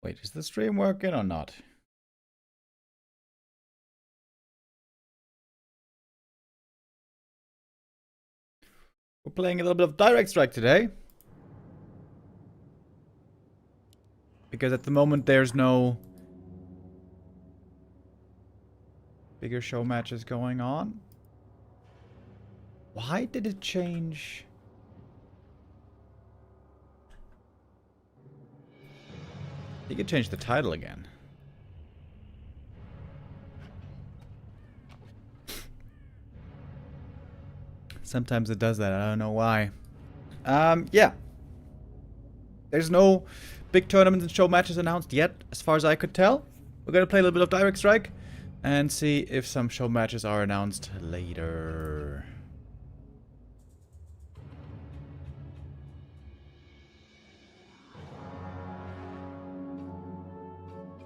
Wait, is the stream working or not? We're playing a little bit of Direct Strike today. Because at the moment there's no bigger show matches going on. Why did it change? You could change the title again. Sometimes it does that. I don't know why. Yeah. There's no big tournaments and show matches announced yet, as far as I could tell. We're gonna play a little bit of Direct Strike and see if some show matches are announced later.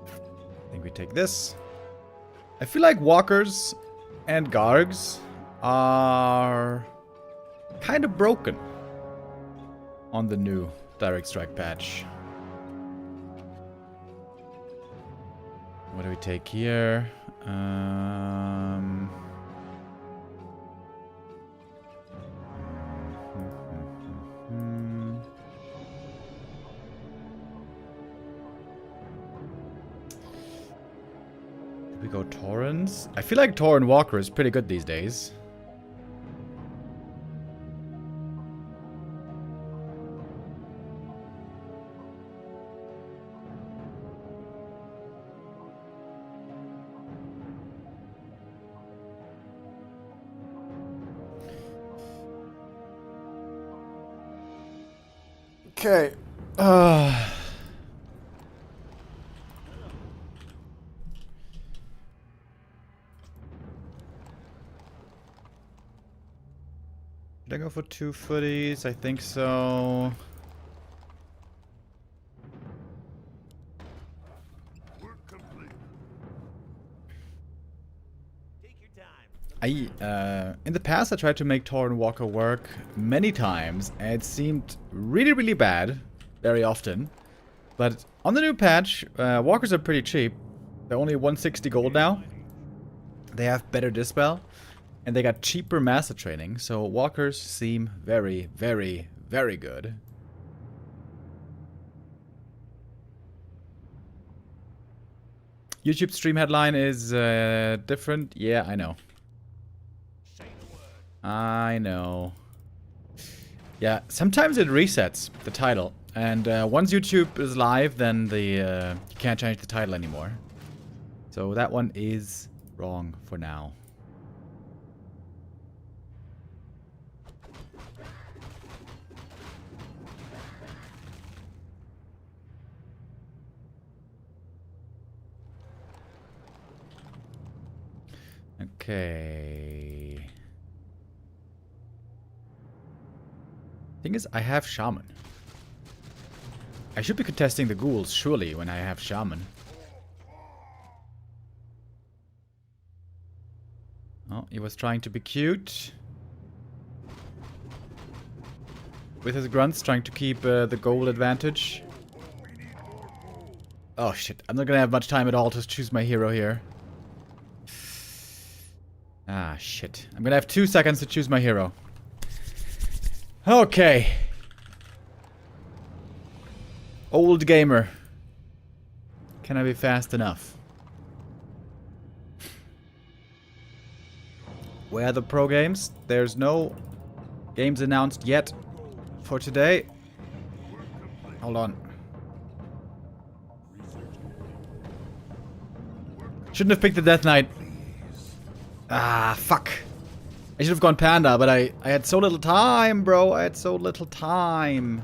I think we take this. I feel like walkers and gargs are kind of broken on the new Direct Strike patch. What do we take here? We go Torrens. I feel like Torrent Walker is pretty good these days. Okay. Should I go for 2 footies? I think so. In the past I tried to make Torrent Walker work many times, and it seemed really, really bad very often. But on the new patch, walkers are pretty cheap. They're only 160 gold now. They have better dispel, and they got cheaper master training, so walkers seem very, very, very good. YouTube stream headline is different. Yeah, I know. I know. Yeah, sometimes it resets the title. And once YouTube is live, then you can't change the title anymore. So that one is wrong for now. Okay. Thing is, I have Shaman. I should be contesting the ghouls, surely, when I have Shaman. Oh, he was trying to be cute. With his grunts, trying to keep the goal advantage. Oh shit, I'm not gonna have much time at all to choose my hero here. Ah, shit. I'm gonna have 2 seconds to choose my hero. Okay. Old gamer. Can I be fast enough? Where are the pro games? There's no games announced yet for today. Hold on. Shouldn't have picked the Death Knight. Ah, fuck. I should have gone Panda, but I had so little time, bro. I had so little time.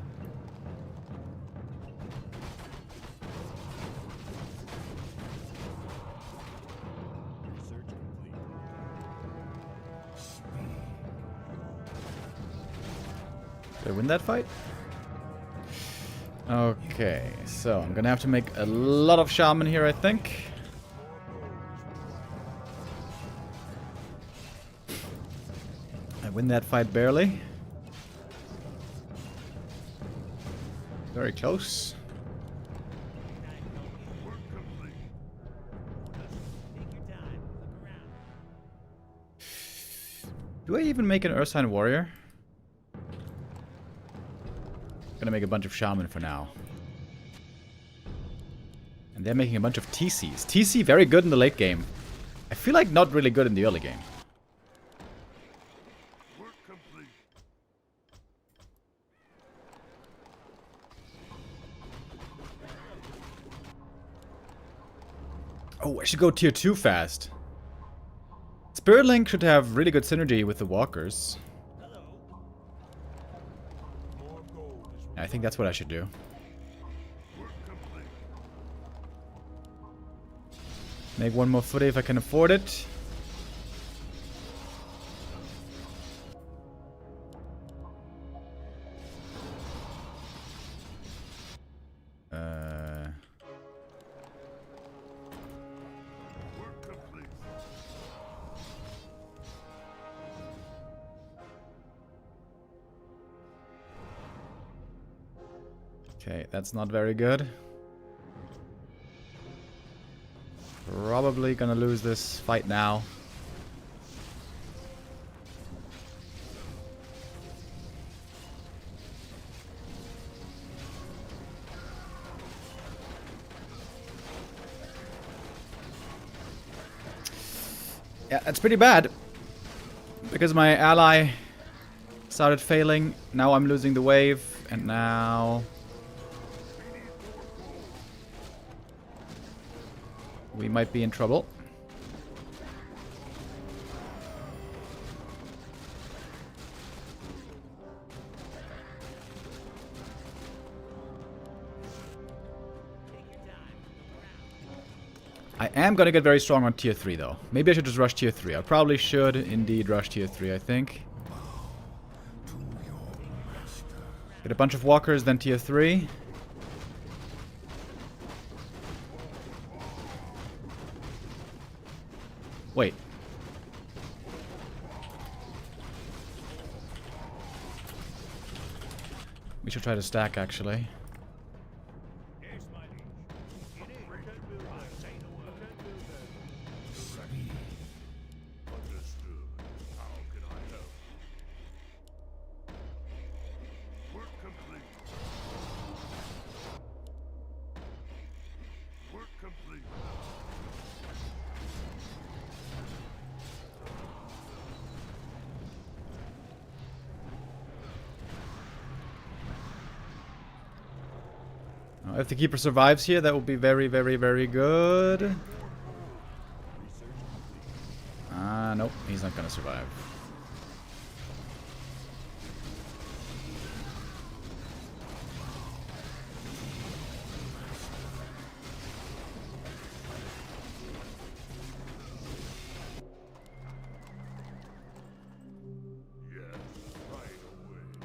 Did I win that fight? Okay, so I'm gonna have to make a lot of Shaman here, I think. I win that fight barely. Very close. Do I even make an Ursine warrior? Gonna make a bunch of shaman for now. And they're making a bunch of TCs. TC very good in the late game. I feel like not really good in the early game. Oh, I should go tier 2 fast. Spirit Link should have really good synergy with the walkers. I think that's what I should do. Make one more footy if I can afford it. Okay, that's not very good. Probably gonna lose this fight now. Yeah, that's pretty bad. Because my ally started failing. Now I'm losing the wave. And now we might be in trouble. I am gonna get very strong on tier 3 though. Maybe I should just rush tier 3. I probably should indeed rush tier 3, I think. Get a bunch of walkers, then tier 3. Wait. We should try to stack, actually. If the keeper survives here, that would be very, very, very good. Nope, he's not gonna survive.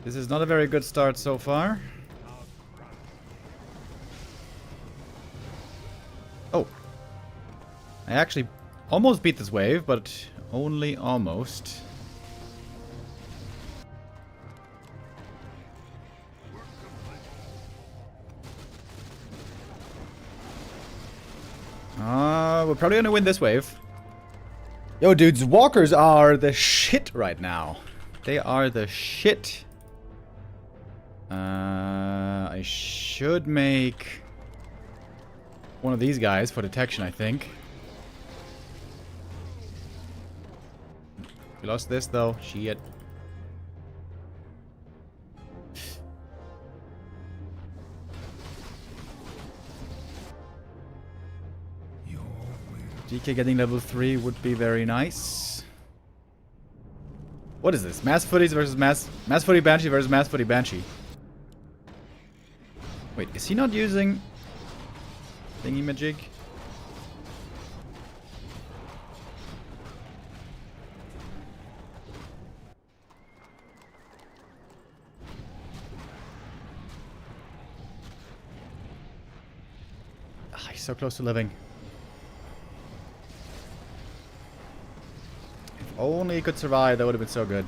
This is not a very good start so far. Oh. I actually almost beat this wave, but only almost. We're probably gonna win this wave. Yo, dudes, walkers are the shit right now. They are the shit. I should make one of these guys for detection, I think. We lost this, though. Shit. GK getting level 3 would be very nice. What is this? Mass Footies versus Mass Footy Banshee versus Mass Footy Banshee. Wait, is he not using thingy-majig? Ah, he's so close to living. If only he could survive, that would have been so good.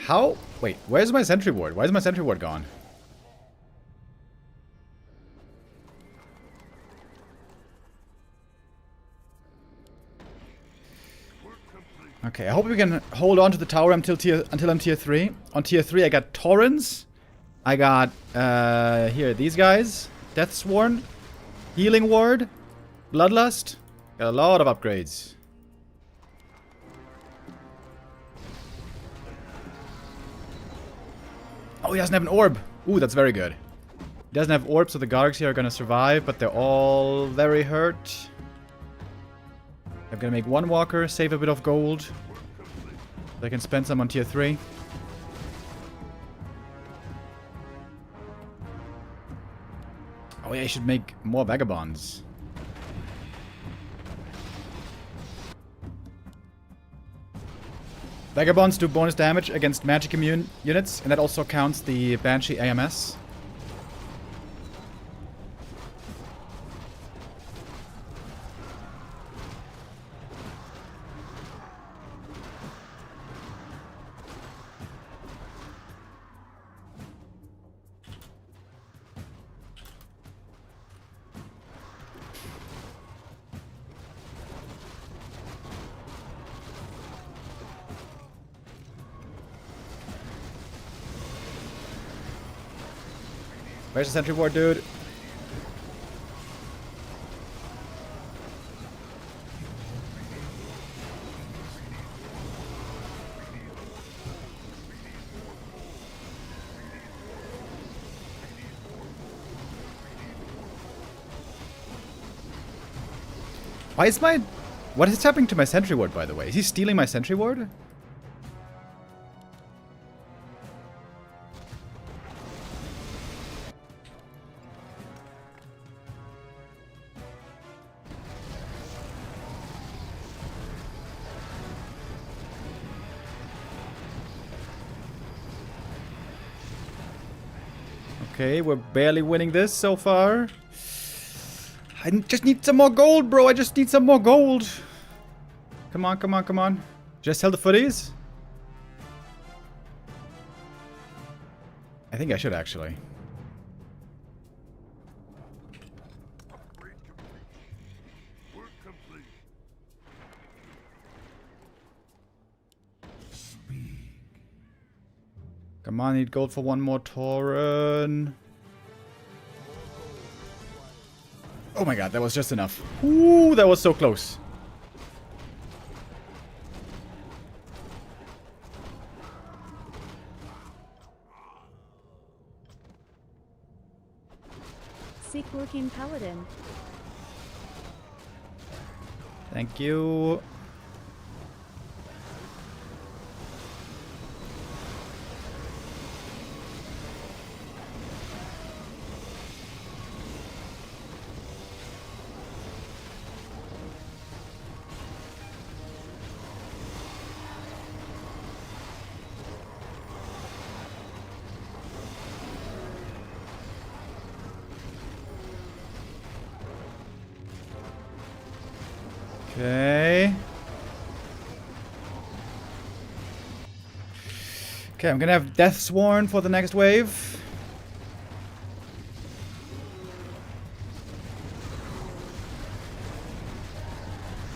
How? Wait, where's my sentry ward? Why is my sentry ward gone? Okay, I hope we can hold on to the tower until I'm tier 3. On tier 3 I got Torrents. I got, here, these guys. Deathsworn. Healing Ward. Bloodlust. Got a lot of upgrades. Oh, he doesn't have an orb. Ooh, that's very good. He doesn't have orbs, so the Gargs here are gonna survive, but they're all very hurt. I'm gonna make one walker, save a bit of gold. So I can spend some on tier 3. Oh yeah, I should make more vagabonds. Vagabonds do bonus damage against magic immune units, and that also counts the Banshee AMS. Where's the sentry ward, dude? Why is my... What is happening to my sentry ward, by the way? Is he stealing my sentry ward? Okay, we're barely winning this so far. I just need some more gold, bro. I just need some more gold. Come on, come on, come on. Just sell the footies? I think I should, actually. Come on, I need gold for one more Tauren. Oh my god, that was just enough. Ooh, that was so close. Sick looking paladin. Thank you. Okay. Okay, I'm gonna have Deathsworn for the next wave.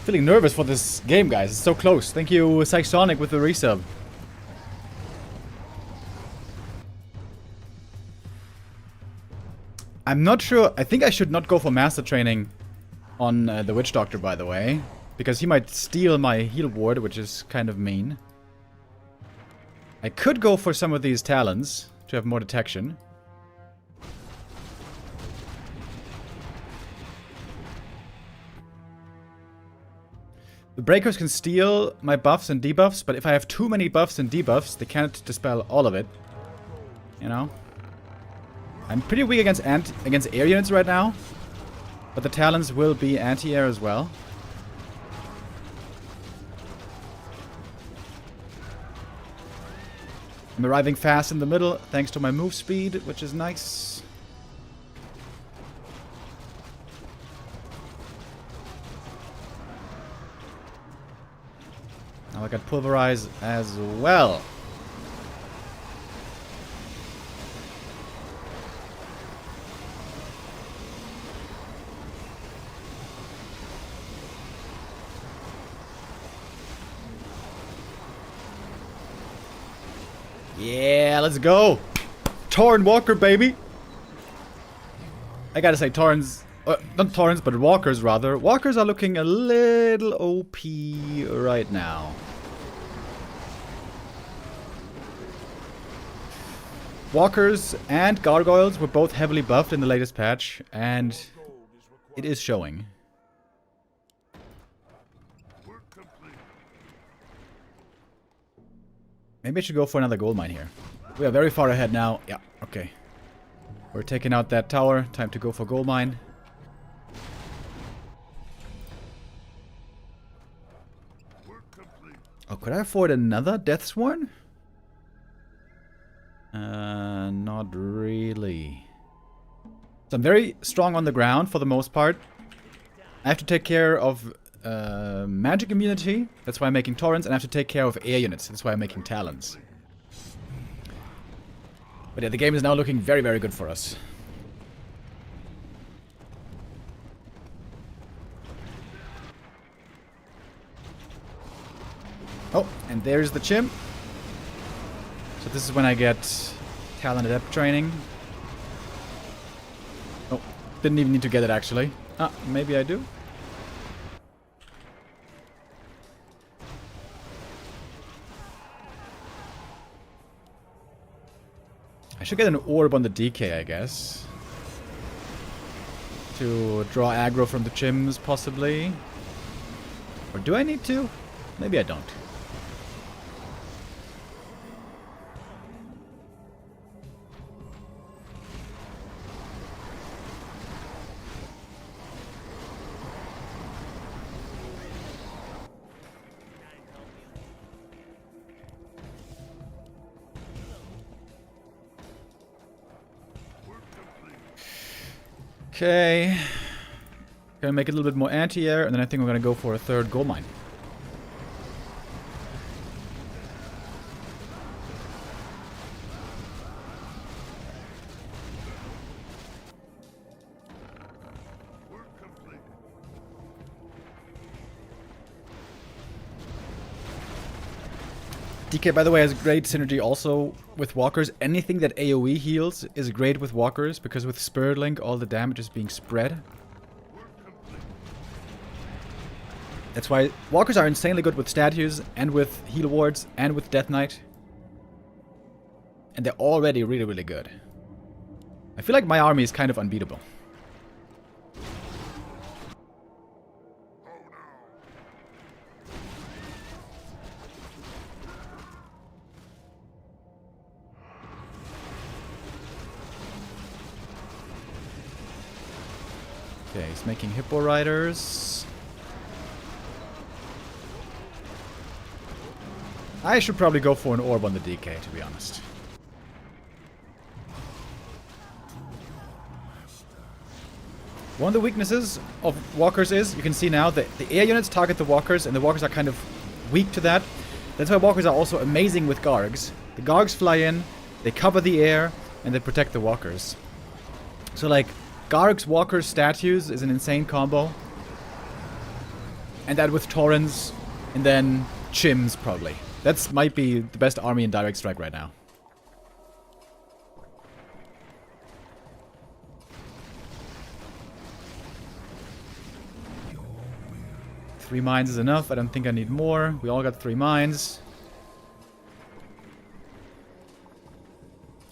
Feeling nervous for this game, guys. It's so close. Thank you, Psychsonic, with the resub. I'm not sure. I think I should not go for Master Training on the Witch Doctor, by the way. Because he might steal my heal ward, which is kind of mean. I could go for some of these talents to have more detection. The breakers can steal my buffs and debuffs, but if I have too many buffs and debuffs, they can't dispel all of it. You know? I'm pretty weak against air units right now. But the talents will be anti-air as well. I'm arriving fast in the middle thanks to my move speed, which is nice. Now I got Pulverize as well. Yeah, let's go. Tauren Walker, baby. I gotta say, Taurens... not Taurens, but Walkers, rather. Walkers are looking a little OP right now. Walkers and Gargoyles were both heavily buffed in the latest patch, and it is showing. Maybe I should go for another gold mine here. We are very far ahead now. Yeah, okay. We're taking out that tower. Time to go for gold mine. Oh, could I afford another Deathsworn? Not really. So I'm very strong on the ground for the most part. I have to take care of magic immunity. That's why I'm making Torrents. And I have to take care of air units. That's why I'm making Talons. But yeah, the game is now looking very, very good for us. Oh, and there's the chimp. So this is when I get Talon Adept training. Oh, didn't even need to get it actually. Ah, maybe I do. I should get an orb on the DK, I guess. To draw aggro from the chimps, possibly. Or do I need to? Maybe I don't. Okay. Gonna make it a little bit more anti-air, and then I think we're gonna go for a third gold mine. DK, by the way, has great synergy also with walkers. Anything that AoE heals is great with walkers, because with Spirit Link all the damage is being spread. That's why walkers are insanely good with statues, and with heal wards, and with Death Knight. And they're already really, really good. I feel like my army is kind of unbeatable. Okay, he's making Hippo Riders. I should probably go for an orb on the DK, to be honest. One of the weaknesses of walkers is, you can see now, that the air units target the walkers, and the walkers are kind of weak to that. That's why walkers are also amazing with Gargs. The Gargs fly in, they cover the air, and they protect the walkers. So like, Gargs, Walkers, Statues is an insane combo. And that with Taurens, and then Chimps, probably. That might be the best army in Direct Strike right now. Three mines is enough. I don't think I need more. We all got 3 mines.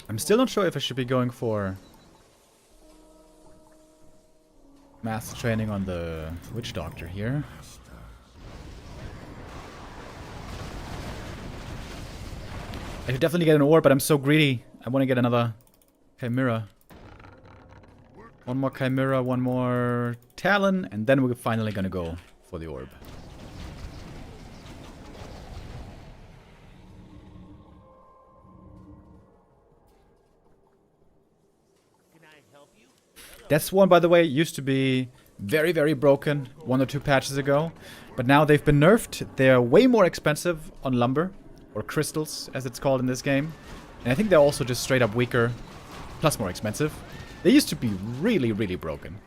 I'm still not sure if I should be going for master training on the Witch Doctor here. I should definitely get an orb, but I'm so greedy. I want to get another Chimera. One more Chimera, one more Talon, and then we're finally gonna go for the orb. Deathsworn, by the way, used to be very, very broken 1 or 2 patches ago. But now they've been nerfed. They're way more expensive on lumber. Or crystals, as it's called in this game. And I think they're also just straight up weaker. Plus more expensive. They used to be really, really broken.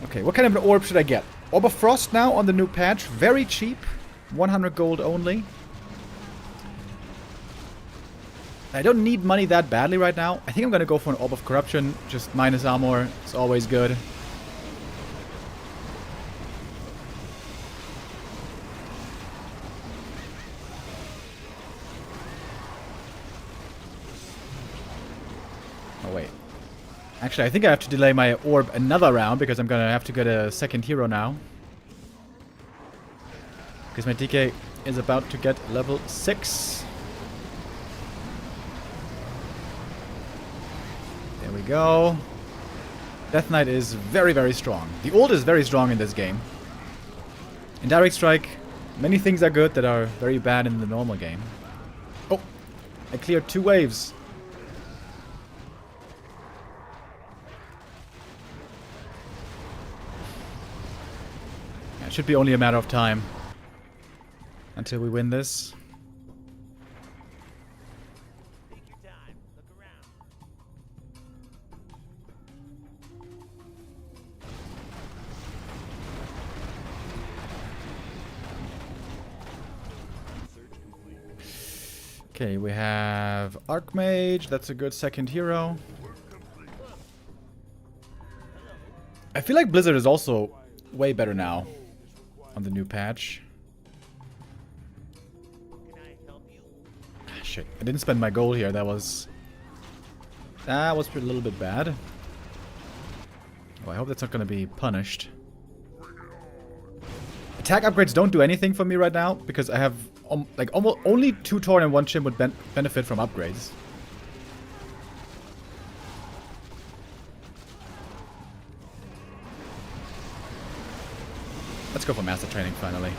Okay, what kind of an orb should I get? Orb of Frost now on the new patch. Very cheap. 100 gold only. I don't need money that badly right now. I think I'm gonna go for an Orb of Corruption. Just minus armor. It's always good. Oh, wait. Actually, I think I have to delay my orb another round because I'm gonna have to get a second hero now. Because my DK is about to get level 6. There we go. Death Knight is very, very strong. The ult is very strong in this game. In Direct Strike, many things are good that are very bad in the normal game. Oh, I cleared 2 waves. Yeah, it should be only a matter of time until we win this. Okay, we have Archmage. That's a good second hero. I feel like Blizzard is also way better now on the new patch. Shit, I didn't spend my gold here. That was a little bit bad. Oh, I hope that's not going to be punished. Attack upgrades don't do anything for me right now because I have like almost only 2 Tauren and 1 Chim would benefit from upgrades. Let's go for Master Training finally.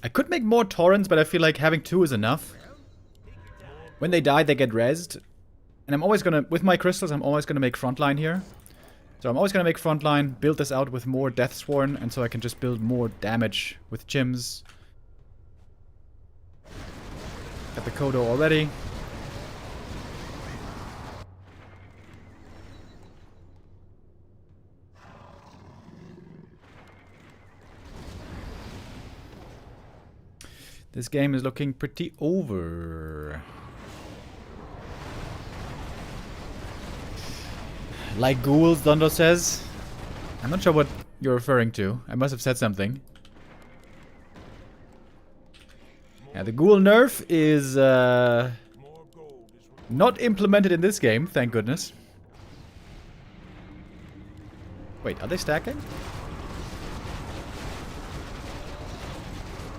I could make more Taurens, but I feel like having 2 is enough. When they die, they get rezzed. And I'm always gonna, with my crystals, I'm always gonna make frontline here. So I'm always gonna make frontline, build this out with more Deathsworn, and so I can just build more damage with Chims. Got the Kodo already. This game is looking pretty over. Like ghouls, Dondo says. I'm not sure what you're referring to. I must have said something. Yeah, the ghoul nerf is not implemented in this game, thank goodness. Wait, are they stacking?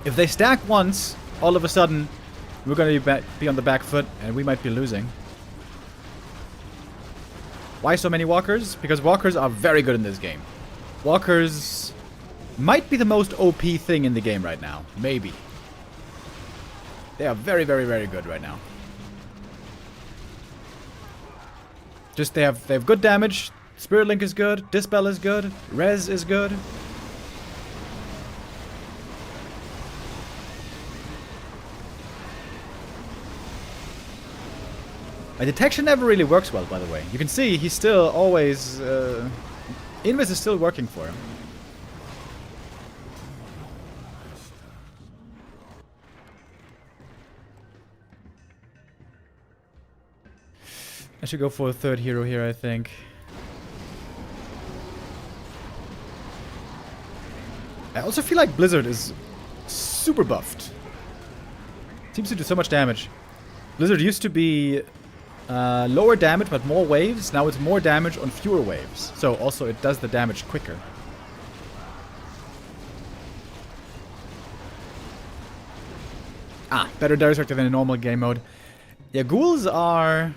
If they stack once, all of a sudden, we're going to be on the back foot, and we might be losing. Why so many walkers? Because walkers are very good in this game. Walkers might be the most OP thing in the game right now. Maybe. They are very, very, very good right now. Just they have good damage. Spirit Link is good. Dispel is good. Res is good. My detection never really works well, by the way. You can see he's still always... Invis is still working for him. I should go for a third hero here, I think. I also feel like Blizzard is super buffed. Seems to do so much damage. Blizzard used to be lower damage but more waves. Now it's more damage on fewer waves. So also it does the damage quicker. Ah, better direct strike than in normal game mode. Yeah, ghouls are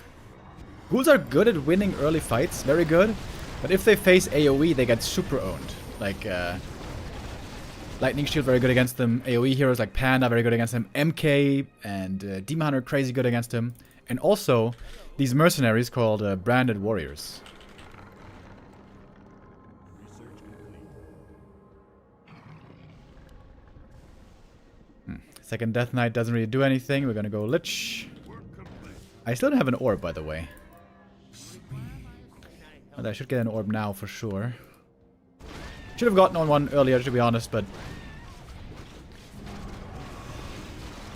good at winning early fights, very good. But if they face AoE, they get super owned. Like Lightning Shield very good against them. AoE heroes like Panda very good against them. MK and Demon Hunter crazy good against him. And also these mercenaries called Branded Warriors. Second Death Knight doesn't really do anything. We're gonna go Lich. I still don't have an orb, by the way. But I should get an orb now for sure. Should have gotten on one earlier, to be honest, but...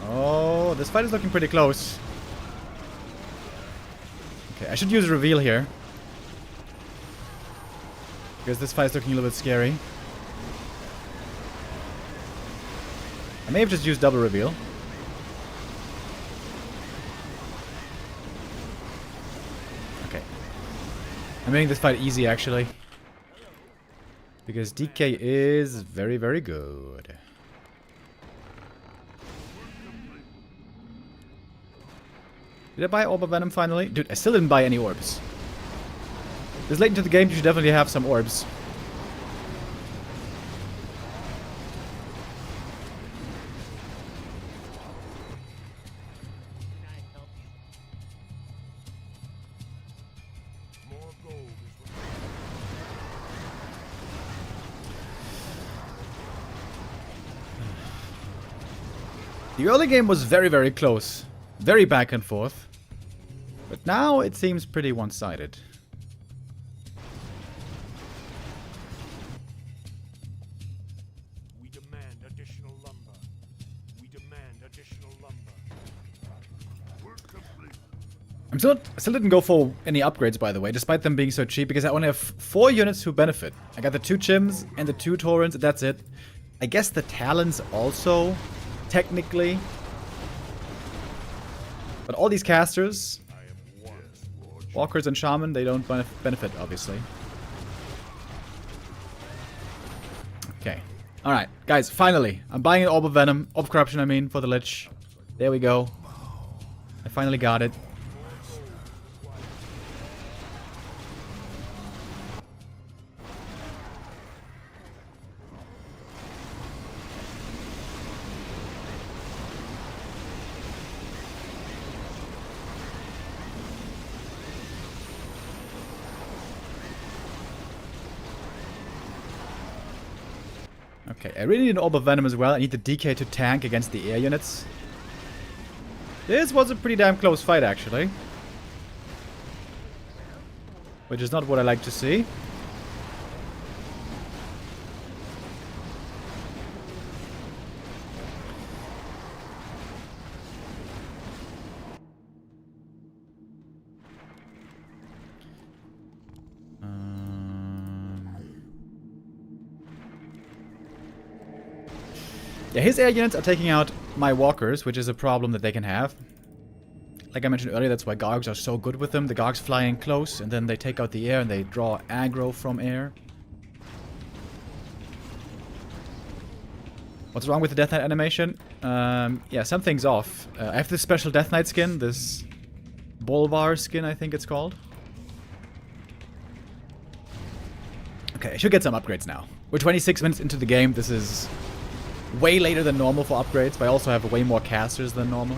Oh, this fight is looking pretty close. Okay, I should use a reveal here. Because this fight is looking a little bit scary. I may have just used double reveal. Okay. I'm making this fight easy, actually. Because DK is very, very good. Did I buy Orb of Venom finally? Dude, I still didn't buy any orbs. This late into the game, you should definitely have some orbs. The early game was very, very close. Very back and forth. But now it seems pretty one-sided. We demand additional lumber. We demand additional lumber. Work complete. I still didn't go for any upgrades, by the way, despite them being so cheap, because I only have 4 units who benefit. I got the 2 Chims and the 2 Torrents, that's it. I guess the Talons also, technically. But all these casters, Walkers and Shaman, they don't benefit, obviously. Okay. Alright, guys, finally. I'm buying an Orb of Venom, of Corruption, I mean, for the Lich. There we go. I finally got it. Okay, I really need an Orb of Venom as well. I need the DK to tank against the air units. This was a pretty damn close fight, actually. Which is not what I like to see. Yeah, his air units are taking out my walkers, which is a problem that they can have. Like I mentioned earlier, that's why Gargs are so good with them. The Gargs fly in close, and then they take out the air, and they draw aggro from air. What's wrong with the Death Knight animation? Yeah, something's off. I have this special Death Knight skin, this Bolvar skin, I think it's called. Okay, I should get some upgrades now. We're 26 minutes into the game. This is way later than normal for upgrades, but I also have way more casters than normal.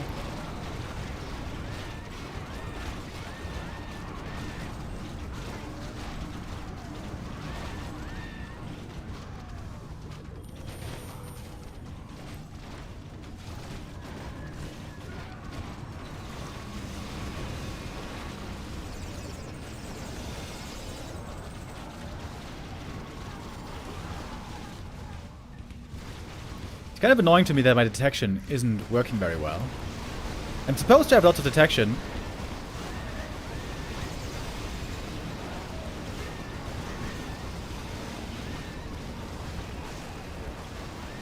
It's kind of annoying to me that my detection isn't working very well. I'm supposed to have lots of detection.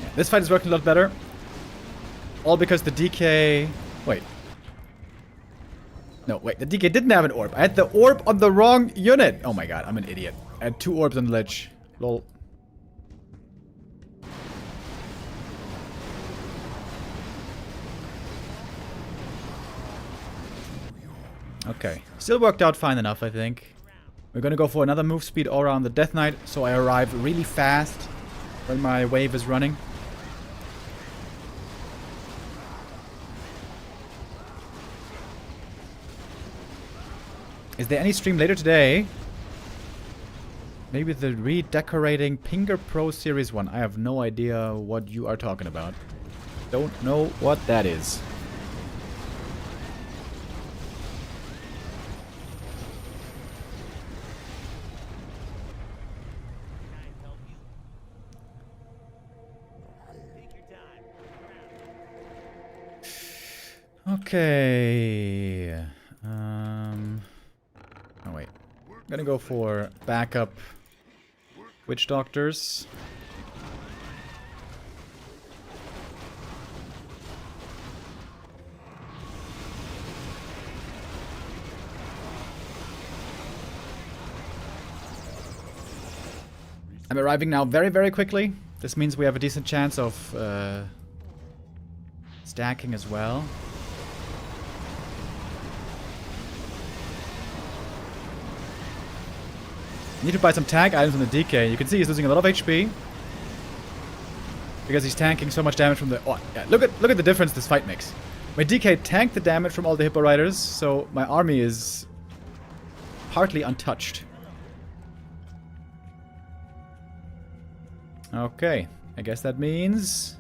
Yeah, this fight is working a lot better. All because the DK... Wait. No, wait. The DK didn't have an orb. I had the orb on the wrong unit. Oh my god, I'm an idiot. I had 2 orbs on the ledge. Lol. Okay, still worked out fine enough, I think. We're gonna go for another move speed aura on the Death Knight, so I arrive really fast when my wave is running. Is there any stream later today? Maybe the redecorating Pinger Pro Series 1. I have no idea what you are talking about. Don't know what that is. Okay. Oh wait. I'm gonna go for backup witch doctors. I'm arriving now very, very quickly. This means we have a decent chance of stacking as well. Need to buy some tank items on the DK. You can see he's losing a lot of HP because he's tanking so much damage from the. Oh, yeah, look at the difference this fight makes. My DK tanked the damage from all the Hippo Riders, so my army is partly untouched. Okay, I guess that means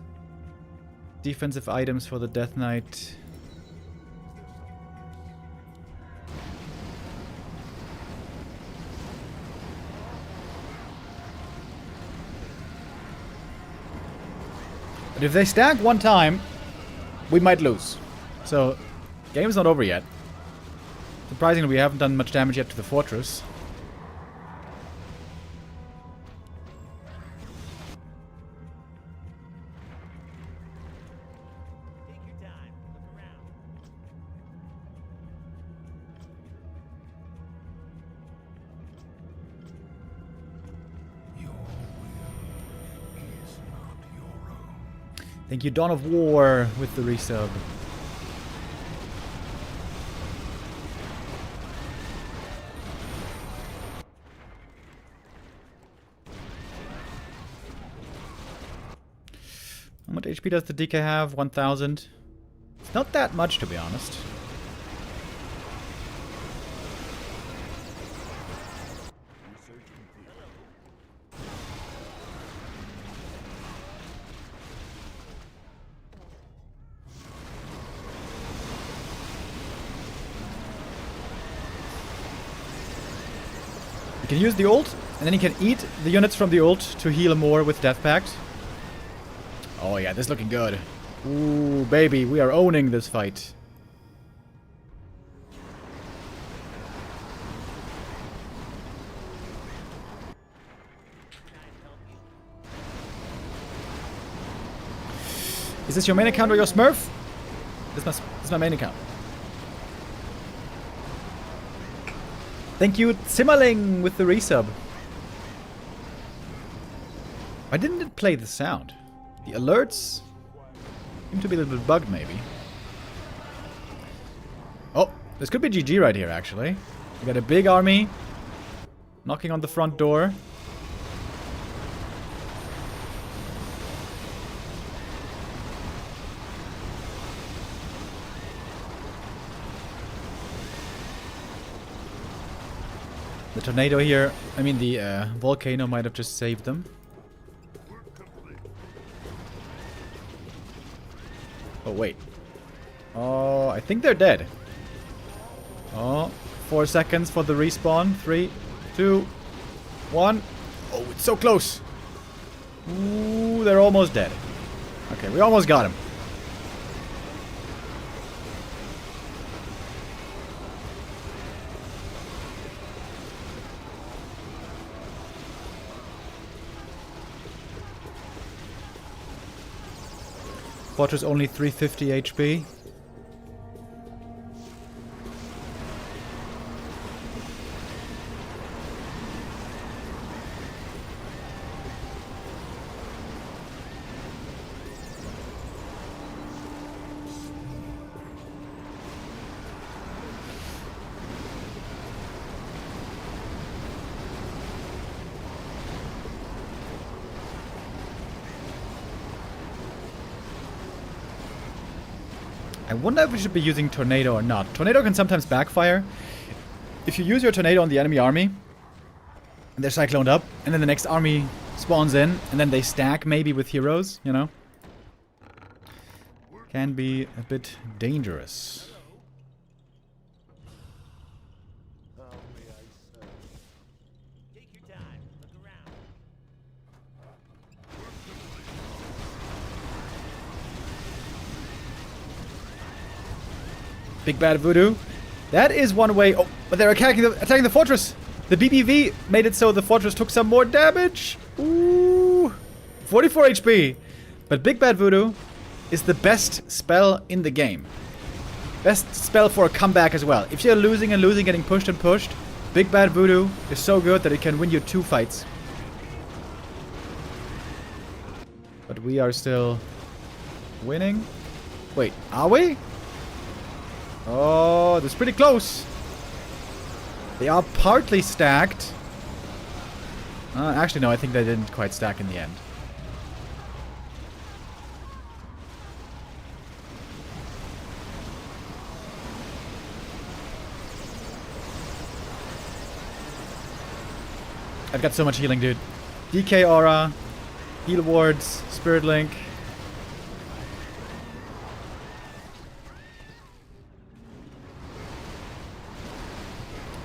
defensive items for the Death Knight. But if they stack one time, we might lose. So, game's not over yet. Surprisingly, we haven't done much damage yet to the fortress. Thank you, Dawn of War, with the resub. How much HP does the DK have? 1000. It's not that much, to be honest. You can use the ult, and then you can eat the units from the ult to heal more with Death Pact. Oh yeah, this is looking good. Ooh, baby, we are owning this fight. Is this your main account or your Smurf? This is my main account. Thank you, Zimmerling, with the resub. Why didn't it play the sound? The alerts seem to be a little bit bugged, maybe. Oh, this could be GG right here, actually. We got a big army knocking on the front door. The tornado here, I mean the volcano might have just saved them. Oh wait. Oh, I think they're dead. Oh, 4 seconds for the respawn. 3, 2, 1. Oh, it's so close. Ooh, they're almost dead. Okay, we almost got him. Fortress only 350 HP. I wonder if we should be using Tornado or not. Tornado can sometimes backfire. If you use your Tornado on the enemy army, and they're cycloned up, and then the next army spawns in, and then they stack maybe with heroes, you know? Can be a bit dangerous. Big bad voodoo. That is one way. Oh, but they're attacking the fortress. The BBV made it so the fortress took some more damage. Ooh. 44 HP. But Big Bad Voodoo is the best spell in the game. Best spell for a comeback as well. If you're losing and losing, getting pushed and pushed, Big Bad Voodoo is so good that it can win you 2 fights. But we are still winning. Wait, are we? Oh, that's pretty close. They are partly stacked. Actually, no, I think they didn't quite stack in the end. I've got so much healing, dude. DK Aura, Heal Wards, Spirit Link.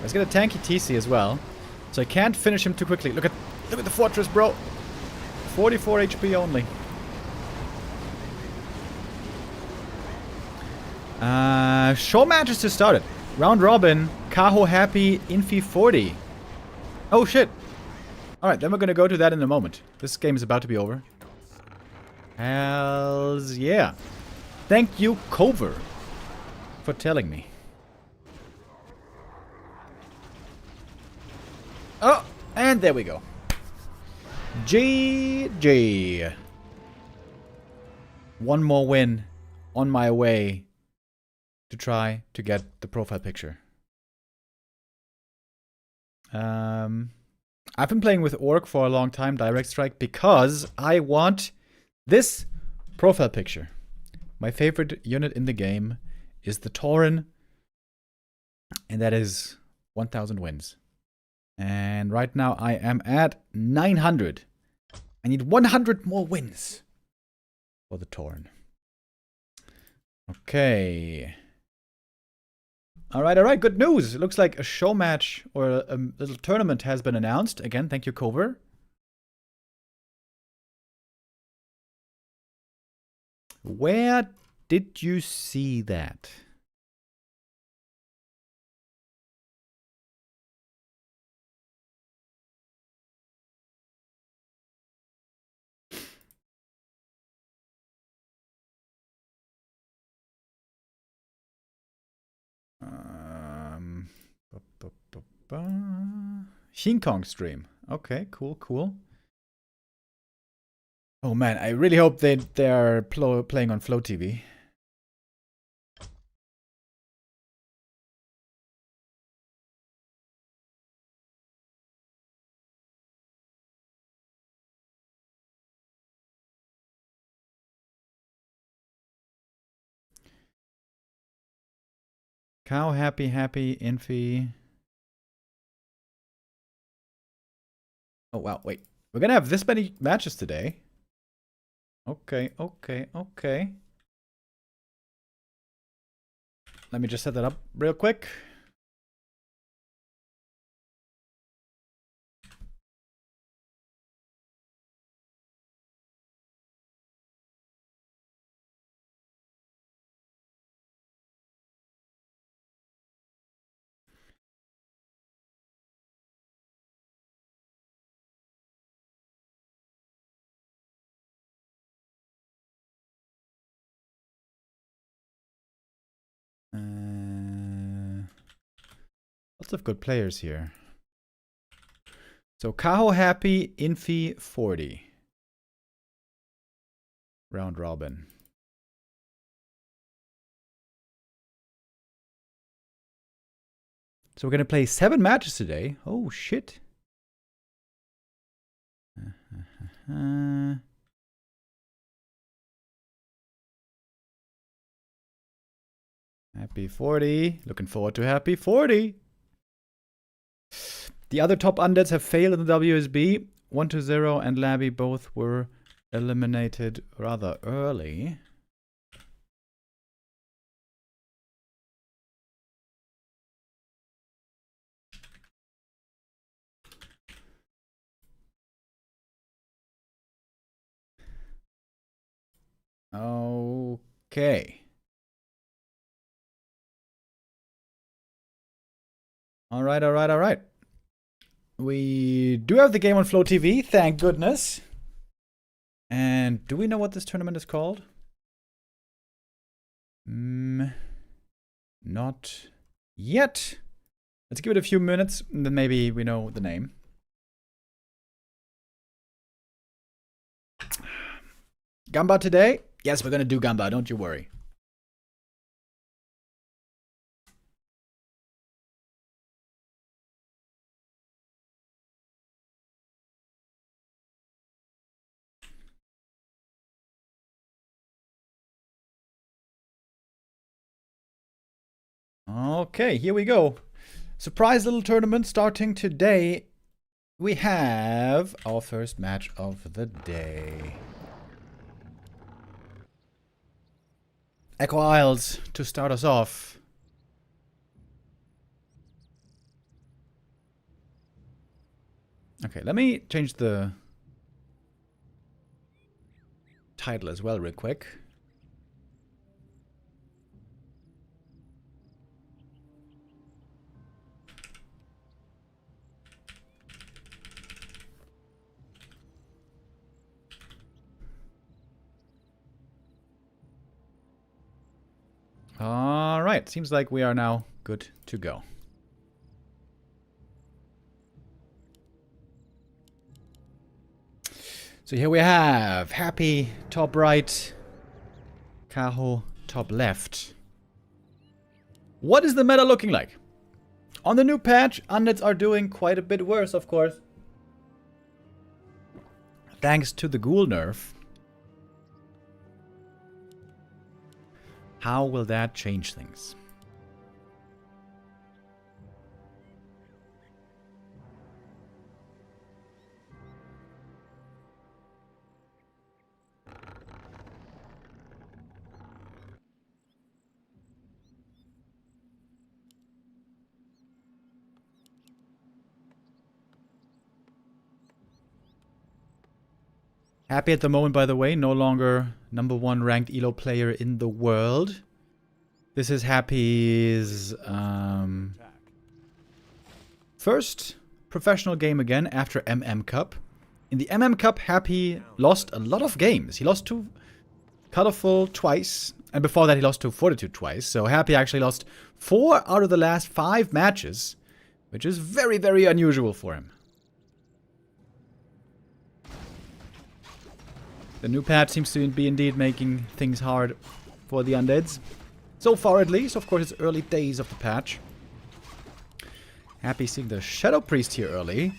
Let's get a tanky TC as well. So I can't finish him too quickly. Look at the fortress, bro. 44 HP only. Show matches to start it. Round robin, Kaho happy, Infi Forti. Oh shit. Alright, then we're gonna go to that in a moment. This game is about to be over. Hells yeah. Thank you, Cover, for telling me. Oh, and there we go. GG. One more win on my way to try to get the profile picture. I've been playing with Orc for a long time, Direct Strike, because I want this profile picture. My favorite unit in the game is the Tauren, and that is 1000 wins. And right now I am at 900. I need 100 more wins for the Tauren. Okay. Alright, good news. It looks like a show match or a little tournament has been announced. Again, thank you, Cover. Where did you see that? King Kong stream. Okay, cool. Oh man, I really hope they are playing on Flow TV. Cow happy, Infi. Oh wow, wait. We're gonna have this many matches today. Okay. Let me just set that up real quick. Lots of good players here. So Kaho happy, Infi 40. Round robin. So we're gonna play 7 matches today. Oh shit. Happy 40. Looking forward to happy 40. The other top undeads have failed in the WSB. 1-0 and Labby both were eliminated rather early. Okay. Alright, alright, alright. We do have the game on Flow TV, thank goodness. And do we know what this tournament is called? Not yet. Let's give it a few minutes, and then maybe we know the name. Gamba today? Yes, we're gonna do Gamba, don't you worry. Okay, here we go. Surprise little tournament starting today. We have our first match of the day. Echo Isles to start us off. Okay, let me change the title as well real quick. Alright, seems like we are now good to go. So here we have Happy top right, Kaho top left. What is the meta looking like? On the new patch, undeads are doing quite a bit worse, of course. Thanks to the ghoul nerf. How will that change things? Happy at the moment, by the way, no longer #1 ranked ELO player in the world. This is Happy's first professional game again after MM Cup. In the MM Cup, Happy lost a lot of games. He lost to Colorful twice, and before that he lost to Fortitude twice. So Happy actually lost 4 out of the last 5 matches, which is very, very unusual for him. The new patch seems to be indeed making things hard for the undeads. So far at least, of course it's early days of the patch. Happy seeing the Shadow Priest here early.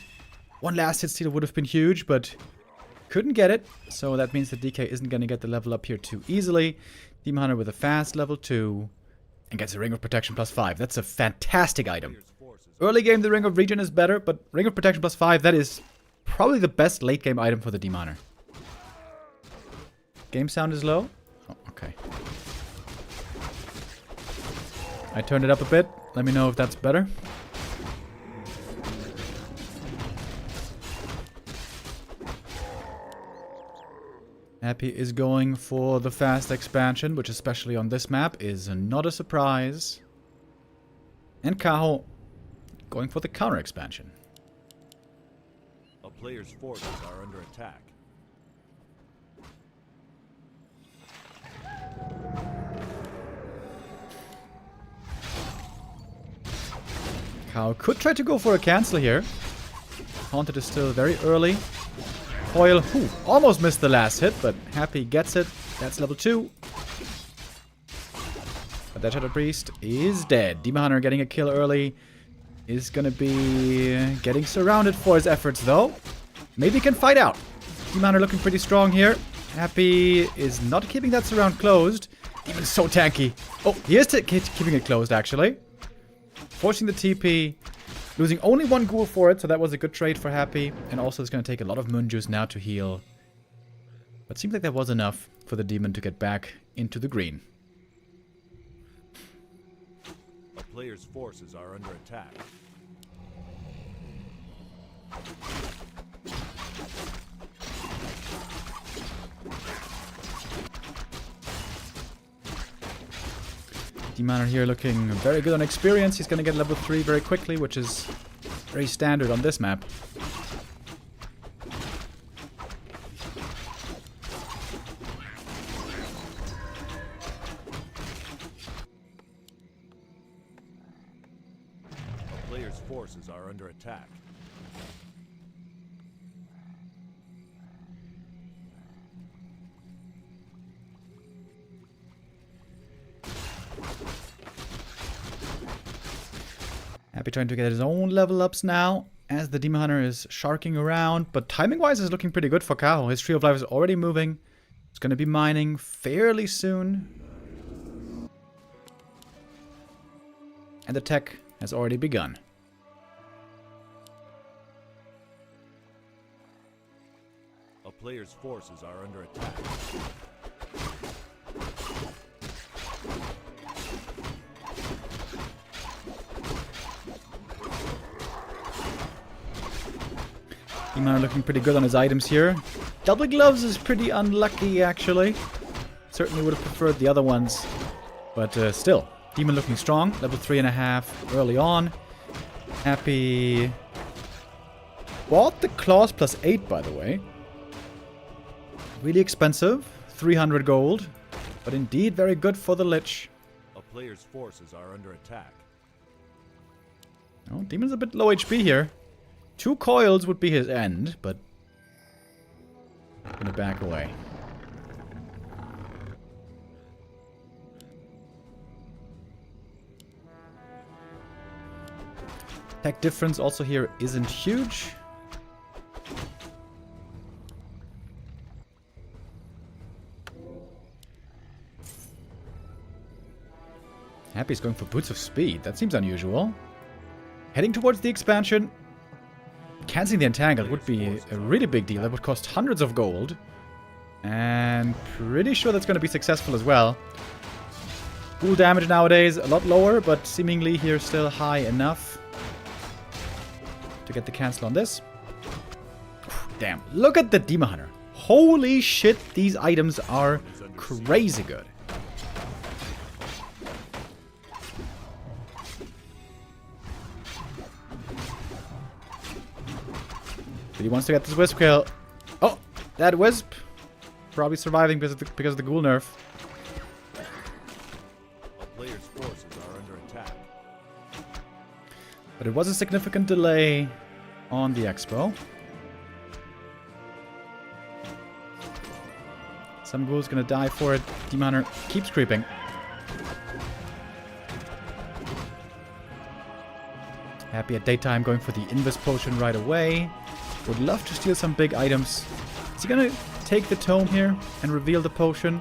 One last hit steal would have been huge, but couldn't get it. So that means that DK isn't going to get the level up here too easily. Demon Hunter with a fast level 2. And gets a Ring of Protection +5. That's a fantastic item. Early game the Ring of Regen is better, but Ring of Protection +5, that is probably the best late game item for the Demon Hunter. Game sound is low? Oh, okay. I turned it up a bit. Let me know if that's better. Happy is going for the fast expansion, which especially on this map is not a surprise. And Kaho going for the counter expansion. A player's forces are under attack. Kaho could try to go for a cancel here. Haunted is still very early. Foil, almost missed the last hit, but Happy gets it. That's level 2. But that Shadow Priest is dead. Demon Hunter getting a kill early. Is gonna be getting surrounded for his efforts, though. Maybe he can fight out. Demon Hunter looking pretty strong here. Happy is not keeping that surround closed. Demon's so tanky. Oh, he is keeping it closed, actually. Forcing the TP. Losing only 1 ghoul for it, so that was a good trade for Happy. And also it's going to take a lot of moon juice now to heal. But seems like that was enough for the demon to get back into the green. A player's forces are under attack. Demon here looking very good on experience. He's going to get level 3 very quickly, which is very standard on this map. A player's forces are under attack. Happy trying to get his own level ups now, as the Demon Hunter is sharking around. But timing-wise is looking pretty good for Kaho. His Tree of Life is already moving. It's going to be mining fairly soon. And the tech has already begun. A player's forces are under attack. Demon looking pretty good on his items here. Double gloves is pretty unlucky, actually. Certainly would have preferred the other ones. But still, Demon looking strong. Level 3.5 early on. Happy bought the claws plus 8, by the way. Really expensive. 300 gold. But indeed very good for the Lich. A player's forces are under attack. Oh, Demon's a bit low HP here. 2 coils would be his end, but I'm gonna back away. Tech difference also here isn't huge. Happy's going for Boots of Speed. That seems unusual. Heading towards the expansion. Canceling the Entangled would be a really big deal. That would cost hundreds of gold. And pretty sure that's going to be successful as well. Ghoul damage nowadays a lot lower, but seemingly here still high enough to get the cancel on this. Damn, look at the Demon Hunter. Holy shit, these items are crazy good. But he wants to get this Wisp kill. Oh, that Wisp probably surviving because of the Ghoul nerf. A player's forces are under attack. But it was a significant delay on the Expo. Some Ghoul's gonna die for it. Demon Hunter keeps creeping. Happy at daytime, going for the Invis potion right away. Would love to steal some big items. Is he gonna take the tome here and reveal the potion?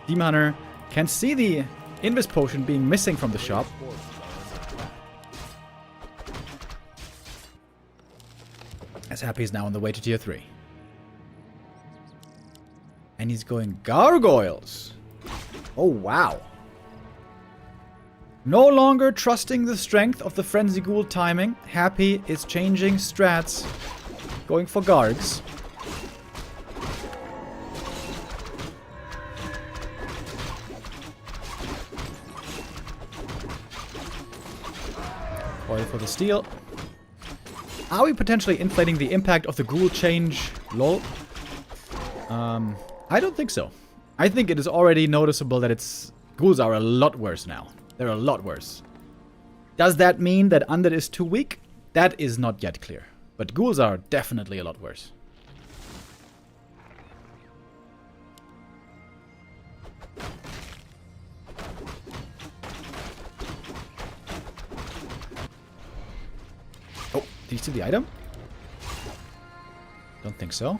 Demon Hunter can see the Invis potion being missing from the shop. As Happy is now on the way to tier 3. And he's going gargoyles. Oh, wow. No longer trusting the strength of the Frenzy Ghoul timing. Happy is changing strats. Going for Gargs. Coil for the steal. Are we potentially inflating the impact of the Ghoul change? Lol. I don't think so. I think it is already noticeable that Ghouls are a lot worse now. They're a lot worse. Does that mean that Undead is too weak? That is not yet clear. But Ghouls are definitely a lot worse. Oh, did you see the item? Don't think so.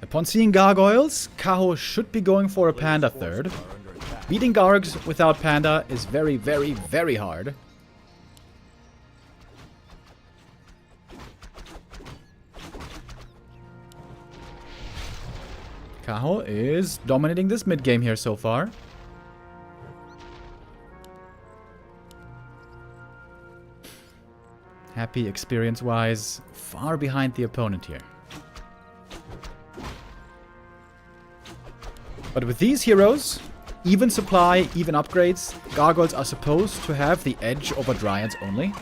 Upon seeing gargoyles, Kaho should be going for a panda third. Beating Gargs without panda is very, very, very hard. Kaho is dominating this mid game here so far. Happy experience-wise, far behind the opponent here. But with these heroes, even supply, even upgrades. Gargoyles are supposed to have the edge over Dryads only.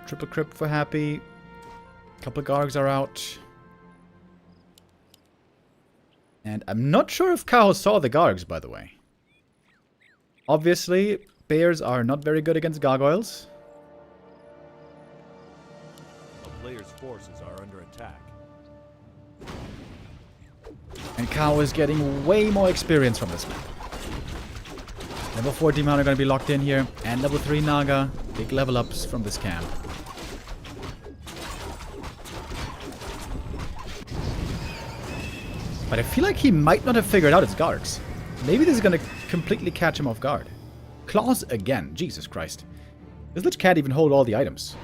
Triple crypt for Happy. Couple of Gargs are out. And I'm not sure if Kaho saw the Gargs, by the way. Obviously, bears are not very good against gargoyles. A player's forces are under attack. And Kaho is getting way more experience from this map. Level 4 Demon are going to be locked in here. And level 3 Naga. Big level ups from this camp. But I feel like he might not have figured out its Gargs. Maybe this is going to completely catch him off guard. Claws again. Jesus Christ. This Lich can't even hold all the items.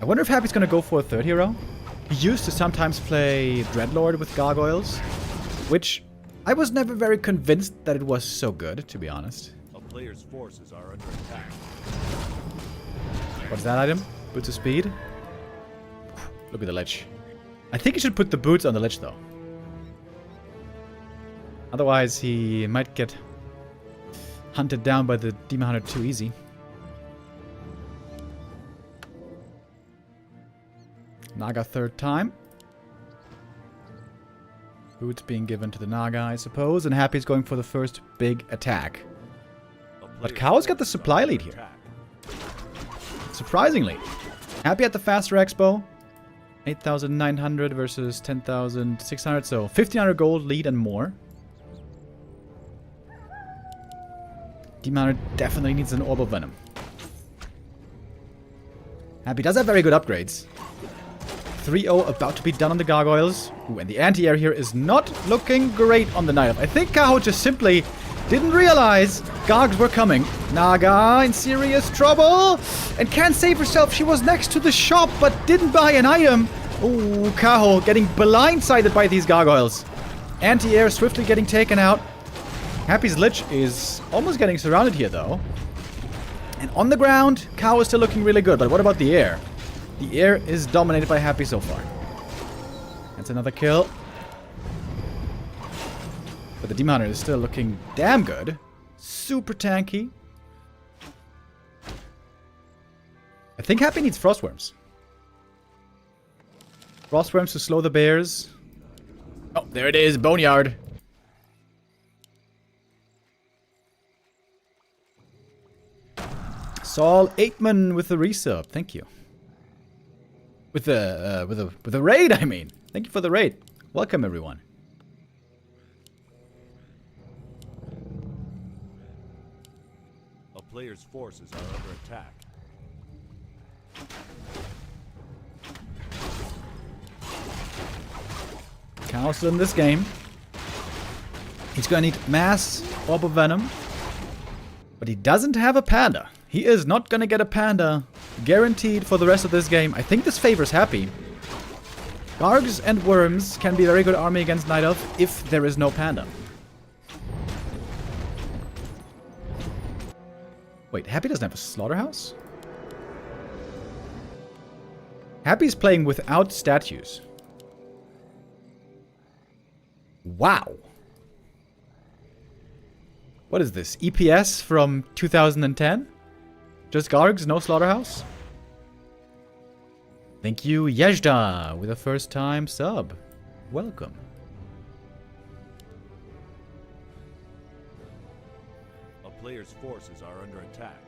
I wonder if Happy's going to go for a third hero. He used to sometimes play Dreadlord with Gargoyles, which I was never very convinced that it was so good, to be honest. A player's forces are under attack. What's that item? Boots of Speed? Look at the Lich. I think he should put the boots on the Lich, though. Otherwise, he might get hunted down by the Demon Hunter too easy. Naga third time. Boots being given to the Naga, I suppose. And Happy's going for the first big attack. But Kaho's got the supply lead here. Surprisingly. Happy at the faster expo. 8,900 versus 10,600. So 1,500 gold lead and more. Demon Hunter definitely needs an Orb of Venom. Happy does have very good upgrades. 3-0 about to be done on the Gargoyles. Ooh, and the anti-air here is not looking great on the Night Elf. I think Kaho just simply didn't realize Gargs were coming. Naga in serious trouble. And can't save herself. She was next to the shop but didn't buy an item. Ooh, Kaho getting blindsided by these Gargoyles. Anti-air swiftly getting taken out. Happy's Lich is almost getting surrounded here, though. And on the ground, Kaho is still looking really good. But what about the air? The air is dominated by Happy so far. That's another kill. But the Demon Hunter is still looking damn good. Super tanky. I think Happy needs Frostworms. Frostworms to slow the bears. Oh, there it is. Boneyard. Saul Aikman with the resub. Thank you. With the raid, I mean. Thank you for the raid. Welcome, everyone. A player's forces are under attack. Kaho's still in this game. He's going to need Mass Orb of Venom. But he doesn't have a Panda. He is not going to get a Panda. Guaranteed for the rest of this game. I think this favors Happy. Gargs and Worms can be a very good army against Night Elf if there is no Panda. Wait, Happy doesn't have a Slaughterhouse? Happy's playing without statues. Wow. What is this? EPS from 2010? Just Gargs, no Slaughterhouse? Thank you, Yezda, with a first time sub. Welcome. A player's forces are under attack.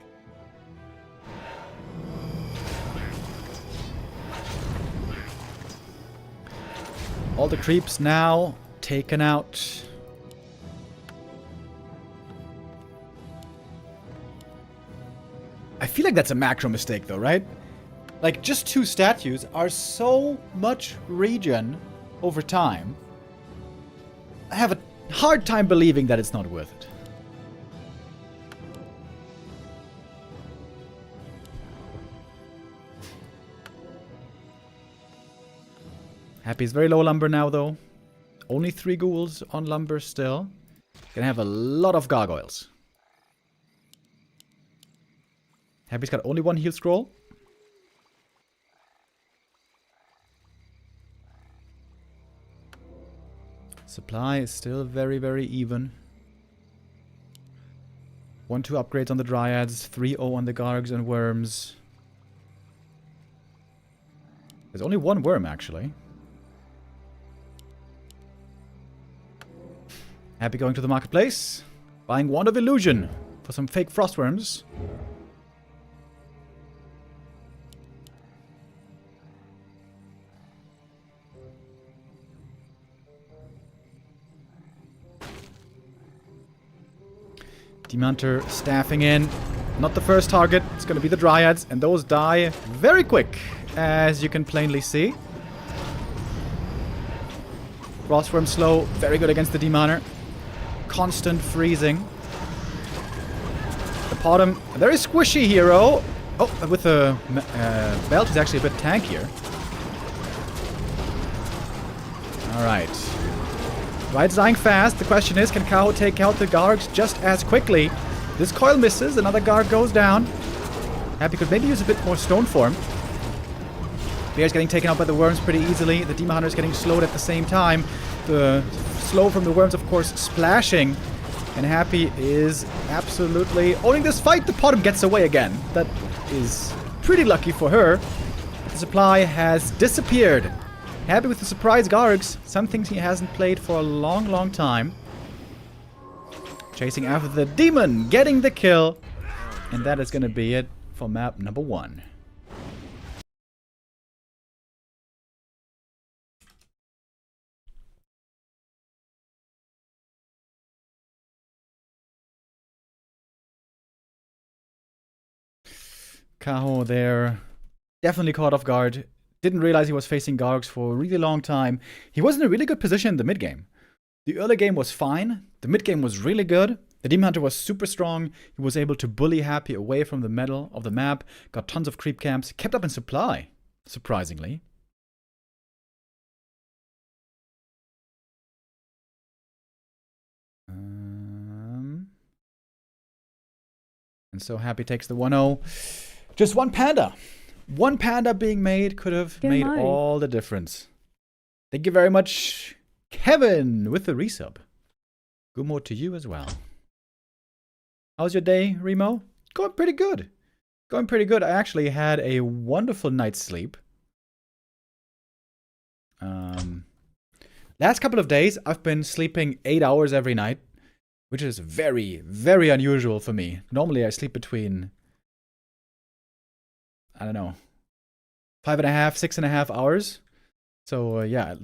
All the creeps now taken out. I feel like that's a macro mistake though, right? Like, just 2 statues are so much regen over time. I have a hard time believing that it's not worth it. Happy's very low lumber now, though. Only 3 ghouls on lumber still. Gonna have a lot of gargoyles. Happy's got only one heal scroll. Supply is still very, very even. 1-2 upgrades on the Dryads, 3-0 on the Gargs and Worms. There's only one worm, actually. Happy going to the marketplace. Buying Wand of Illusion for some fake frostworms. Demanter staffing in. Not the first target. It's going to be the Dryads, and those die very quick, as you can plainly see. Frostworm slow. Very good against the Demanter. Constant freezing. The bottom, a very squishy hero. Oh, with the belt, he's actually a bit tankier. Alright. Right, dying fast. The question is, can Kaho take out the Gargs just as quickly? This coil misses. Another Garg goes down. Happy could maybe use a bit more stone form. Bear's getting taken out by the worms pretty easily. The Demon Hunter is getting slowed at the same time. The slow from the worms, of course, splashing. And Happy is absolutely owning this fight. The bottom gets away again. That is pretty lucky for her. The supply has disappeared. Happy with the surprise Gargs. Some things he hasn't played for a long, long time. Chasing after the demon. Getting the kill. And that is going to be it for map number 1. Kaho there. Definitely caught off guard. Didn't realize he was facing Gargs for a really long time. He was in a really good position in the mid game. The early game was fine. The mid game was really good. The Demon Hunter was super strong. He was able to bully Happy away from the middle of the map. Got tons of creep camps. Kept up in supply, surprisingly. And so Happy takes the 1-0. Just one panda. One panda being made could have made all the difference. Thank you very much, Kevin, with the resub. Good morning to you as well. How's your day, Remo? Going pretty good. Going pretty good. I actually had a wonderful night's sleep. Last couple of days, I've been sleeping 8 hours every night, which is very, very unusual for me. Normally, I sleep between, I don't know, 5.5, 6.5 hours. So yeah,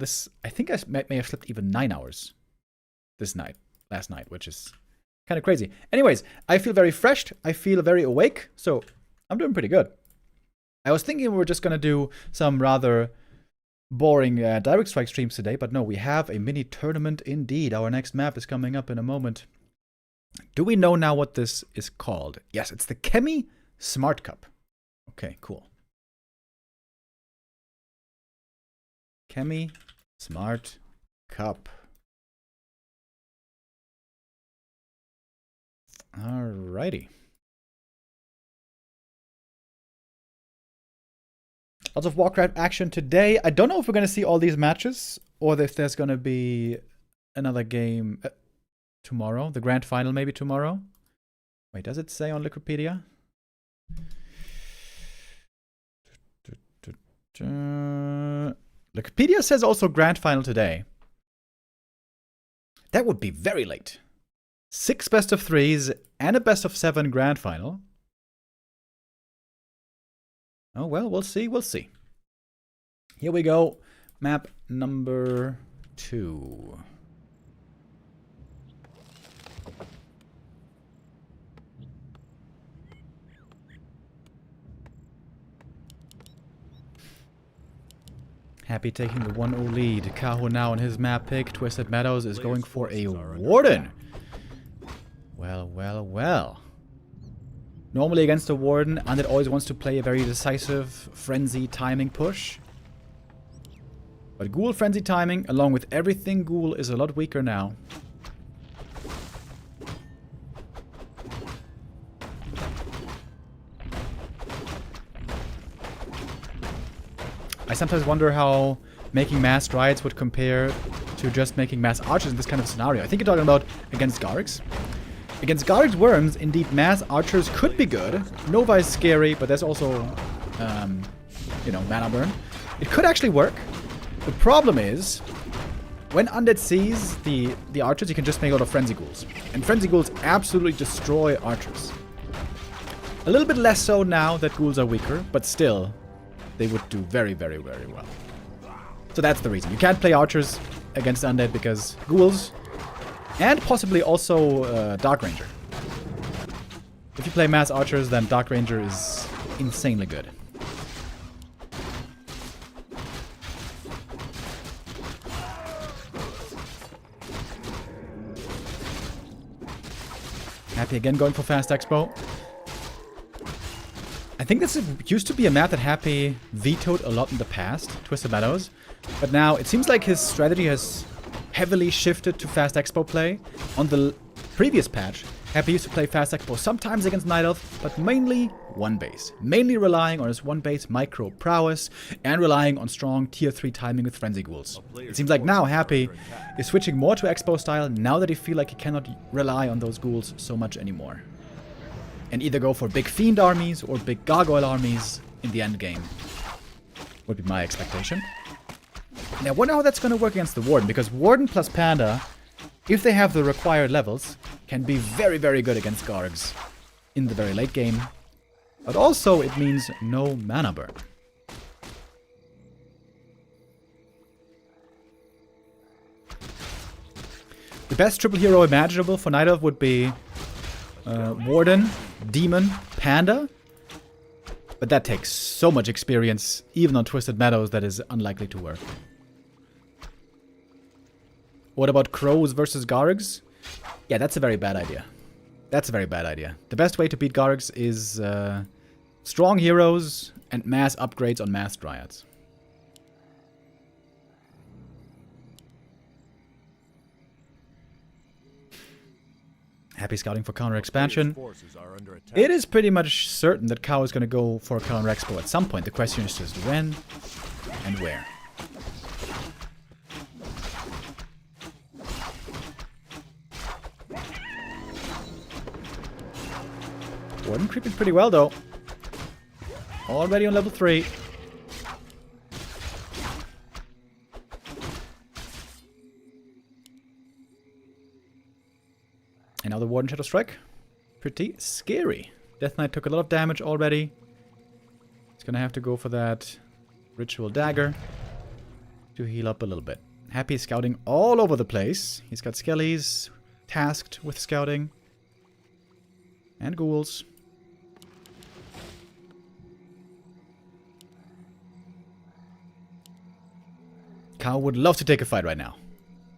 I think I may have slept even 9 hours last night, which is kind of crazy. Anyways, I feel very fresh. I feel very awake. So I'm doing pretty good. I was thinking we were just going to do some rather boring Direct Strike streams today, but no, we have a mini tournament indeed. Our next map is coming up in a moment. Do we know now what this is called? Yes, it's the Kemi Smart Cup. Okay, cool. Kemi Smart Cup. Alrighty. Lots of Warcraft action today. I don't know if we're going to see all these matches or if there's going to be another game tomorrow. The grand final maybe tomorrow. Wait, does it say on Wikipedia? Wikipedia says also grand final today. That would be very late. 6 best of 3s and a best of 7 grand final. Oh, well, we'll see. We'll see. Here we go. Map number 2. Happy taking the 1-0 lead. Kaho now on his map pick. Twisted Meadows is going for a Warden. Well, well, well. Normally against a Warden, Undead always wants to play a very decisive Frenzy timing push. But Ghoul Frenzy timing, along with everything Ghoul, is a lot weaker now. I sometimes wonder how making mass Dryads would compare to just making mass Archers in this kind of scenario. I think you're talking about against Gargs. Against Gargs Worms, indeed, mass Archers could be good. Nova is scary, but there's also, you know, mana burn. It could actually work. The problem is, when Undead sees the Archers, you can just make a lot of Frenzy Ghouls. And Frenzy Ghouls absolutely destroy Archers. A little bit less so now that Ghouls are weaker, but still, they would do very, very, very well. So that's the reason. You can't play Archers against Undead because Ghouls, and possibly also Dark Ranger. If you play mass Archers, then Dark Ranger is insanely good. Happy again going for Fast Expo. I think this used to be a map that Happy vetoed a lot in the past, Twisted Meadows. But now it seems like his strategy has heavily shifted to Fast Expo play. On the previous patch, Happy used to play Fast Expo sometimes against Night Elf, but mainly one base. Mainly relying on his one base micro prowess and relying on strong tier 3 timing with Frenzy Ghouls. It seems like now Happy is switching more to Expo style now that he feels like he cannot rely on those ghouls so much anymore. And either go for big Fiend armies or big Gargoyle armies in the end game. Would be my expectation. And I wonder how that's going to work against the Warden, because Warden plus Panda, if they have the required levels, can be very, very good against Gargs in the very late game. But also, it means no mana burn. The best triple hero imaginable for Night Elf would be Warden, Demon, Panda. But that takes so much experience, even on Twisted Meadows, that is unlikely to work. What about Crows versus Gargs? Yeah, that's a very bad idea. That's a very bad idea. The best way to beat Gargs is strong heroes and mass upgrades on mass Dryads. Happy scouting for counter expansion. It is pretty much certain that Kaho is going to go for a counter expo at some point. The question is just when and where. Warden creeping pretty well though. Already on level 3. And now the Warden Shadow Strike. Pretty scary. Death Knight took a lot of damage already. He's gonna have to go for that Ritual Dagger to heal up a little bit. Happy scouting all over the place. He's got Skellies tasked with scouting. And Ghouls. Kaho would love to take a fight right now.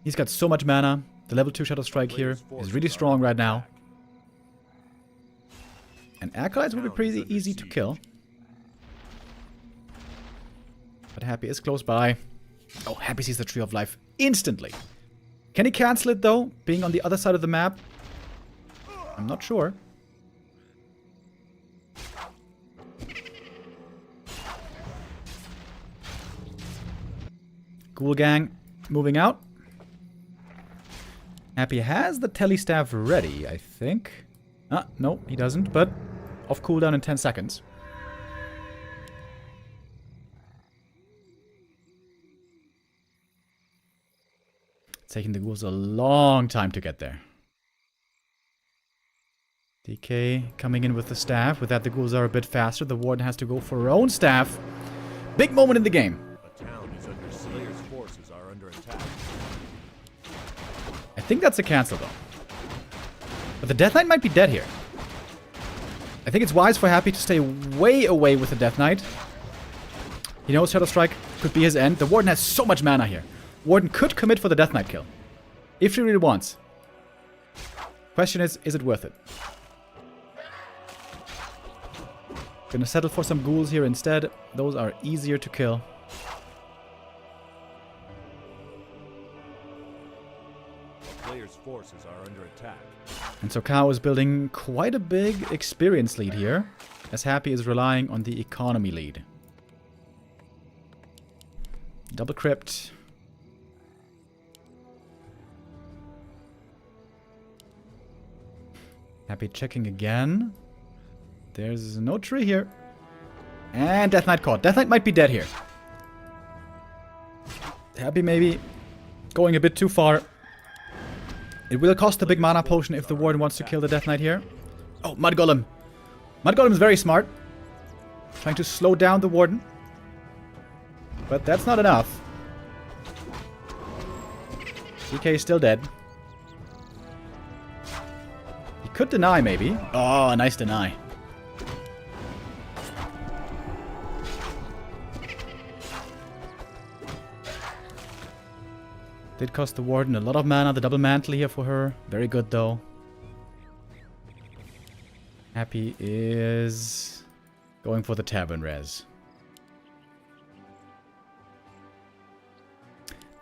He's got so much mana. The level 2 Shadow Strike here is really strong right now. And Acolytes will be pretty easy to kill. But Happy is close by. Oh, Happy sees the Tree of Life instantly. Can he cancel it though, being on the other side of the map? I'm not sure. Ghoul Gang moving out. Happy has the Telestaff ready, I think. Ah, no, he doesn't, but off cooldown in 10 seconds. It's taking the ghouls a long time to get there. DK coming in with the staff. With that, the ghouls are a bit faster. The Warden has to go for her own staff. Big moment in the game. I think that's a cancel, though. But the Death Knight might be dead here. I think it's wise for Happy to stay way away with the Death Knight. He knows Shadow Strike could be his end. The Warden has so much mana here. Warden could commit for the Death Knight kill. If she really wants. Question is it worth it? Gonna settle for some ghouls here instead. Those are easier to kill. Players' forces are under attack. And so Kaho is building quite a big experience lead here, as Happy is relying on the economy lead. Double crypt. Happy checking again. There's no tree here. And Death Knight caught. Death Knight might be dead here. Happy maybe going a bit too far. It will cost a big mana potion if the Warden wants to kill the Death Knight here. Oh, Mud Golem. Mud Golem is very smart. Trying to slow down the Warden. But that's not enough. DK is still dead. He could deny, maybe. Oh, a nice deny. Did cost the Warden a lot of mana. The double mantle here for her. Very good, though. Happy is going for the Tavern Res.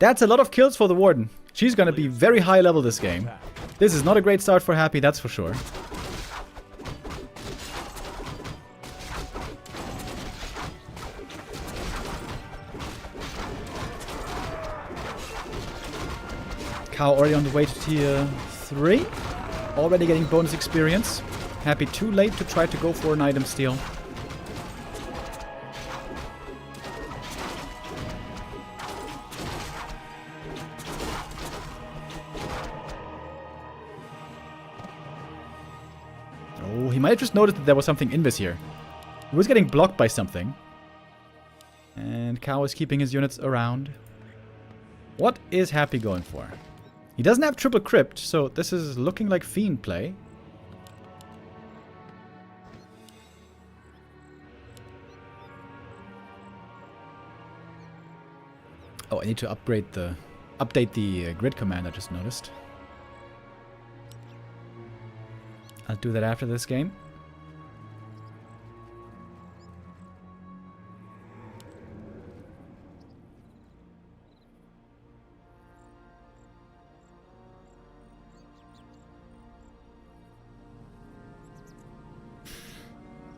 That's a lot of kills for the Warden. She's going to be very high level this game. This is not a great start for Happy, that's for sure. Kaho already on the way to tier 3. Already getting bonus experience. Happy too late to try to go for an item steal. Oh, he might have just noticed that there was something invis here. He was getting blocked by something. And Kaho is keeping his units around. What is Happy going for? He doesn't have triple crypt, so this is looking like Fiend play. Oh, I need to update the grid command I just noticed. I'll do that after this game.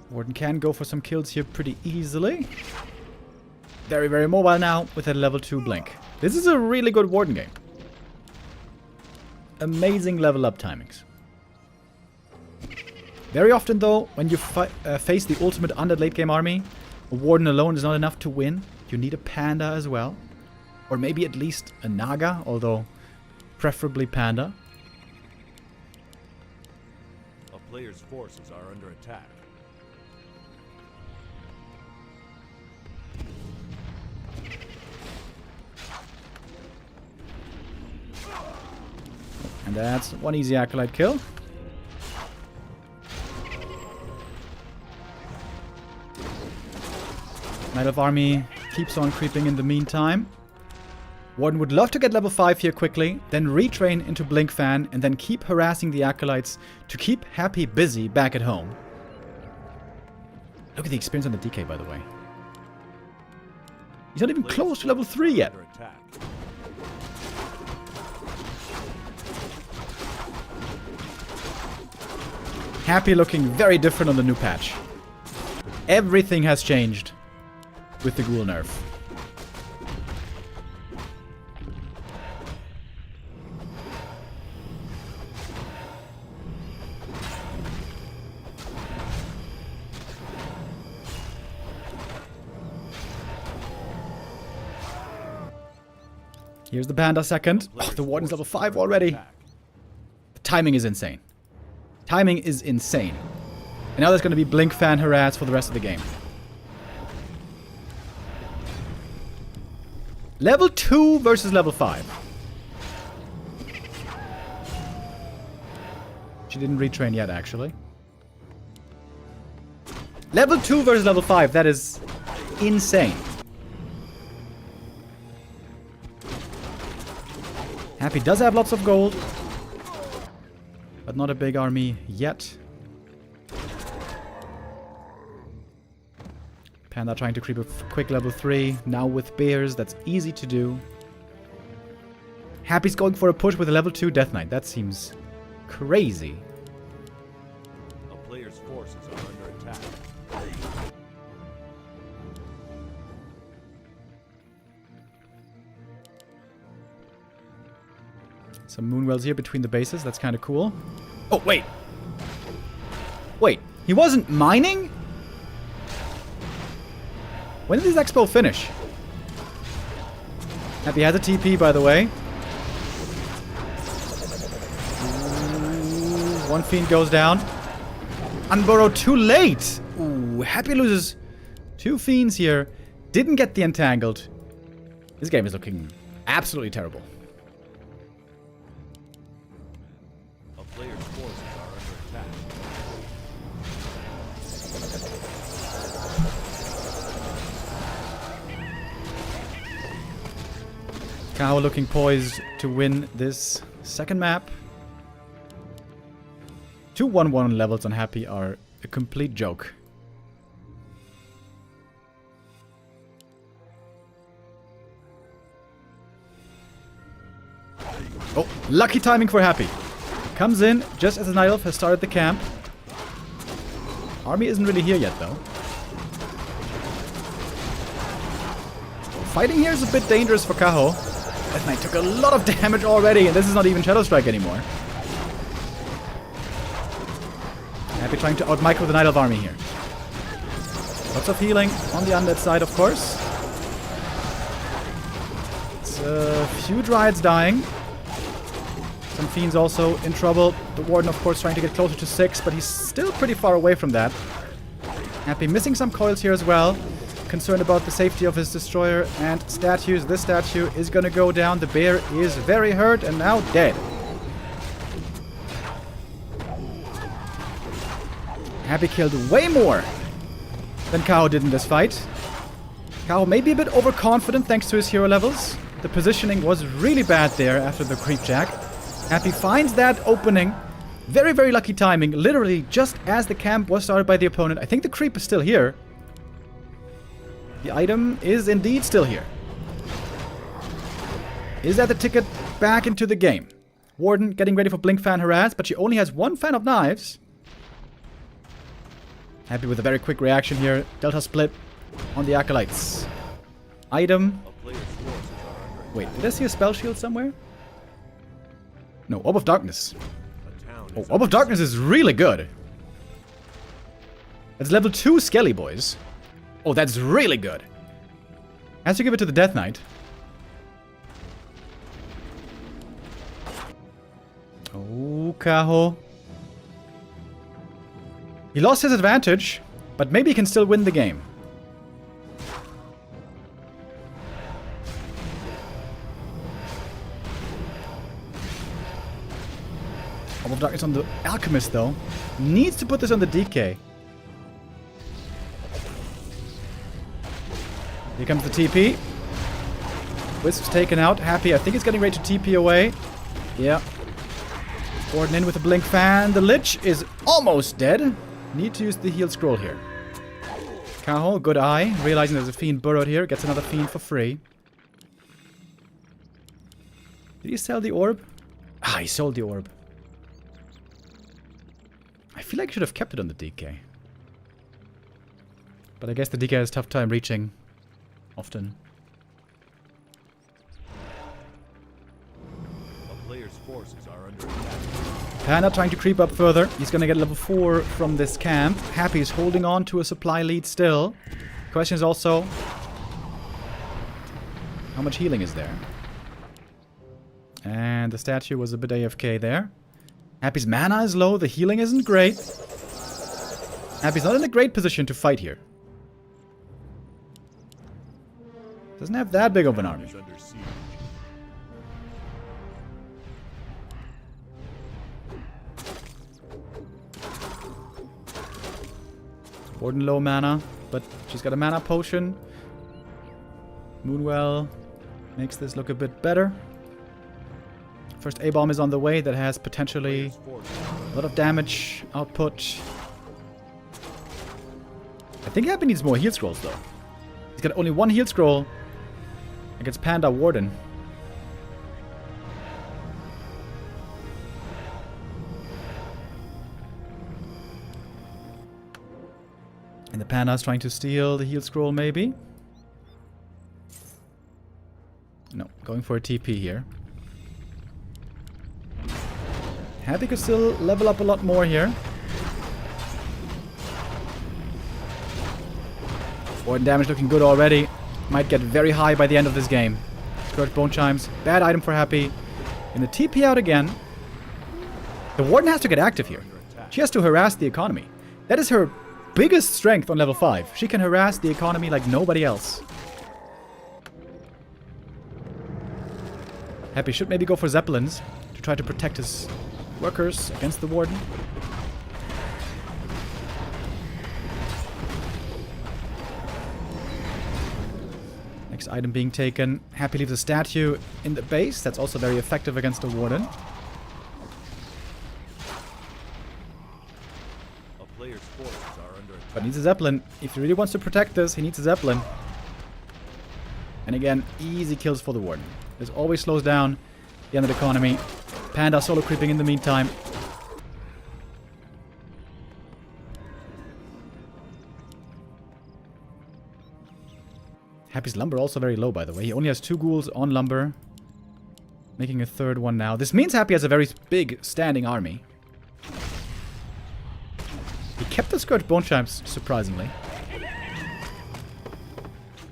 Warden can go for some kills here pretty easily. Very, very mobile now with a level 2 blink. This is a really good Warden game. Amazing level up timings. Very often though, when you face the ultimate undead late game army, a Warden alone is not enough to win. You need a Panda as well. Or maybe at least a Naga, although preferably Panda. A player's forces are under attack. And that's one easy Acolyte kill. Night Elf army keeps on creeping in the meantime. Warden would love to get level 5 here quickly, then retrain into Blink Fan, and then keep harassing the Acolytes to keep Happy busy back at home. Look at the experience on the DK, by the way. He's not even close to level 3 yet. Happy looking very different on the new patch. Everything has changed with the ghoul nerf. Here's the Panda second. Oh, the Warden's level 5 already. The timing is insane. Timing is insane. And now there's going to be Blink Fan harass for the rest of the game. Level 2 versus level 5. She didn't retrain yet, actually. Level 2 versus level 5. That is insane. Happy does have lots of gold. But not a big army yet. Panda trying to creep a quick level 3. Now with bears, that's easy to do. Happy's going for a push with a level 2 Death Knight. That seems crazy. A player's forces are under attack. Some moonwells here between the bases. That's kind of cool. Oh, wait. Wait. He wasn't mining? When did this expo finish? Happy has a TP, by the way. Ooh, one fiend goes down. Unburrow too late. Ooh, Happy loses 2 fiends here. Didn't get the entangled. This game is looking absolutely terrible. A player's forces are under attack. Kaho looking poised to win this second map. 2 1-1 levels on Happy are a complete joke. Oh, lucky timing for Happy. Comes in just as the Night Elf has started the camp. Army isn't really here yet, though. Fighting here is a bit dangerous for Kaho. That Knight took a lot of damage already, and this is not even Shadow Strike anymore. Happy trying to out-micro the Night Elf army here. Lots of healing on the undead side, of course. It's a few Dryads dying. Some Fiends also in trouble. The Warden, of course, trying to get closer to 6, but he's still pretty far away from that. Happy missing some coils here as well. Concerned about the safety of his destroyer and statues. This statue is gonna go down. The bear is very hurt and now dead. Happy killed way more than Kaho did in this fight. Kaho may be a bit overconfident thanks to his hero levels. The positioning was really bad there after the creep jack. Happy finds that opening. Very, very lucky timing. Literally just as the camp was started by the opponent. I think the creep is still here. The item is indeed still here. Is that the ticket back into the game? Warden getting ready for Blink Fan Harass, but she only has 1 fan of knives. Happy with a very quick reaction here. Delta split on the Acolytes. Item. Wait, did I see a spell shield somewhere? No, Orb of Darkness. Oh, Orb of Darkness is really good. That's level 2 Skelly, boys. Oh, that's really good. Has to give it to the Death Knight. Oh, Kaho. He lost his advantage, but maybe he can still win the game. Orb of Darkness on the Alchemist, though. Needs to put this on the DK. Here comes the TP. Wisp's taken out. Happy, I think he's getting ready to TP away. Yeah. Warden in with a Blink Fan. The Lich is almost dead. Need to use the heal scroll here. Caho, good eye. Realizing there's a Fiend burrowed here. Gets another Fiend for free. Did he sell the orb? Ah, he sold the orb. I feel like I should have kept it on the DK. But I guess the DK has a tough time reaching. Often. A player's forces are under attack. Panda trying to creep up further. He's gonna get level 4 from this camp. Happy is holding on to a supply lead still. Question is also, how much healing is there? And the statue was a bit AFK there. Happy's mana is low. The healing isn't great. Happy's not in a great position to fight here. Doesn't have that big of an army. Under siege. Warden low mana, but she's got a mana potion. Moonwell makes this look a bit better. First A-bomb is on the way that has potentially a lot of damage output. I think Happy needs more heal scrolls though. He's got only 1 heal scroll against Panda Warden. And the Panda's trying to steal the heal scroll maybe. No, going for a TP here. Happy could still level up a lot more here. Warden damage looking good already. Might get very high by the end of this game. Scourge Bone Chimes. Bad item for Happy. And the TP out again. The Warden has to get active here. She has to harass the economy. That is her biggest strength on level 5. She can harass the economy like nobody else. Happy should maybe go for Zeppelins to try to protect his workers against the Warden. Next item being taken. Happy leaves a statue in the base. That's also very effective against the Warden. A player's forces are under attack. But needs a Zeppelin. If he really wants to protect this, he needs a Zeppelin. And again, easy kills for the Warden. This always slows down the end of the economy. Panda solo creeping in the meantime. Happy's lumber also very low, by the way. He only has 2 ghouls on lumber. Making a third one now. This means Happy has a very big standing army. He kept the Scourge Bone Chimes, surprisingly.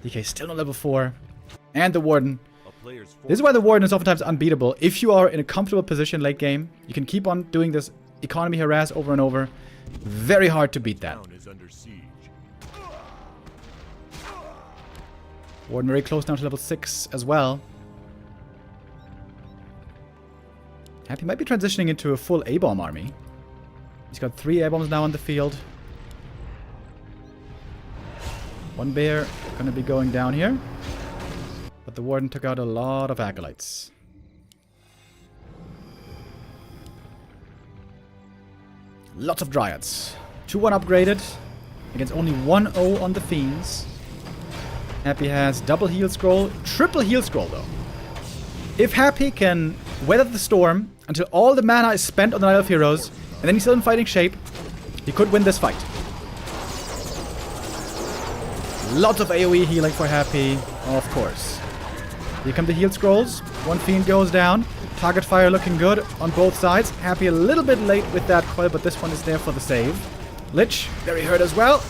DK still on level 4. And the Warden. This is why the Warden is oftentimes unbeatable. If you are in a comfortable position late game, you can keep on doing this economy harass over and over. Very hard to beat that. Town is under siege. Warden very close down to level 6 as well. Happy might be transitioning into a full A-bomb army. He's got 3 A-bombs now on the field. 1 bear gonna be going down here. But the Warden took out a lot of acolytes. Lots of dryads. 2-1 upgraded. Against only 1-0 on the fiends. Happy has double heal scroll, triple heal scroll though. If Happy can weather the storm until all the mana is spent on the Night of Heroes, and then he's still in fighting shape, he could win this fight. Lots of AoE healing for Happy, of course. Here come the heal scrolls. 1 fiend goes down. Target fire looking good on both sides. Happy a little bit late with that coil, but this one is there for the save. Lich, very hurt as well.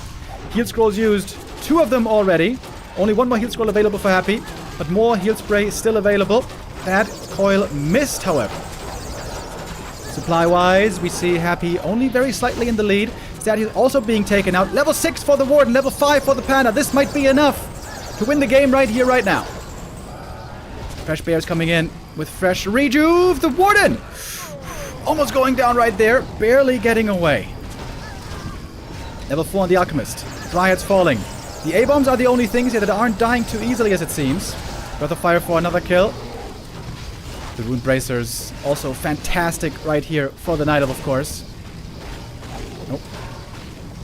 Heal scrolls used. 2 of them already. Only 1 more heal scroll available for Happy, but more heal spray still available. That coil missed, however. Supply-wise, we see Happy only very slightly in the lead. Statue also being taken out. Level 6 for the Warden, level 5 for the Panda. This might be enough to win the game right here, right now. Fresh Bears coming in with fresh rejuve. The Warden! Almost going down right there, barely getting away. Level 4 on the Alchemist. Dryads falling. The A-bombs are the only things here that aren't dying too easily as it seems. Breath of Fire for another kill. The Rune Bracers also fantastic right here for the Night Elf, of course. Nope.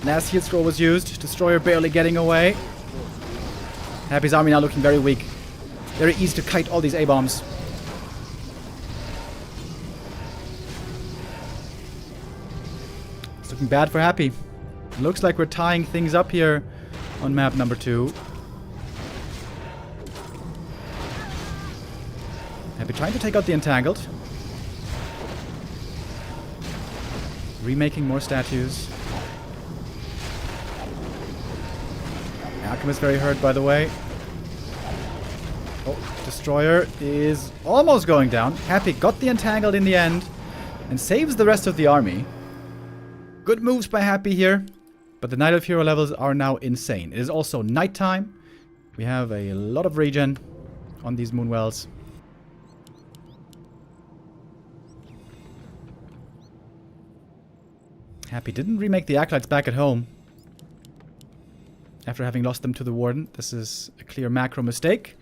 Last heal scroll was used. Destroyer barely getting away. Happy's army now looking very weak. Very easy to kite all these A-bombs. It's looking bad for Happy. Looks like we're tying things up here on map number 2. Happy trying to take out the Entangled. Remaking more statues. Alchemist very hurt, by the way. Oh, Destroyer is almost going down. Happy got the Entangled in the end and saves the rest of the army. Good moves by Happy here. But the Night of Hero levels are now insane. It is also nighttime. We have a lot of regen on these Moonwells. Happy didn't remake the Acolytes back at home. After having lost them to the Warden. This is a clear macro mistake.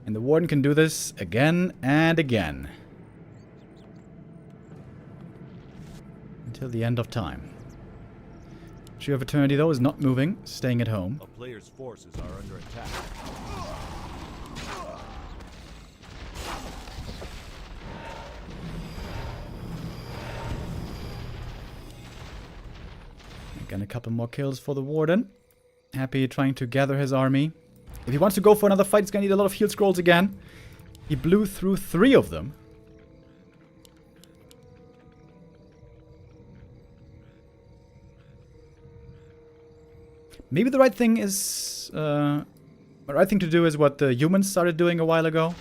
And the Warden can do this again and again. Until the end of time. Tree of Eternity, though, is not moving, staying at home. A player's forces are under attack. Again, a couple more kills for the Warden. Happy trying to gather his army. If he wants to go for another fight, he's going to need a lot of heal scrolls again. He blew through 3 of them. Maybe the right thing is... the right thing to do is what the humans started doing a while ago.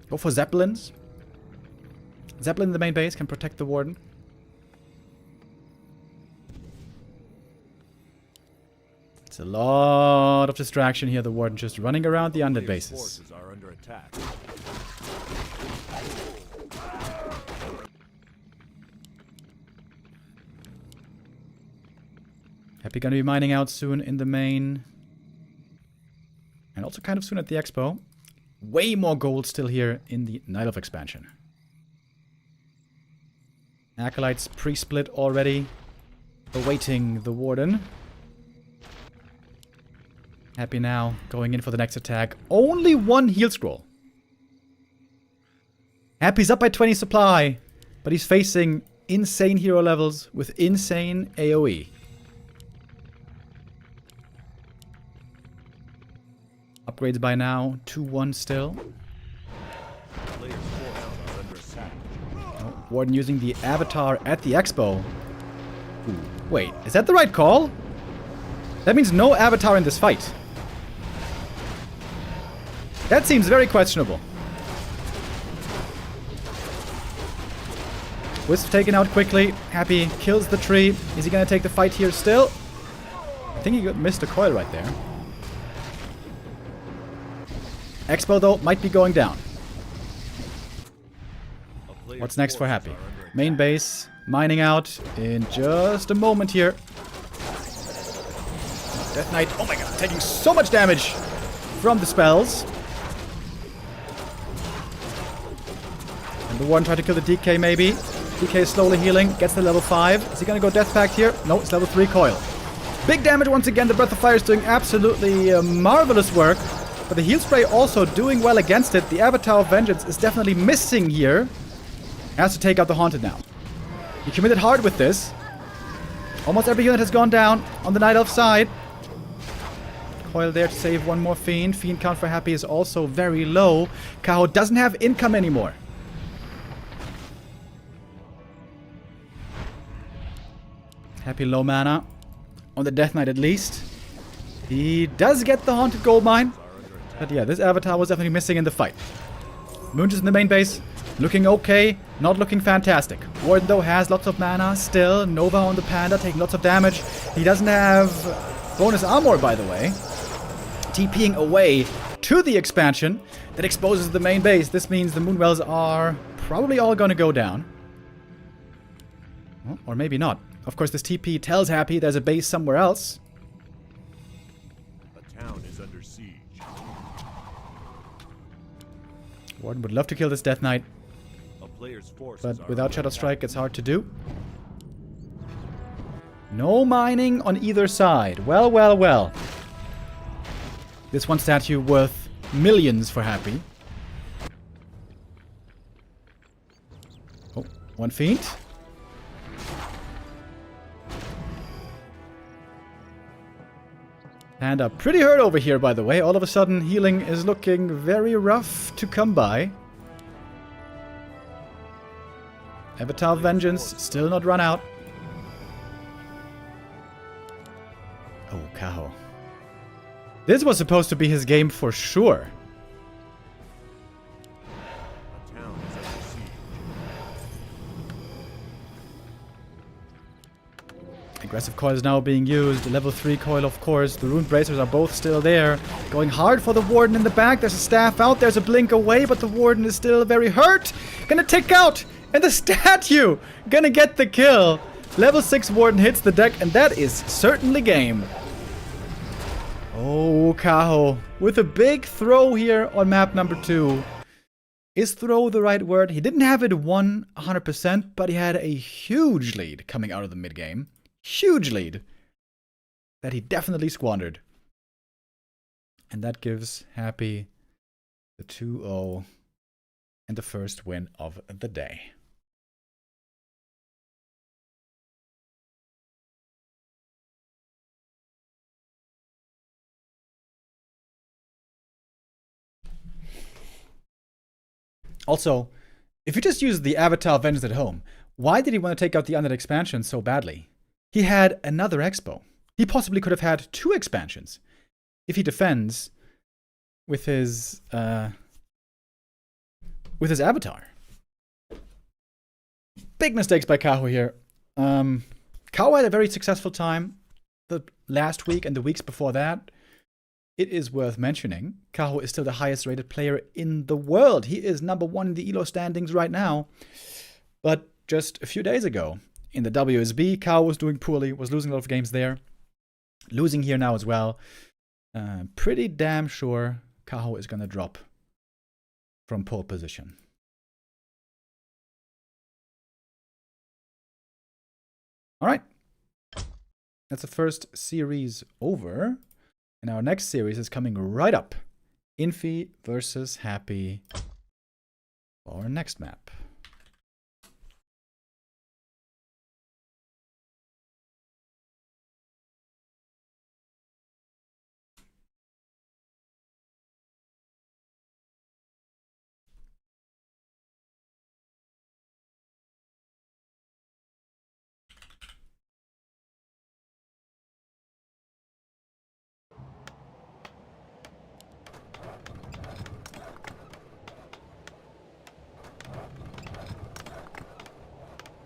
Go for Zeppelins. Zeppelin in the main base can protect the Warden. It's a lot of distraction here, the Warden just running around the undead Players' bases. forces are under attack. Happy gonna be mining out soon in the main. And also kind of soon at the expo. Way more gold still here in the Night Elf expansion. Acolytes pre-split already. Awaiting the Warden. Happy now, going in for the next attack. Only one heal scroll. Happy's up by 20 supply. But he's facing insane hero levels with insane AoE. Upgrades by now, 2-1 still. Players' forces are under attack. Oh, Warden using the avatar at the expo. Ooh, wait, is that the right call? That means no avatar in this fight. That seems very questionable. Wisp taken out quickly. Happy kills the tree. Is he gonna take the fight here still? I think he missed a coil right there. Expo, though, might be going down. What's next for Happy? Main base, mining out in just a moment here. Death Knight, oh my god, taking so much damage from the spells. And the one tried to kill the DK maybe. DK is slowly healing, gets the level 5. Is he gonna go Death Pact here? No, it's level 3 coil. Big damage once again, the Breath of Fire is doing absolutely marvelous work. But the heal spray also doing well against it. The Avatar of Vengeance is definitely missing here. Has to take out the Haunted now. He committed hard with this. Almost every unit has gone down on the Night Elf side. Coil there to save one more Fiend. Fiend count for Happy is also very low. Kaho doesn't have income anymore. Happy low mana. On the Death Knight at least. He does get the Haunted Gold Mine. But yeah, this Avatar was definitely missing in the fight. Moon just in the main base. Looking okay, not looking fantastic. Warden, though, has lots of mana still. Nova on the Panda, taking lots of damage. He doesn't have bonus armor, by the way. TPing away to the expansion that exposes the main base. This means the Moonwells are probably all going to go down. Well, or maybe not. Of course, this TP tells Happy there's a base somewhere else. The town is under siege. Warden would love to kill this Death Knight. A player's forces But are without under Shadow attack. Strike, it's hard to do. No mining on either side. Well, well, well. This one statue worth millions for Happy. Oh, one Fiend. Panda pretty hurt over here, by the way. All of a sudden, healing is looking very rough to come by. Avatar of Vengeance, still not run out. Oh, Kaho. This was supposed to be his game for sure. The town is under siege. Aggressive coil is now being used. Level 3 coil, of course. The rune bracers are both still there. Going hard for the Warden in the back. There's a staff out. There's a blink away, but the Warden is still very hurt. Gonna tick out. And the statue gonna get the kill. Level 6 Warden hits the deck, and that is certainly game. Oh, Kaho. With a big throw here on map number 2. Is throw the right word? He didn't have it won 100%, but he had a huge lead coming out of the mid-game. Huge lead that he definitely squandered. And that gives Happy the 2-0 and the first win of the day. Also, if you just use the Avatar of Vengeance at home, why did he want to take out the Undead expansion so badly? He had another expo. He possibly could have had 2 expansions if he defends with his avatar. Big mistakes by Kaho here. Kaho had a very successful time the last week and the weeks before that. It is worth mentioning, Kaho is still the highest rated player in the world. He is number 1 in the ELO standings right now. But just a few days ago, in the WSB, Kaho was doing poorly, was losing a lot of games there. Losing here now as well. Pretty damn sure Kaho is going to drop from pole position. All right. That's the first series over. And our next series is coming right up. Infi versus Happy for our next map.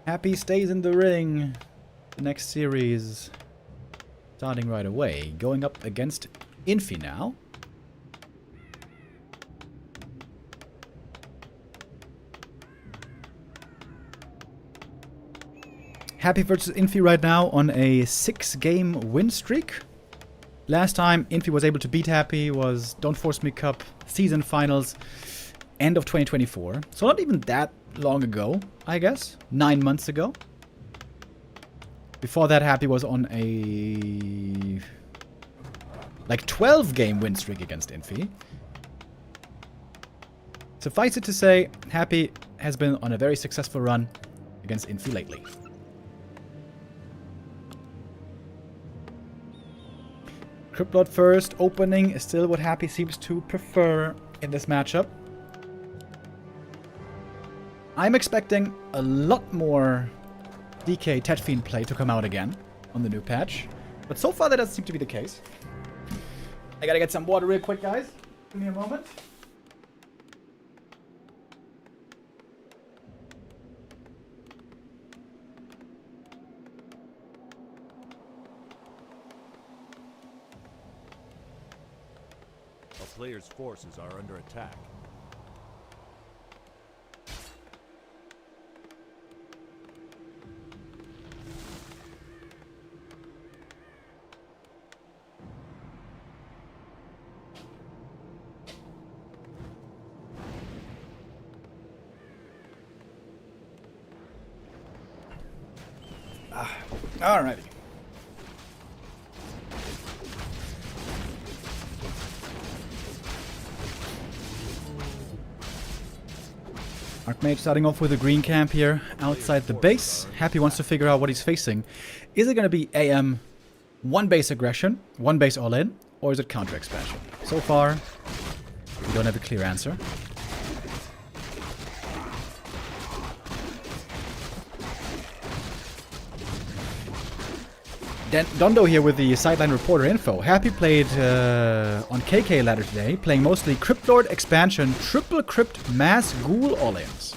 Happy stays in the ring. The next series starting right away. Going up against Infi now. Happy versus Infi right now on a 6-game win streak. Last time Infi was able to beat Happy was Don't Force Me Cup season finals end of 2024. So not even that long ago, I guess. 9 months ago. Before that, Happy was on a 12-game win streak against Infi. Suffice it to say, Happy has been on a very successful run against Infi lately. Cryptlord first, opening is still what Happy seems to prefer in this matchup. I'm expecting a lot more DK Tetfiend play to come out again on the new patch. But so far that doesn't seem to be the case. I gotta get some water real quick, guys. Give me a moment. A player's forces are under attack. Alrighty. Archmage starting off with a green camp here outside the base. Happy wants to figure out what he's facing. Is it going to be AM 1 base aggression, 1 base all in, or is it counter expansion? So far, we don't have a clear answer. Dondo here with the sideline reporter info. Happy played on KK ladder today, playing mostly Cryptlord expansion, triple crypt mass ghoul all-ins.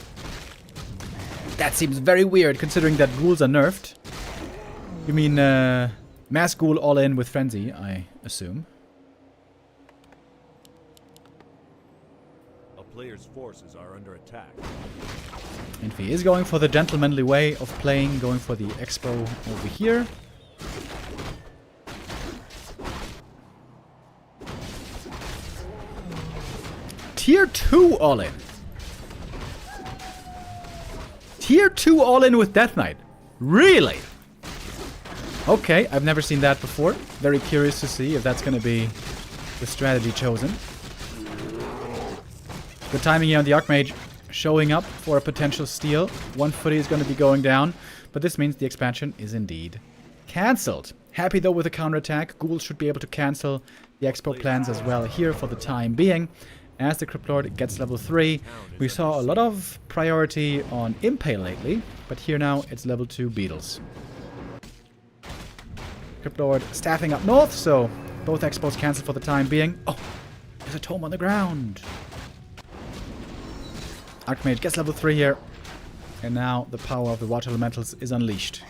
That seems very weird considering that ghouls are nerfed. You mean mass ghoul all-in with frenzy, I assume. A player's forces are under attack. Infi is going for the gentlemanly way of playing, going for the expo over here. Tier 2 all-in. Tier 2 all-in with Death Knight. Really? Okay, I've never seen that before. Very curious to see if that's going to be the strategy chosen. Good timing here on the Archmage showing up for a potential steal. One footy is going to be going down, but this means the expansion is indeed cancelled. Happy though with a counterattack. Ghouls should be able to cancel the expo plans as well here for the time being. As the Cryptlord gets level 3, we saw a lot of priority on Impale lately, but here now it's level 2 Beetles. Crypt Lord staffing up north, so both expos cancel for the time being. Oh, there's a tome on the ground. Archmage gets level 3 here. And now the power of the water elementals is unleashed.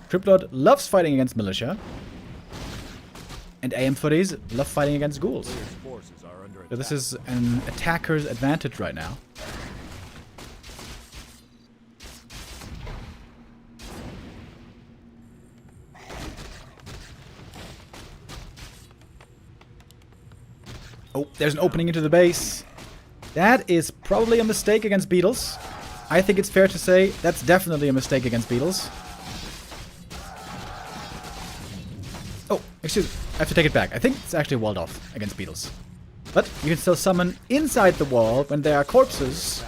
Crypt Lord loves fighting against militia. And AM footies love fighting against ghouls. Players' forces are under So this attack. is an attacker's advantage right now. Oh, there's an opening into the base. That is probably a mistake against beetles. I think it's fair to say that's definitely a mistake against beetles. Oh, excuse me. I have to take it back. I think it's actually walled off against beetles. But you can still summon inside the wall when there are corpses.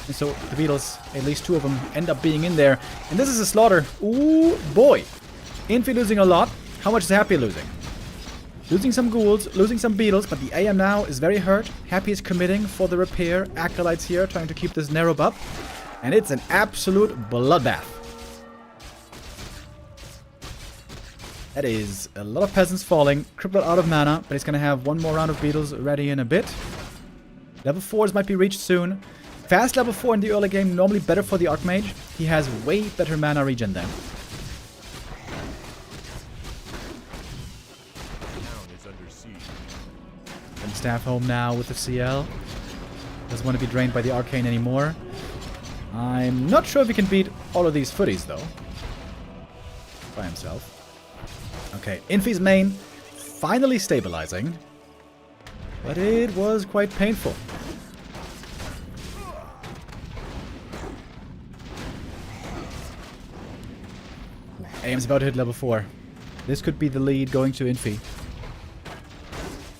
And so the beetles, at least 2 of them, end up being in there. And this is a slaughter. Ooh, boy. Infi losing a lot. How much is Happy losing? Losing some ghouls, losing some beetles, but the AM now is very hurt. Happy is committing for the repair. Acolytes here trying to keep this narrow up. And it's an absolute bloodbath. That is a lot of peasants falling. Crypt Lord out of mana, but he's going to have one more round of beetles ready in a bit. Level 4s might be reached soon. Fast level 4 in the early game, normally better for the Archmage. He has way better mana regen then. And staff home now with the CL. Doesn't want to be drained by the Arcane anymore. I'm not sure if he can beat all of these footies though. By himself. Okay, Infi's main finally stabilizing. But it was quite painful. AM's about to hit level 4. This could be the lead going to Infi.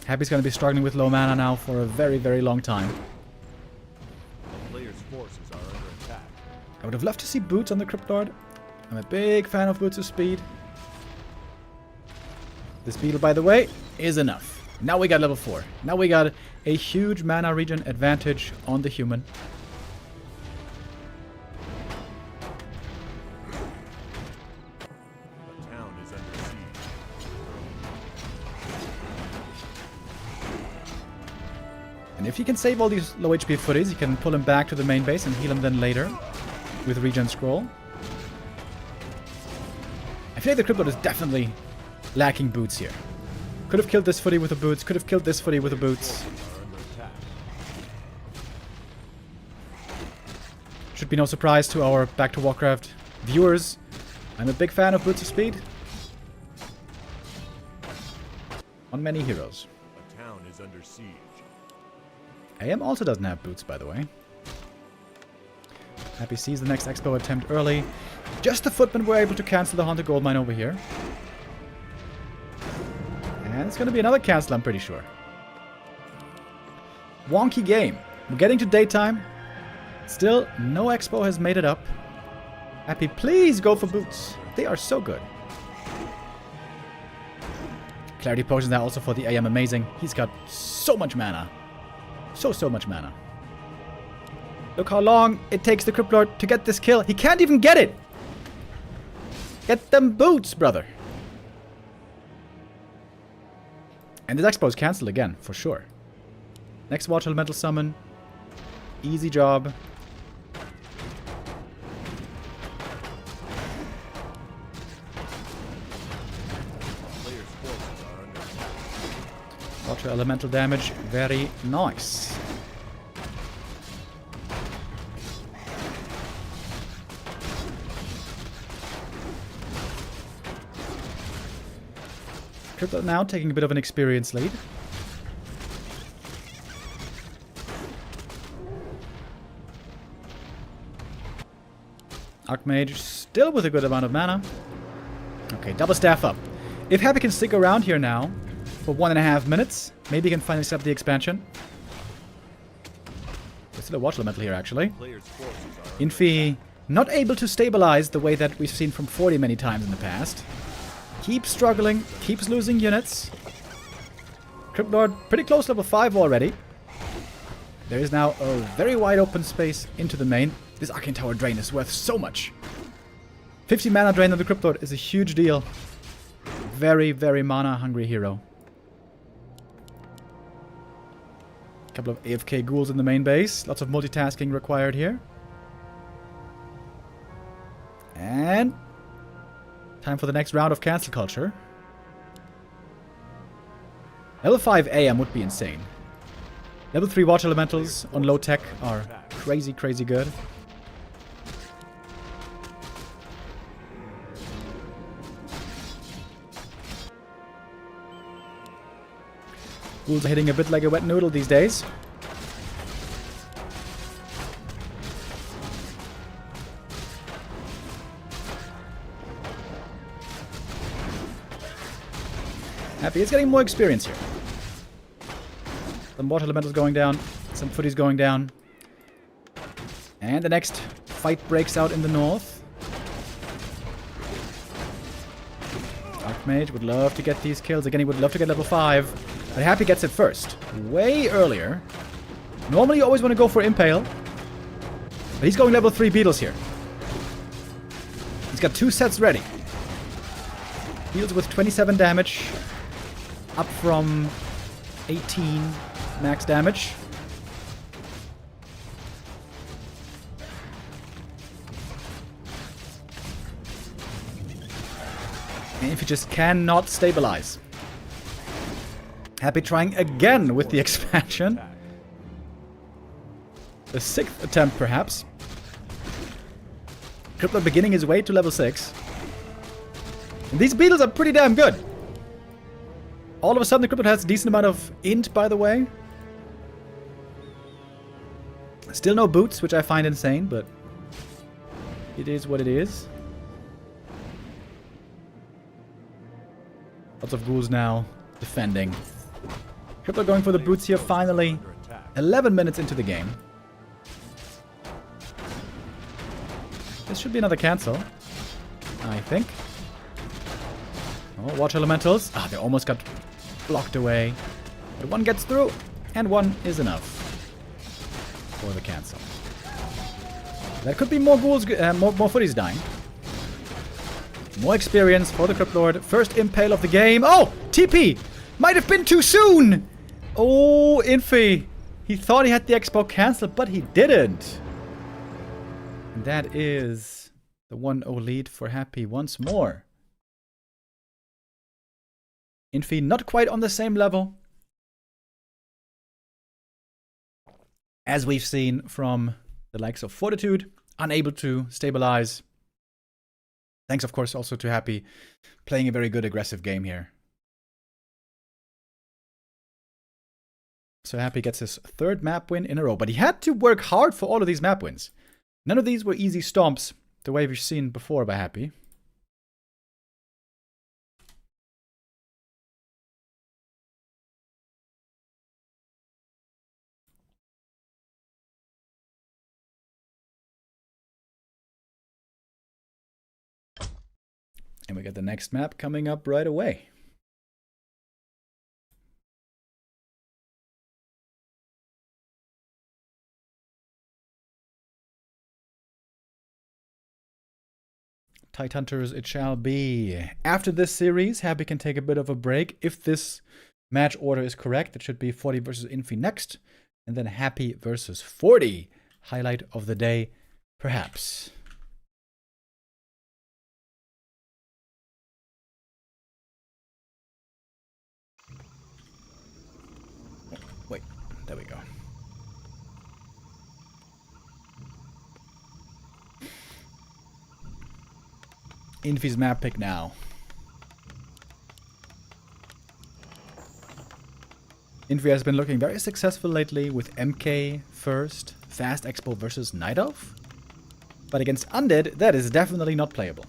Happy's going to be struggling with low mana now for a very, very long time. The players' forces are under attack. I would have loved to see boots on the Crypt Lord. I'm a big fan of boots of speed. This beetle, by the way, is enough. Now we got level 4. Now we got a huge mana regen advantage on the human. The town is under siege. And if he can save all these low HP footies, he can pull him back to the main base and heal him then later with regen scroll. I feel like the Crypt Lord is definitely lacking boots here. Could have killed this footy with the boots, could have killed this footy with the boots. Are under attack. Should be no surprise to our Back to Warcraft viewers. I'm a big fan of boots of speed. On many heroes. The town is under siege. AM also doesn't have boots, by the way. Happy sees the next expo attempt early. Just the footmen were able to cancel the Haunted Goldmine over here. And it's going to be another cancel, I'm pretty sure. Wonky game. We're getting to daytime. Still, no expo has made it up. Happy, please go for boots. They are so good. Clarity potions now also for the AM. Amazing. He's got so much mana. So much mana. Look how long it takes the Crypt Lord to get this kill. He can't even get it. Get them boots, brother. And this expo is cancelled again, for sure. Next Water Elemental summon. Easy job. Players' forces are under attack. Water Elemental damage. Very nice. Crypt Lord now taking a bit of an experience lead. Archmage still with a good amount of mana. Okay, double staff up. If Happy can stick around here now for 1.5 minutes, maybe he can finally set up the expansion. There's still a Water Elemental here, actually. Players' forces are under Infi not able to stabilize the way that we've seen from Forti many times in the past. Keeps struggling, keeps losing units. Crypt Lord pretty close level 5 already. There is now a very wide open space into the main. This Arcane Tower drain is worth so much. 50 mana drain on the Crypt Lord is a huge deal. Very, very mana hungry hero. Couple of AFK ghouls in the main base. Lots of multitasking required here. And time for the next round of cancel culture. Level 5 AM would be insane. Level 3 water elementals on low tech are crazy, crazy good. Ghouls are hitting a bit like a wet noodle these days. Happy is getting more experience here. Some water elementals going down, some footies going down. And the next fight breaks out in the north. Archmage would love to get these kills. Again, he would love to get level 5. But Happy gets it first. Way earlier. Normally you always want to go for Impale. But he's going level 3 Beetles here. He's got 2 sets ready. Deals with 27 damage. Up from 18 max damage. And if he just cannot stabilize. Happy trying again with the expansion. The 6th attempt, perhaps. Crypt Lord beginning his way to level 6. And these beetles are pretty damn good. All of a sudden, the Crypt Lord has a decent amount of int, by the way. Still no boots, which I find insane, but it is what it is. Lots of ghouls now defending. Crypt Lord going for the boots here finally. 11 minutes into the game. This should be another cancel, I think. Oh, water elementals. Ah, they almost got blocked away. But one gets through, and one is enough for the cancel. There could be more ghouls, more footies dying. More experience for the Crypt Lord. First impale of the game. Oh! TP! Might have been too soon! Oh, Infi. He thought he had the expo cancelled, but he didn't. And that is the 1-0 lead for Happy once more. Infi not quite on the same level as we've seen from the likes of Fortitude. Unable to stabilize. Thanks, of course, also to Happy playing a very good aggressive game here. So Happy gets his 3rd map win in a row. But he had to work hard for all of these map wins. None of these were easy stomps, the way we've seen before by Happy. And we got the next map coming up right away. Tight Hunters it shall be. After this series, Happy can take a bit of a break. If this match order is correct, it should be Forti versus Infi next. And then Happy versus Forti. Highlight of the day, perhaps. Wait, there we go. Infi's map pick now. Infi has been looking very successful lately with MK first, Fast Expo versus Night Elf. But against Undead, that is definitely not playable.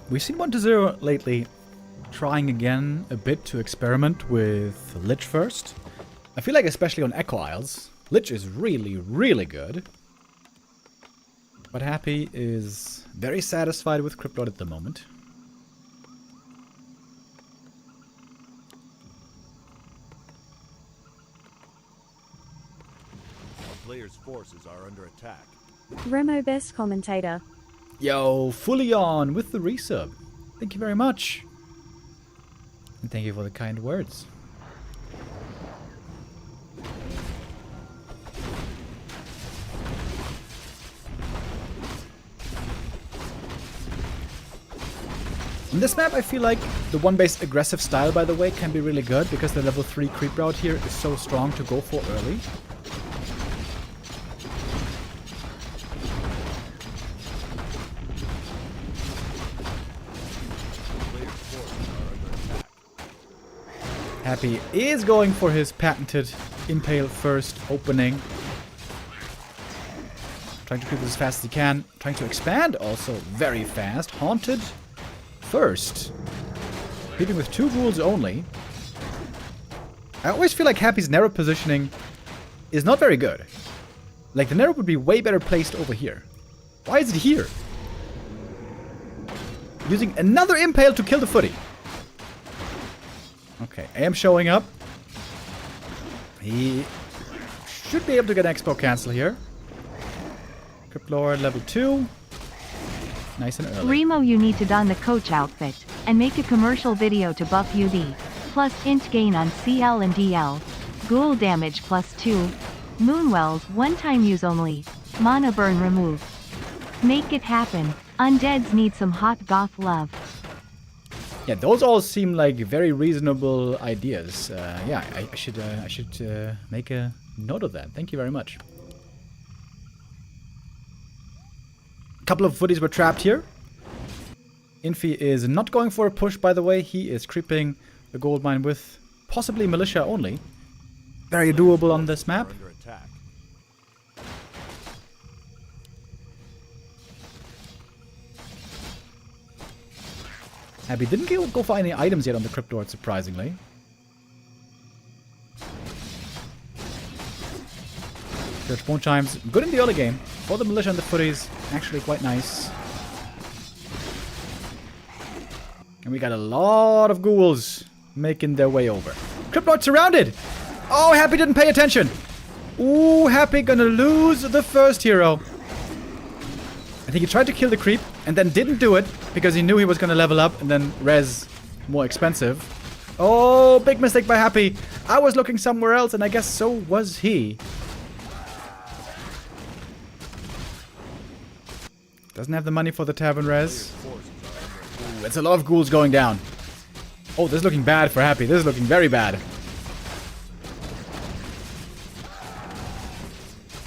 We've seen 1-0 lately, trying again a bit to experiment with Lich first. I feel like especially on Echo Isles, Lich is really, really good. But Happy is very satisfied with Cryptlord at the moment. Our players' forces are under attack. Remo best commentator. Yo, fully on with the resub. Thank you very much. And thank you for the kind words. In this map, I feel like the one-base aggressive style, by the way, can be really good because the level 3 creep route here is so strong to go for early. Happy is going for his patented impale first opening. Trying to creep this as fast as he can. Trying to expand also very fast. Haunted first. Creeping with 2 ghouls only. I always feel like Happy's narrow positioning is not very good. Like the narrow would be way better placed over here. Why is it here? Using another impale to kill the footy. Okay, AM showing up. He should be able to get an expo cancel here. Cryptlord level 2. Nice and early. Remo, you need to don the coach outfit and make a commercial video to buff UD. Plus int gain on CL and DL. Ghoul damage +2. Moonwells one-time use only. Mana burn removed. Make it happen. Undeads need some hot goth love. Yeah, those all seem like very reasonable ideas. Yeah, I should make a note of that. Thank you very much. A couple of footies were trapped here. Infi is not going for a push, by the way. He is creeping the gold mine with possibly militia only. Very doable on this map. Under attack. Happy didn't go for any items yet on the Cryptlord, surprisingly. Church Bone Chimes, good in the early game. For the militia and the footies, actually quite nice. And we got a lot of ghouls making their way over. Cryptlord surrounded! Oh, Happy didn't pay attention! Ooh, Happy gonna lose the first hero. I think he tried to kill the creep and then didn't do it because he knew he was gonna level up and then res more expensive. Oh, big mistake by Happy. I was looking somewhere else and I guess so was he. Doesn't have the money for the tavern res. Ooh, it's a lot of ghouls going down. Oh, this is looking bad for Happy. This is looking very bad.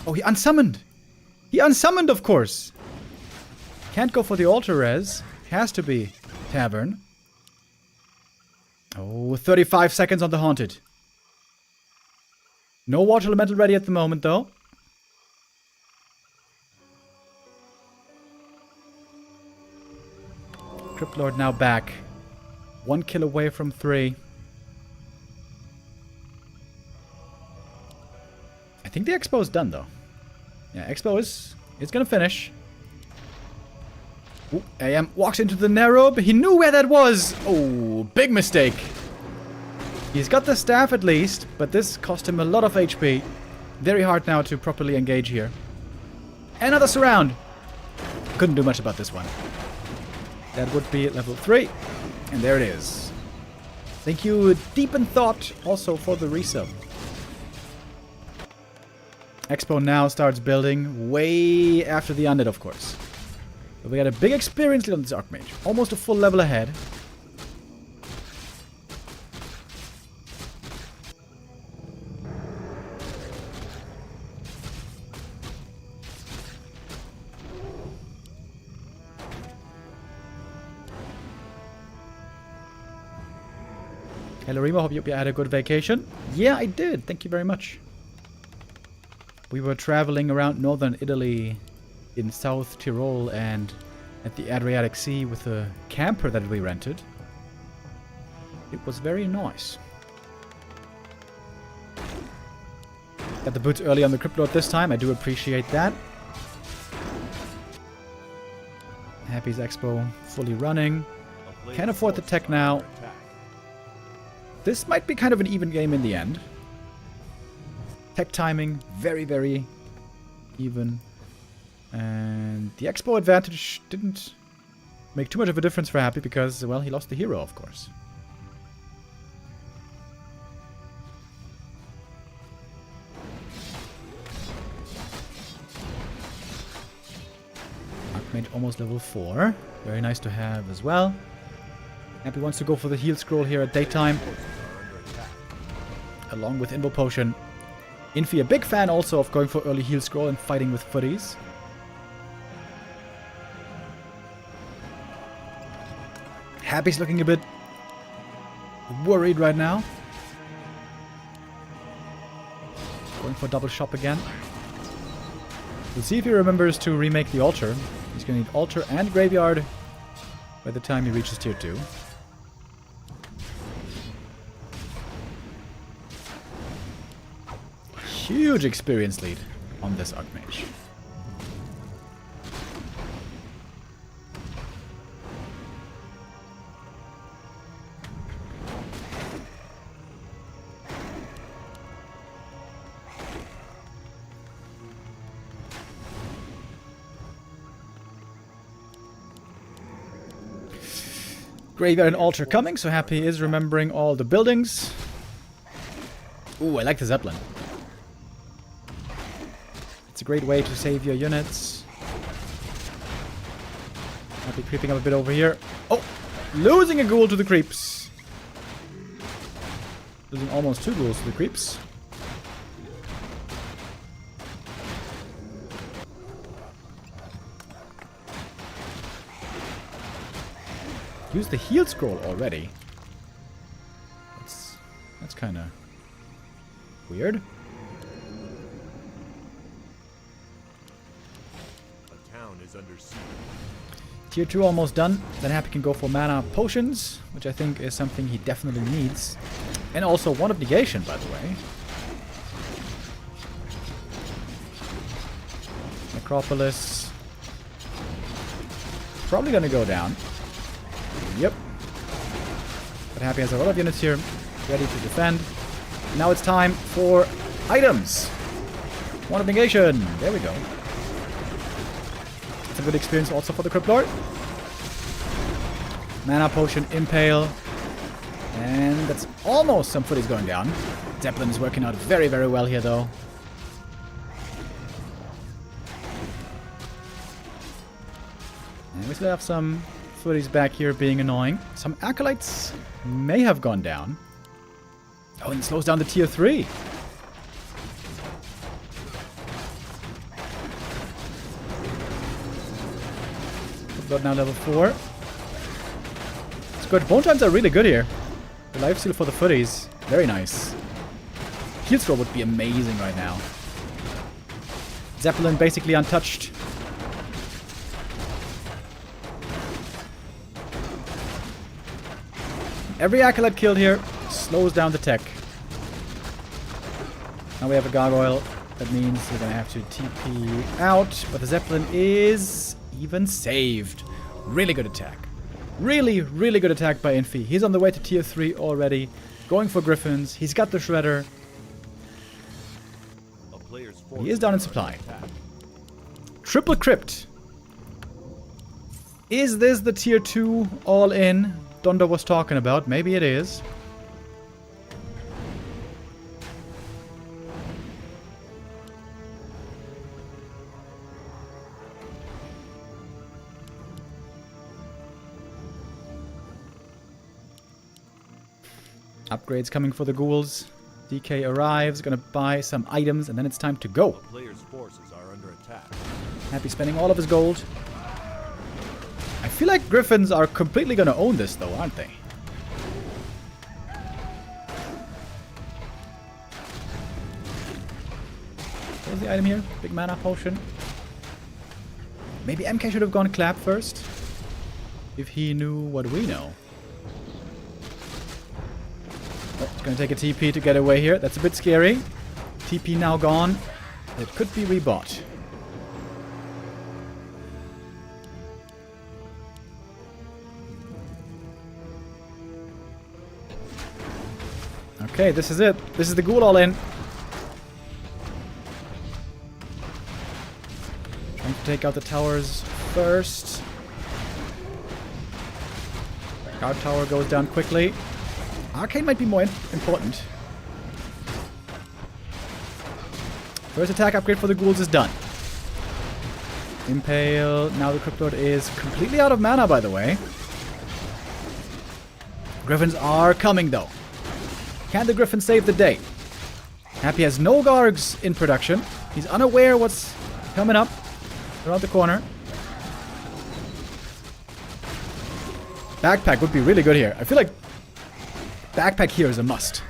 Oh, he unsummoned. He unsummoned, of course. Can't go for the altar res. Has to be tavern. Oh, 35 seconds on the haunted. No water elemental ready at the moment, though. Cryptlord now back. 1 kill away from 3. I think the expo is done, though. Yeah, expo is gonna finish. Ooh, AM walks into the narrow, but he knew where that was. Oh, big mistake. He's got the staff at least, but this cost him a lot of HP. Very hard now to properly engage here. Another surround. Couldn't do much about this one. That would be level 3. And there it is. Thank you, Deep in Thought, also for the resub. Expo now starts building way after the undead, of course. But we got a big experience lead on this Archmage. Almost a full level ahead. Hello, Remo. Hope you had a good vacation. Yeah, I did. Thank you very much. We were traveling around northern Italy in South Tyrol and at the Adriatic Sea with a camper that we rented. It was very nice. Got the boots early on the Crypt Lord this time. I do appreciate that. Happy's Expo fully running. Can't afford the tech now. This might be kind of an even game in the end. Tech timing, very, very even. And the Expo advantage didn't make too much of a difference for Happy because, well, he lost the hero, of course. Archmage almost level 4. Very nice to have as well. Happy wants to go for the heal scroll here at daytime. Along with Invo Potion. Infi, a big fan also of going for early heal scroll and fighting with footies. Happy's looking a bit worried right now. Going for double shop again. We'll see if he remembers to remake the altar. He's going to need altar and graveyard by the time he reaches tier 2. Huge experience lead on this Archmage. Graveyard and altar coming, so Happy is remembering all the buildings. Ooh, I like the Zeppelin. It's a great way to save your units. Happy creeping up a bit over here. Oh! Losing a ghoul to the creeps. Losing almost 2 ghouls to the creeps. Use the heal scroll already. That's kind of weird. A town is under siege. Tier 2 almost done. Then Happy can go for mana potions, which I think is something he definitely needs. And also one of negation, by the way. Necropolis. Probably gonna go down. Yep. But Happy has a lot of units here ready to defend. Now it's time for items. One of negation. There we go. It's a good experience also for the Crypt Lord. Mana potion, impale. And that's almost some footies going down. Zeppelin is working out very, very well here though. And we still have some footies back here being annoying. Some acolytes may have gone down. Oh, and it slows down the tier 3. Got now level 4. It's good. Bone Chimes are really good here. The lifesteal for the footies. Very nice. Heal scroll would be amazing right now. Zeppelin basically untouched. Every acolyte killed here slows down the tech. Now we have a gargoyle. That means we're gonna have to TP out. But the Zeppelin is even saved. Really good attack. Really, really good attack by Infi. He's on the way to tier 3 already. Going for Griffins. He's got the Shredder. He is down in supply. Triple Crypt. Is this the tier 2 all-in Donda was talking about? Maybe it is. Upgrades coming for the ghouls. DK arrives, gonna buy some items, and then it's time to go. The player's forces are under attack. Happy spending all of his gold. I feel like Griffins are completely gonna own this though, aren't they? Where's the item here? Big mana potion. Maybe MK should have gone clap first. if he knew what we know. Oh, it's gonna take a TP to get away here. That's a bit scary. TP now gone. It could be rebought. Okay, this is it. This is the ghoul all in. Trying to take out the towers first. Guard tower goes down quickly. Arcane might be more important. First attack upgrade for the ghouls is done. Impale. Now the Cryptolord is completely out of mana, by the way. Griffins are coming, though. Can the Griffin save the day? Happy has no Gargs in production. He's unaware what's coming up around the corner. Backpack would be really good here. I feel like backpack here is a must.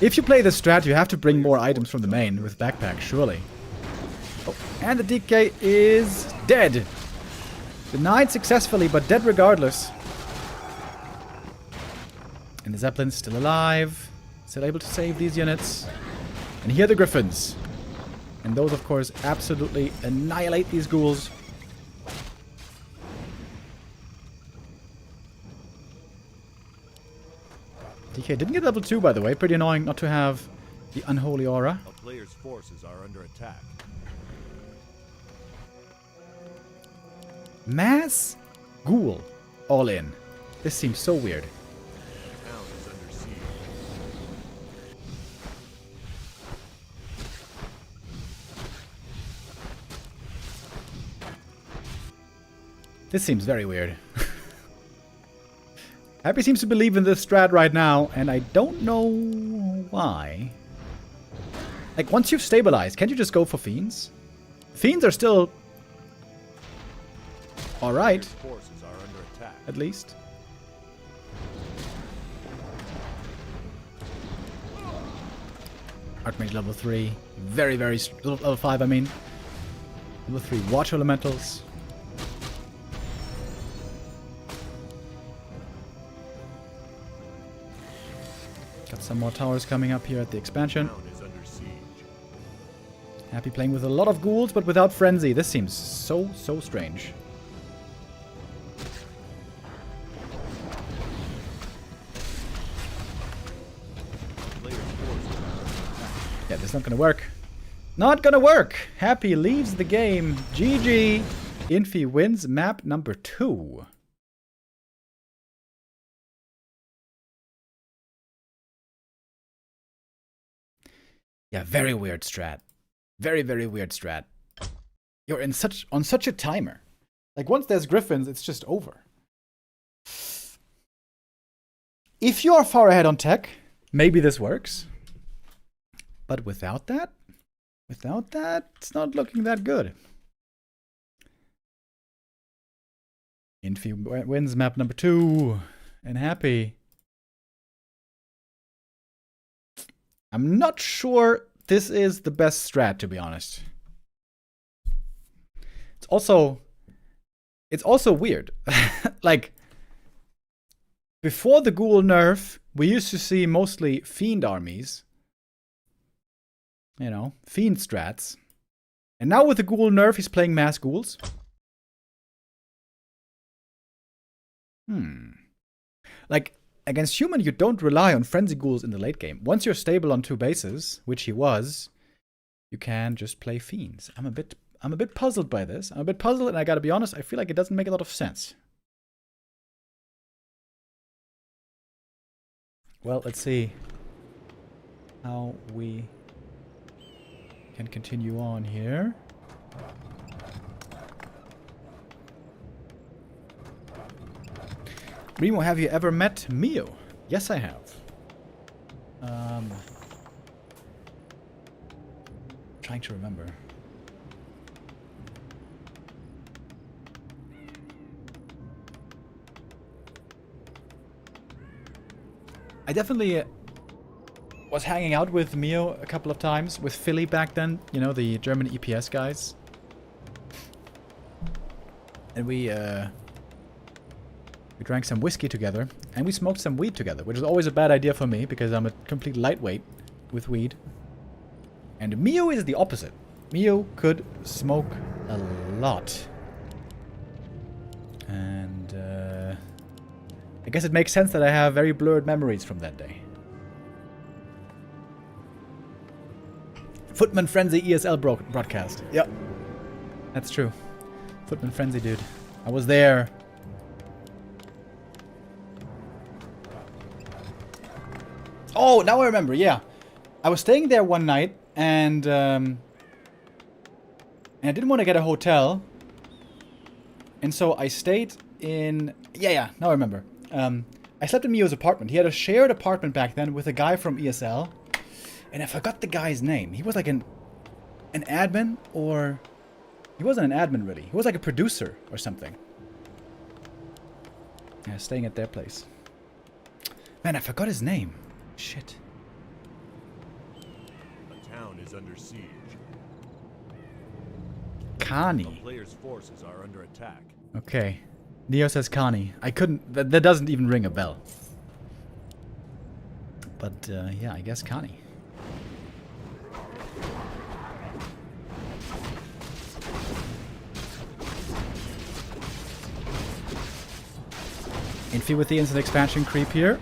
If you play this strat, you have to bring more items from the main with backpack, surely. Oh, and the DK is dead. Denied successfully, but dead regardless. And the Zeppelin's still alive. Still able to save these units. And here are the Griffins. And those, of course, absolutely annihilate these ghouls. DK didn't get level 2, by the way. Pretty annoying not to have the Unholy Aura. A player's forces are under attack. Mass Ghoul all in. This seems so weird. Town is under siege. This seems very weird. Happy seems to believe in this strat right now, and I don't know why. Like, once you've stabilized, can't you just go for Fiends? Fiends are still alright, Forces are under attack. at least. Archmage level 3. Very, very... Level 5, I mean. Level 3 Water Elementals. Got some more towers coming up here at the expansion. Town is under siege. Happy playing with a lot of ghouls, but without Frenzy. This seems so strange. Player's forces are under attack. Yeah, this is not gonna work. Not gonna work! Happy leaves the game. GG! Infi wins map number 2. Yeah, very weird strat. Very, very weird strat. You're on such a timer. Like, once there's Griffins, it's just over. If you're far ahead on tech, maybe this works. But without that, it's not looking that good. Infi wins map number 2. And Happy. I'm not sure this is the best strat, to be honest. It's also weird. Like, before the ghoul nerf, we used to see mostly fiend armies. You know, fiend strats. And now with the ghoul nerf, he's playing mass ghouls. Like, against human, you don't rely on frenzy ghouls in the late game. Once you're stable on 2 bases, which he was, you can just play fiends. I'm a bit puzzled by this. I'm a bit puzzled, and I gotta be honest, I feel like it doesn't make a lot of sense. Well, let's see how we can continue on here. Remo, have you ever met Mio? Yes, I have. Trying to remember. I definitely was hanging out with Mio a couple of times, with Philly back then, you know, the German EPS guys. And we We drank some whiskey together, and we smoked some weed together, which is always a bad idea for me, because I'm a complete lightweight with weed. And Mio is the opposite. Mio could smoke a lot. And, I guess it makes sense that I have very blurred memories from that day. Footman Frenzy ESL broadcast. Yep. That's true. Footman Frenzy, dude. I was there. Oh, now I remember, yeah. I was staying there one night, and I didn't want to get a hotel. And so I stayed in... Yeah, now I remember. I slept in Mio's apartment. He had a shared apartment back then with a guy from ESL. And I forgot the guy's name. He was like an admin, or... He wasn't an admin, really. He was like a producer or something. Yeah, staying at their place. Man, I forgot his name. Shit. The town is under siege. Kani. The players' forces are under attack. Okay. Neo says Kani. I couldn't... That doesn't even ring a bell. But, yeah, I guess Kani. Infi with the instant expansion creep here.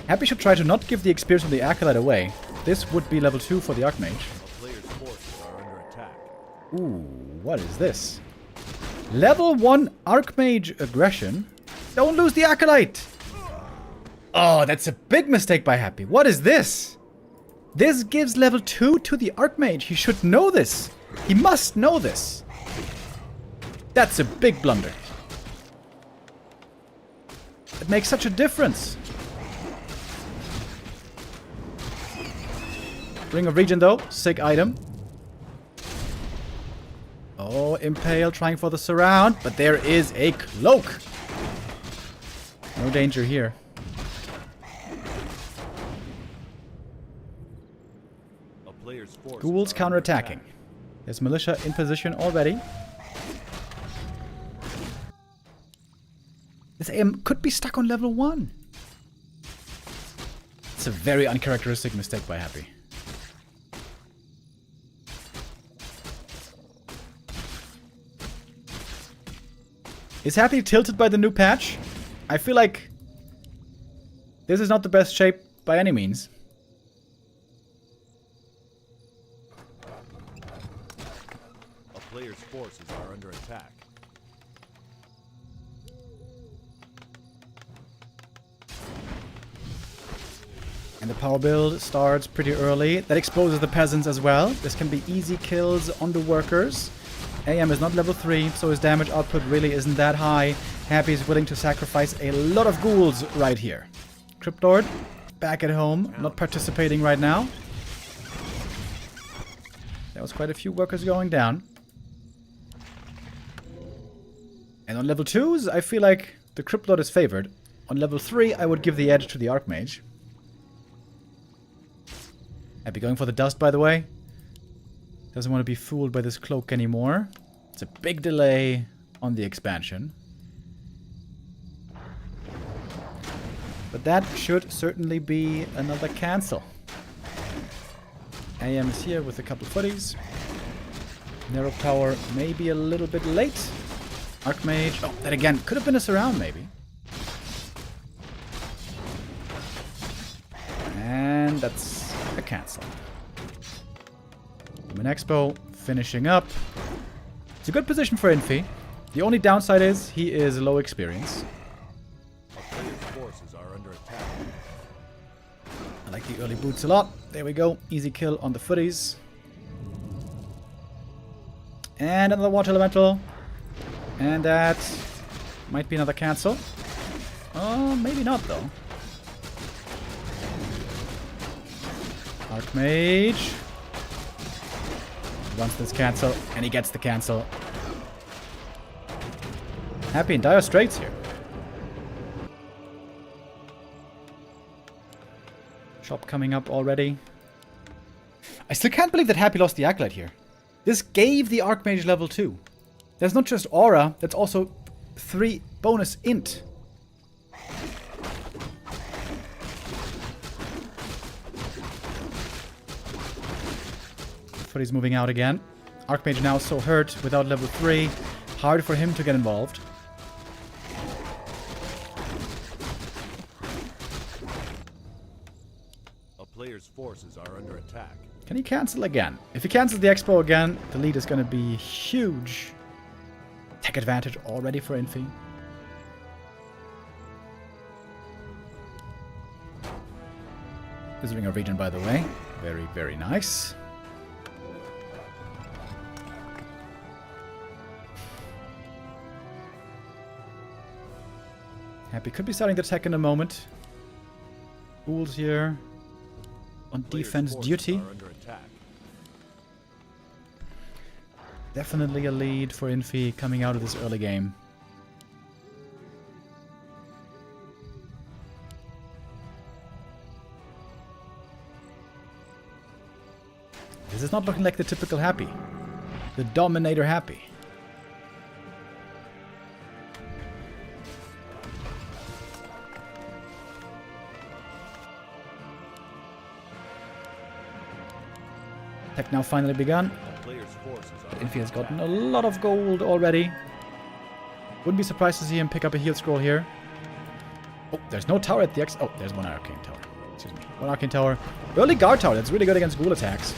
Happy should try to not give the experience of the Acolyte away. This would be level 2 for the Archmage. The players' forces are under attack. Ooh, what is this? Level 1 Archmage aggression. Don't lose the Acolyte! Oh, that's a big mistake by Happy. What is this? This gives level 2 to the Archmage. He should know this. He must know this. That's a big blunder. It makes such a difference. Ring of Regen though, sick item. Oh, Impale trying for the surround, but there is a cloak. No danger here. A player's forces Ghouls are under counterattacking. attack. There's Militia in position already. This AM could be stuck on level 1. It's a very uncharacteristic mistake by Happy. Is Happy tilted by the new patch? I feel like this is not the best shape by any means. A player's forces are under attack. And the power build starts pretty early. That exposes the peasants as well. This can be easy kills on the workers. AM is not level 3, so his damage output really isn't that high. Happy is willing to sacrifice a lot of ghouls right here. Cryptlord, back at home, not participating right now. There was quite a few workers going down. And on level 2s, I feel like the Cryptlord is favored. On level 3, I would give the edge to the Archmage. Happy going for the dust, by the way. Doesn't want to be fooled by this cloak anymore. It's a big delay on the expansion. But that should certainly be another cancel. AM is here with a couple footies. Narrow Power may be a little bit late. Archmage. Oh, that again could have been a surround, maybe. And that's a cancel. Human Expo finishing up. It's a good position for Infi. The only downside is he is low experience. A player's forces are under attack. I like the early boots a lot. There we go. Easy kill on the footies. And another water elemental. And that might be another cancel. Oh, maybe not though. Archmage. Wants this cancel, and he gets the cancel. Happy in dire straits here. Shop coming up already. I still can't believe that Happy lost the Acolyte here. This gave the Archmage level 2. There's not just aura, that's also 3 bonus int. Forti's moving out again. Archmage now so hurt without level 3. Hard for him to get involved. A player's forces are under attack. Can he cancel again? If he cancels the expo again, the lead is going to be huge. Tech advantage already for Infi. Visiting a region, by the way. Very, very nice. Happy could be starting the tech in a moment. Ghouls here on defense duty. Definitely a lead for Infi coming out of this early game. This is not looking like the typical Happy. The Dominator Happy. Tech now finally begun. Infi has gotten a lot of gold already. Wouldn't be surprised to see him pick up a heal scroll here. Oh, there's no tower at the X. Oh, there's one arcane tower. Excuse me. One arcane tower. Early guard tower. That's really good against ghoul attacks.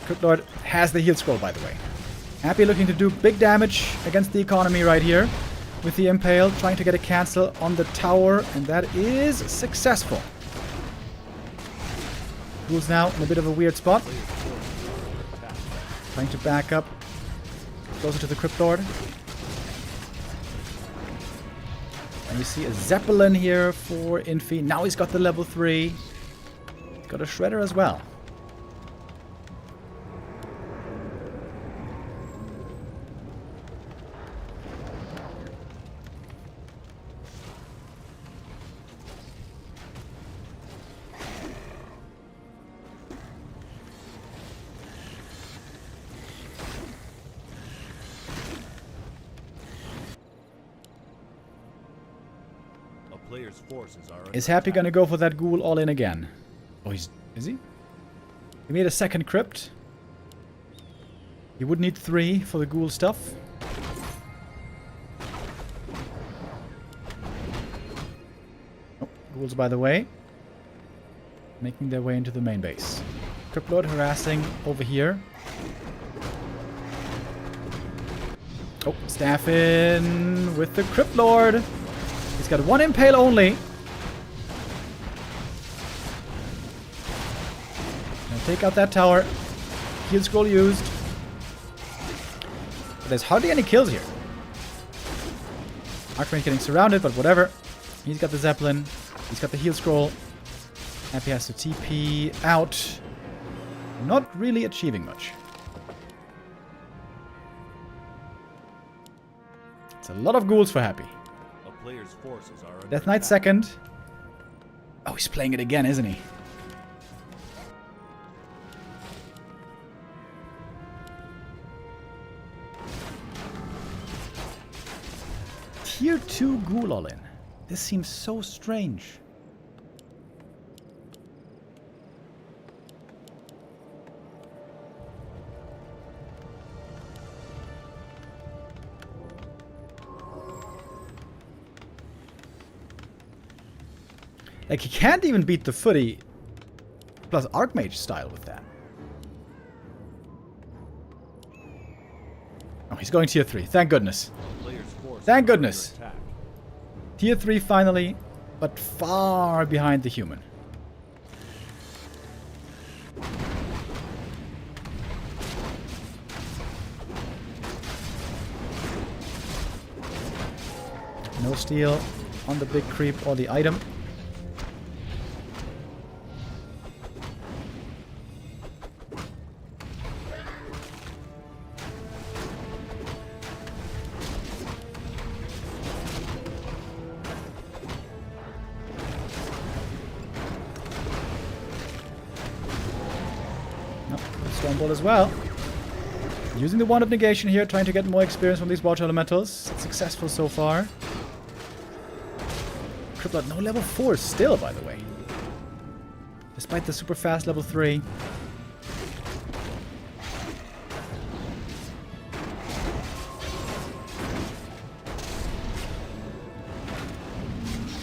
Crypt Lord has the heal scroll, by the way. Happy looking to do big damage against the economy right here. With the Impale, trying to get a cancel on the tower. And that is successful. Ghouls now in a bit of a weird spot. Trying to back up closer to the Crypt Lord. And you see a Zeppelin here for Infi. Now he's got the level 3. Got a Shredder as well. Is Happy gonna go for that ghoul all in again? Oh, is he? He made a second crypt. He would need 3 for the ghoul stuff. Oh, ghouls by the way. Making their way into the main base. Crypt Lord harassing over here. Oh, staff in with the Crypt Lord. He's got 1 Impale only. Take out that tower. Heal scroll used. But there's hardly any kills here. Archmage getting surrounded, but whatever. He's got the Zeppelin. He's got the heal scroll. Happy has to TP out. Not really achieving much. It's a lot of ghouls for Happy. Death Knight second. Oh, he's playing it again, isn't he? Tier 2 ghoul all in. This seems so strange. Like, he can't even beat the footy plus Archmage style with that. Oh, he's going tier 3. Thank goodness. Thank goodness. Tier 3 finally, but far behind the human. No steal on the big creep or the item. Stormbolt as well. Using the Wand of Negation here, trying to get more experience from these water elementals. Successful so far. Cripplet, no level 4 still, by the way. Despite the super fast level 3.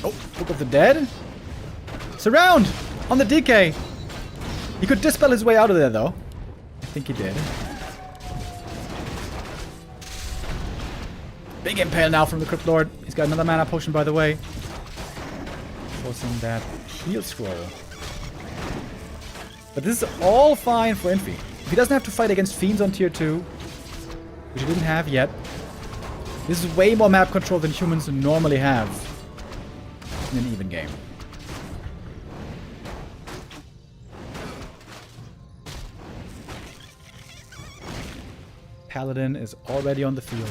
Oh, Book of the Dead. Surround! On the DK! He could dispel his way out of there, though. I think he did. Big impale now from the Crypt Lord. He's got another mana potion, by the way. Forcing that heal scroll. But this is all fine for Infi. If he doesn't have to fight against fiends on tier 2, which he didn't have yet, this is way more map control than humans normally have in an even game. Paladin is already on the field.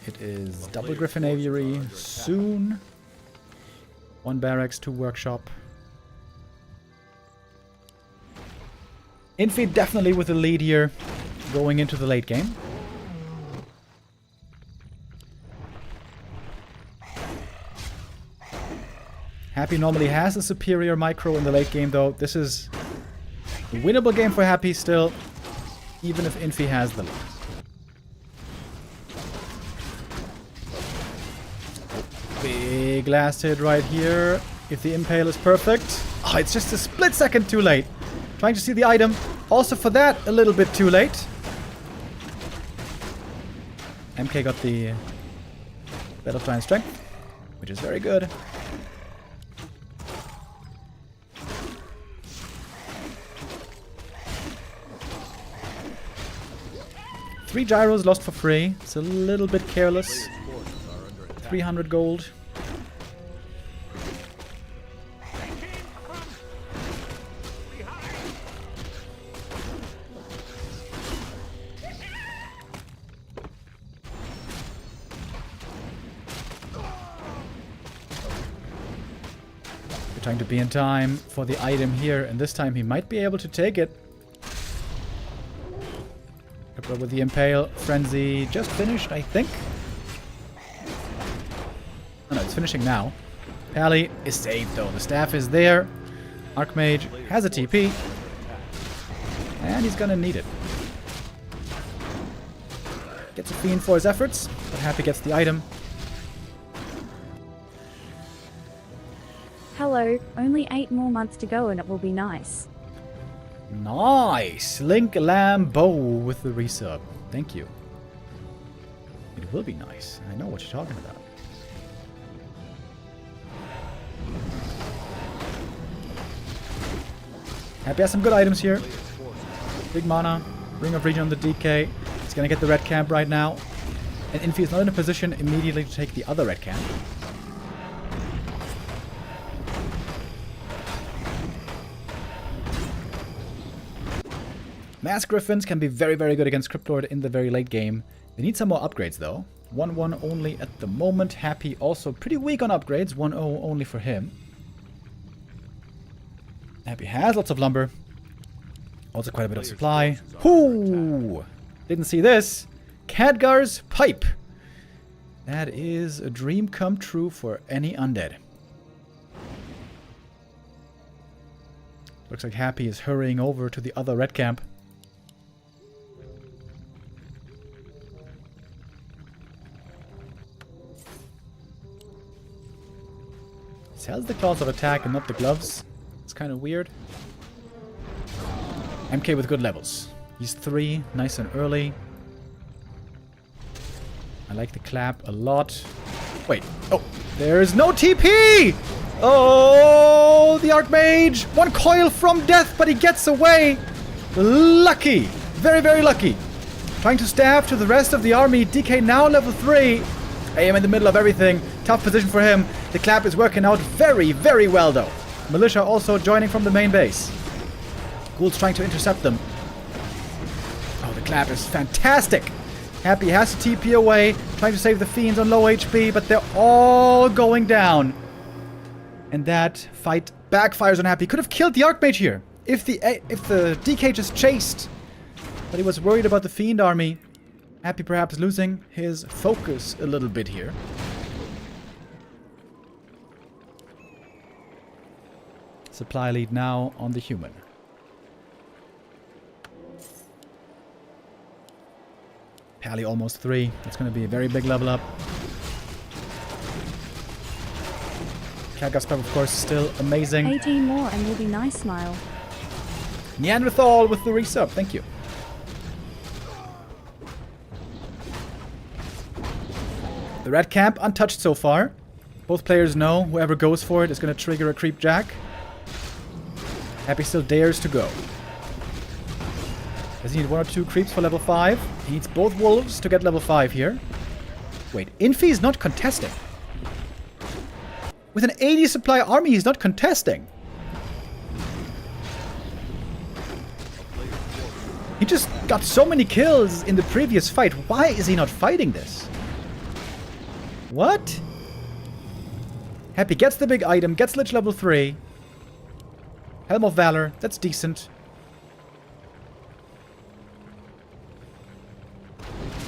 It is double Griffin Aviary soon. 1 barracks, 2 workshop. Infi definitely with the lead here going into the late game. Happy normally has a superior micro in the late game though. This is a winnable game for Happy still, even if Infi has the lead. Big last hit right here. If the impale is perfect. Oh, it's just a split second too late. Trying to see the item. Also for that, a little bit too late. MK got the Battle Giant Strength, which is very good. Three gyros lost for free. It's a little bit careless. 300 gold. We're trying to be in time for the item here, and this time he might be able to take it. With the Impale. Frenzy just finished, I think. Oh, no, it's finishing now. Pally is saved though. The staff is there. Archmage has a TP. And he's gonna need it. Gets a Fiend for his efforts, but Happy gets the item. Hello, only 8 more months to go and it will be nice. Nice! Link Lambo with the resub. Thank you. It will be nice. I know what you're talking about. Happy has some good items here. Big mana. Ring of Region on the DK. He's gonna get the red camp right now. And Infi is not in a position immediately to take the other red camp. Mass Griffins can be very, very good against Cryptlord in the very late game. They need some more upgrades though. 1-1 only at the moment. Happy also pretty weak on upgrades. 1-0 only for him. Happy has lots of lumber. Also quite a bit of supply. Whoo! Didn't see this. Khadgar's Pipe. That is a dream come true for any undead. Looks like Happy is hurrying over to the other red camp. Sells the claws of attack and not the gloves. It's kind of weird. MK with good levels. He's 3, nice and early. I like the clap a lot. Wait. Oh, there's no TP! Oh, the Archmage! 1 coil from death, but he gets away! Lucky! Very, very lucky. Trying to stab to the rest of the army. DK now level 3. I am in the middle of everything. Tough position for him. The clap is working out very, very well though. Militia also joining from the main base. Ghouls trying to intercept them. Oh, the clap is fantastic. Happy has to TP away. Trying to save the fiends on low HP, but they're all going down. And that fight backfires on Happy. Could have killed the Archmage here. if the DK just chased, but he was worried about the Fiend army. Happy perhaps losing his focus a little bit here. Supply lead now on the human. Pally almost 3. That's going to be a very big level up. Kagaspev, of course, still amazing. 18 more and we'll be nice, smile. Neanderthal with the resub. Thank you. The red camp untouched so far. Both players know whoever goes for it is going to trigger a creep jack. Happy still dares to go. Does he need 1 or 2 creeps for level 5? He needs both wolves to get level 5 here. Wait, Infi is not contesting. With an 80 supply army, he's not contesting. He just got so many kills in the previous fight. Why is he not fighting this? What? Happy gets the big item, gets Lich level 3. Helm of Valor, that's decent.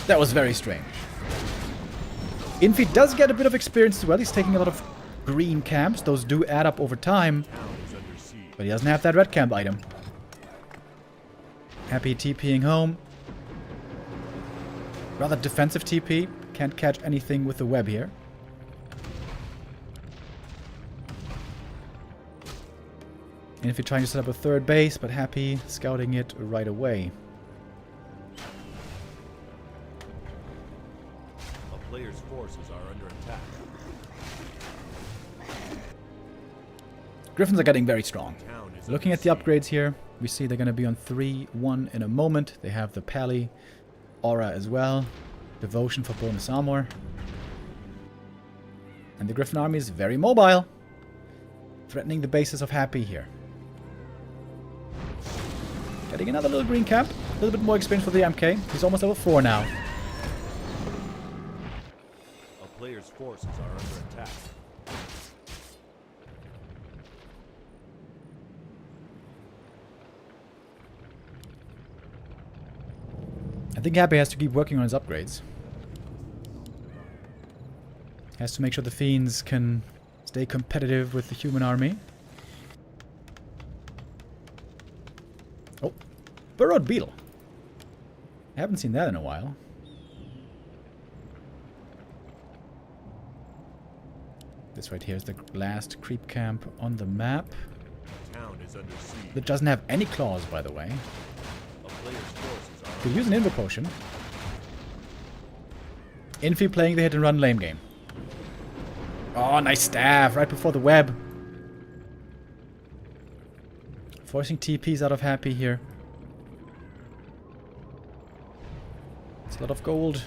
That was very strange. Infi does get a bit of experience as well. He's taking a lot of green camps. Those do add up over time. But he doesn't have that red camp item. Happy TPing home. Rather defensive TP. Can't catch anything with the web here. Infi trying to set up a third base, but Happy scouting it right away. Players' forces are under attack. Griffins are getting very strong. Looking at the upgrades here, we see they're going to be on 3-1 in a moment. They have the Pally aura as well. Devotion for bonus armor. And the Griffin army is very mobile. Threatening the bases of Happy here. Getting another little green camp. A little bit more experience for the MK. He's almost level 4 now. Players' forces are under attack. I think Happy has to keep working on his upgrades. Has to make sure the Fiends can stay competitive with the human army. Oh, Burrowed Beetle. I haven't seen that in a while. This right here is the last creep camp on the map. Town is under siege. It doesn't have any claws, by the way. A player's forces are Could use an Invo Potion. Infi playing the hit and run lame game. Oh, nice staff right before the web. Forcing TPs out of Happy here. It's a lot of gold.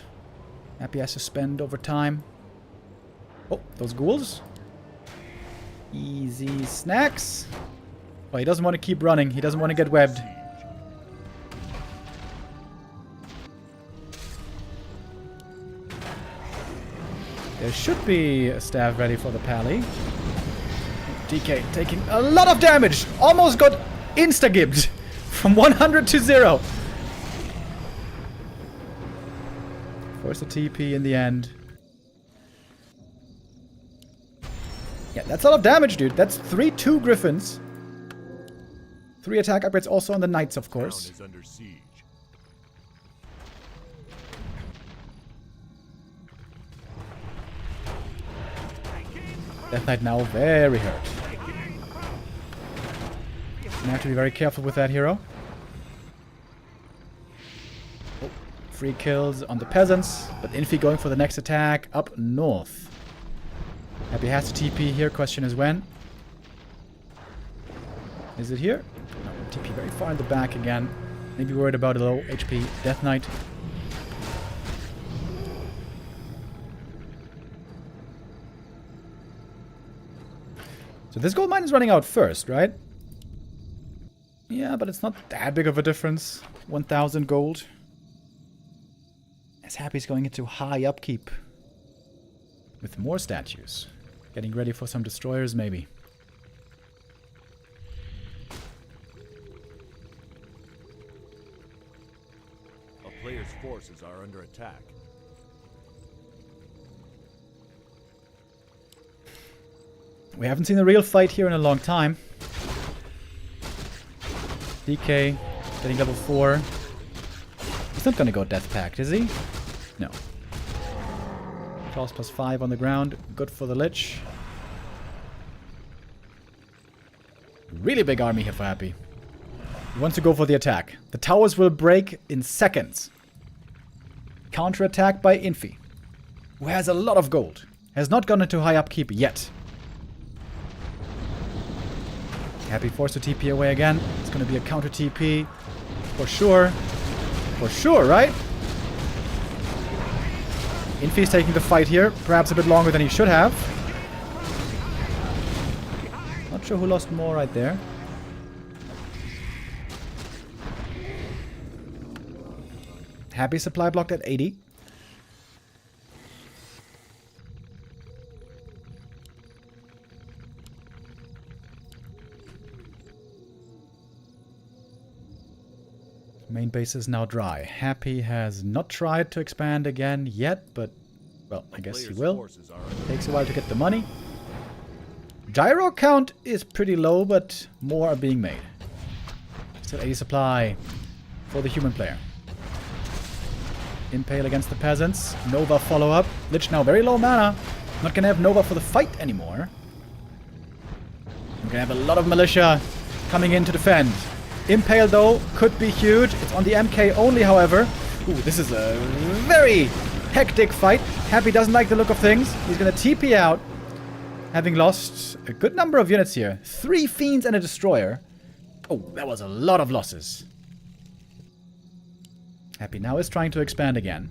Happy has to spend over time. Oh, those ghouls. Easy snacks. Oh, he doesn't want to keep running. He doesn't want to get webbed. There should be a staff ready for the Pally. DK taking a lot of damage. Almost got insta-gibbed from 100 to 0. Force a TP in the end. Yeah, that's a lot of damage, dude. That's 3-2 Griffins. 3 attack upgrades also on the Knights, of course. Town is under siege. Death Knight now very hurt. You have to be very careful with that hero. Oh, free kills on the peasants, but Infi going for the next attack up north. Happy has to TP here. Question is when. Is it here? No, TP very far in the back again. Maybe worried about a low HP Death Knight. So this gold mine is running out first, right? Yeah, but it's not that big of a difference. 1,000 gold. As Happy's going into high upkeep. With more statues. Getting ready for some destroyers, maybe. player's forces are under attack. We haven't seen a real fight here in a long time. DK getting level 4. He's not gonna go Death Pact, is he? No. Claws +5 on the ground. Good for the Lich. Really big army here for Happy. He wants to go for the attack. The towers will break in seconds. Counter-attack by Infi, who has a lot of gold. Has not gone into high upkeep yet. Happy forced to TP away again. It's going to be a counter TP. For sure. For sure, right? Infi's taking the fight here. Perhaps a bit longer than he should have. Not sure who lost more right there. Happy supply blocked at 80. Main base is now dry. Happy has not tried to expand again yet, but, well, I guess he will. Takes a while to get the money. Gyro count is pretty low, but more are being made. Still 80 supply for the human player. Impale against the peasants. Nova follow-up. Lich now very low mana. Not gonna have Nova for the fight anymore. We're gonna have a lot of militia coming in to defend. Impale, though, could be huge. It's on the MK only, however. Ooh, this is a very hectic fight. Happy doesn't like the look of things. He's gonna TP out, having lost a good number of units here. 3 Fiends and a Destroyer. Oh, that was a lot of losses. Happy now is trying to expand again.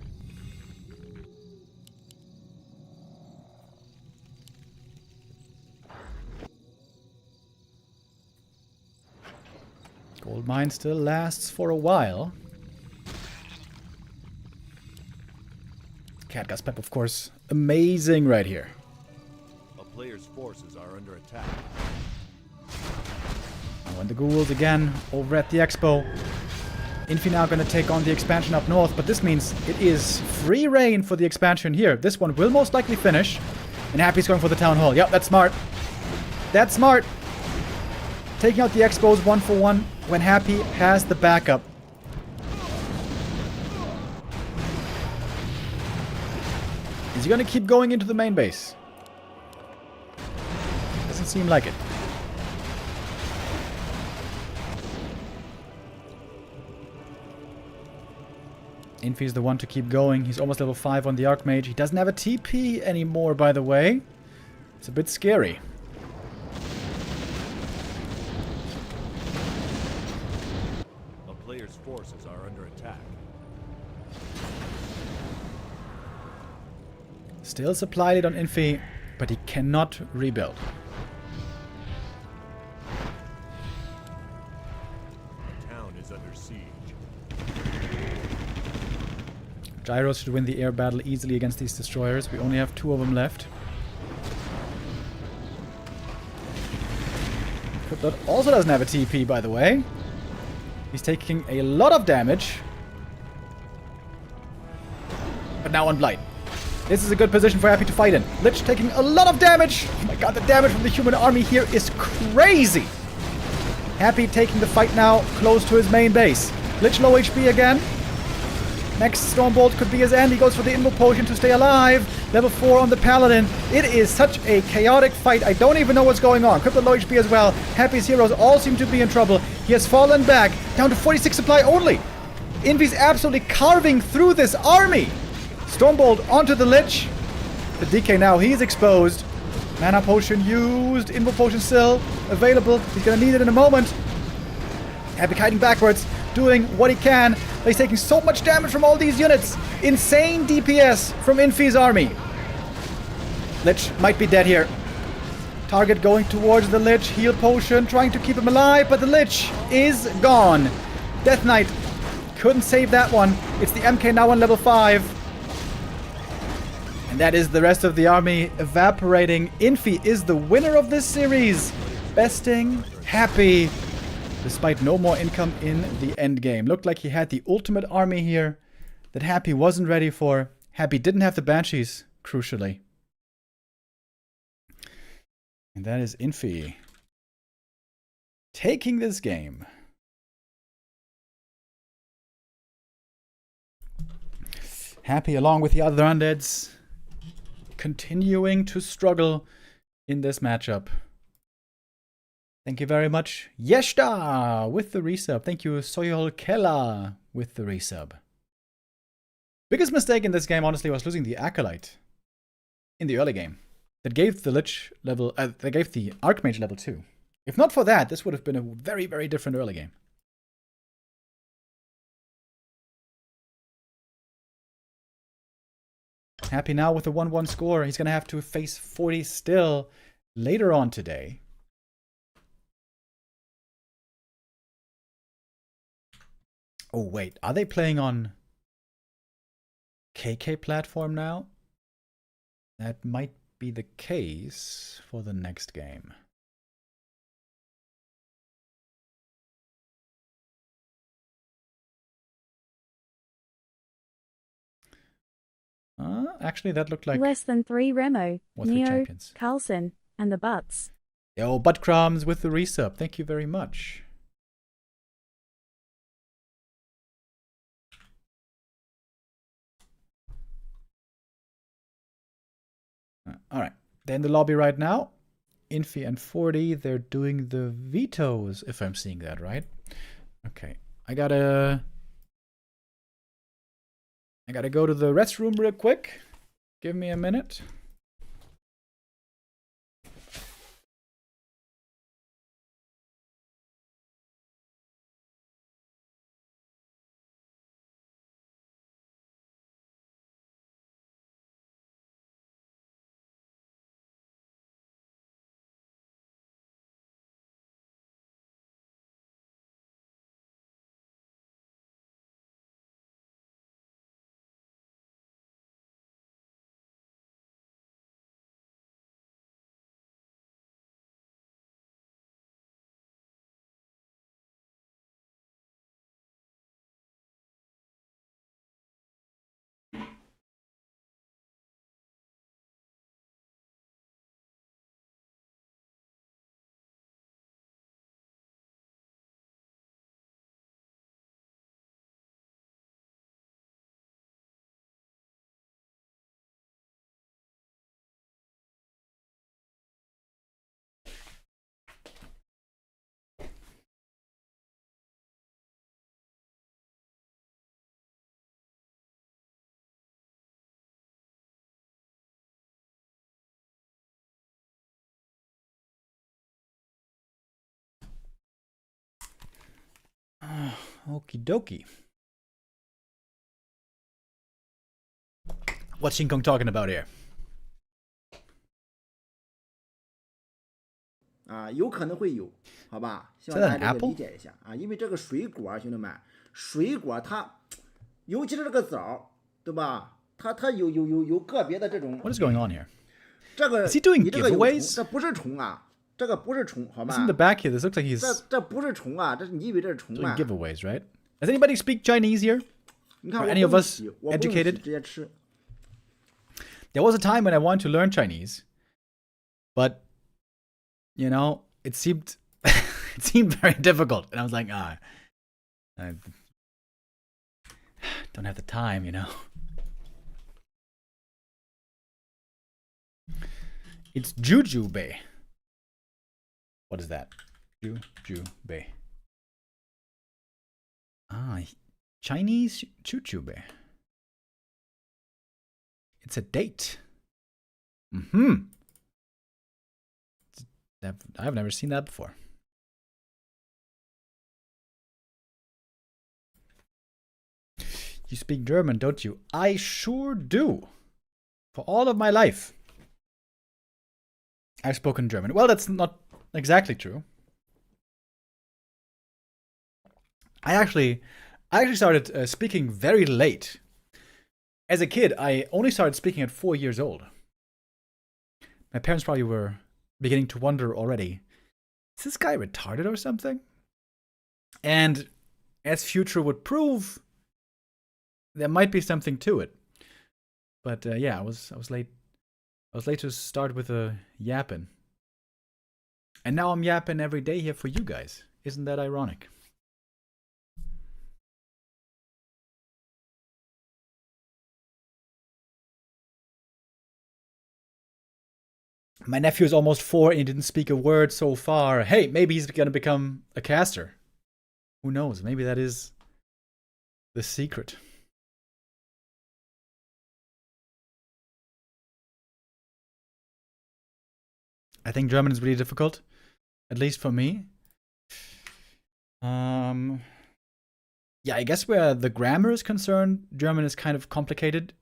Gold mine still lasts for a while. Catgas Pep, of course, amazing right here. A player's forces are under attack. And the ghouls again over at the expo. Infi now going to take on the expansion up north, but this means it is free reign for the expansion here. This one will most likely finish. And Happy's going for the town hall. Yep, that's smart. That's smart. Taking out the expos 1 for 1 when Happy has the backup. Is he going to keep going into the main base? Doesn't seem like it. Infi is the one to keep going. He's almost level 5 on the Archmage. He doesn't have a TP anymore, by the way. It's a bit scary. A player's forces are under attack. Still supplied it on Infi, but he cannot rebuild. The town is under siege. Gyros should win the air battle easily against these destroyers. We only have 2 of them left. Cryptod also doesn't have a TP, by the way. He's taking a lot of damage. But now on Blight. This is a good position for Happy to fight in. Lich taking a lot of damage. Oh my god, the damage from the human army here is crazy. Happy taking the fight now close to his main base. Lich low HP again. Next Stormbolt could be his end. He goes for the Invo Potion to stay alive. Level 4 on the Paladin. It is such a chaotic fight. I don't even know what's going on. Crypto low HP as well. Happy's heroes all seem to be in trouble. He has fallen back. Down to 46 supply only. Infi's absolutely carving through this army. Stormbolt onto the Lich. The DK now. He's exposed. Mana Potion used. Invo Potion still available. He's going to need it in a moment. Happy kiting backwards. Doing what he can. But he's taking so much damage from all these units. Insane DPS from Infi's army. Lich might be dead here. Target going towards the Lich. Heal potion. Trying to keep him alive. But the Lich is gone. Death Knight couldn't save that one. It's the MK now on level 5. And that is the rest of the army evaporating. Infi is the winner of this series. Besting Happy. Despite no more income in the end game. Looked like he had the ultimate army here. that Happy wasn't ready for. Happy didn't have the Banshees, crucially. And that is Infi taking this game. Happy, along with the other undeads, continuing to struggle in this matchup. Thank you very much, Yeshta, with the resub. Thank you, Soyol Kella, with the resub. Biggest mistake in this game, honestly, was losing the Acolyte in the early game. That gave the Lich level, that gave the Archmage level 2. If not for that, this would have been a very, very different early game. Happy now with a 1-1 score. He's going to have to face Forti still later on today. Oh, wait. Are they playing on KK platform now? That might be the case for the next game. Actually, that looked like Less than 3 Remo, three Neo, champions. Carlson, and the Butts. Yo, Butt Crumbs with the resub. Thank you very much. Alright, they're in the lobby right now. Infi and Forti, they're doing the vetoes, if I'm seeing that right. Okay, I gotta go to the restroom real quick. Give me a minute. Okie dokie. What's Shin Kong talking about here? 有可能会有，好吧？希望 Is that 大 an 家这个 apple? 理解一下啊，因为这个水果啊，兄弟们，水果它，尤其是这个枣，对吧？它有个别的这种 What is going on here? 这个 Is he doing 你这个有虫， giveaways? 这不是虫啊，这个不是虫，好 It's in the 吧？ back here. This looks like he's 这不是虫啊，这你以为这是虫 doing 啊？ giveaways, right? Does anybody speak Chinese here? 你看 Are 我 any 不 of 用 us 洗，我不用洗 educated? 直接吃。 There was a time when I wanted to learn Chinese, but you know, it seemed it seemed very difficult, and I was like, I don't have the time, you know. It's Jujube. What is that? Jujube. Chinese Jujube. It's a date. I've never seen that before. You speak German, don't you? I sure do. For all of my life, I've spoken German. Well, that's not exactly true. I actually started speaking very late. As a kid, I only started speaking at 4 years old. My parents probably were beginning to wonder already, is this guy retarded or something? And as future would prove, there might be something to it. But yeah, I was late. I was late to start with a yapping. And now I'm yapping every day here for you guys. Isn't that ironic? My nephew is almost 4 and he didn't speak a word so far. Hey, maybe he's gonna become a caster. Who knows? Maybe that is the secret. I think German is really difficult, at least for me. Yeah, I guess where the grammar is concerned, German is kind of complicated.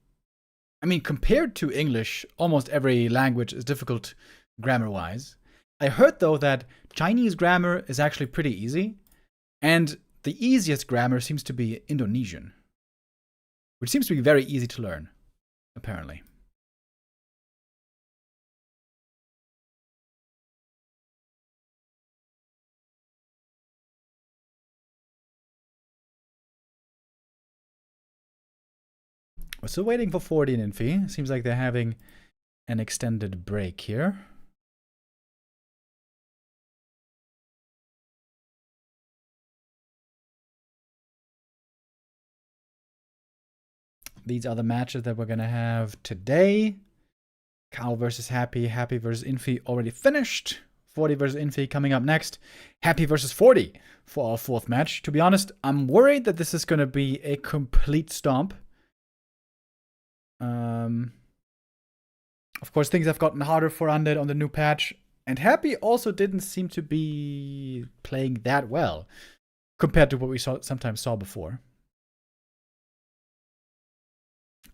I mean, compared to English, almost every language is difficult grammar-wise. I heard, though, that Chinese grammar is actually pretty easy, and the easiest grammar seems to be Indonesian, which seems to be very easy to learn, apparently. We're still waiting for Forti and Infi. Seems like they're having an extended break here. These are the matches that we're going to have today. Kaho versus Happy. Happy versus Infi already finished. Forti versus Infi coming up next. Happy versus Forti for our 4th match. To be honest, I'm worried that this is going to be a complete stomp. Of course, things have gotten harder for Undead on the new patch. And Happy also didn't seem to be playing that well compared to what we sometimes saw before.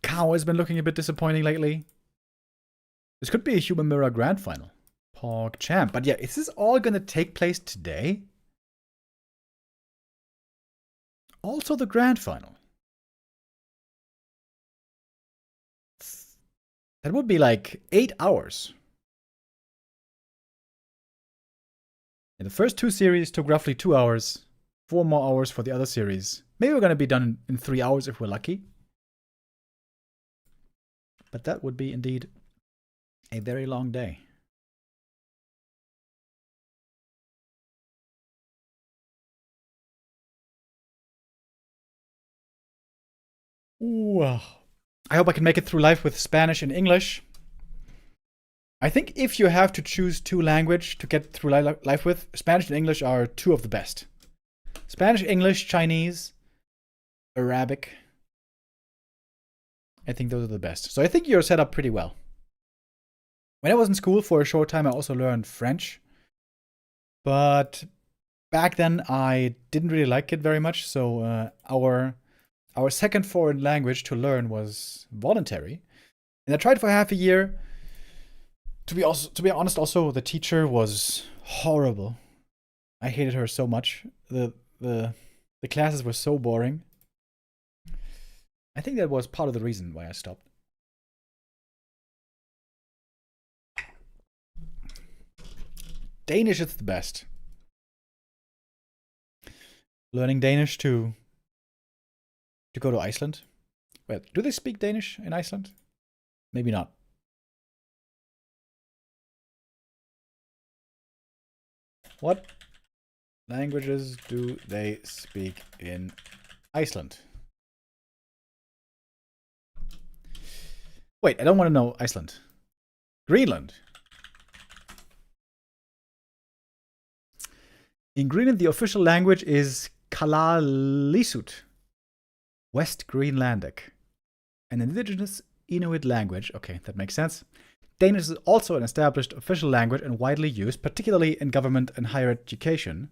Kaho has been looking a bit disappointing lately. This could be a Human Mirror Grand Final. Pog Champ. But yeah, is this all going to take place today? Also the Grand Final. That would be like 8 hours. And the first 2 series took roughly 2 hours. 4 more hours for the other series. Maybe we're going to be done in 3 hours if we're lucky. But that would be indeed a very long day. Ooh. I hope I can make it through life with Spanish and English. I think if you have to choose 2 languages to get through life with, Spanish and English are 2 of the best. Spanish, English, Chinese, Arabic. I think those are the best. So I think you're set up pretty well. When I was in school for a short time, I also learned French. But back then, I didn't really like it very much. So our second foreign language to learn was voluntary. And I tried for half a year. To be honest, also, the teacher was horrible. I hated her so much. The classes were so boring. I think that was part of the reason why I stopped. Danish is the best. Learning Danish to go to Iceland. Wait, do they speak Danish in Iceland? Maybe not. What languages do they speak in Iceland? Wait, I don't want to know Iceland. Greenland. In Greenland, the official language is Kalaallisut, West Greenlandic, an indigenous Inuit language. Okay, that makes sense. Danish is also an established official language and widely used, particularly in government and higher education.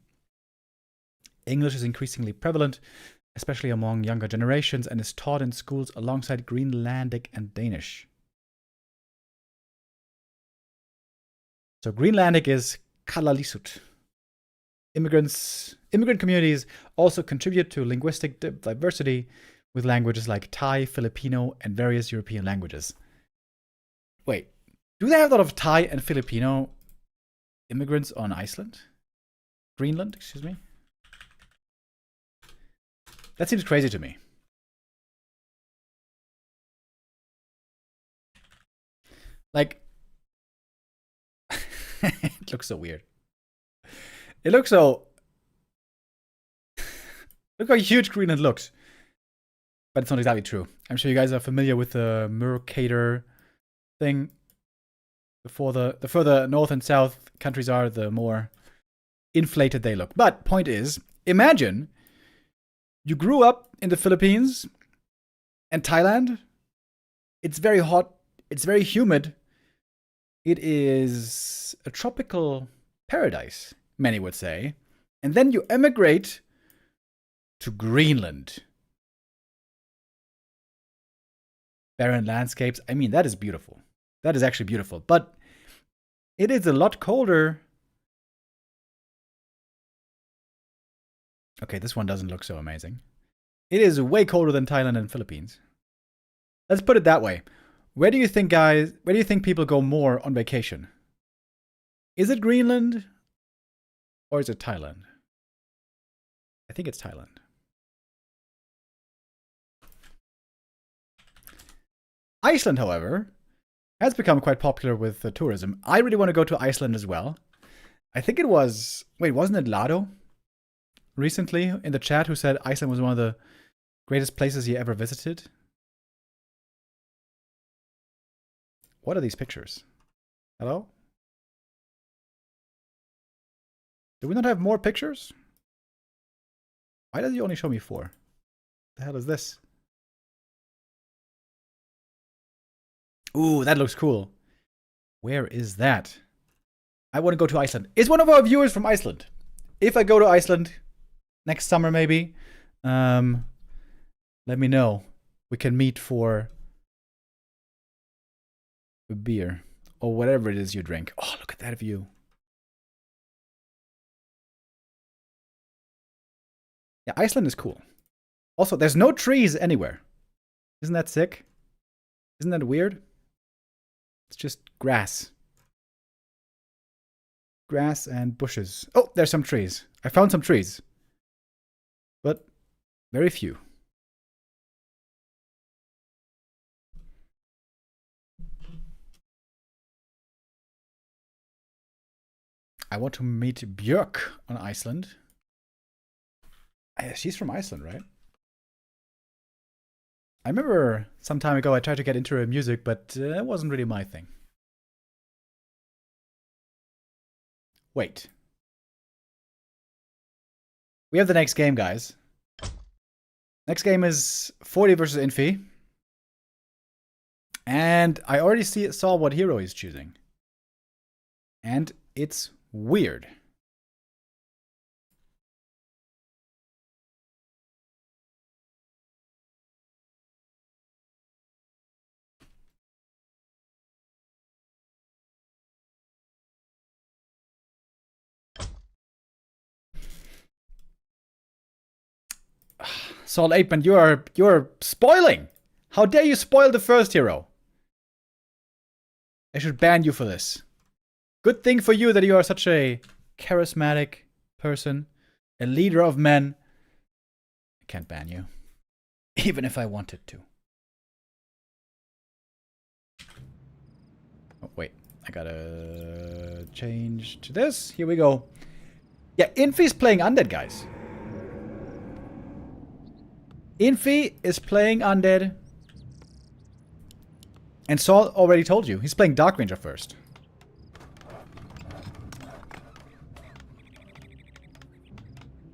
English is increasingly prevalent, especially among younger generations, and is taught in schools alongside Greenlandic and Danish. So Greenlandic is Kalaallisut. Immigrant communities also contribute to linguistic diversity with languages like Thai, Filipino, and various European languages. Wait, do they have a lot of Thai and Filipino immigrants on Iceland? Greenland, excuse me? That seems crazy to me. Like, it looks so weird. It looks so... Look how huge Greenland looks. But it's not exactly true. I'm sure you guys are familiar with the Mercator thing. The further north and south countries are, the more inflated they look. But point is, imagine you grew up in the Philippines and Thailand. It's very hot. It's very humid. It is a tropical paradise, many would say. And then you emigrate to Greenland. Barren landscapes. I mean, that is beautiful. That is actually beautiful. But it is a lot colder. Okay, this one doesn't look so amazing. It is way colder than Thailand and Philippines. Let's put it that way. Where do you think, guys, where do you think people go more on vacation? Is it Greenland or is it Thailand? I think it's Thailand. Iceland, however, has become quite popular with tourism. I really want to go to Iceland as well. I think it was... Wait, wasn't it Lado recently in the chat who said Iceland was one of the greatest places he ever visited? What are these pictures? Hello? Do we not have more pictures? Why does he only show me 4? The hell is this? Ooh, that looks cool. Where is that? I want to go to Iceland. Is one of our viewers from Iceland? If I go to Iceland next summer, maybe, let me know. We can meet for a beer or whatever it is you drink. Oh, look at that view. Yeah, Iceland is cool. Also, there's no trees anywhere. Isn't that sick? Isn't that weird? It's just grass. Grass and bushes. Oh, there's some trees. I found some trees. But very few. I want to meet Björk on Iceland. She's from Iceland, right? I remember some time ago I tried to get into her music, but it wasn't really my thing. Wait. We have the next game, guys. Next game is Forti versus Infi. And I already saw what hero he's choosing. And it's weird. Saul 8man, you're spoiling! How dare you spoil the first hero? I should ban you for this. Good thing for you that you are such a charismatic person, a leader of men. I can't ban you, even if I wanted to. Oh, wait, I gotta change to this. Here we go. Yeah, Infi's playing undead, guys. Infi is playing undead. And Saul already told you, he's playing Dark Ranger first.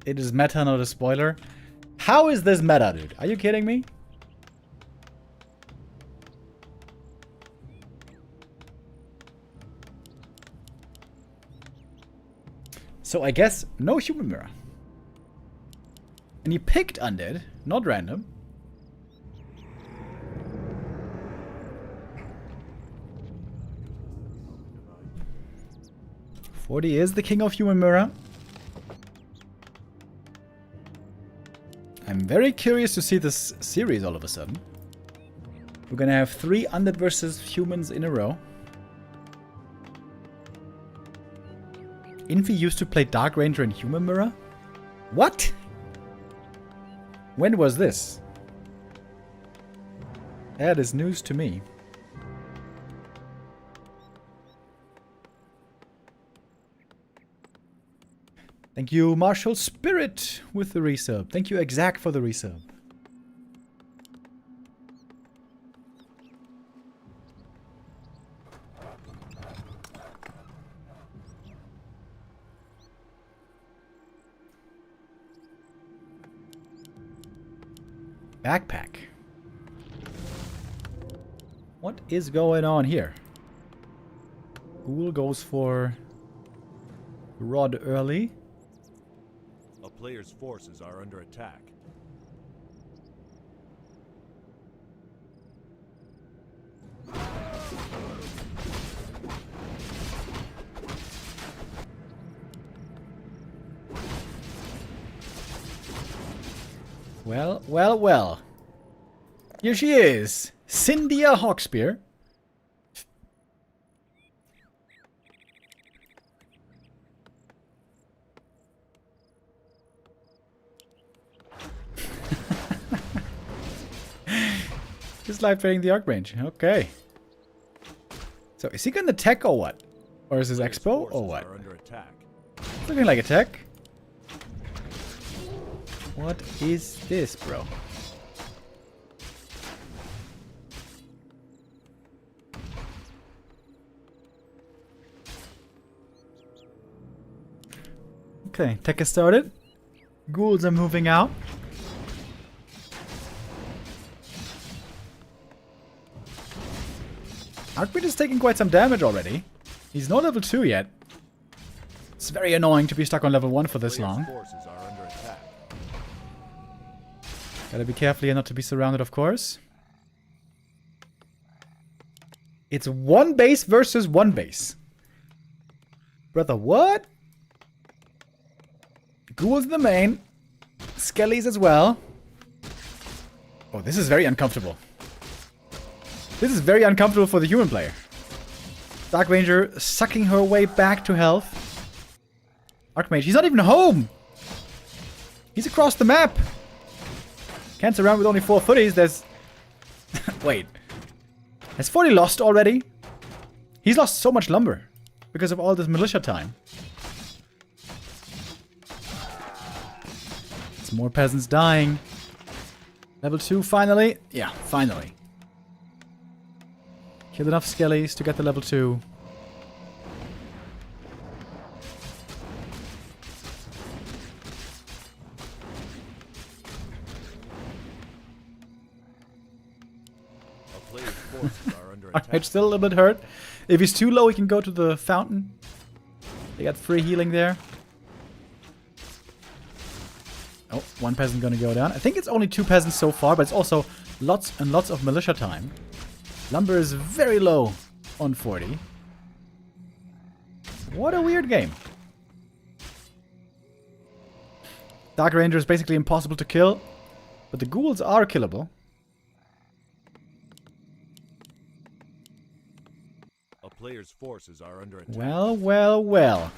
It is meta, not a spoiler. How is this meta, dude? Are you kidding me? So I guess no human mirror. And he picked undead, not random. Forti is the king of human mirror. I'm very curious to see this series all of a sudden. We're gonna have 3 undead versus humans in a row. Infi used to play Dark Ranger and Human Mirror? What? When was this? That is news to me. Thank you, Marshall Spirit, with the resub. Thank you, Exact, for the resub. Backpack. What is going on here? Ghoul goes for Rod early. A player's forces are under attack. Well, well, well. Here she is. Cynthia Hawkspear. Just live trading the Archmage. Okay. So is he gonna tech or what? Or is this Player's expo forces or what? are under attack. Looking like a tech. What is this, bro? Okay, tech has started. Ghouls are moving out. Archmage is taking quite some damage already. He's not level 2 yet. It's very annoying to be stuck on level 1 for this Player's long. forces are under attack. Gotta be careful here not to be surrounded, of course. It's 1 base versus 1 base. Brother, what? Ghouls in the main. Skellies as well. Oh, this is very uncomfortable. This is very uncomfortable for the human player. Dark Ranger sucking her way back to health. Archmage, he's not even home! He's across the map! Can't surround with only 4 footies, there's... Wait. Has Forti lost already? He's lost so much lumber. Because of all this militia time. It's more peasants dying. Level 2 finally? Yeah, finally. Killed enough skellies to get the level 2. A player's forces are under Archmage attack. still a little bit hurt. If he's too low, he can go to the fountain. They got free healing there. Oh, 1 peasant gonna go down. I think it's only 2 peasants so far, but it's also lots and lots of militia time. Lumber is very low on 40. What a weird game. Dark Ranger is basically impossible to kill, but the ghouls are killable. A player's forces are under attack. Well, well, well.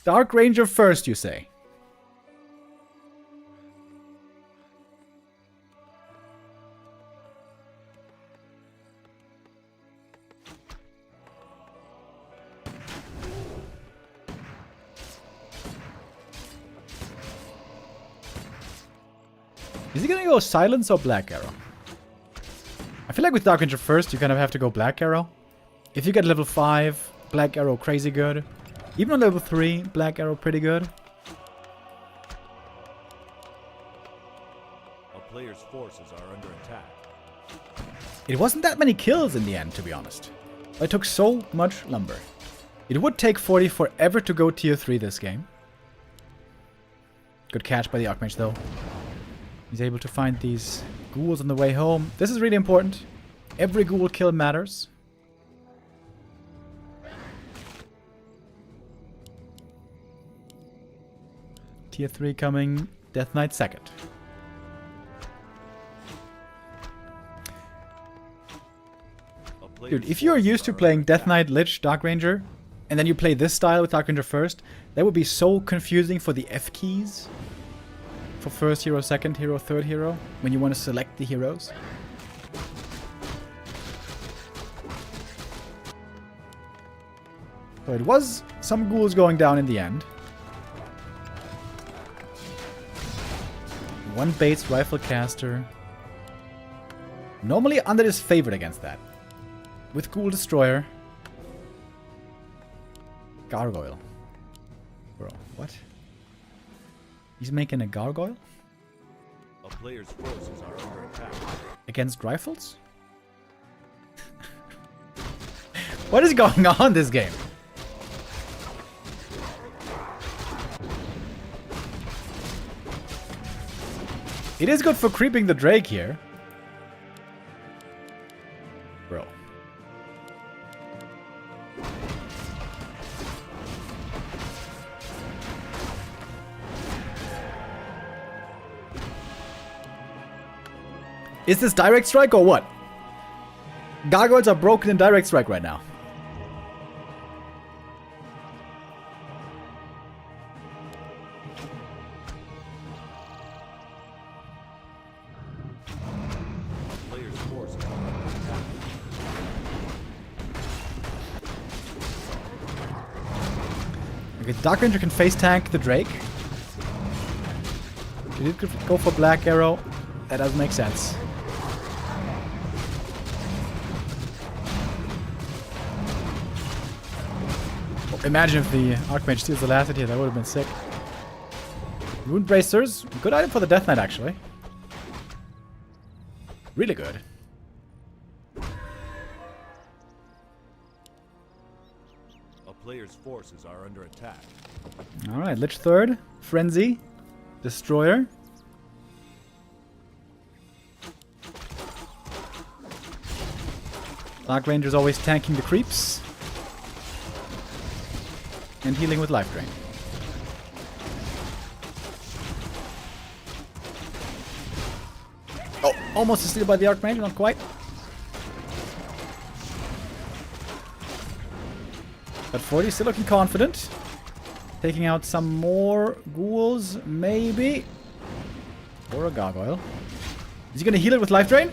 Dark Ranger first, you say? Is he gonna go Silence or Black Arrow? I feel like with Dark Ranger first, you kind of have to go Black Arrow. If you get level 5, Black Arrow crazy good. Even on level 3, Black Arrow pretty good. A player's forces are under attack. It wasn't that many kills in the end, to be honest. I took so much lumber. It would take 40 forever to go tier 3 this game. Good catch by the Archmage though. He's able to find these ghouls on the way home. This is really important. Every ghoul kill matters. Tier 3 coming. Death Knight second. Dude, if you're used to playing Death Knight, Lich, Dark Ranger, and then you play this style with Dark Ranger first, that would be so confusing for the F keys. For first hero, second hero, third hero, when you want to select the heroes. So it was some ghouls going down in the end. One Bates Rifle Caster. Normally Undead is favored against that. With Ghoul Destroyer. Gargoyle. Bro, what? He's making a gargoyle? A player's forces are under attack. Against rifles? What is going on this game? It is good for creeping the Drake here. Bro. Is this direct strike or what? Gargoyles are broken in direct strike right now. Player's forces are under attack. Okay, Dark Ranger can face tank the Drake. He did go for Black Arrow. That doesn't make sense. Imagine if the Archmage steals the last hit here, that would have been sick. Rune Bracers, good item for the Death Knight actually. Really good. A player's forces are under attack. Alright, Lich third, Frenzy, Destroyer. Dark Ranger's always tanking the creeps. And healing with Life Drain. Oh, almost a steal by the Archmage, not quite. But Forti still looking confident. Taking out some more ghouls, maybe. Or a gargoyle. Is he gonna heal it with Life Drain?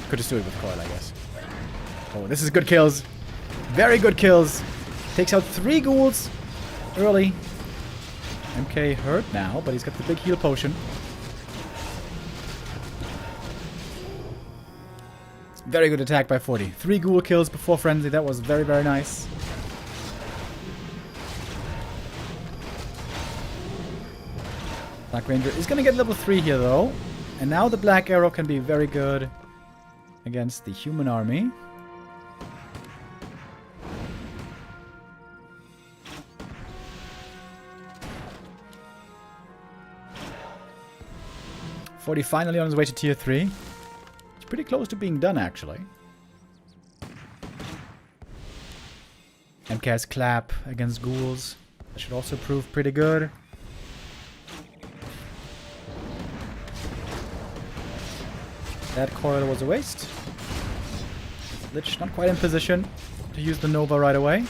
Could just do it with Coil, I guess. Oh, this is good kills. Very good kills. Takes out 3 ghouls early. MK hurt now, but he's got the big heal potion. Very good attack by Forti. 3 ghoul kills before Frenzy. That was very, very nice. Dark Ranger is going to get level 3 here, though. And now the Black Arrow can be very good against the human army. Forti finally on his way to tier 3. It's pretty close to being done, actually. MK has Clap against ghouls. That should also prove pretty good. That coil was a waste. Lich not quite in position to use the Nova right away.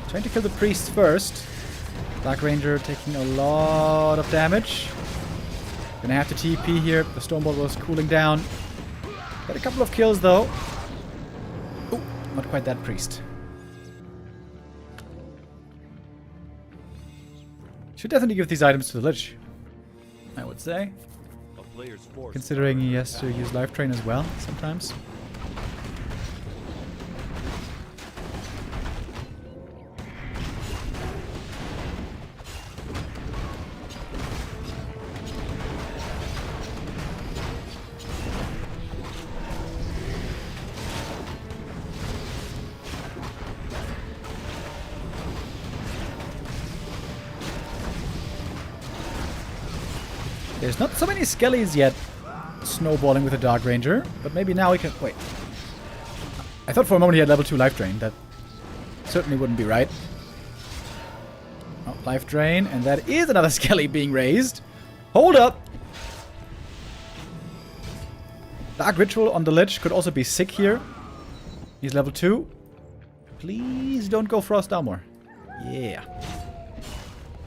Trying to kill the priest first. Dark Ranger taking a lot of damage. Gonna have to TP here. The Stormbolt was cooling down. Got a couple of kills though. Oh, not quite that priest. Should definitely give these items to the Lich, I would say. A player's force Considering he has to use Life Drain as well sometimes. There's not so many skellies yet snowballing with a Dark Ranger, but maybe now we can... Wait. I thought for a moment he had level 2 Life Drain. That certainly wouldn't be right. Oh, Life Drain, and that is another skelly being raised. Hold up! Dark Ritual on the Lich could also be sick here. He's level 2. Please don't go Frost Armor. Yeah.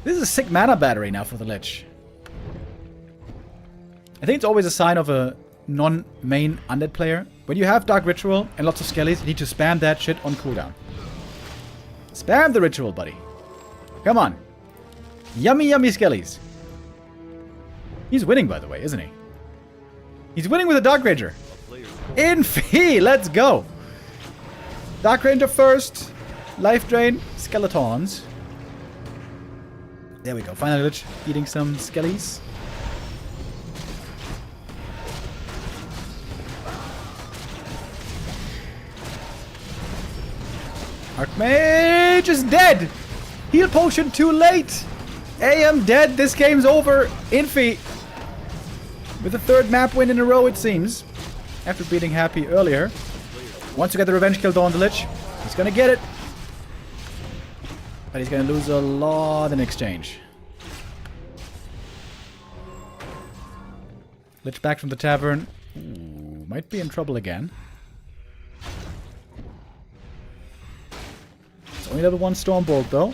This is a sick mana battery now for the Lich. I think it's always a sign of a non-main undead player. When you have Dark Ritual and lots of skellies, you need to spam that shit on cooldown. Spam the ritual, buddy. Come on. Yummy, yummy skellies. He's winning, by the way, isn't he? He's winning with a Dark Ranger. Infi, let's go. Dark Ranger first. Life drain. Skeletons. There we go. Final glitch. Eating some skellies. Archmage is dead. Heal potion too late. AM dead. This game's over. Infi with the third map win in a row, it seems. After beating Happy earlier. Wants to get the revenge kill on the Lich. He's gonna get it. But he's gonna lose a lot in exchange. Lich back from the tavern. Ooh, might be in trouble again. It's only level 1 Stormbolt though.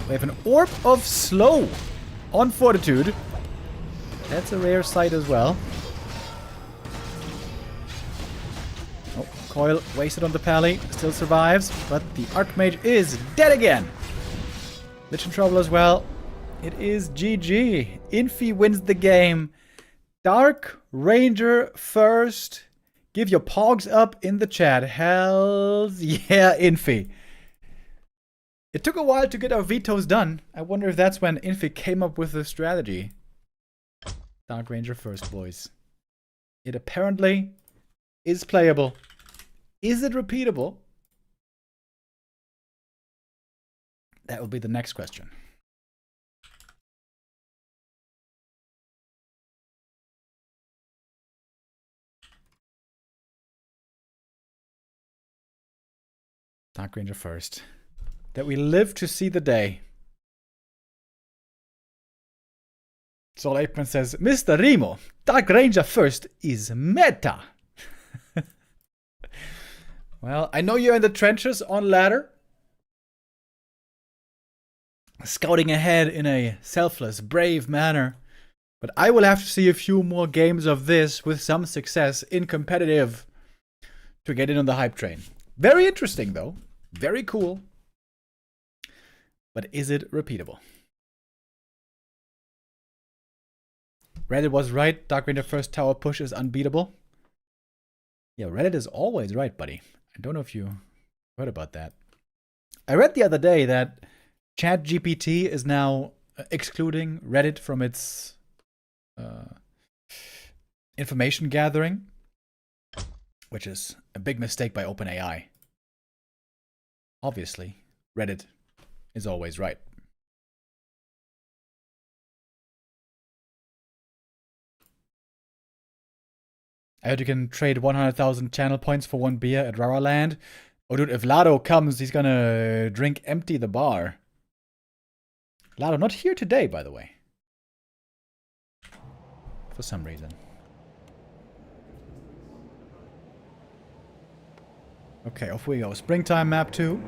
We have an Orb of Slow on Fortitude. That's a rare sight as well. Oh, Coil wasted on the Pally. Still survives, but the Archmage is dead again. Lich in trouble as well. It is GG. Infi wins the game. Dark Ranger first. Give your pogs up in the chat. Hells yeah, Infi. It took a while to get our vetoes done. I wonder if that's when Infi came up with the strategy. Dark Ranger first, boys. It apparently is playable. Is it repeatable? That will be the next question. Dark Ranger first. That we live to see the day. Soul Apeman says, Mr. Remo, Dark Ranger first is meta. Well, I know you're in the trenches on ladder. Scouting ahead in a selfless, brave manner. But I will have to see a few more games of this with some success in competitive to get in on the hype train. Very interesting though. Very cool. But is it repeatable? Reddit was right. Dark Ranger first tower push is unbeatable. Yeah, Reddit is always right, buddy. I don't know if you heard about that. I read the other day that ChatGPT is now excluding Reddit from its information gathering, which is a big mistake by OpenAI. Obviously, Reddit is always right. I heard you can trade 100,000 channel points for 1 beer at Rara Land. Oh dude, if Lado comes, he's gonna drink empty the bar. Lado, not here today, by the way. For some reason. Okay, off we go. Springtime map 2.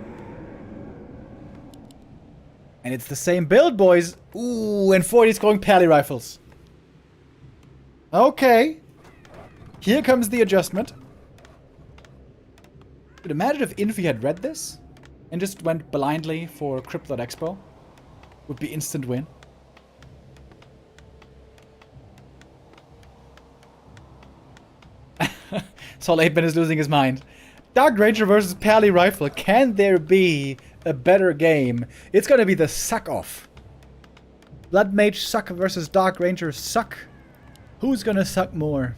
And it's the same build, boys. Ooh, and 40's going pally rifles. Okay. Here comes the adjustment. But imagine if Infi had read this and just went blindly for Crypt.expo. Would be instant win. Sol 8-Man is losing his mind. Dark Ranger versus Pally Rifle. Can there be a better game? It's gonna be the suck-off. Blood Mage suck versus Dark Ranger suck. Who's gonna suck more?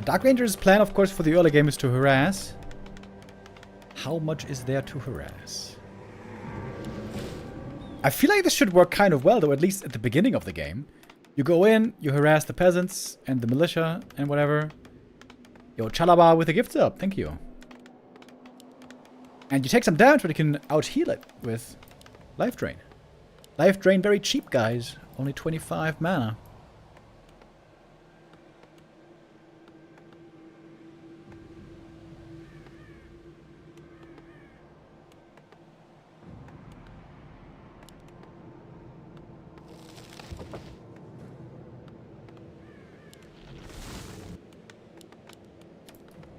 Dark Ranger's plan, of course, for the early game is to harass. How much is there to harass? I feel like this should work kind of well, though, at least at the beginning of the game. You go in, you harass the peasants and the militia and whatever. Yo, Chalaba with the gift up. Thank you. And you take some damage, but you can out-heal it with Life Drain. Life Drain very cheap, guys. Only 25 mana.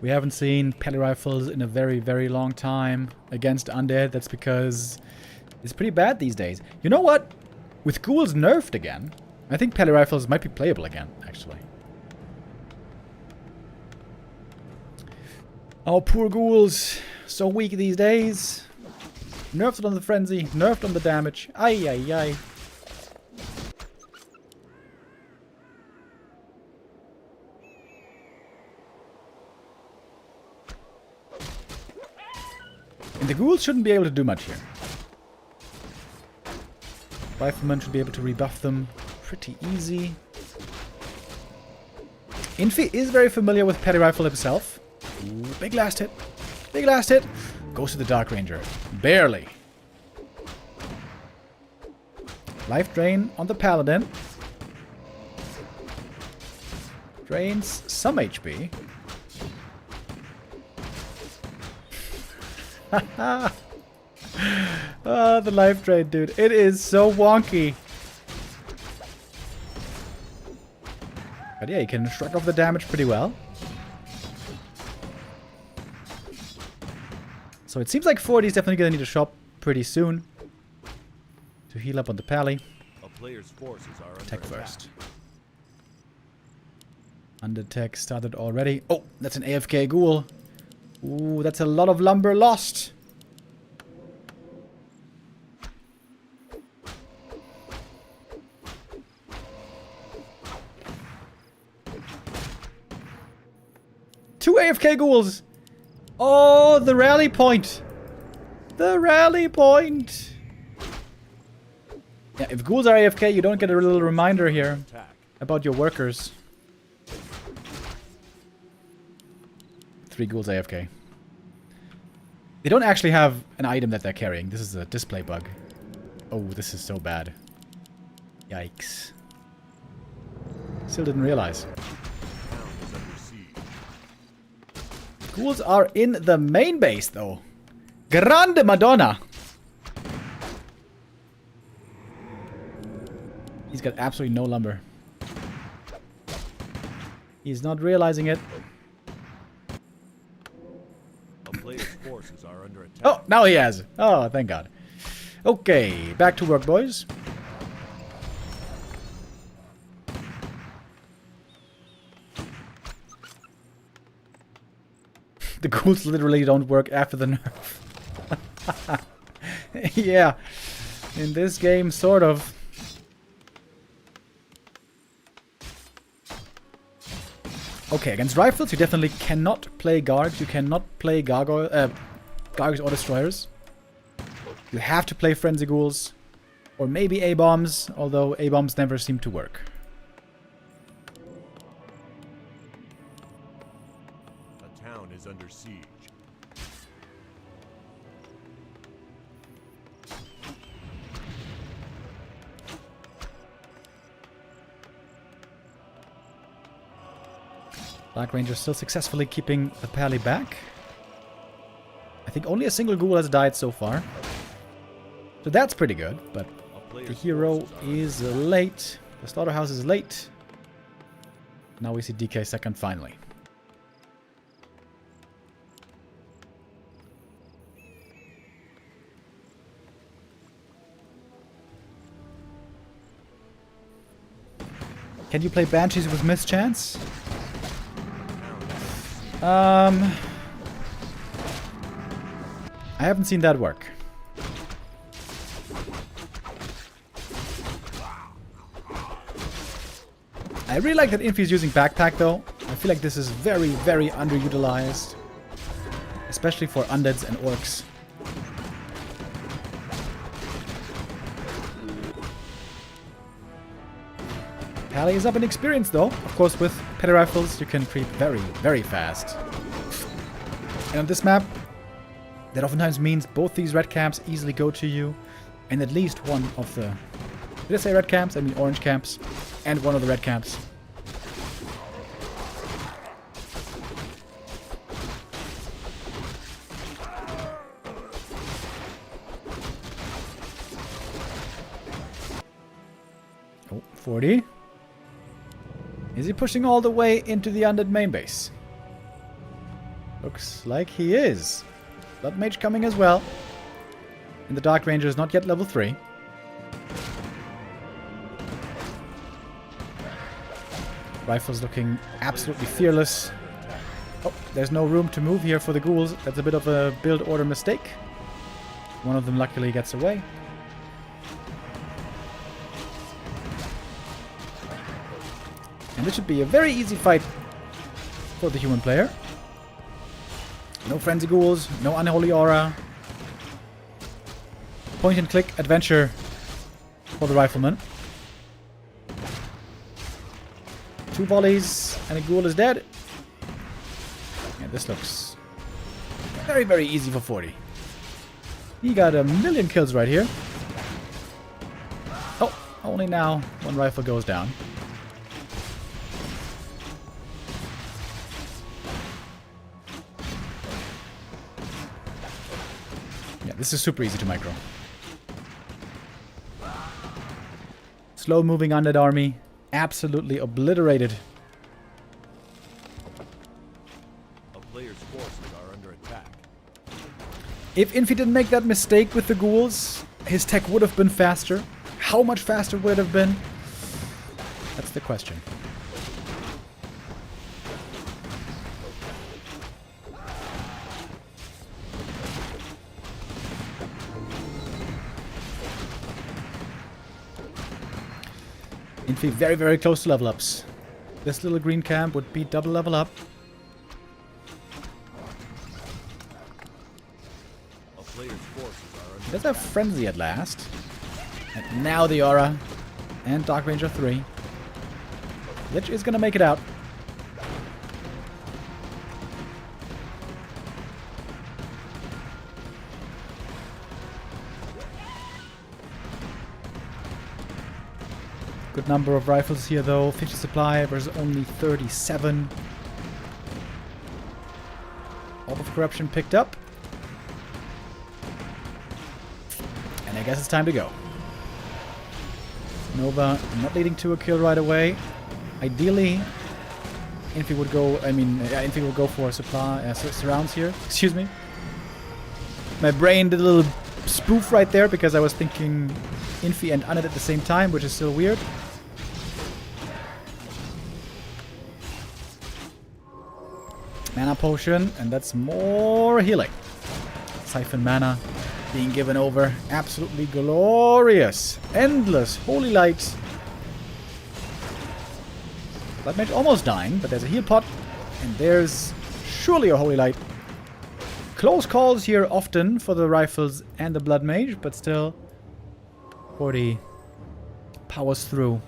We haven't seen peli rifles in a very, very long time against undead. That's because it's pretty bad these days. You know what? With ghouls nerfed again, I think peli rifles might be playable again, actually. Oh, poor ghouls. So weak these days. Nerfed on the frenzy, nerfed on the damage. Ay, ay, ay. And the ghouls shouldn't be able to do much here. Rifleman should be able to rebuff them pretty easy. Infi is very familiar with Petty Rifle himself. Ooh, big last hit. Big last hit. Goes to the Dark Ranger. Barely. Life Drain on the Paladin. Drains some HP. Oh, the life drain, dude. It is so wonky. But yeah, you can shrug off the damage pretty well. So it seems like Forti is definitely going to need to shop pretty soon to heal up on the pally. A player's forces are under Attack attack. first. Undertech started already. Oh, that's an AFK ghoul. Ooh, that's a lot of lumber lost. Two AFK ghouls. Oh, the rally point. The rally point. Yeah, if ghouls are AFK, you don't get a little reminder here Attack. about your workers. 3 ghouls AFK. They don't actually have an item that they're carrying. This is a display bug. Oh, this is so bad. Yikes. Still didn't realize. Town is under siege. Ghouls are in the main base, though. Grande Madonna! He's got absolutely no lumber. He's not realizing it. A player's forces are under attack. Oh, now he has. Oh, thank God. Okay, back to work, boys. The ghouls literally don't work after the nerf. Yeah, in this game, sort of. Okay, against rifles, you definitely cannot play Gargs. You cannot play Gargoyles or Destroyers. You have to play Frenzy Ghouls. Or maybe A-Bombs, although A-Bombs never seem to work. A town is under siege. Dark Ranger still successfully keeping the pally back. I think only a single ghoul has died so far. So that's pretty good, but A the player's hero forces are is late. The slaughterhouse is late. Now we see DK second finally. Can you play Banshees with mischance? I haven't seen that work. I really like that Infi is using backpack though. I feel like this is very, very underutilized. Especially for undeads and orcs. Pally is up in experience though. Of course with petty rifles, you can creep very, very fast. And on this map, that oftentimes means both these red camps easily go to you, and at least one of the... Did I say red camps? I mean orange camps. And one of the red camps. Oh, 40. Is he pushing all the way into the undead main base? Looks like he is. Blood Mage coming as well. And the Dark Ranger is not yet level 3. Rifles looking absolutely fearless. Oh, there's no room to move here for the ghouls. That's a bit of a build order mistake. One of them luckily gets away. And this should be a very easy fight for the human player. No frenzy ghouls, no unholy aura. Point and click adventure for the rifleman. 2 volleys and a ghoul is dead. Yeah, this looks very, very easy for 40. He got a million kills right here. Oh, only now one rifle goes down. Yeah, this is super easy to micro. Slow moving undead army. Absolutely obliterated. A player's forces are under attack. If Infi didn't make that mistake with the ghouls, his tech would have been faster. How much faster would it have been? That's the question. Infi very, very close to level ups. This little green camp would be double level up. A player's forces are under Does have Frenzy at last. And now the Aura. And Dark Ranger 3. Lich is gonna make it out. Good number of rifles here though. 50 supply versus only 37. Orb of Corruption picked up. And I guess it's time to go. Nova not leading to a kill right away. Ideally, Infi would go, Infi will go for supply, surrounds here. Excuse me. My brain did a little spoof right there because I was thinking Infi and Undead at the same time, which is still weird. Mana potion, and that's more healing. Siphon mana being given over. Absolutely glorious. Endless. Holy light. Blood Mage almost dying, but there's a heal pot. And there's surely a Holy Light. Close calls here often for the rifles and the Blood Mage, but still 40 powers through.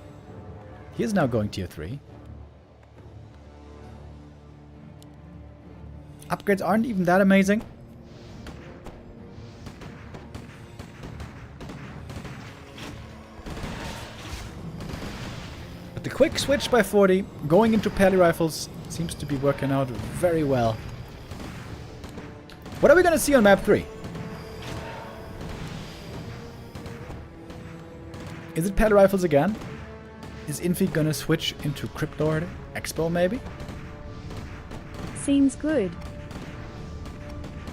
He is now going tier 3. Upgrades aren't even that amazing. But the quick switch by 40, going into Pally Rifles, seems to be working out very well. What are we going to see on map 3? Is it Pally Rifles again? Is Infi going to switch into Crypt Lord Expo maybe? Seems good.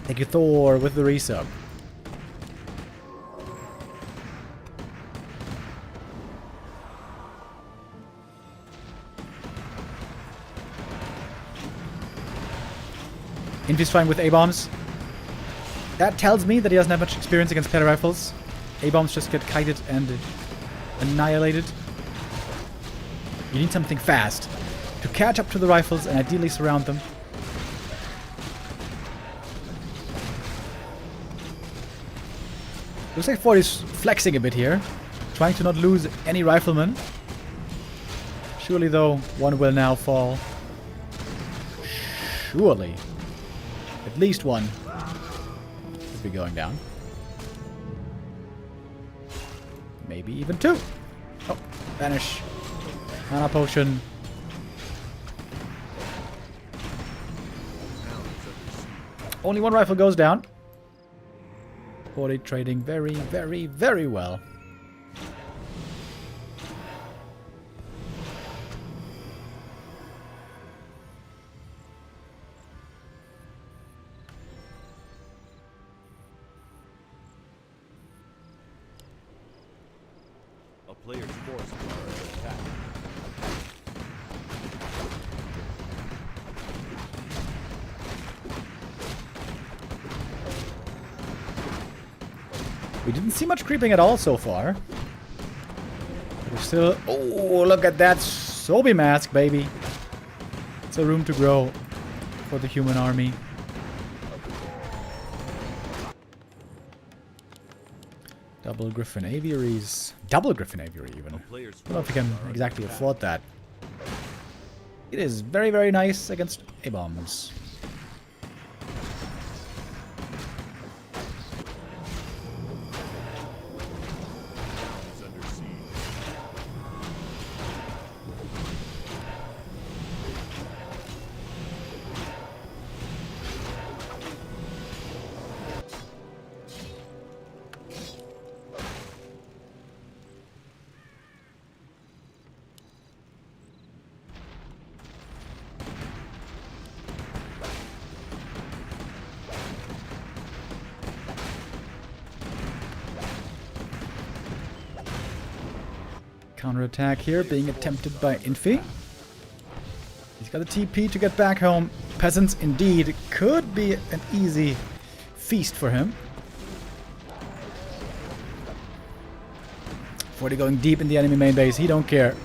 Thank you, Thor, with the resub. Infi's trying with A-bombs. That tells me that he doesn't have much experience against Pally Rifles. A-bombs just get kited and annihilated. You need something fast to catch up to the rifles and ideally surround them. Looks like Forti's flexing a bit here, trying to not lose any riflemen. Surely, though, one will now fall. Surely. At least one should be going down. Maybe even two. Oh, vanish. Mana potion. Only one rifle goes down. Forti trading very, very, very well. A player's forces are under attack. We didn't see much creeping at all so far. We're still... Oh, look at that Sobi mask, baby. It's a room to grow for the human army. Double Griffin Aviaries. Double Griffin Aviary, even. I don't know if you can exactly afford that. It is very, very nice against A-bombs. Counterattack here being attempted by Infi. He's got a TP to get back home. Peasants indeed could be an easy feast for him. Forti going deep in the enemy main base. He don't care.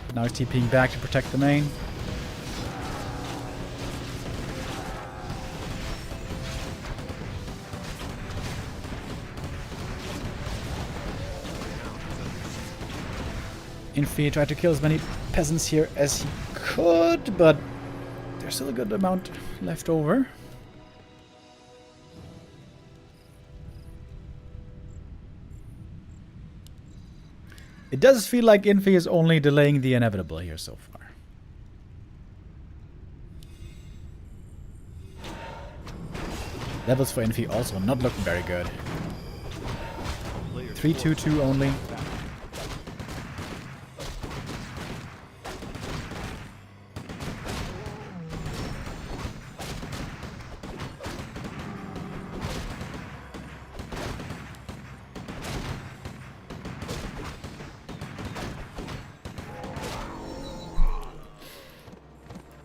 But now he's TPing back to protect the main. Infi tried to kill as many peasants here as he could, but there's still a good amount left over. It does feel like Infi is only delaying the inevitable here so far. Levels for Infi also not looking very good. 3-2-2 only.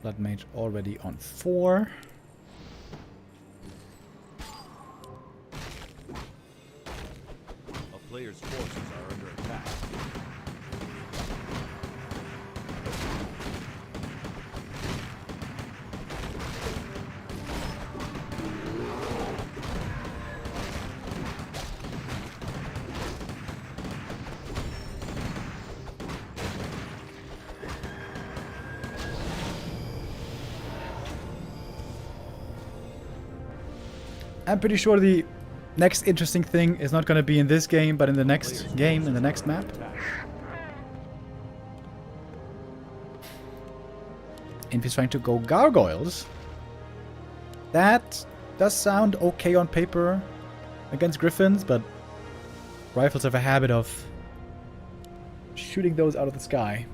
Blood Mage already on 4. A player's forces are under attack. I'm pretty sure the next interesting thing is not going to be in this game, but in the next game, in the next map. Infi's trying to go gargoyles. That does sound okay on paper against griffins, but rifles have a habit of shooting those out of the sky.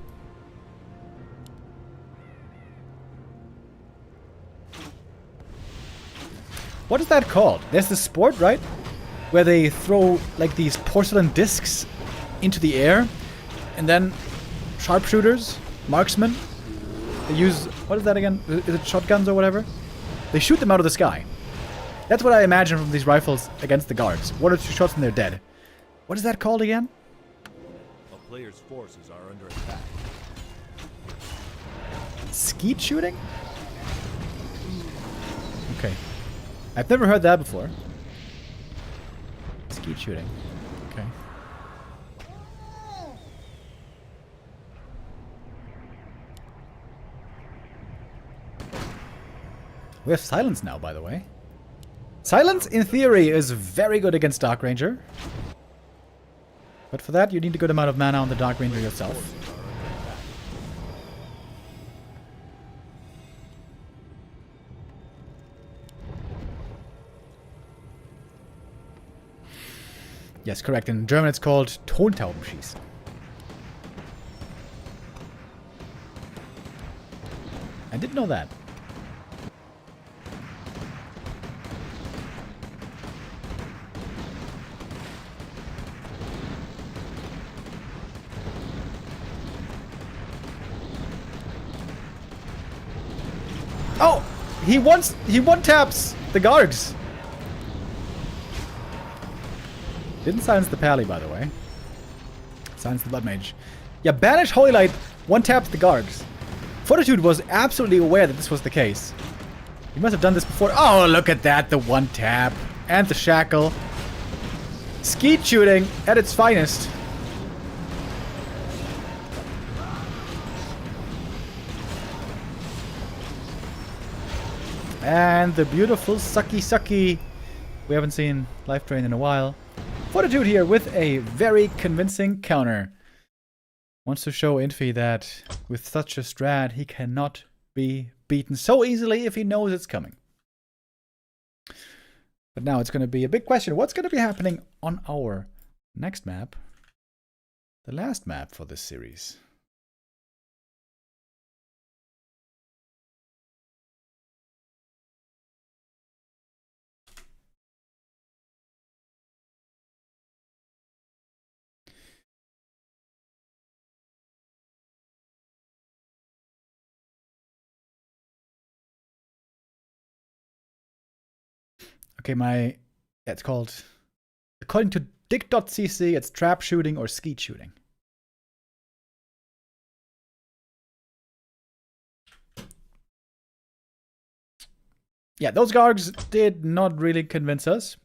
What is that called? There's this sport, right? Where they throw like these porcelain discs into the air, and then sharpshooters, marksmen, they use, what is that again? Is it shotguns or whatever? They shoot them out of the sky. That's what I imagine from these rifles against the guards. 1 or 2 shots and they're dead. What is that called again? A player's forces are under attack. Skeet shooting? Okay. I've never heard that before. Skeet shooting. Okay. We have silence now, by the way. Silence, in theory, is very good against Dark Ranger. But for that, you need a good amount of mana on the Dark Ranger yourself. Yes, correct. In German, it's called Tontaubenschießen. I didn't know that. Oh! He one-taps the guards! Didn't silence the pally, by the way. Silence the Blood Mage. Yeah, Banish Holy Light one-taps the guards. Fortitude was absolutely aware that this was the case. He must have done this before. Oh, look at that. The one-tap. And the shackle. Skeet shooting at its finest. And the beautiful sucky. We haven't seen Life Drain in a while. Fortitude here with a very convincing counter. Wants to show Infi that with such a strat, he cannot be beaten so easily if he knows it's coming. But now it's going to be a big question. What's going to be happening on our next map? The last map for this series. Okay, it's called, according to dick.cc, it's trap shooting or skeet shooting. Yeah, those guards did not really convince us.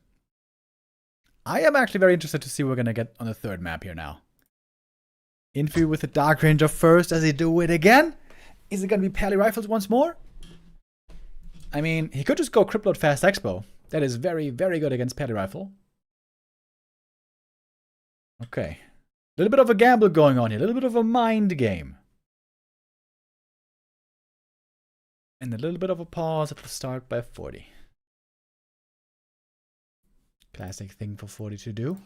I am actually very interested to see what we're going to get on the third map here now. Infi with the Dark Ranger first. Does he do it again? Is it going to be Pally Rifles once more? I mean, he could just go Cryptload Fast Expo. That is very, very good against Pally Rifle. Okay. A little bit of a gamble going on here. A little bit of a mind game. And a little bit of a pause at the start by Forti. Classic thing for Forti to do.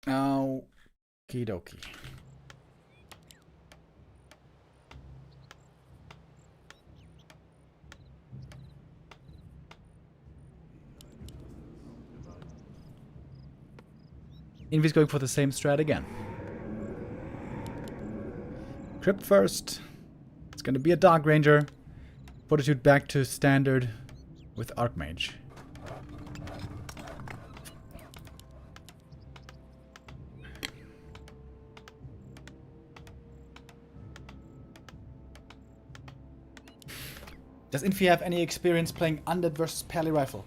Okie dokie. Infi's going for the same strat again. Crypt first. It's going to be a Dark Ranger. Fortitude back to standard with Archmage. Does Infi have any experience playing Undead versus Pally Rifle?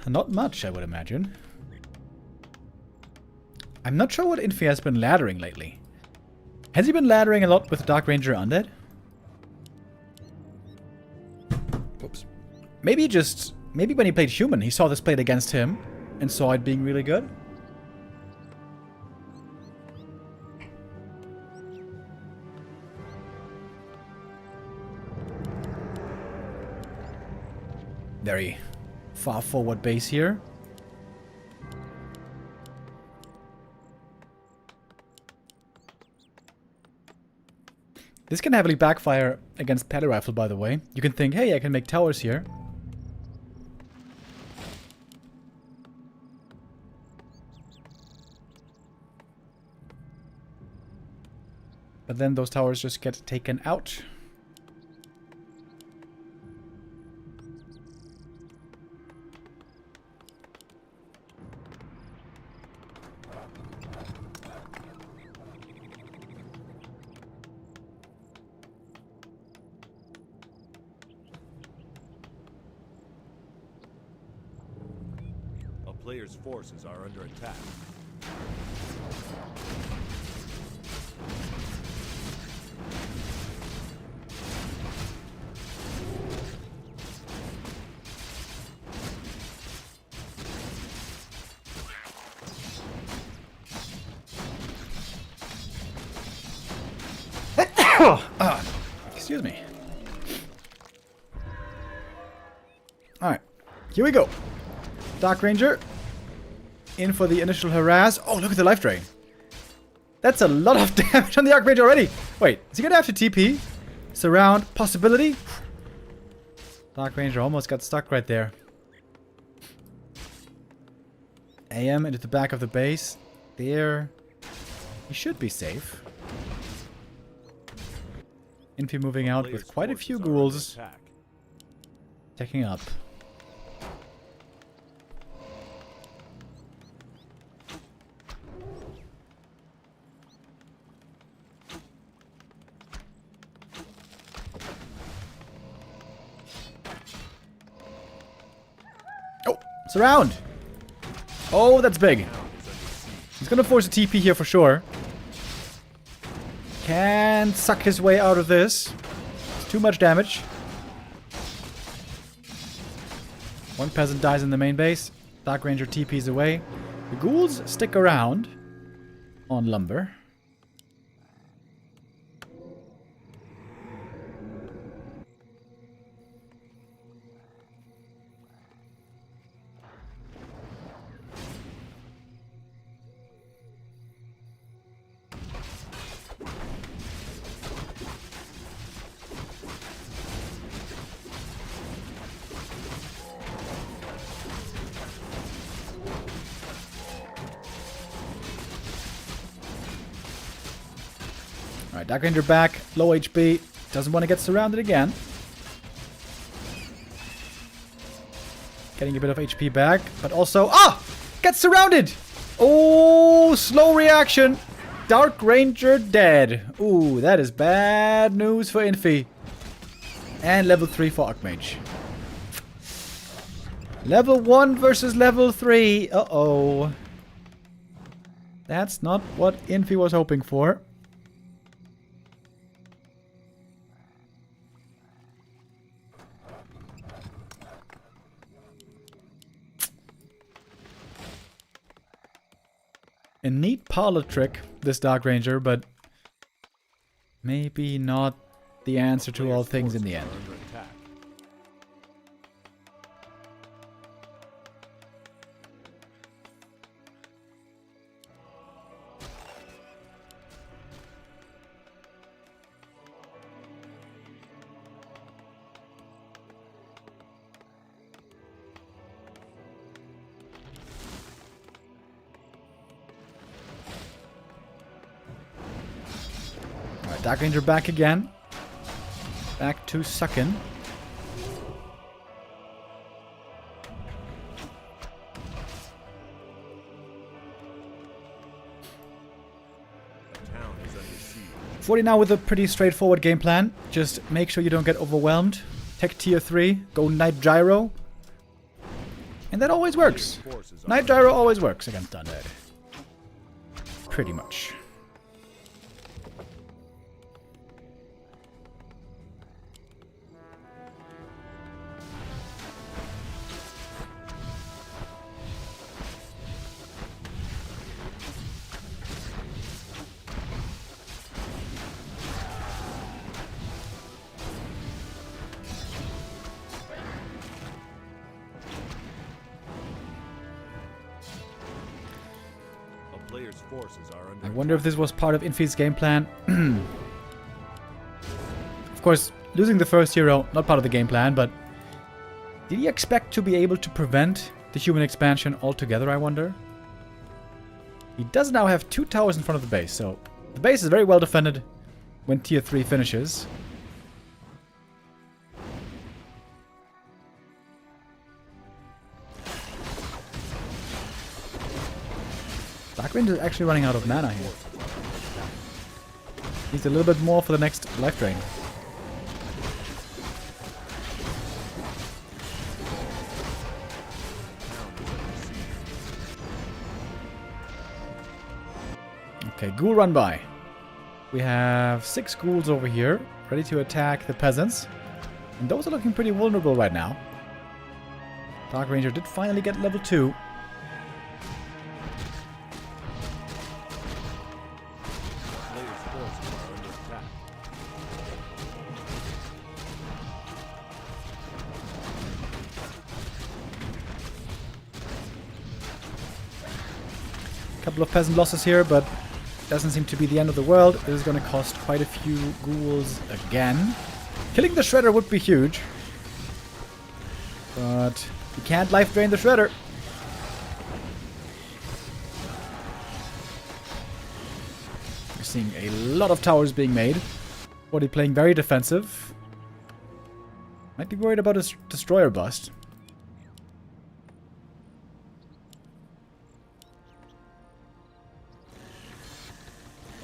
Not much, I would imagine. I'm not sure what Infi has been laddering lately. Has he been laddering a lot with Dark Ranger Undead? Oops. Maybe when he played Human, he saw this played against him and saw it being really good. Very far forward base here. This can heavily backfire against Pally Rifle, by the way. You can think, hey, I can make towers here. But then those towers just get taken out. player's forces are under attack. Excuse me. Alright, here we go. Dark Ranger. In for the initial harass. Oh, look at the life drain. That's a lot of damage on the Dark Ranger already. Wait, is he gonna have to TP? Surround, possibility? Dark Ranger almost got stuck right there. AM into the back of the base. There. He should be safe. Infi moving out with quite a few ghouls. Taking up. Oh, surround! Oh, that's big. He's gonna force a TP here for sure. Can suck his way out of this. It's too much damage. One peasant dies in the main base. Dark Ranger TPs away. The ghouls stick around on lumber. Alright, Dark Ranger back, low HP, doesn't want to get surrounded again. Getting a bit of HP back, but also... Ah! Gets surrounded! Oh, slow reaction. Dark Ranger dead. Ooh, that is bad news for Infi. And level 3 for Archmage. Level 1 versus level 3. Uh-oh. That's not what Infi was hoping for. A neat parlor trick, this Dark Ranger, but maybe not the answer to all things in the end. Dark Ranger back again. Back to suckin'. Forti now with a pretty straightforward game plan. Just make sure you don't get overwhelmed. Tech tier 3. Go Night Gyro. And that always works. Night Gyro always works against Undead. Pretty much. I wonder if this was part of Infi's game plan. Of course, losing the first hero, not part of the game plan, but did he expect to be able to prevent the human expansion altogether, I wonder? He does now have 2 towers in front of the base, so the base is very well defended when tier 3 finishes. Dark Ranger is actually running out of mana here. Needs a little bit more for the next life drain. Okay, ghoul run by. We have 6 ghouls over here, ready to attack the peasants. And those are looking pretty vulnerable right now. Dark Ranger did finally get level 2. Players' forces are under attack. Couple of peasant losses here, but doesn't seem to be the end of the world. This is going to cost quite a few ghouls again. Killing the Shredder would be huge. But you can't life drain the Shredder. We're seeing a lot of towers being made. Forti playing very defensive. Might be worried about his destroyer bust.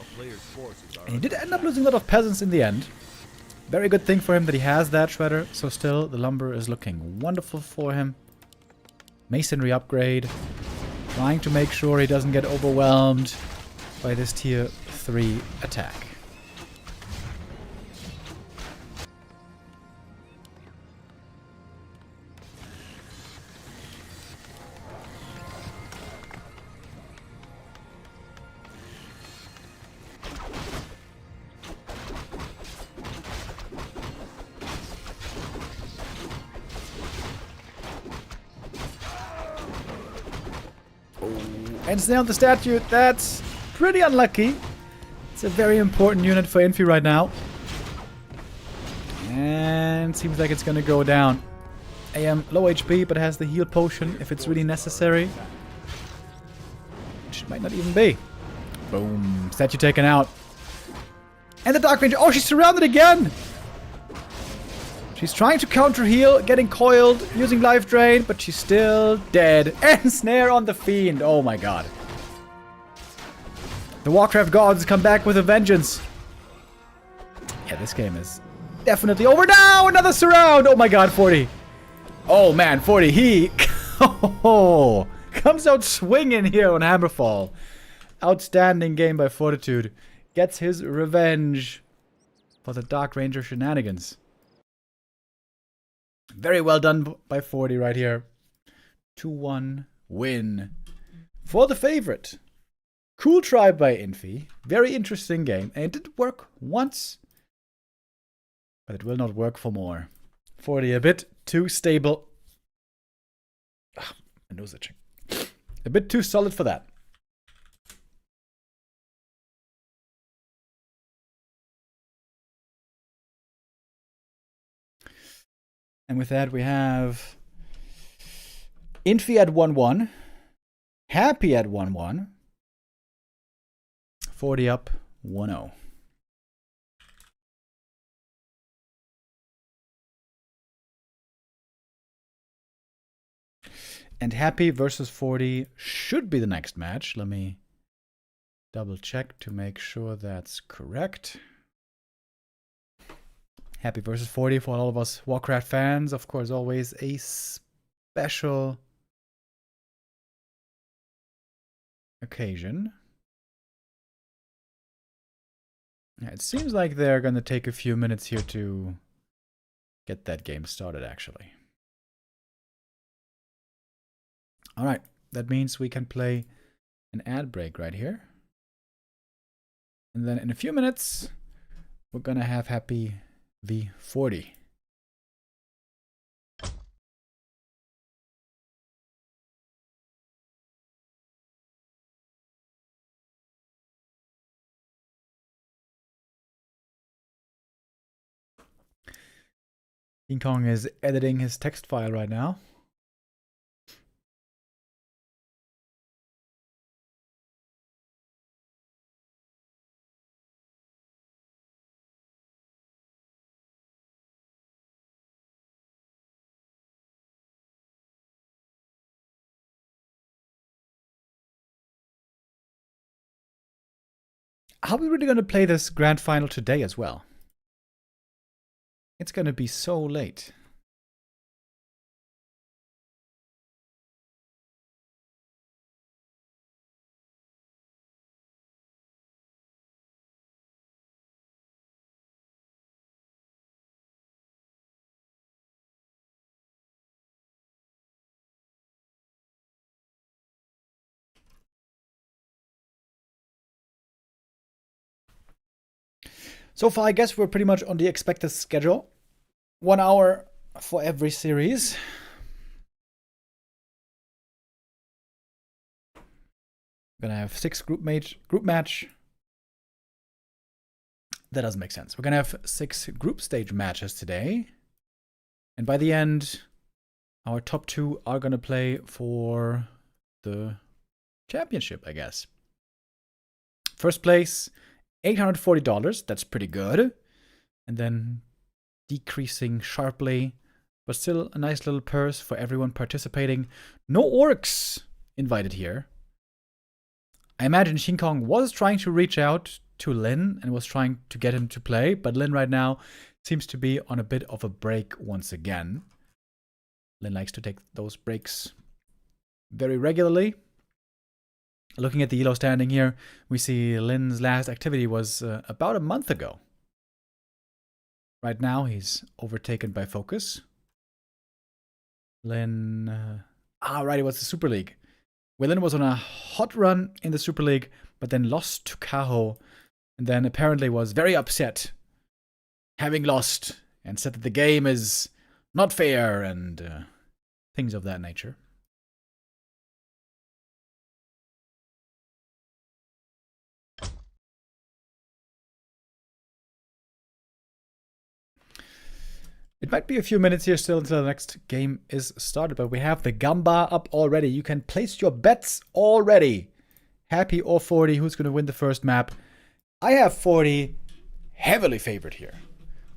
A player's forces are And he did end up losing a lot of peasants in the end. Very good thing for him that he has that Shredder. So still, the lumber is looking wonderful for him. Masonry upgrade. Trying to make sure he doesn't get overwhelmed by this tier 3 attack. And stay on the statue. That's pretty unlucky. It's a very important unit for Infi right now. And seems like it's going to go down. AM low HP, but has the heal potion if it's really necessary. Which it might not even be. Boom. Statue taken out. And the Dark Ranger. Oh, she's surrounded again. She's trying to counter heal, getting coiled, using life drain, but she's still dead. And snare on the fiend. Oh my god. The Warcraft gods come back with a vengeance. Yeah, this game is definitely over now. Another surround. Oh my god, Forti. Oh man, Forti. He comes out swinging here on Hammerfall. Outstanding game by Fortitude. Gets his revenge for the Dark Ranger shenanigans. Very well done by Forti right here. 2-1 win for the favorite. Cool try by Infi. Very interesting game. And it did work once. But it will not work for more. Forti a bit too stable. My nose itching. A bit too solid for that. And with that we have Infi at 1-1. Happy at 1-1. Forti up 1-0. And Happy versus Forti should be the next match. Let me double check to make sure that's correct. Happy versus Forti for all of us Warcraft fans. Of course, always a special occasion. Yeah, it seems like they're going to take a few minutes here to get that game started, actually. All right, that means we can play an ad break right here. And then in a few minutes, we're going to have Happy v Forti. King Kong is editing his text file right now. How are we really going to play this grand final today as well? It's going to be so late. So far, I guess we're pretty much on the expected schedule. 1 hour for every series. We're gonna have 6 group match. That doesn't make sense. We're gonna have 6 group stage matches today. And by the end, our top 2 are gonna play for the championship, I guess. First place, $840. That's pretty good. And then decreasing sharply, but still a nice little purse for everyone participating. No orcs invited here. I imagine Shin Kong was trying to reach out to Lin and was trying to get him to play, but Lin right now seems to be on a bit of a break once again. Lin likes to take those breaks very regularly. Looking at the Elo standing here, we see Lin's last activity was about a month ago. Right now, he's overtaken by Focus. Lin... right, it was the Super League. Where Lin was on a hot run in the Super League, but then lost to Kaho, and then apparently was very upset, having lost, and said that the game is not fair, and things of that nature. It might be a few minutes here still until the next game is started, but we have the Gamba up already. You can place your bets already. Happy or Forti, who's going to win the first map? I have Forti heavily favored here.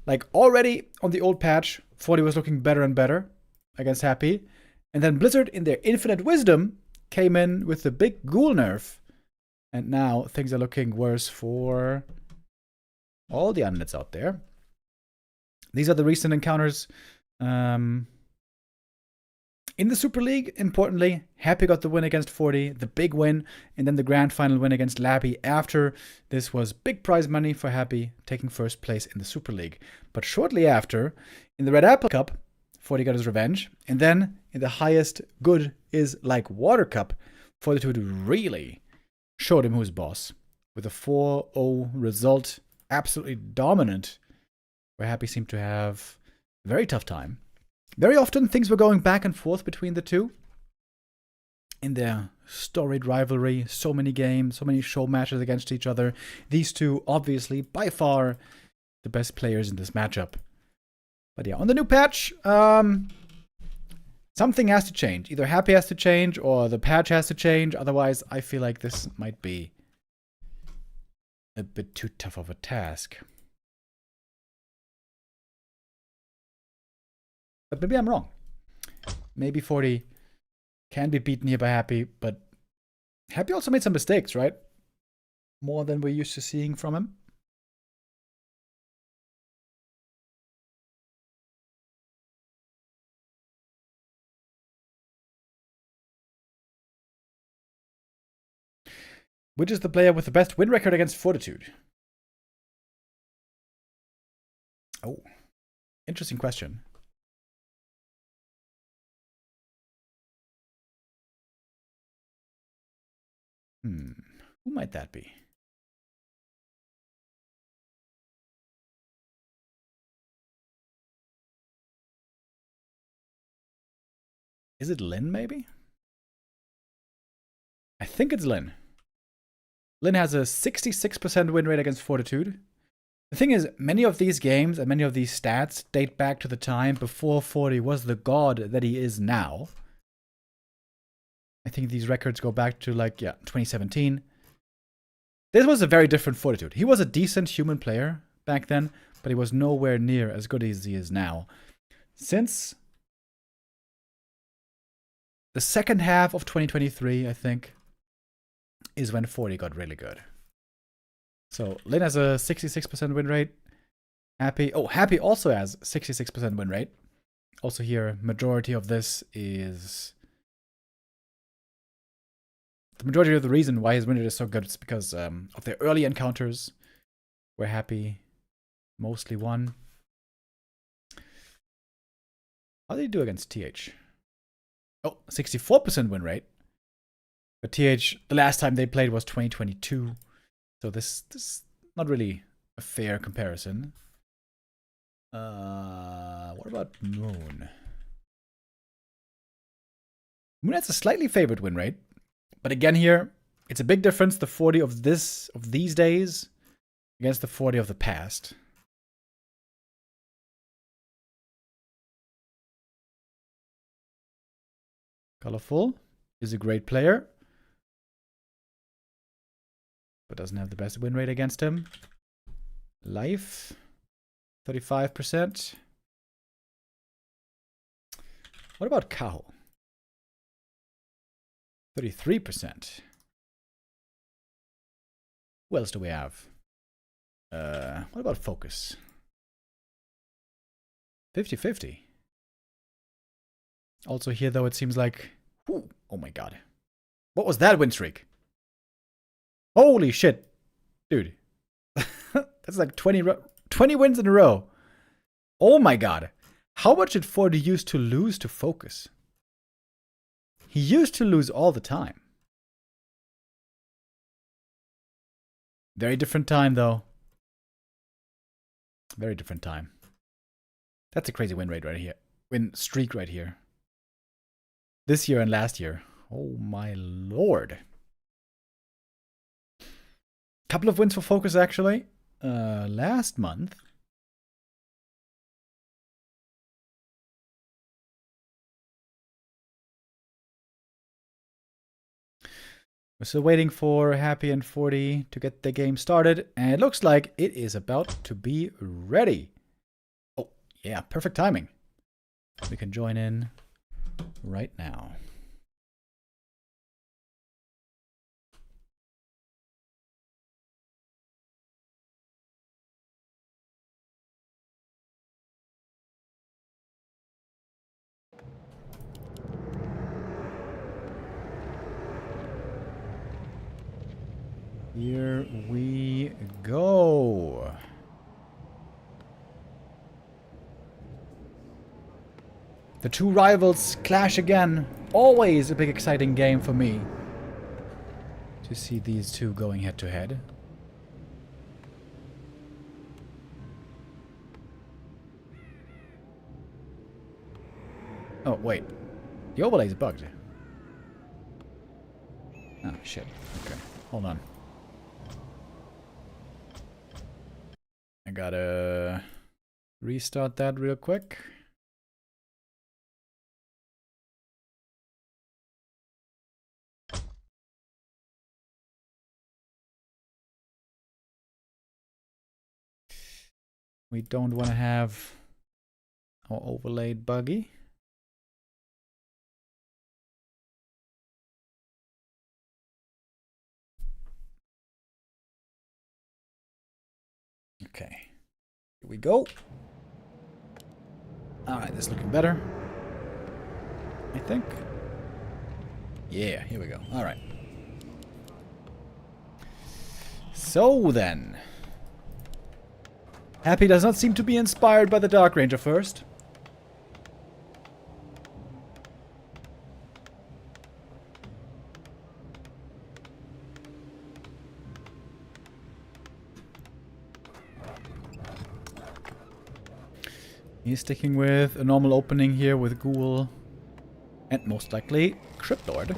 Like already on the old patch, Forti was looking better and better against Happy. And then Blizzard, in their infinite wisdom, came in with the big ghoul nerf. And now things are looking worse for all the unlets out there. These are the recent encounters. In the Super League, importantly, Happy got the win against Forti, the big win, and then the grand final win against Labby after. This was big prize money for Happy, taking first place in the Super League. But shortly after, in the Red Apple Cup, Forti got his revenge. And then, in the highest good is like water cup, Fortitude really showed him who's boss. With a 4-0 result, absolutely dominant, where Happy seemed to have a very tough time. Very often, things were going back and forth between the two. In their storied rivalry, so many games, so many show matches against each other. These two, obviously, by far, the best players in this matchup. But yeah, on the new patch, something has to change. Either Happy has to change, or the patch has to change. Otherwise, I feel like this might be a bit too tough of a task. But maybe I'm wrong. Maybe Forti can be beaten here by Happy, but Happy also made some mistakes, right? More than we're used to seeing from him. Which is the player with the best win record against Fortitude? Oh, interesting question. Who might that be? Is it Lin, maybe? I think it's Lin. Lin has a 66% win rate against Fortitude. The thing is, many of these games and many of these stats date back to the time before Forti was the god that he is now. I think these records go back to 2017. This was a very different Fortitude. He was a decent human player back then, but he was nowhere near as good as he is now. Since the second half of 2023, I think, is when Forti got really good. So Lin has a 66% win rate. Happy also has 66% win rate. Also here, majority of this is... The majority of the reason why his win rate is so good is because of their early encounters, where Happy mostly won. How did he do against TH? Oh, 64% win rate. But TH, the last time they played was 2022. So this not really a fair comparison. What about Moon? Moon has a slightly favored win rate, but again here, it's a big difference, the 40 of these days against the 40 of the past. Colorful is a great player, but doesn't have the best win rate against him. Life, 35%. What about Kaho? 33%. Who else do we have? What about Focus? 50-50. Also here, though, it seems like... Ooh, oh my god. What was that win streak? Holy shit. Dude. That's like 20 wins in a row. Oh my god. How much did Forti used to lose to Focus? He used to lose all the time. Very different time, though. Very different time. That's a crazy win rate right here. Win streak right here. This year and last year. Oh my lord. Couple of wins for Focus, actually. Last month. We're still waiting for Happy and Forti to get the game started, and it looks like it is about to be ready. Oh, yeah, perfect timing. We can join in right now. Here we go. The two rivals clash again. Always a big exciting game for me to see these two going head to head. Oh, wait. The overlay's bugged. Oh, shit. Okay. Hold on. I gotta restart that real quick. We don't want to have our overlaid buggy. Okay, here we go. Alright, this is looking better, I think. Yeah, here we go. Alright. So then. Happy does not seem to be inspired by the Dark Ranger first. He's sticking with a normal opening here with Ghoul and most likely Crypt Lord.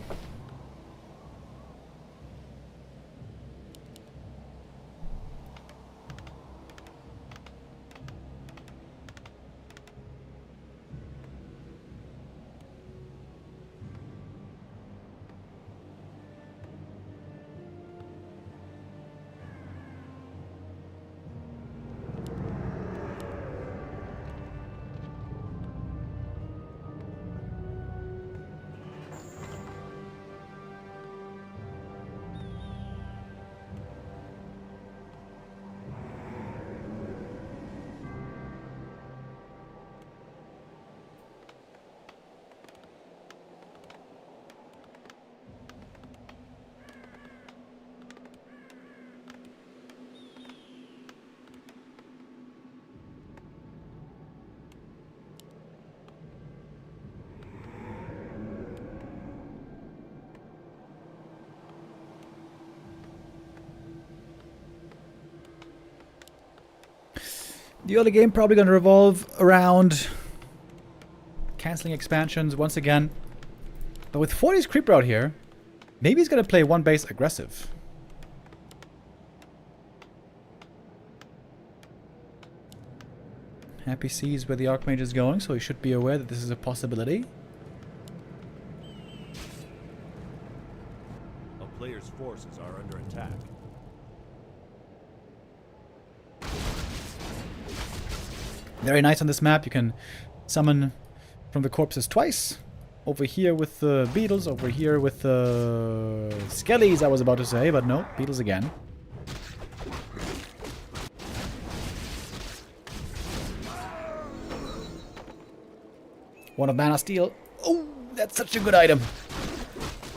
The early game probably going to revolve around cancelling expansions once again. But with 40's creep route here, maybe he's going to play one base aggressive. Happy sees where the Archmage is going, so he should be aware that this is a possibility. A player's forces are under attack. Very nice on this map. You can summon from the corpses twice. Over here with the beetles, over here with the skellies, I was about to say, but no, beetles again. One of Mana Steel. Oh, that's such a good item.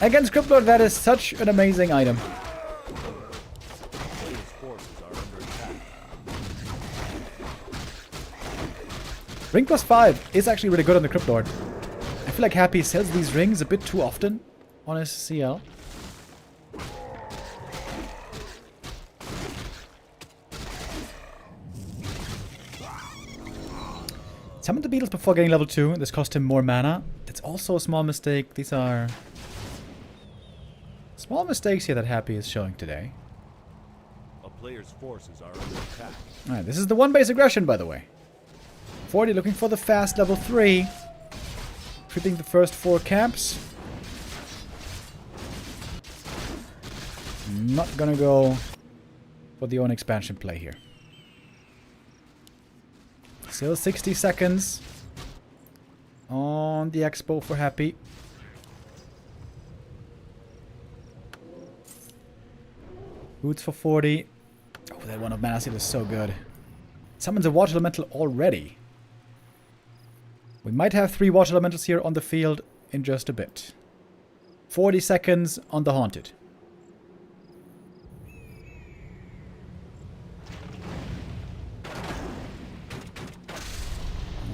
Against Cryptlord, that is such an amazing item. Player's forces are under attack. Ring +5 is actually really good on the Cryptlord. I feel like Happy sells these rings a bit too often on his CL. Summon the beetles before getting level 2. This cost him more mana. That's also a small mistake. These are small mistakes here that Happy is showing today. A player's forces are under attack. Alright, this is the one base aggression, by the way. 40 looking for the fast level 3. Creeping the first 4 camps. Not gonna go for the own expansion play here. Still 60 seconds on the expo for Happy. Boots for 40. Oh, that one of Mana Steel is so good. Summons a Water Elemental already. We might have 3 Water Elementals here on the field in just a bit. 40 seconds on the Haunted.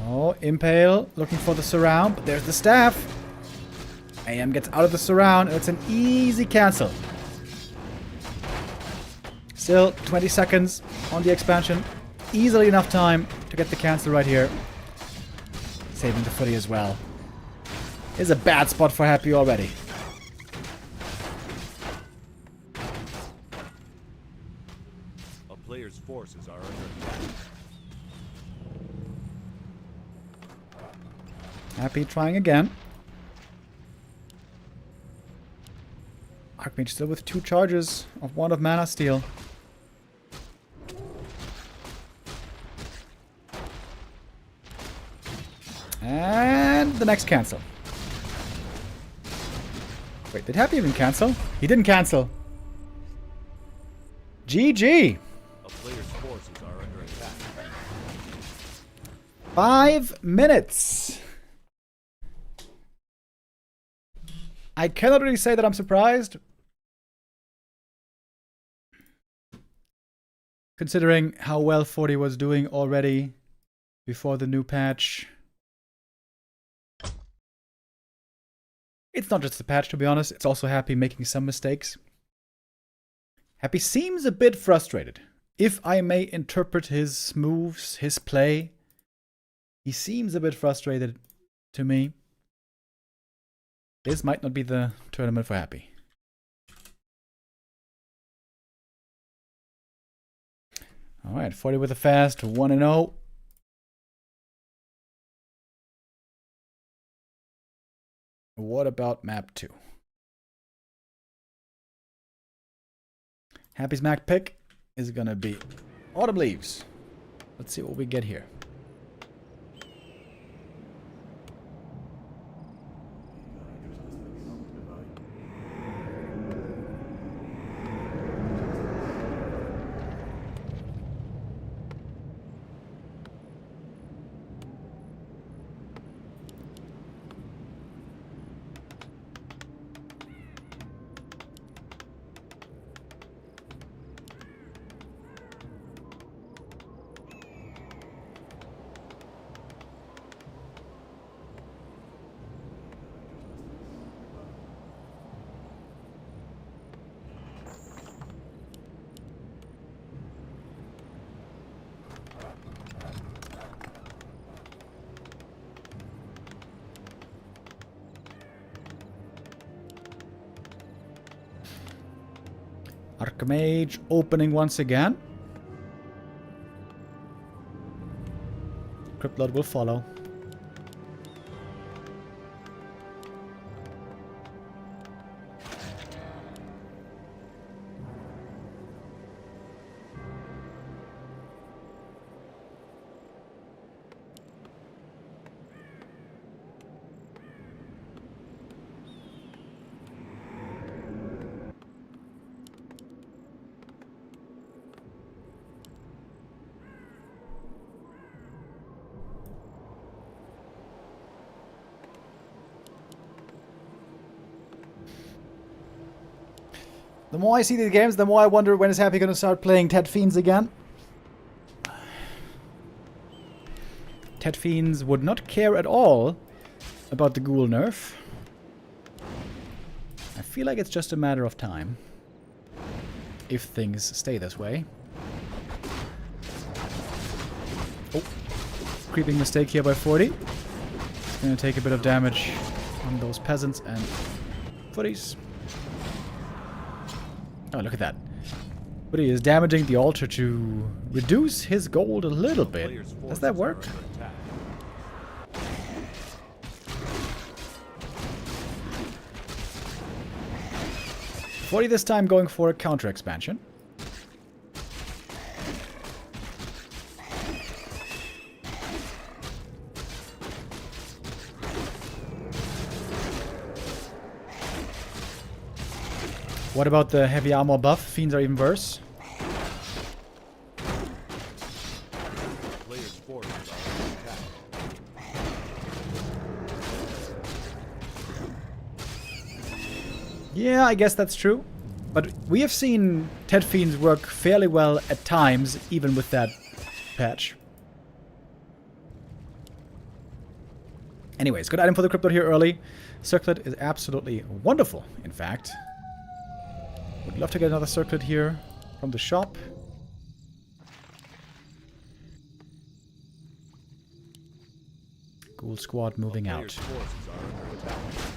Oh, Impale looking for the surround, but there's the staff. AM gets out of the surround, and it's an easy cancel. Still 20 seconds on the expansion. Easily enough time to get the cancel right here. Saving the footy as well. Is a bad spot for Happy already. A player's forces are under attack. Happy trying again. Archmage still with 2 charges of 1 of Mana Steel. And the next cancel. Wait, did Happy even cancel? He didn't cancel. GG! A player's forces are under attack. 5 minutes! I cannot really say that I'm surprised. Considering how well 40 was doing already before the new patch. It's not just the patch, to be honest. It's also Happy making some mistakes. Happy seems a bit frustrated. If I may interpret his moves, his play, he seems a bit frustrated to me. This might not be the tournament for Happy. Alright, 40 with a fast, 1-0. What about map 2? Happy's Mac pick is gonna be Autumn Leaves. Let's see what we get here. Archmage opening once again. Cryptlord will follow. The more I see these games, the more I wonder when is Happy going to start playing Ted Fiends again. Ted Fiends would not care at all about the ghoul nerf. I feel like it's just a matter of time. If things stay this way. Oh. Creeping mistake here by Forti. It's going to take a bit of damage on those peasants and footies. Oh, look at that. But he is damaging the altar to reduce his gold a little bit. Does that work? Forti this time going for a counter expansion. What about the heavy armor buff? Fiends are even worse. Player's forces are under attack. Yeah, I guess that's true. But we have seen Ted Fiends work fairly well at times, even with that patch. Anyways, good item for the Cryptid here early. Circlet is absolutely wonderful, in fact. Would love to get another circlet here from the shop. Ghoul squad moving out. Player's forces are under attack.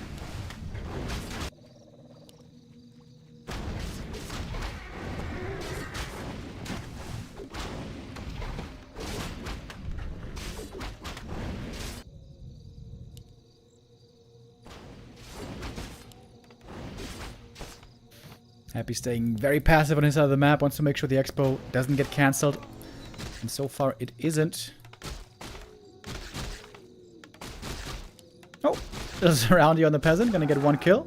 Happy staying very passive on his side of the map. Wants to make sure the expo doesn't get cancelled. And so far it isn't. Oh, there's around you on the peasant. Gonna get one kill.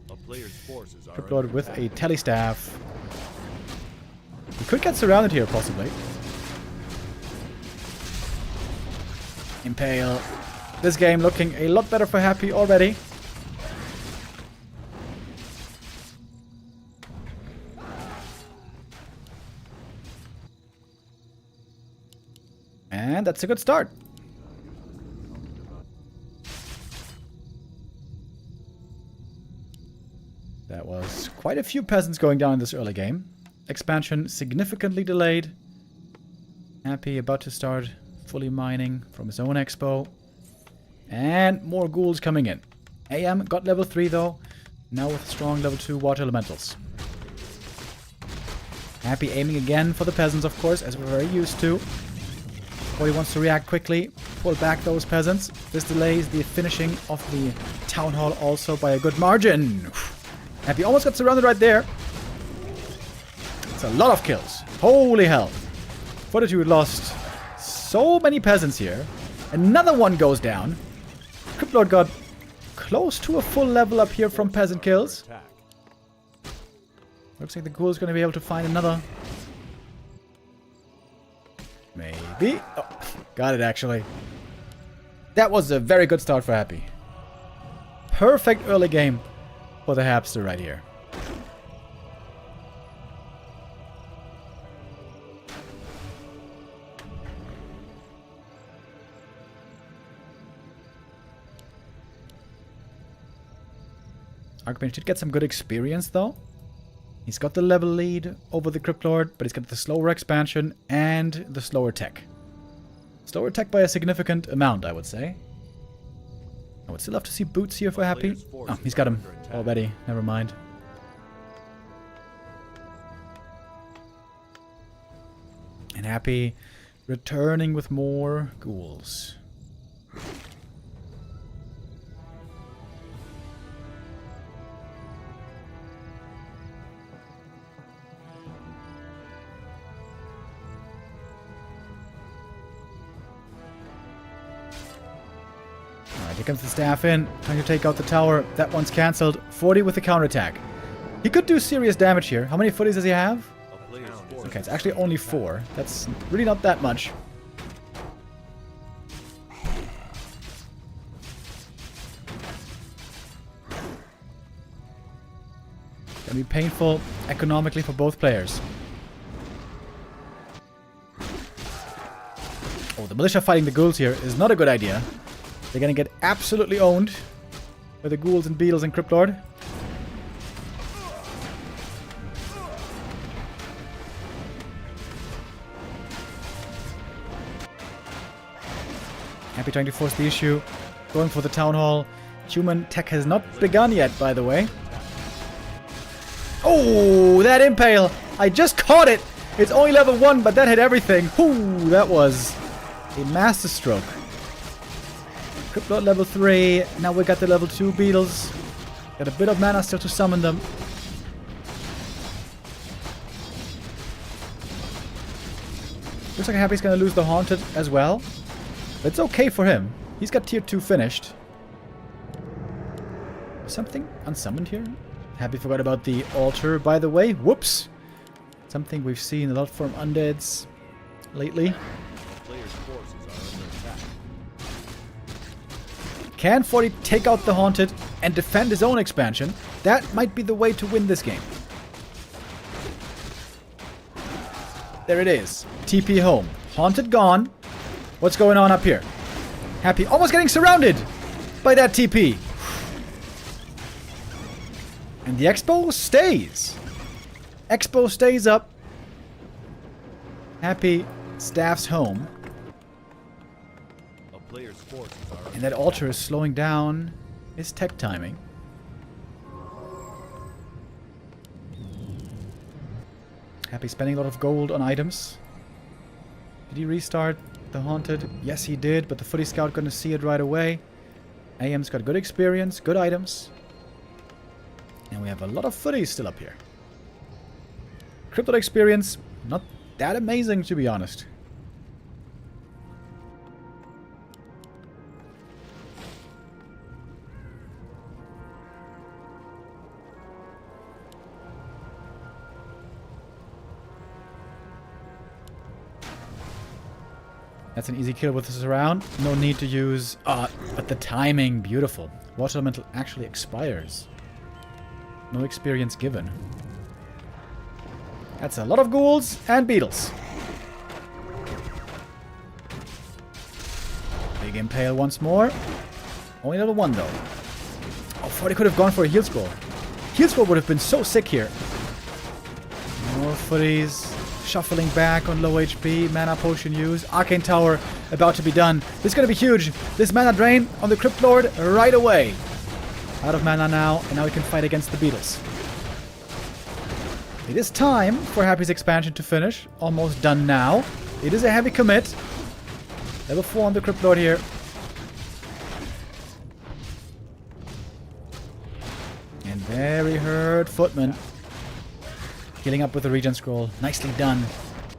A player's forces are Cryptlord under with attack. a telestaff. He could get surrounded here, possibly. Impale. This game looking a lot better for Happy already. And that's a good start. That was quite a few peasants going down in this early game. Expansion significantly delayed. Happy about to start fully mining from his own expo. And more ghouls coming in. AM got level 3 though. Now with strong level 2 water elementals. Happy aiming again for the peasants, of course, as we're very used to. Or he wants to react quickly, pull back those peasants. This delays the finishing of the town hall also by a good margin. Happy almost got surrounded right there. It's a lot of kills. Holy hell. Fortitude lost so many peasants here. Another one goes down. Cryptlord got close to a full level up here from peasant kills. Attack. Looks like the ghoul is going to be able to find another. Maybe. Oh, got it, actually. That was a very good start for Happy. Perfect early game for the Hapster right here. Archmage did get some good experience, though. He's got the level lead over the Cryptlord, but he's got the slower expansion and the slower tech. Slower tech by a significant amount, I would say. I would still love to see boots here for Happy. Oh, he's got him already. Never mind. And Happy returning with more ghouls. Alright, here comes the staff in, trying to take out the tower. That one's cancelled. Forti with the counterattack. He could do serious damage here. How many footies does he have? A player's force Okay, it's actually only 4. That's really not that much. Gonna be painful economically for both players. Oh, the militia fighting the ghouls here is not a good idea. They're gonna get absolutely owned by the ghouls and beetles and Cryptlord. Happy trying to force the issue. Going for the town hall. Human tech has not begun yet, by the way. Oh, that impale! I just caught it! It's only level 1, but that hit everything. Whoo, that was a master stroke. Cryptlord level 3. Now we got the level 2 beetles. Got a bit of mana still to summon them. Looks like Happy's gonna lose the Haunted as well. But it's okay for him. He's got tier 2 finished. Something unsummoned here? Happy forgot about the altar, by the way. Whoops! Something we've seen a lot from undeads lately. The player's forces are under attack. Can Forti take out the Haunted and defend his own expansion? That might be the way to win this game. There it is. TP home. Haunted gone. What's going on up here? Happy almost getting surrounded by that TP. And the Expo stays. Expo stays up. Happy staffs home. A player's forces are And that altar is slowing down his tech timing. Happy spending a lot of gold on items. Did he restart the Haunted? Yes, he did, but the Footy Scout gonna see it right away. AM's got good experience, good items. And we have a lot of footies still up here. Crypto experience, not that amazing to be honest. That's an easy kill with this around. No need to use... but the timing, beautiful. Water Elemental actually expires. No experience given. That's a lot of ghouls and beetles. Big Impale once more. Only level 1 though. Oh, Forti could have gone for a heal scroll. Heal scroll would have been so sick here. More footies. Shuffling back on low HP. Mana potion use. Arcane Tower about to be done. This is going to be huge. This mana drain on the Crypt Lord right away. Out of mana now, and now we can fight against the beetles. It is time for Happy's expansion to finish. Almost done now. It is a heavy commit. Level 4 on the Crypt Lord here. And very hurt Footman. Healing up with the regen scroll. Nicely done.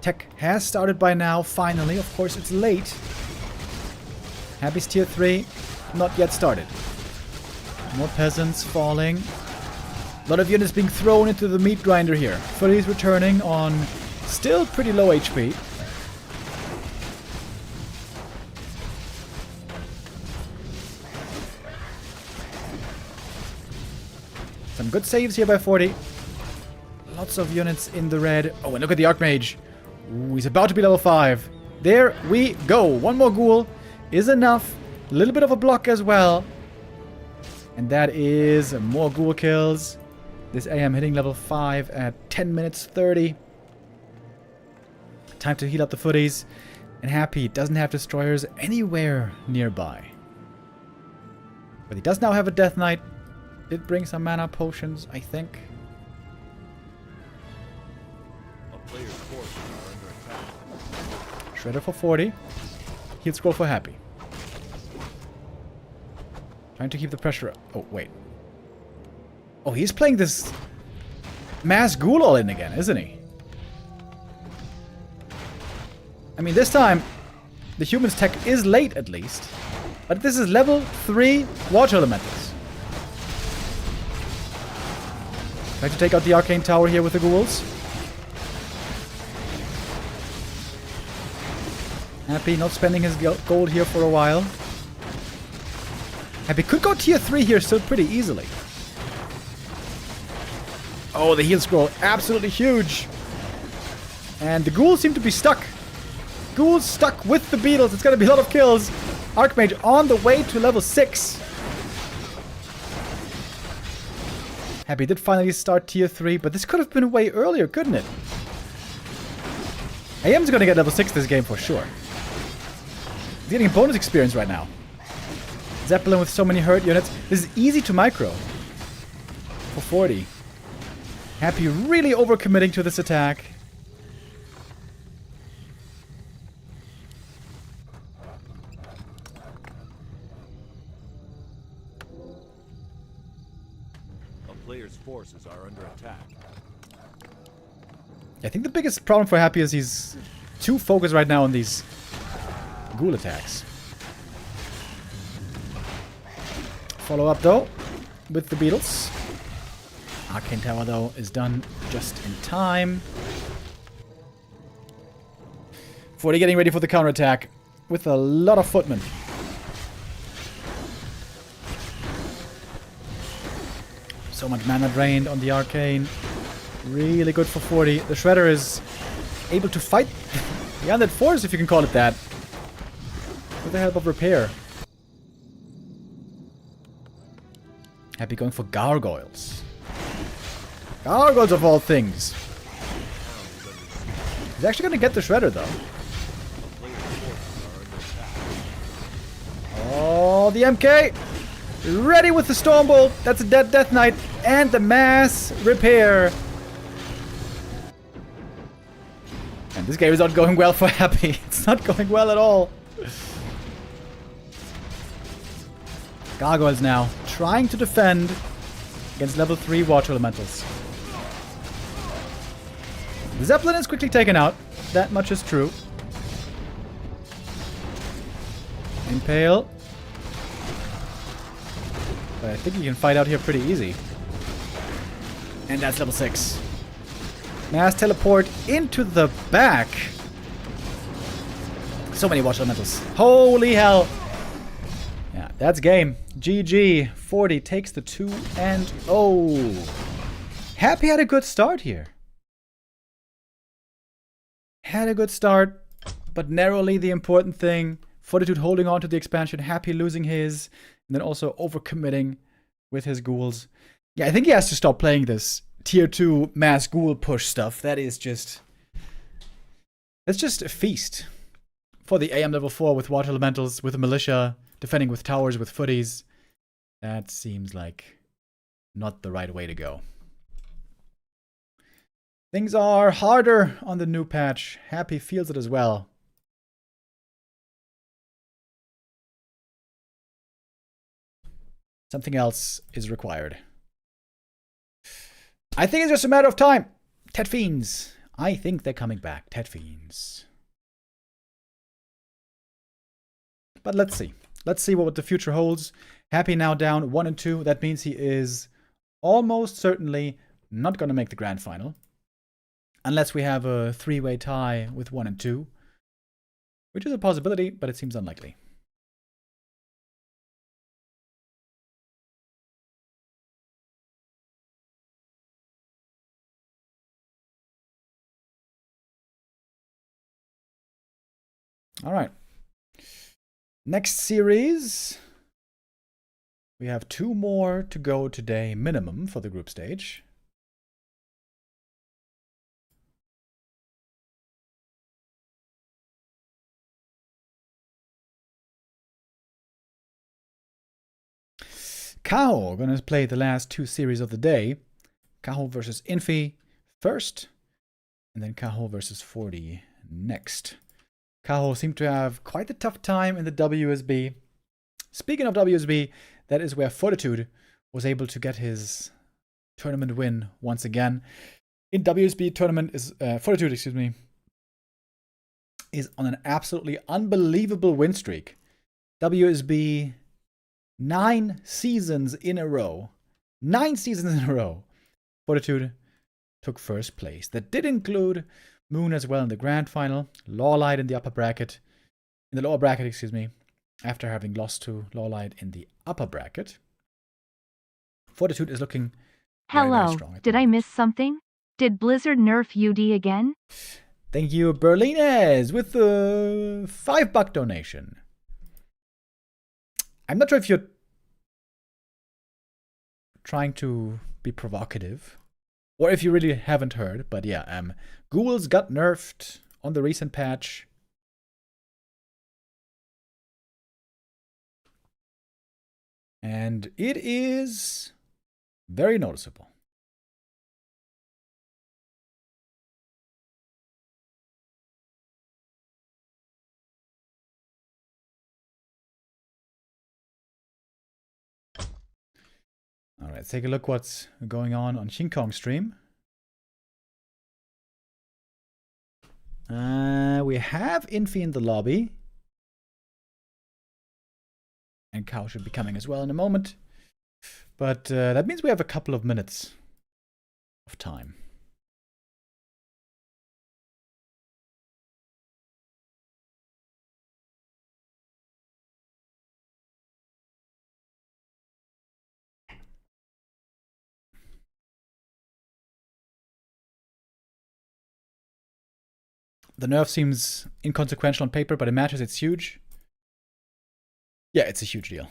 Tech has started by now, finally. Of course, it's late. Happy's tier 3. Not yet started. More peasants falling. A lot of units being thrown into the meat grinder here. Footy's returning on still pretty low HP. Some good saves here by Forti. Lots of units in the red. Oh, and look at the Archmage. Ooh, he's about to be level 5. There we go. One more ghoul is enough. A little bit of a block as well. And that is more ghoul kills. This AM hitting level 5 at 10 minutes 30. Time to heal up the footies. And Happy doesn't have destroyers anywhere nearby. But he does now have a Death Knight. Did bring some mana potions, I think. A player's forces are under attack. Shredder for 40. Heal scroll for Happy. Trying to keep the pressure up. Oh, wait. Oh, he's playing this mass ghoul all in again, isn't he? I mean, this time, the human's tech is late at least. But this is level 3 water elementals. Trying to take out the arcane tower here with the ghouls. Happy not spending his gold here for a while. Happy could go tier 3 here still pretty easily. Oh, the heal scroll. Absolutely huge. And the ghouls seem to be stuck. Ghouls stuck with the beetles. It's going to be a lot of kills. Archmage on the way to level 6. Happy did finally start tier 3, but this could have been way earlier, couldn't it? AM's going to get level 6 this game for sure. He's getting bonus experience right now. Zeppelin with so many hurt units. This is easy to micro. For 40. Happy really overcommitting to this attack. A player's forces are under attack. I think the biggest problem for Happy is he's too focused right now on these ghoul attacks. Follow up though with the beetles. Arcane Tower though is done just in time. 40 getting ready for the counterattack with a lot of footmen. So much mana drained on the arcane. Really good for 40. The Shredder is able to fight the undead force, if you can call it that, with the help of repair. Happy going for gargoyles. Gargoyles of all things. He's actually going to get the Shredder though. Oh, the MK! Ready with the Stormbolt! That's a dead Death Knight! And the mass repair! And this game is not going well for Happy. It's not going well at all. Gargoyles now, trying to defend against level 3 water elementals. The Zeppelin is quickly taken out. That much is true. Impale. But I think you can fight out here pretty easy. And that's level 6. Mass teleport into the back. So many water elementals. Holy hell. Yeah, that's game. GG. 40 takes the 2-0. Happy had a good start here. Had a good start, but narrowly the important thing. Fortitude holding on to the expansion, Happy losing his, and then also overcommitting with his ghouls. Yeah, I think he has to stop playing this tier 2 mass ghoul push stuff. That is just... It's just a feast. For the AM level 4 with water elementals, with a militia, defending with towers, with footies. That seems like not the right way to go. Things are harder on the new patch. Happy feels it as well. Something else is required. I think it's just a matter of time. Tet Fiends. I think they're coming back. Tet Fiends. But let's see. Let's see what the future holds. Happy now down 1 and 2. That means he is almost certainly not going to make the grand final. Unless we have a 3-way tie with 1 and 2. Which is a possibility, but it seems unlikely. Alright. Next series. We have 2 more to go today, minimum, for the group stage. Kaho gonna play the last 2 series of the day. Kaho versus Infi first, and then Kaho versus Forti next. Kaho seemed to have quite a tough time in the WSB. Speaking of WSB, that is where Fortitude was able to get his tournament win once again. In WSB tournament is Fortitude, excuse me, is on an absolutely unbelievable win streak. WSB 9 seasons in a row. 9 seasons in a row. Fortitude took first place. That did include Moon as well in the grand final, Lawlight in the lower bracket, excuse me, after having lost to Lawlight in the upper bracket. Fortitude is looking very, very Hello, strong. did I miss something? Did Blizzard nerf UD again? Thank you, Berlines, with the $5 donation. I'm not sure if you're trying to be provocative, or if you really haven't heard, but yeah, ghouls got nerfed on the recent patch. And it is very noticeable. All right, let's take a look what's going on King Kong stream. We have Infi in the lobby. And Caho should be coming as well in a moment. But that means we have a couple of minutes of time. The nerf seems inconsequential on paper, but in matches it's huge. Yeah, it's a huge deal.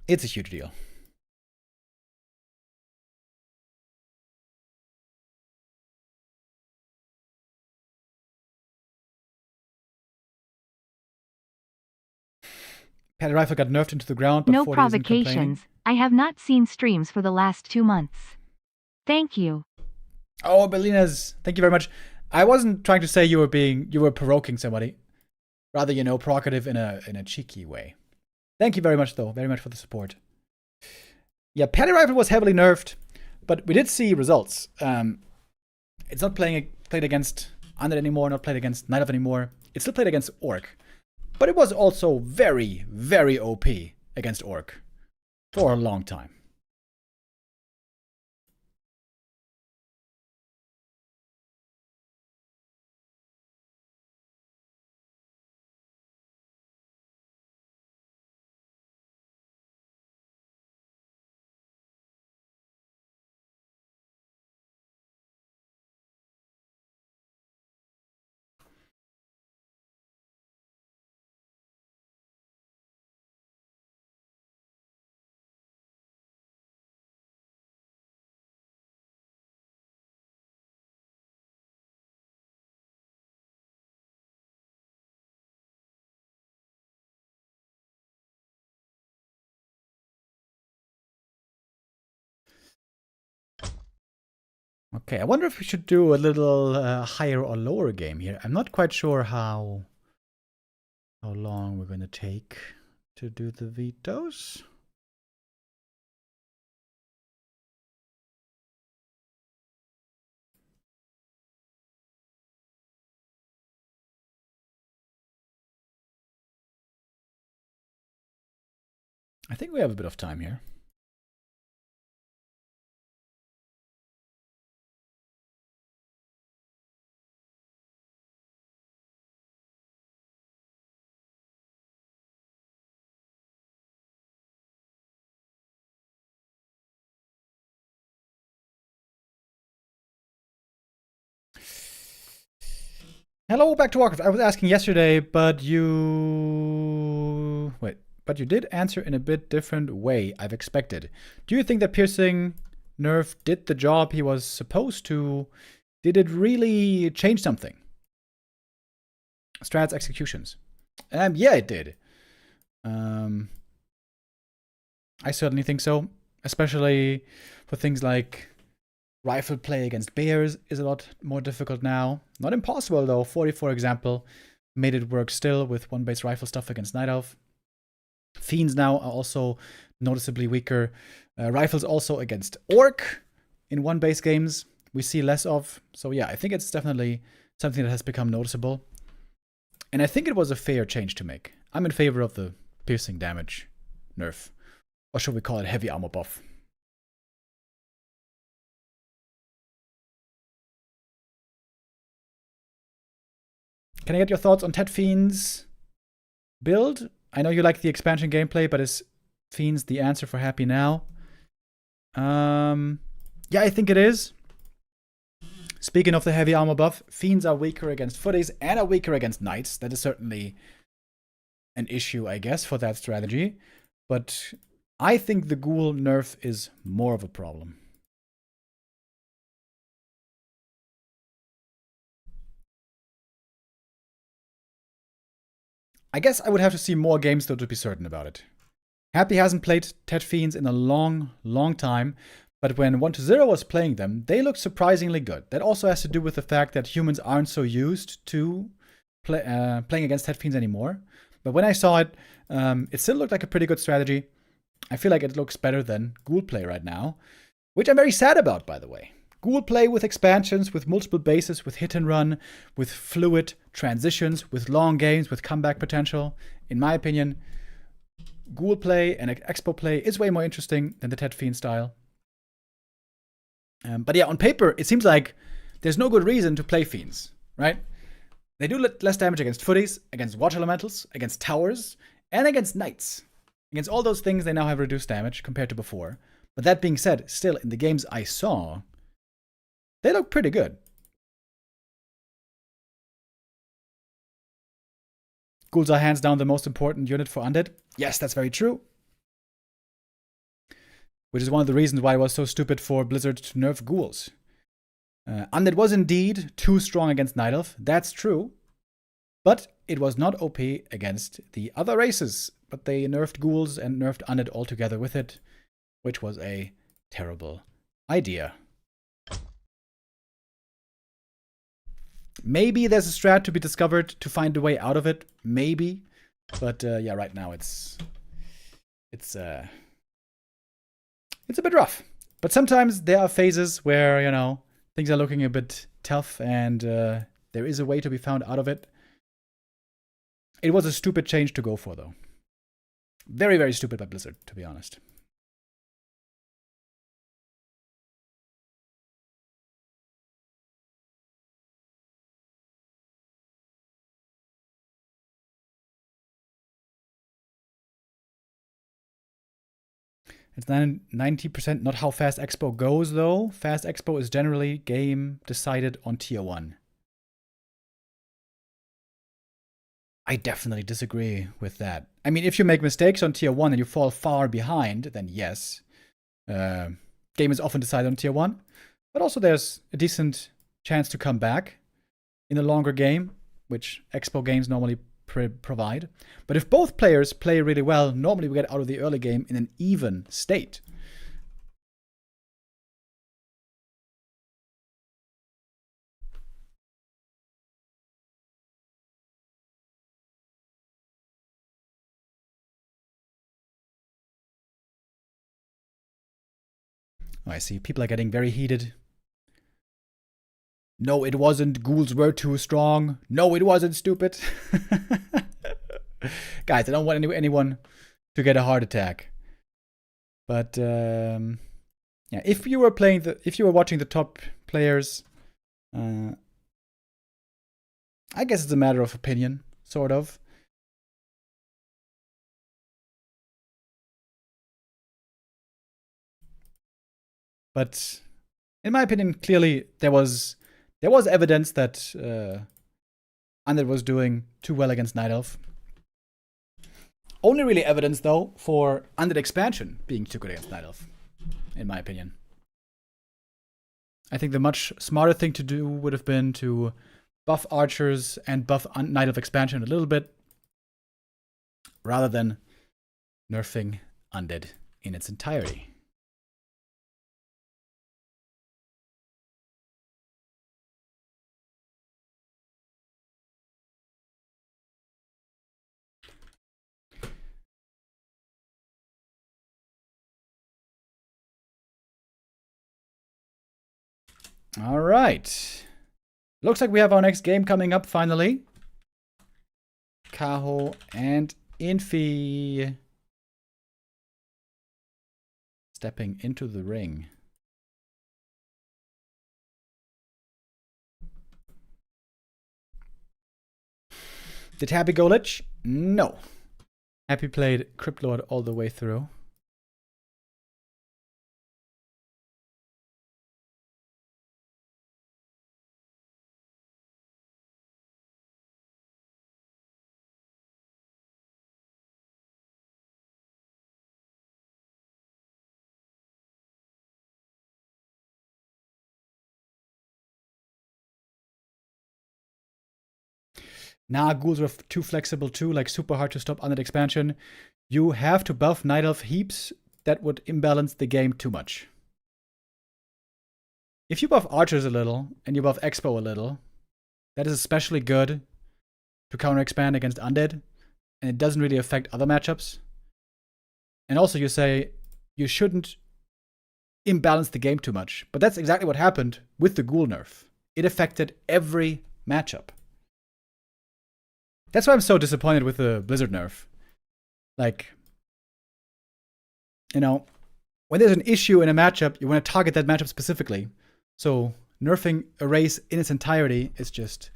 It's a huge deal. Paddy Rifle got nerfed into the ground, but No Forti isn't complaining. provocations. I have not seen streams for the last 2 months. Thank you. Oh, Belinas, thank you very much. I wasn't trying to say you were provoking somebody. Rather, provocative in a cheeky way. Thank you very much, though. Very much for the support. Yeah, Paddy Rifle was heavily nerfed, but we did see results. It's not played against Undead anymore, not played against Night Elf anymore. It's still played against Orc. But it was also very, very OP against Orc for a long time. Okay, I wonder if we should do a little higher or lower game here. I'm not quite sure how long we're going to take to do the vetoes. I think we have a bit of time here. Hello, back to Warcraft. I was asking yesterday, but you did answer in a bit different way, I've expected. Do you think that piercing nerf did the job he was supposed to? Did it really change something? Strats executions. Yeah, it did. I certainly think so. Especially for things like rifle play against bears is a lot more difficult now. Not impossible though. Forti, for example, made it work still with one base rifle stuff against Night Elf. Fiends now are also noticeably weaker. Rifles also against Orc in one base games we see less of. So yeah, I think it's definitely something that has become noticeable. And I think it was a fair change to make. I'm in favor of the piercing damage nerf. Or should we call it heavy armor buff? Can I get your thoughts on Tet Fiend's build? I know you like the expansion gameplay, but is Fiends the answer for Happy now? Yeah, I think it is. Speaking of the heavy armor buff, Fiends are weaker against Footies and are weaker against Knights. That is certainly an issue, I guess, for that strategy. But I think the Ghoul nerf is more of a problem. I guess I would have to see more games, though, to be certain about it. Happy hasn't played Tet Fiends in a long, long time, but when 1-0 was playing them, they looked surprisingly good. That also has to do with the fact that humans aren't so used to playing against Tet Fiends anymore. But when I saw it, it still looked like a pretty good strategy. I feel like it looks better than Ghoul play right now, which I'm very sad about, by the way. Ghoul play with expansions, with multiple bases, with hit and run, with fluid transitions, with long games, with comeback potential. In my opinion, Ghoul play and Expo play is way more interesting than the Tet Fiend style. But yeah, on paper, it seems like there's no good reason to play Fiends, right? They do less damage against Footies, against Water Elementals, against Towers, and against Knights. Against all those things, they now have reduced damage compared to before. But that being said, still, in the games I saw, they look pretty good. Ghouls are hands down the most important unit for Undead. Yes, that's very true. Which is one of the reasons why it was so stupid for Blizzard to nerf Ghouls. Undead was indeed too strong against Night Elf. That's true. But it was not OP against the other races. But they nerfed Ghouls and nerfed Undead altogether with it, which was a terrible idea. Maybe there's a strat to be discovered to find a way out of it. Maybe. But yeah, right now it's a bit rough. But sometimes there are phases where, you know, things are looking a bit tough and there is a way to be found out of it. It was a stupid change to go for, though. Very, very stupid by Blizzard, to be honest. It's 90% not how fast Expo goes, though. Fast Expo is generally game decided on tier 1. I definitely disagree with that. I mean, if you make mistakes on tier 1 and you fall far behind, then yes. Game is often decided on tier 1. But also there's a decent chance to come back in a longer game, which Expo games normally provide. But if both players play really well, normally we get out of the early game in an even state. Oh, I see. People are getting very heated. No, it wasn't. Ghouls were too strong. No, it wasn't, stupid. Guys, I don't want anyone to get a heart attack. But yeah, if you were watching the top players, I guess it's a matter of opinion, sort of. But in my opinion, clearly there was evidence that Undead was doing too well against Night Elf. Only really evidence, though, for Undead expansion being too good against Night Elf, in my opinion. I think the much smarter thing to do would have been to buff archers and buff Night Elf expansion a little bit, rather than nerfing Undead in its entirety. All right. Looks like we have our next game coming up finally. Kaho and Infi stepping into the ring. Did Happy go lich? No. Happy played Crypt Lord all the way through. Nah, ghouls were too flexible too, like super hard to stop undead expansion. You have to buff Night Elf heaps. That would imbalance the game too much. If you buff archers a little, and you buff Expo a little, that is especially good to counter expand against undead, and it doesn't really affect other matchups. And also you say you shouldn't imbalance the game too much. But that's exactly what happened with the ghoul nerf. It affected every matchup. That's why I'm so disappointed with the Blizzard nerf. Like, you know, when there's an issue in a matchup, you want to target that matchup specifically. So nerfing a race in its entirety is just,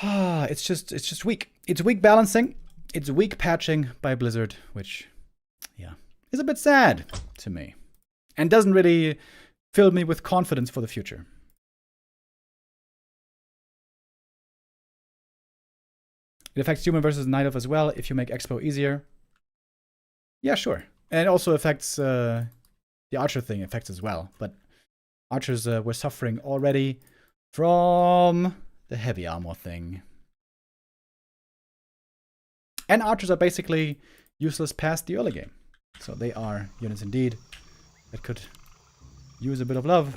it's just weak. It's weak balancing. It's weak patching by Blizzard, which, yeah, is a bit sad to me, and doesn't really fill me with confidence for the future. It affects human versus night elf as well if you make Expo easier. Yeah, sure. And it also affects the archer thing affects as well. But archers were suffering already from the heavy armor thing. And archers are basically useless past the early game. So they are units indeed that could use a bit of love.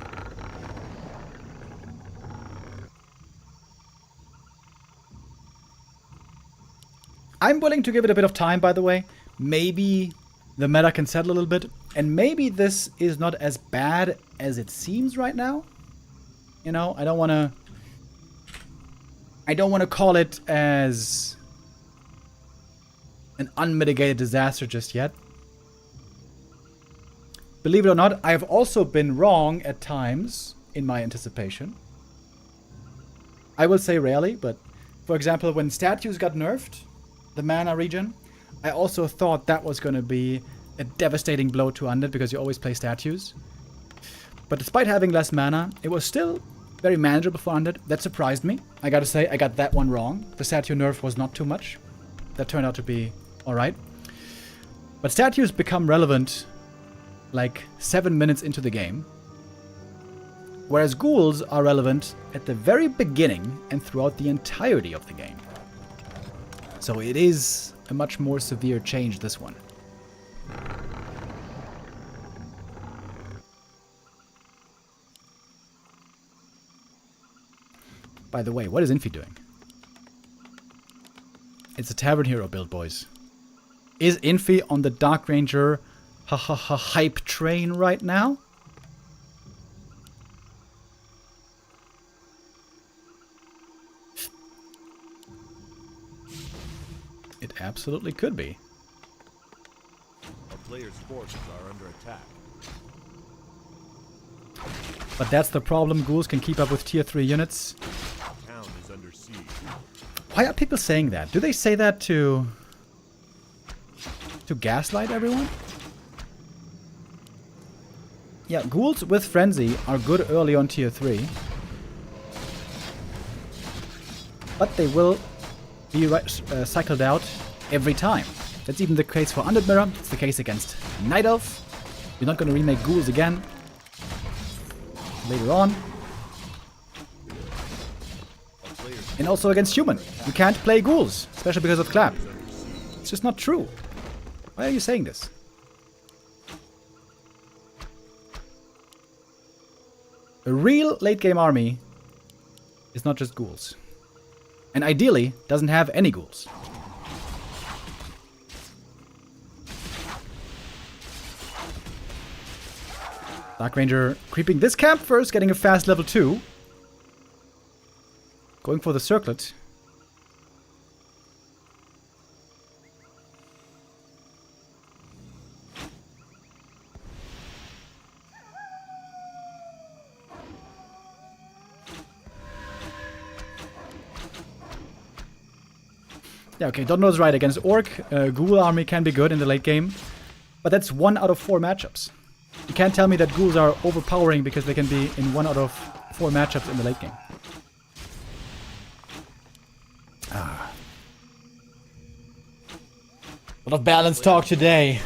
I'm willing to give it a bit of time, by the way. Maybe the meta can settle a little bit. And maybe this is not as bad as it seems right now. You know, I don't want to call it as an unmitigated disaster just yet. Believe it or not, I have also been wrong at times in my anticipation. I will say rarely, but for example, when statues got nerfed, the mana regen, I also thought that was going to be a devastating blow to undead because you always play statues. But despite having less mana, it was still very manageable for undead. That surprised me. I gotta say, I got that one wrong. The statue nerf was not too much. That turned out to be alright. But statues become relevant like 7 minutes into the game. Whereas ghouls are relevant at the very beginning and throughout the entirety of the game. So it is a much more severe change, this one. By the way, what is Infi doing? It's a Tavern Hero build, boys. Is Infi on the Dark Ranger hype train right now? It absolutely could be. Our players' forces are under attack. But that's the problem. Ghouls can keep up with tier 3 units. Town is under siege. Why are people saying that? Do they say that to gaslight everyone? Yeah, ghouls with frenzy are good early on tier 3. But they will be cycled out every time. That's even the case for Undead Mirror. It's the case against Night Elf. You're not going to remake ghouls again later on. And also against human. You can't play ghouls, especially because of clap. It's just not true. Why are you saying this? A real late game army is not just ghouls. And ideally doesn't have any ghouls. Dark Ranger creeping this camp first, getting a fast level 2. Going for the circlet. Yeah, okay, don't know is right. Against Orc, Ghoul army can be good in the late game. But that's 1 out of 4 matchups. You can't tell me that Ghouls are overpowering because they can be in 1 out of 4 matchups in the late game. Ah. A lot of balance talk today.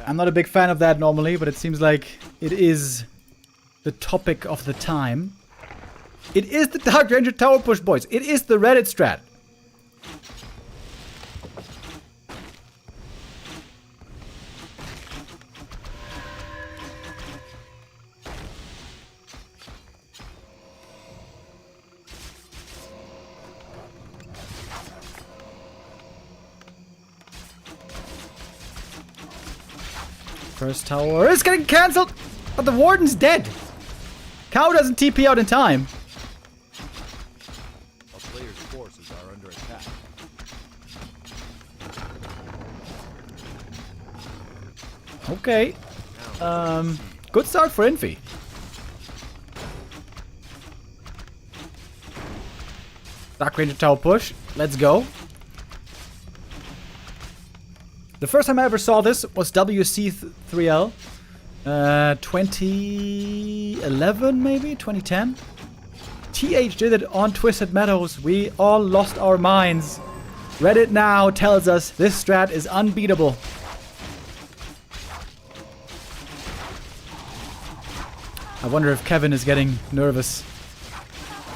I'm not a big fan of that normally, but it seems like it is the topic of the time. It is the Dark Ranger tower push, boys. It is the Reddit strat. First tower is getting cancelled, but the Warden's dead. Caho doesn't TP out in time. A player's forces are under attack. Okay. Good start for Infi. Dark Ranger tower push. Let's go. The first time I ever saw this was WC3L. 2011 maybe? 2010? TH did it on Twisted Meadows. We all lost our minds. Reddit now tells us this strat is unbeatable. I wonder if Kevin is getting nervous.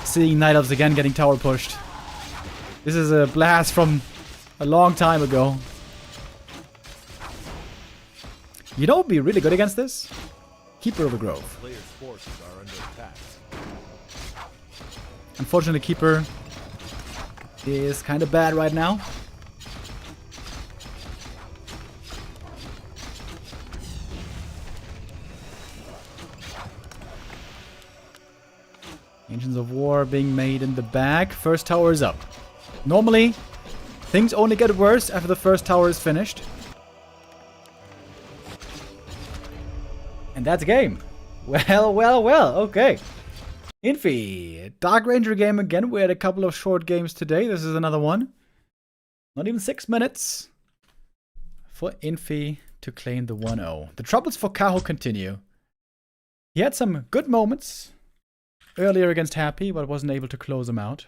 Seeing Night Elves again getting tower pushed. This is a blast from a long time ago. You know what would be really good against this? Keeper of the Grove. Player's forces are under attack. Unfortunately, Keeper is kind of bad right now. Engines of War being made in the back. First tower is up. Normally, things only get worse after the first tower is finished. And that's a game. Well, well, well. Okay. Infi. Dark Ranger game again. We had a couple of short games today. This is another one. Not even 6 minutes for Infi to claim the 1-0. The troubles for Caho continue. He had some good moments earlier against Happy, but wasn't able to close them out.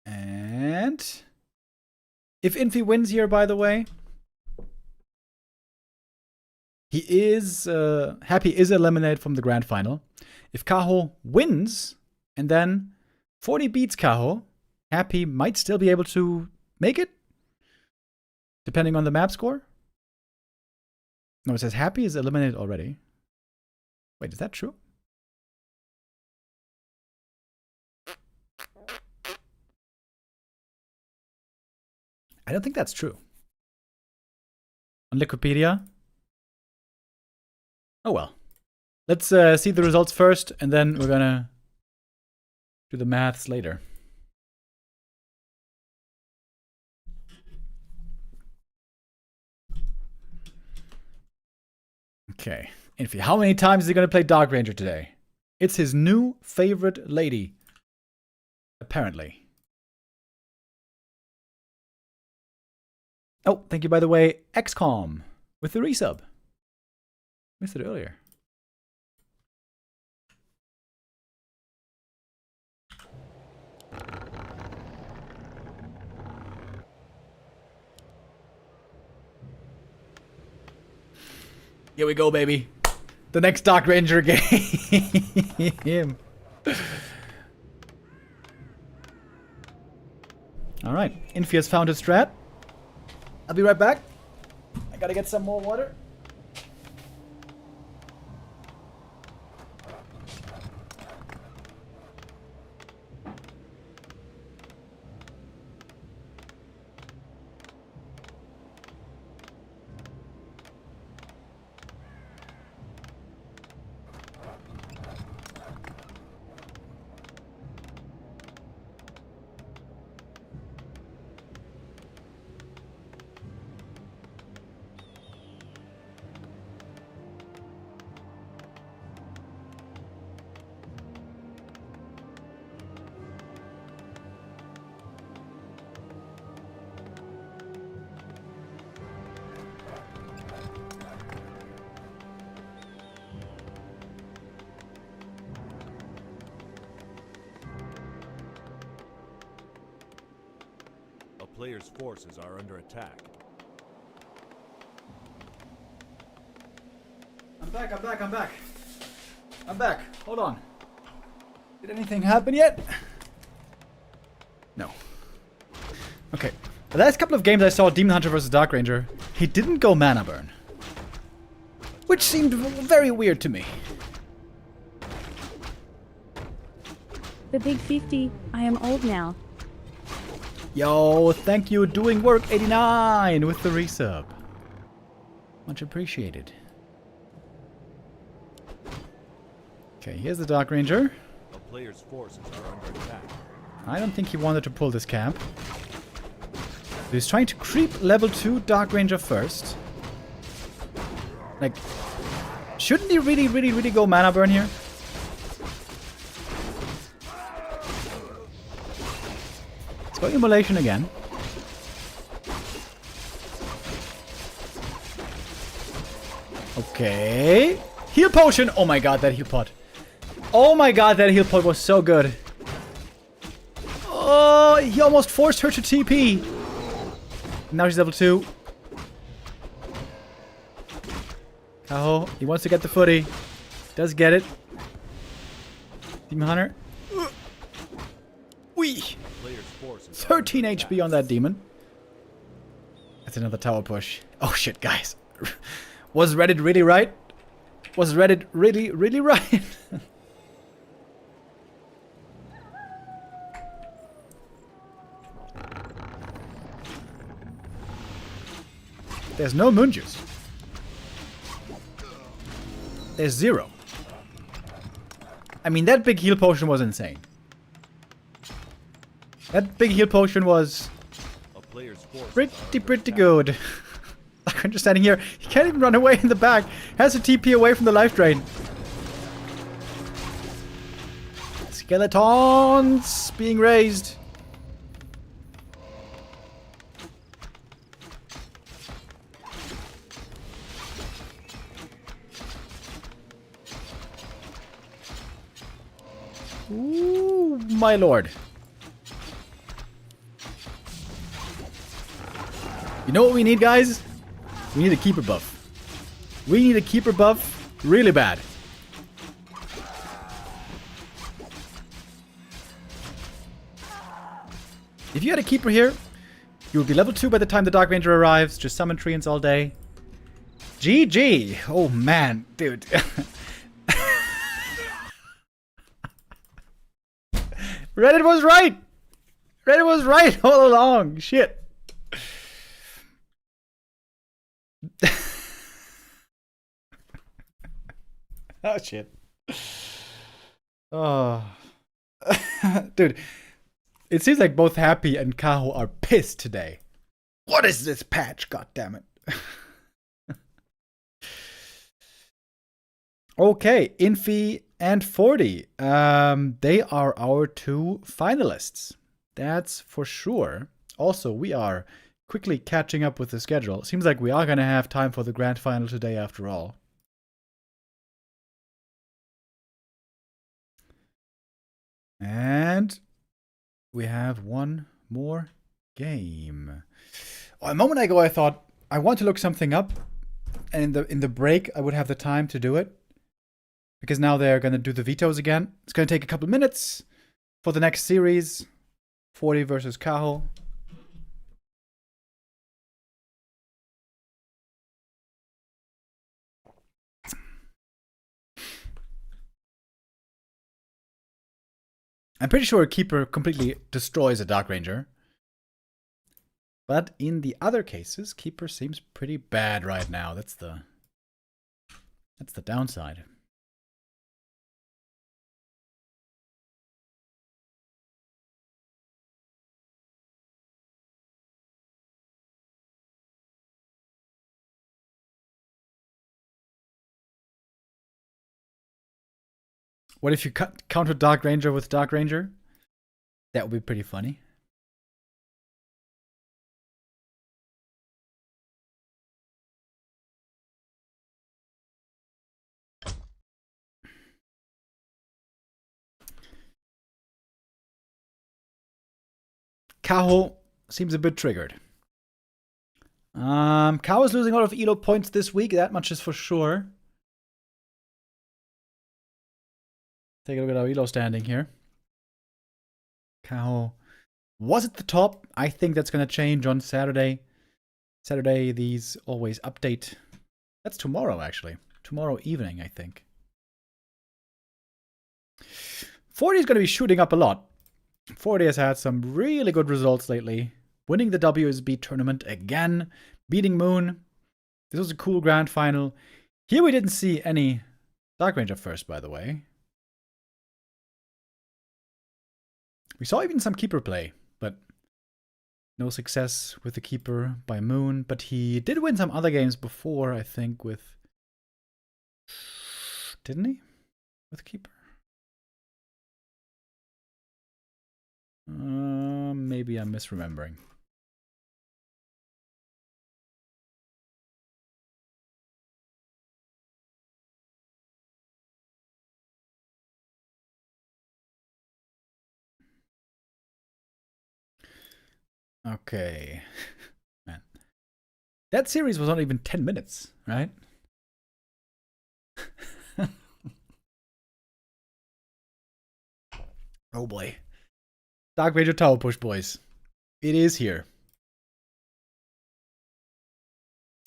And if Infi wins here, by the way, he is Happy is eliminated from the grand final. If Caho wins and then Forti beats Caho, Happy might still be able to make it, depending on the map score. No, it says Happy is eliminated already. Wait, is that true? I don't think that's true. On Wikipedia. Oh well. Let's see the results first, and then we're gonna do the maths later. Okay. Infi, how many times is he gonna play Dark Ranger today? It's his new favorite lady. Apparently. Oh, thank you, by the way, XCOM with the resub. Missed it earlier. Here we go, baby. The next Dark Ranger game. Alright, Infi has found his strat. I'll be right back. I gotta get some more water. player's forces are under attack. I'm back, I'm back, I'm back. I'm back. Hold on. Did anything happen yet? No. Okay. The last couple of games I saw Demon Hunter versus Dark Ranger, he didn't go mana burn. Which seemed very weird to me. The big 50, I am old now. Yo, thank you, Doing Work 89 with the resub. Much appreciated. Okay, here's the Dark Ranger. A player's forces are under attack. I don't think he wanted to pull this camp. He's trying to creep level 2 Dark Ranger first. Like, shouldn't he really go mana burn here? Let's go Immolation again. Okay. Heal Potion! Oh my god, that heal pot. Oh my god, that heal pot was so good. Oh, he almost forced her to TP. Now she's level 2. Kaho, he wants to get the footy. Does get it. Demon Hunter. Wee! 13 HP on that demon. That's another tower push. Oh shit, guys. Was Reddit really right? Was Reddit really right? There's no moon juice. There's 0. I mean, that big heal potion was insane. That big heal potion was pretty good. I'm just standing here. He can't even run away in the back. Has to TP away from the life drain. Skeletons being raised. Ooh, my lord. You know what we need, guys? We need a keeper buff. We need a keeper buff really bad. If you had a keeper here, you would be level 2 by the time the Dark Ranger arrives. Just summon treants all day. GG. Oh, man. Dude. Reddit was right. Reddit was right all along. Shit. Oh, shit. Oh. Dude. It seems like both Happy and Kaho are pissed today. What is this patch? God damn it. Okay, Infi and Forti. They are our 2 finalists. That's for sure. Also, we are quickly catching up with the schedule. Seems like we are going to have time for the grand final today after all. And we have one more game. Oh, a moment ago I thought I want to look something up, and in the break I would have the time to do it. Because now they're going to do the vetoes again. It's going to take a couple minutes for the next series. Forti versus Caho. I'm pretty sure a keeper completely destroys a Dark Ranger. But in the other cases, keeper seems pretty bad right now. That's the downside. What if you counter Dark Ranger with Dark Ranger? That would be pretty funny. Kaho seems a bit triggered. Kaho is losing a lot of elo points this week. That much is for sure. Take a look at our elo standing here. Kaho was at the top. I think that's going to change on Saturday. Saturday, these always update. That's tomorrow, actually. Tomorrow evening, I think. Forti is going to be shooting up a lot. Forti has had some really good results lately. Winning the WSB tournament again. Beating Moon. This was a cool grand final. Here we didn't see any Dark Ranger first, by the way. We saw even some Keeper play, but no success with the Keeper by Moon. But he did win some other games before, I think, with... Didn't he? With Keeper? Maybe I'm misremembering. Okay. Man. That series was not even 10 minutes, right? Oh boy. Dark Ranger Tower Push, boys. It is here.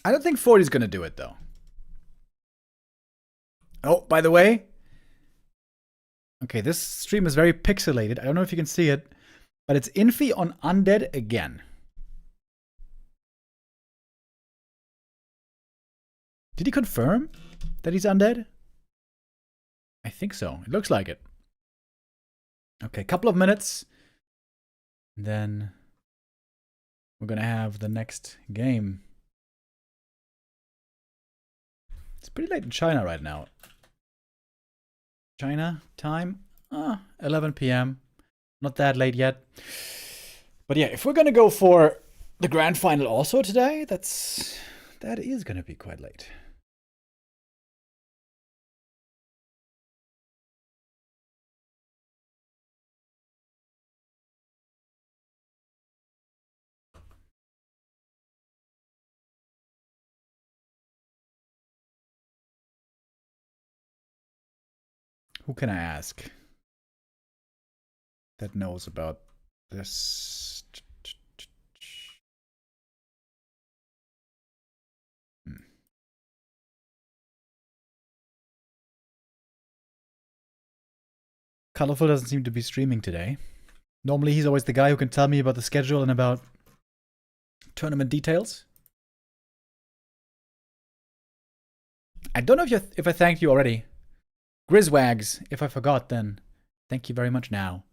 I don't think 40's gonna do it, though. Oh, by the way. Okay, this stream is very pixelated. I don't know if you can see it. But it's Infi on Undead again. Did he confirm that he's undead? I think so. It looks like it. Okay, couple of minutes. And then we're going to have the next game. It's pretty late in China right now. China time? 11 p.m. Not that late yet. But yeah, if we're going to go for the grand final also today, that is going to be quite late. Who can I ask that knows about this? Colorful doesn't seem to be streaming today. Normally he's always the guy who can tell me about the schedule and about tournament details. I don't know if I thanked you already. Grizzwags, if I forgot, then thank you very much now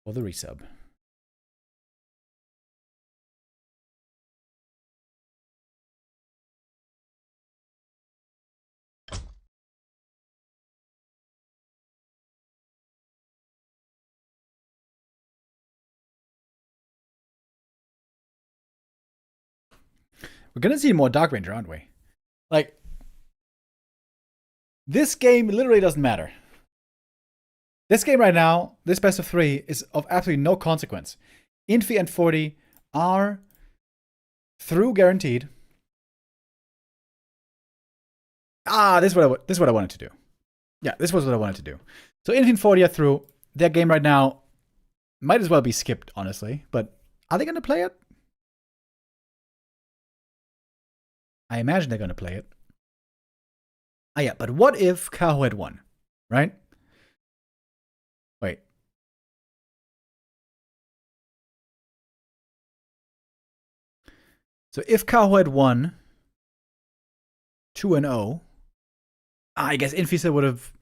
for the resub. We're gonna see more Dark Ranger, aren't we? Like, this game literally doesn't matter. This game right now, this best of 3, is of absolutely no consequence. Infi and Forti are through guaranteed. This is what I wanted to do. Yeah, this was what I wanted to do. So Infi and Forti are through. Their game right now might as well be skipped, honestly. But are they going to play it? I imagine they're going to play it. Yeah, but what if Caho had won, right? Wait. So if Caho had won 2-0, I guess Infi would have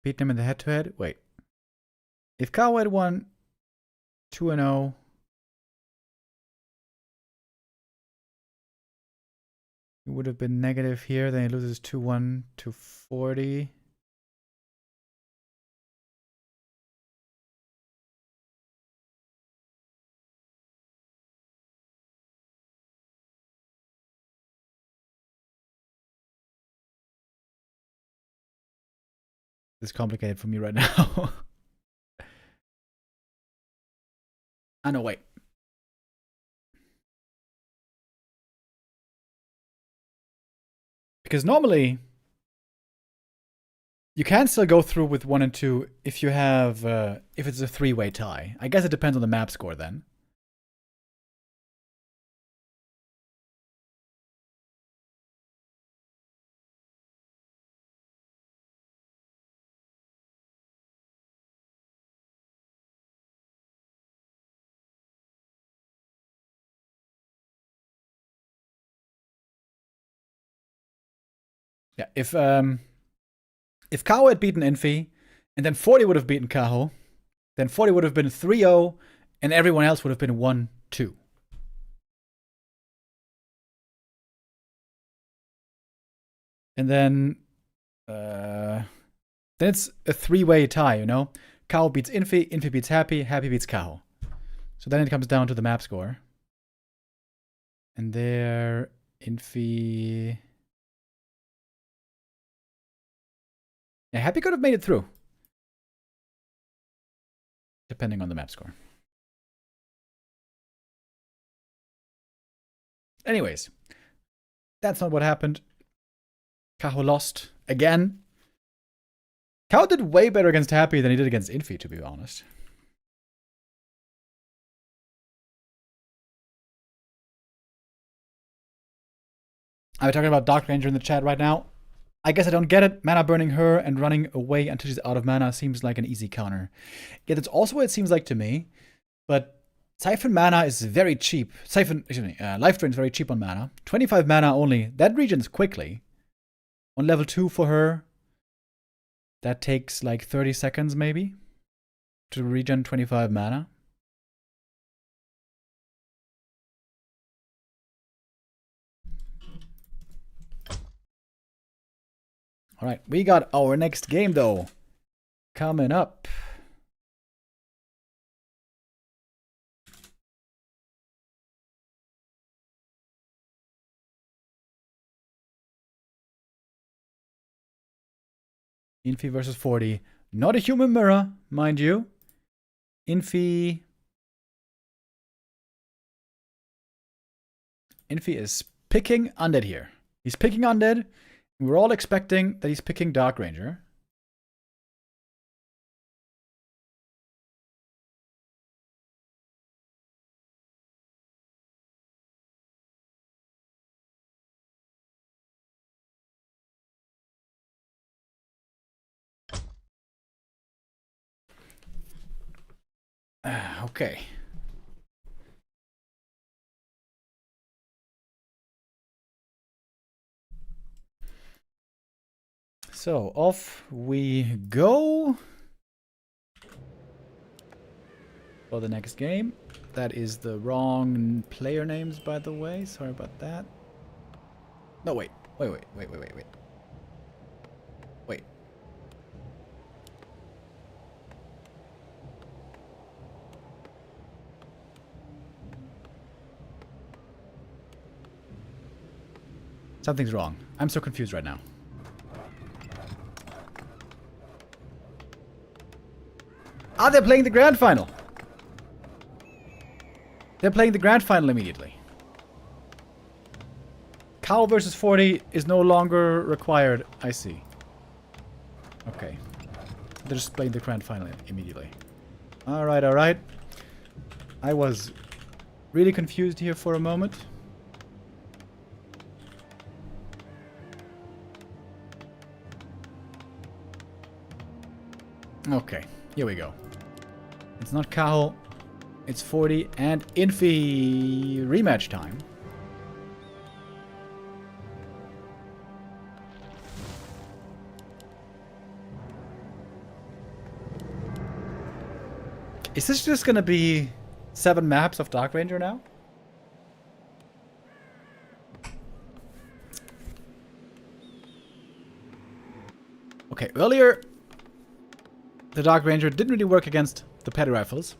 beaten him in the head-to-head. Wait. If Caho had won 2-0, it would have been negative here. Then he loses 2-1 to Forti. It's complicated for me right now. no, wait. Because normally, you can still go through with 1 and 2 if you have, if it's a 3-way tie. I guess it depends on the map score then. Yeah, if Kaho had beaten Infi, and then Forti would have beaten Kaho, then Forti would have been 3-0, and everyone else would have been 1-2. And then it's a 3-way tie, you know? Kaho beats Infi, Infi beats Happy, Happy beats Kaho. So then it comes down to the map score. And there, Infi... Yeah, Happy could have made it through. Depending on the map score. Anyways, that's not what happened. Kaho lost again. Kaho did way better against Happy than he did against Infi, to be honest. I'm talking about Dark Ranger in the chat right now. I guess I don't get it. Mana burning her and running away until she's out of mana seems like an easy counter. Yeah, that's also what it seems like to me. But Siphon mana is very cheap. Life Drain is very cheap on mana. 25 mana only. That regens quickly. On level 2 for her, that takes like 30 seconds maybe to regen 25 mana. All right, we got our next game though coming up. Infi versus Forti. Not a human mirror, mind you. Infi is picking Undead here. He's picking Undead. We're all expecting that he's picking Dark Ranger. Okay. So, off we go for the next game. That is the wrong player names, by the way. Sorry about that. No, wait. Wait. Something's wrong. I'm so confused right now. Ah, they're playing the grand final. They're playing the grand final immediately. Kaho versus Forti is no longer required. I see. Okay. They're just playing the grand final immediately. Alright. I was really confused here for a moment. Okay, here we go. It's not Kaho, it's Forti and Infi rematch time. Is this just gonna be 7 maps of Dark Ranger now? Okay, earlier the Dark Ranger didn't really work against the petty rifles.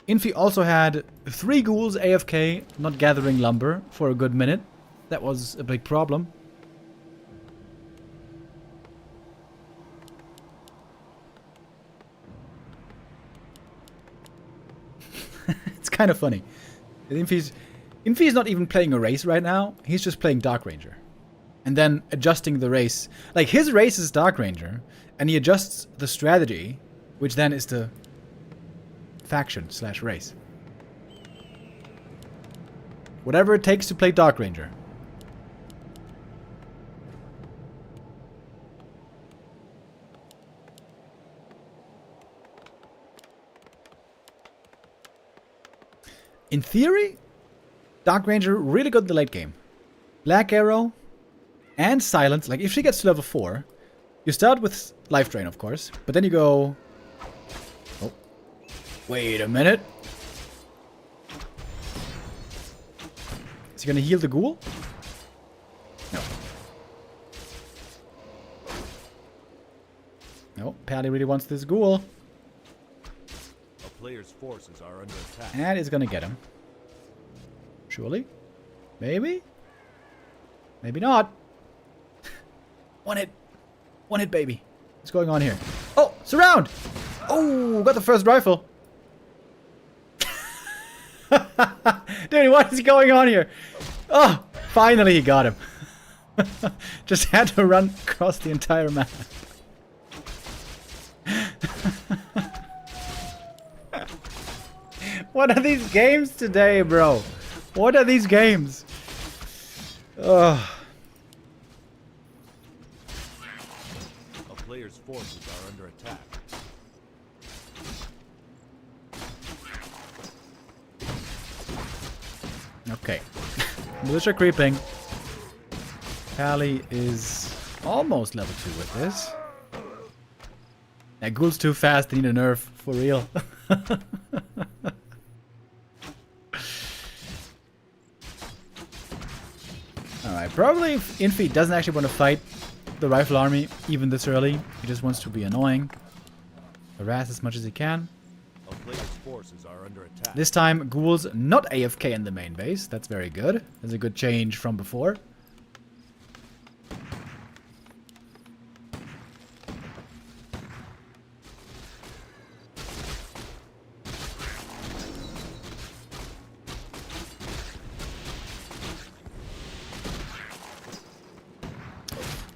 Infi also had 3 ghouls AFK, not gathering lumber for a good minute. That was a big problem. kind of funny. Infi's not even playing a race right now. He's just playing Dark Ranger. And then adjusting the race. Like, his race is Dark Ranger, and he adjusts the strategy, which then is the faction/race. Whatever it takes to play Dark Ranger. In theory, Dark Ranger really good in the late game. Black Arrow and Silence. Like, if she gets to level 4, you start with Life Drain, of course. But then you go... Oh. Wait a minute. Is he gonna heal the ghoul? No. No, Pally really wants this ghoul. A player's forces are under attack. And it's gonna get him. Surely? Maybe? Maybe not. One hit. One hit, baby. What's going on here? Oh, surround! Oh, got the first rifle. Dude, what is going on here? Oh, finally he got him. Just had to run across the entire map. What are these games today, bro? What are these games? Ugh. A player's forces are under attack. Okay. Militia creeping. Pally is almost level 2 with this. That ghoul's too fast, they need a nerf, for real. Alright, probably Infi doesn't actually want to fight the rifle army even this early. He just wants to be annoying. Harass as much as he can. A player's forces are under attack. This time, ghouls not AFK in the main base. That's very good. That's a good change from before.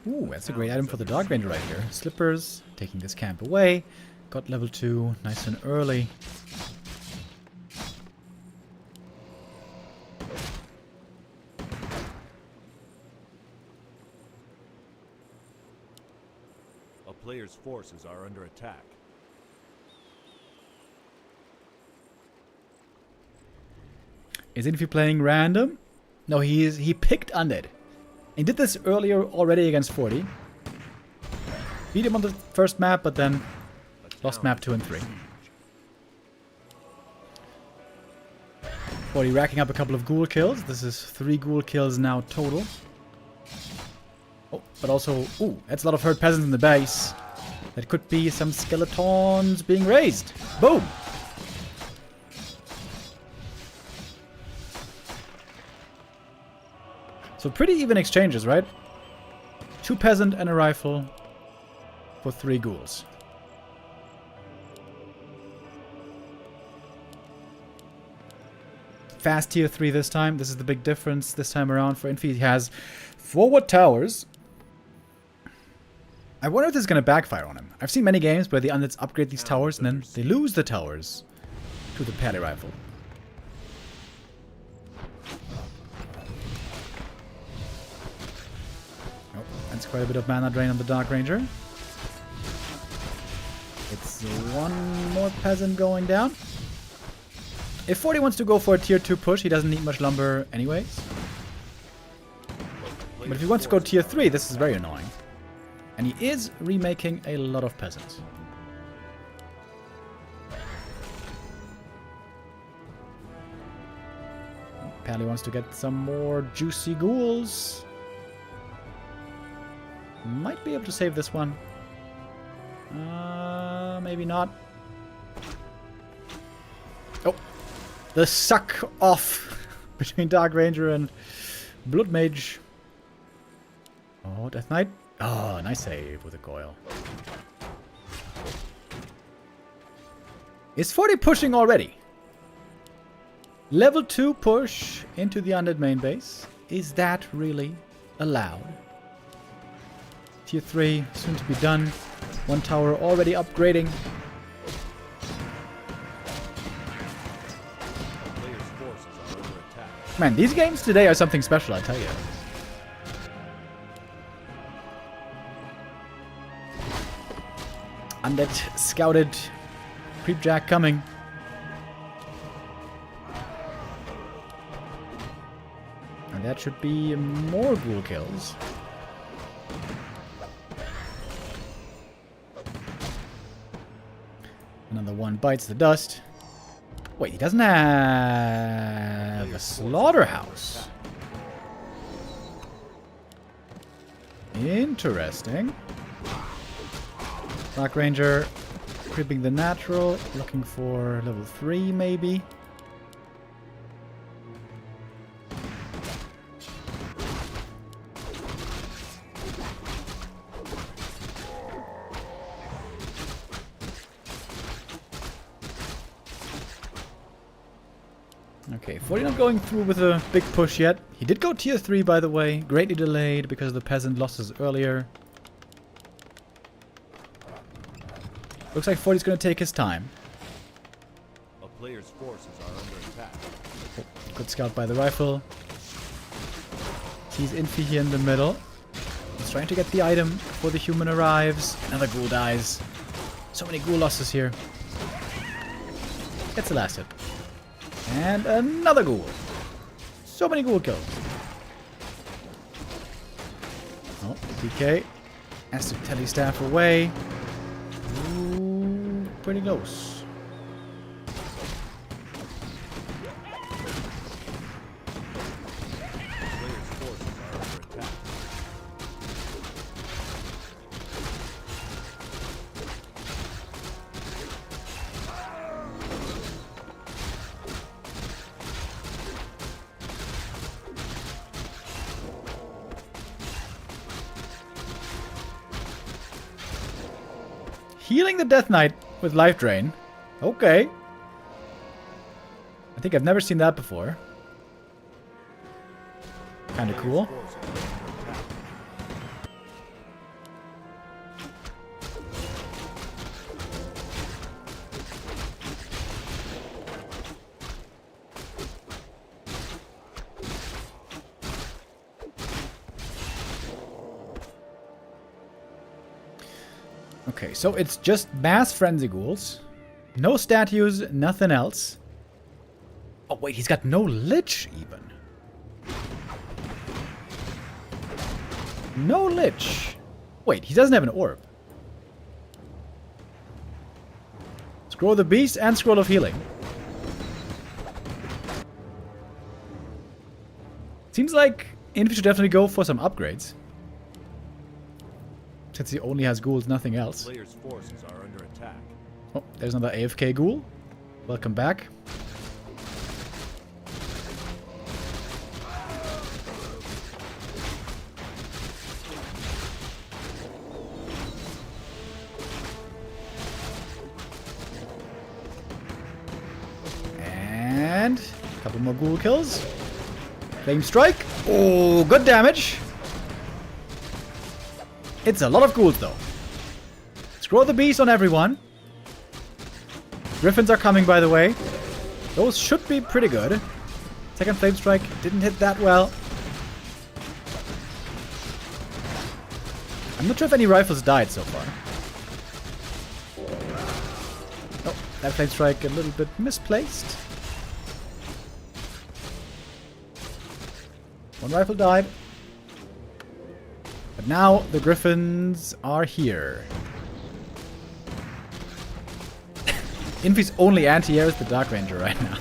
Ooh, that's a great item for the Dark Ranger right here. Slippers, taking this camp away. Got level 2, nice and early. A player's forces are under attack. Is Infi playing random? No, he picked Undead. He did this earlier already against Forti. Beat him on the first map, but then lost map 2 and 3. Forti racking up a couple of ghoul kills. This is 3 ghoul kills now total. Oh, but also, ooh, that's a lot of hurt peasants in the base. That could be some skeletons being raised. Boom! So pretty even exchanges, right? 2 peasant and a rifle for 3 ghouls. Fast tier 3 this time. This is the big difference this time around for Infi. He has forward towers. I wonder if this is going to backfire on him. I've seen many games where the undeads upgrade these towers and then they lose the towers to the Pally rifle. That's quite a bit of mana drain on the Dark Ranger. It's 1 more peasant going down. If Forti wants to go for a tier 2 push, he doesn't need much lumber anyways. But if he wants to go tier 3, this is very annoying. And he is remaking a lot of peasants. Pally wants to get some more juicy ghouls. Might be able to save this one. Maybe not. Oh. The suck off between Dark Ranger and Blood Mage. Oh, Death Knight. Oh, nice save with a coil. Is Forti pushing already? Level 2 push into the undead main base. Is that really allowed? Tier 3 soon to be done. One tower already upgrading. Players' forces are under attack. Man, these games today are something special, I tell you. Undead scouted. Creepjack coming. And that should be more ghoul kills. Another one bites the dust. Wait, he doesn't have a slaughterhouse. Interesting. Dark Ranger creeping the natural, looking for level 3 maybe. Okay, Forti not going through with a big push yet. He did go tier 3 by the way, greatly delayed because of the peasant losses earlier. Looks like Forti's going to take his time. A player's forces are under attack. Good scout by the rifle. Sees Infi here in the middle. He's trying to get the item before the human arrives. Another ghoul dies. So many ghoul losses here. Gets the last hit. And another ghoul. So many ghoul kills. Oh, DK has to telestaff away. Ooh, pretty close. Players' forces are under attack. Healing the Death Knight with Life Drain. Okay. I think I've never seen that before. Kinda cool. Forces are under attack. Okay, so it's just mass frenzy ghouls. No statues, nothing else. Oh wait, he's got no lich even. No lich. Wait, he doesn't have an orb. Scroll of the Beast and Scroll of Healing. Seems like Infi should definitely go for some upgrades. Since he only has ghouls, nothing else. Players' forces are under attack. Oh, there's another AFK ghoul. Welcome back. And a couple more ghoul kills. Flame Strike. Oh, good damage. It's a lot of ghouls though. Scroll the Beast on everyone. Griffins are coming, by the way. Those should be pretty good. Second Flame Strike didn't hit that well. I'm not sure if any rifles died so far. Oh, that Flame Strike a little bit misplaced. One rifle died. But now the Griffins are here. Infi's only anti-air is the Dark Ranger right now.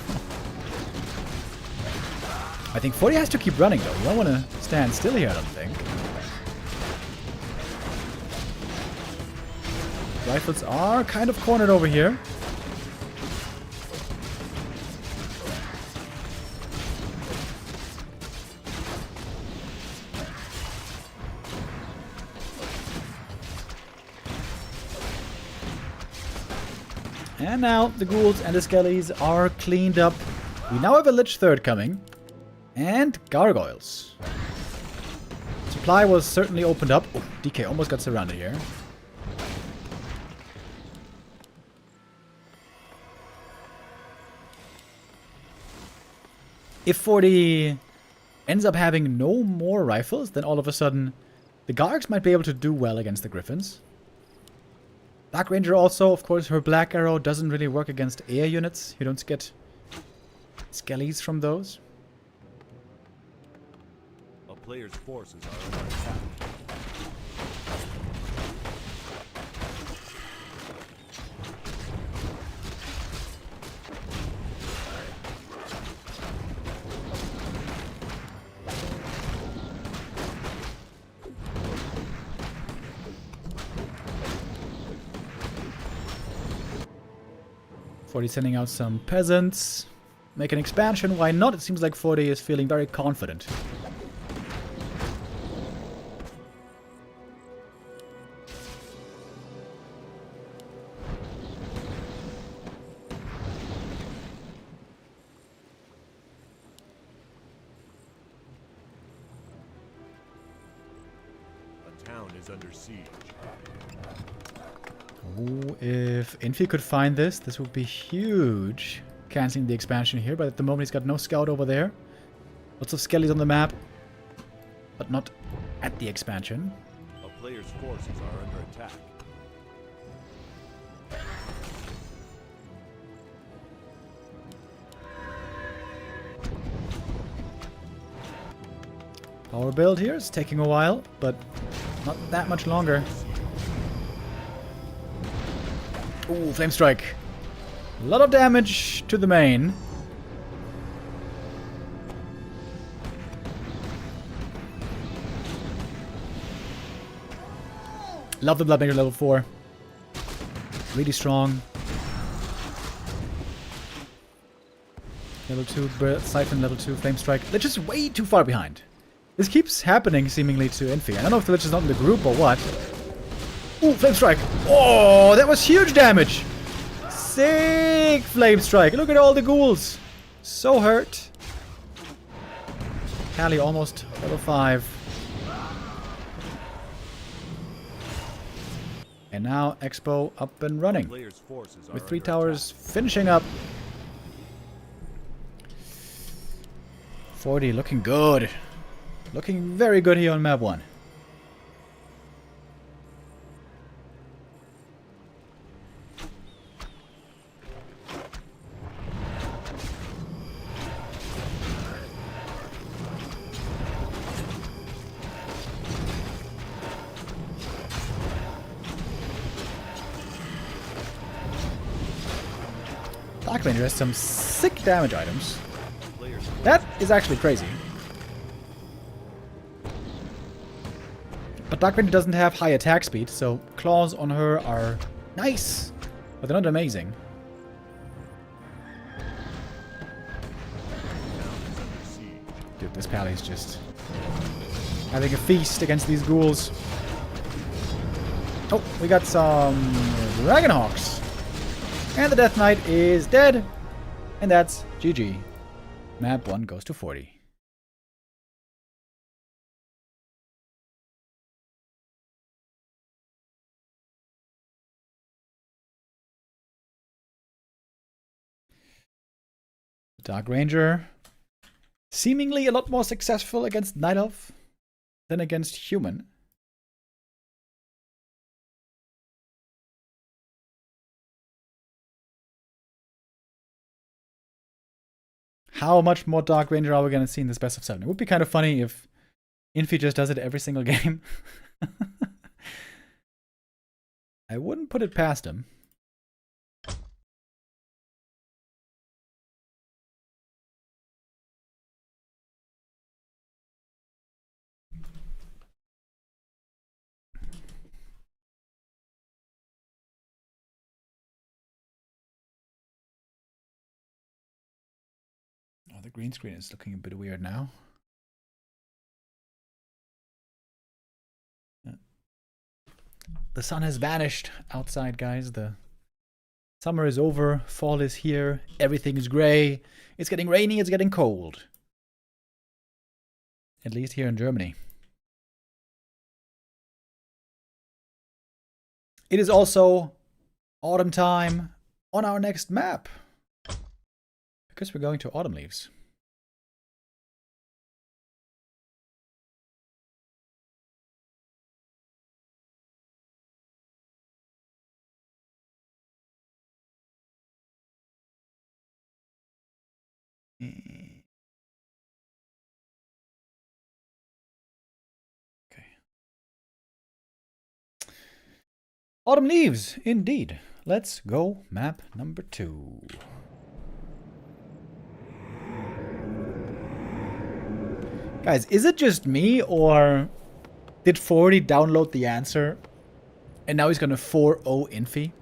I think Forti has to keep running though. You don't want to stand still here, I don't think. Rifles are kind of cornered over here. And now the ghouls and the skellies are cleaned up We now have a Lich third coming. And gargoyles. Supply was certainly opened up. Oh, DK almost got surrounded here. If Forti ends up having no more rifles, then all of a sudden the Gargs might be able to do well against the Griffins. Dark Ranger also, of course, her Black Arrow doesn't really work against air units. You don't get skellies from those. A player's forces are under attack. Forti sending out some peasants. Make an expansion, why not? It seems like Forti is feeling very confident. A town is under siege. Ooh, if Infi could find this, this would be huge. Canceling the expansion here, but at the moment he's got no scout over there. Lots of skellies on the map, but not at the expansion. A player's forces are under attack. Power build here is taking a while, but not that much longer. Ooh, Flame Strike. A lot of damage to the main. Love the Bloodmaker level 4. Really strong. Level 2, Siphon level 2, Flame Strike. They're just way too far behind. This keeps happening seemingly to Infi. I don't know if the Lich is not in the group or what. Ooh, Flame Strike. Oh, that was huge damage. Sick Flame Strike. Look at all the ghouls. So hurt. Callie almost level 5. And now Expo up and running. Player's forces are With 3 under towers finishing up. Forti looking good. Looking very good here on map 1. Dark Ranger has some sick damage items. That is actually crazy. But Dark Ranger doesn't have high attack speed, so claws on her are nice, but they're not amazing. Dude, this pally's just having a feast against these ghouls. Oh, we got some Dragonhawks. And the Death Knight is dead. And that's GG. Map 1 goes to Forti. Dark Ranger. Seemingly a lot more successful against Night Elf than against Human. How much more Dark Ranger are we going to see in this best of 7? It would be kind of funny if Infi just does it every single game. I wouldn't put it past him. Oh, the green screen is looking a bit weird now. The sun has vanished outside, guys. The Summer is over, fall is here, everything is gray. It's getting rainy, it's getting cold. At least here in Germany. It is also autumn time on our next map. Because we're going to Autumn Leaves. Okay. Autumn Leaves, indeed. Let's go map number 2. Guys, is it just me, or did Forti download the answer and now he's gonna 4-0 Infi?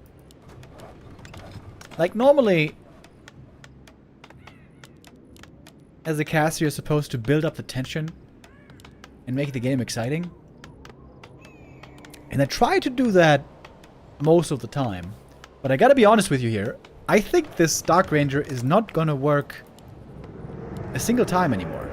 Like, normally, as a caster, you're supposed to build up the tension and make the game exciting. And I try to do that most of the time. But I gotta be honest with you here. I think this Dark Ranger is not gonna work a single time anymore.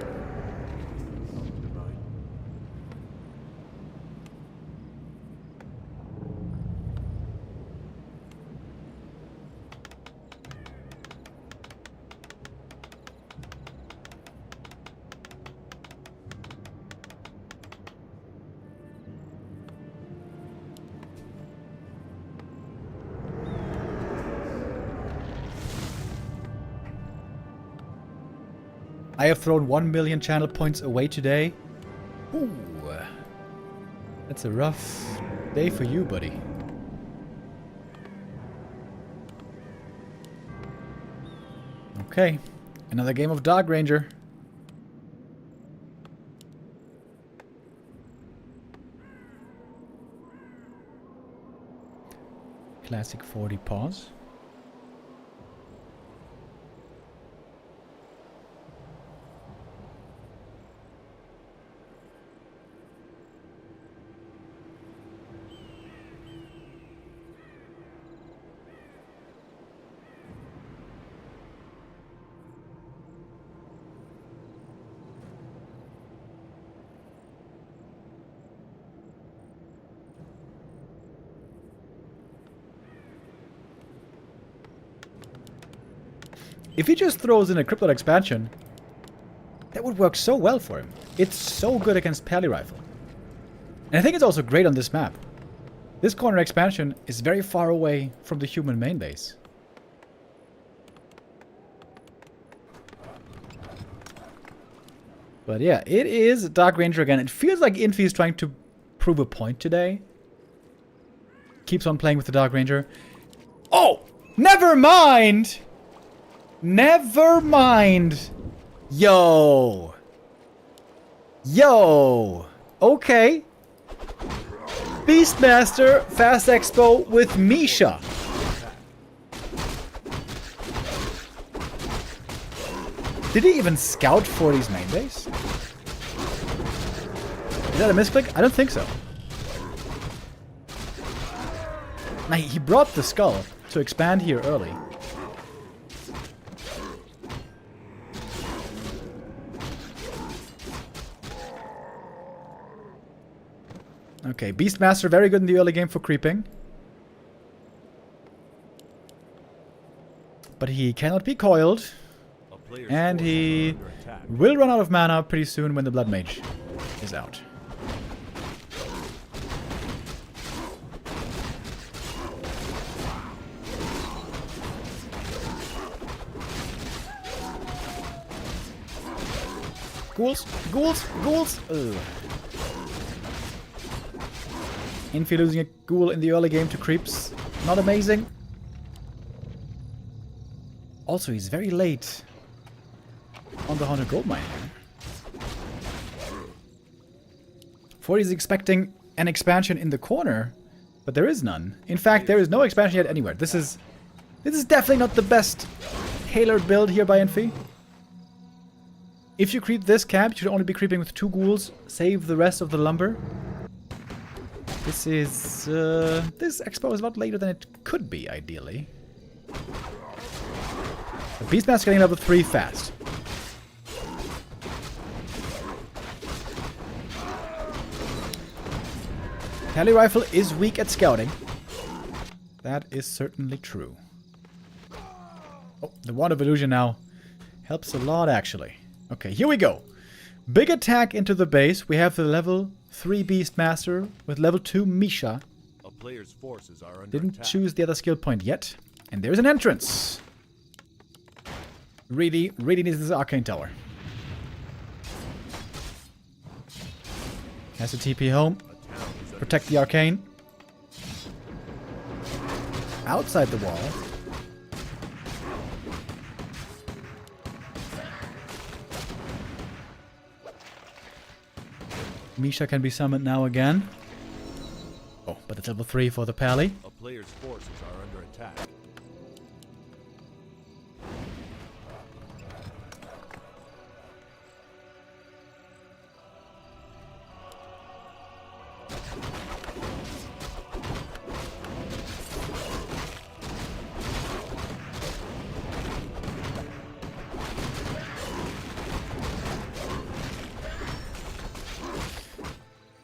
I have thrown 1 million channel points away today. Ooh. That's a rough day for you, buddy. Okay. Another game of Dark Ranger. Classic 40 pause. If he just throws in a Cryptid expansion, that would work so well for him. It's so good against Pally Rifle. And I think it's also great on this map. This corner expansion is very far away from the human main base. But yeah, it is Dark Ranger again. It feels like Infi is trying to prove a point today. Keeps on playing with the Dark Ranger. Oh! Never mind! Never mind! Yo! Yo! Okay. Beastmaster Fast Expo with Misha. Did he even scout Forti's main base? Is that a misclick? I don't think so. Now, he brought the skull to expand here early. Okay, Beastmaster very good in the early game for creeping. But he cannot be coiled. And he will run out of mana pretty soon when the Blood Mage is out. Ghouls! Ghouls! Ghouls! Ugh. Infi losing a ghoul in the early game to creeps. Not amazing. Also, he's very late on the Haunted Gold Mine. Forti is expecting an expansion in the corner, but there is none. In fact, there is no expansion yet anywhere. This is definitely not the best Hailard build here by Infi. If you creep this camp, you should only be creeping with 2 ghouls. Save the rest of the lumber. This expo is a lot later than it could be, ideally. The Beastmaster getting level 3 fast. Tele Rifle is weak at scouting. That is certainly true. Oh, the Wand of Illusion now helps a lot, actually. Okay, here we go. Big attack into the base. We have the level 3 Beastmaster with level 2 Misha. A player's forces are under Didn't attack. choose the other skill point yet. And there's an entrance. Really, really needs this Arcane Tower. Has to TP home. A town is under Protect the Arcane. Outside the wall. Misha can be summoned now again. Oh, but it's level 3 for the Pally. A player's forces are under attack.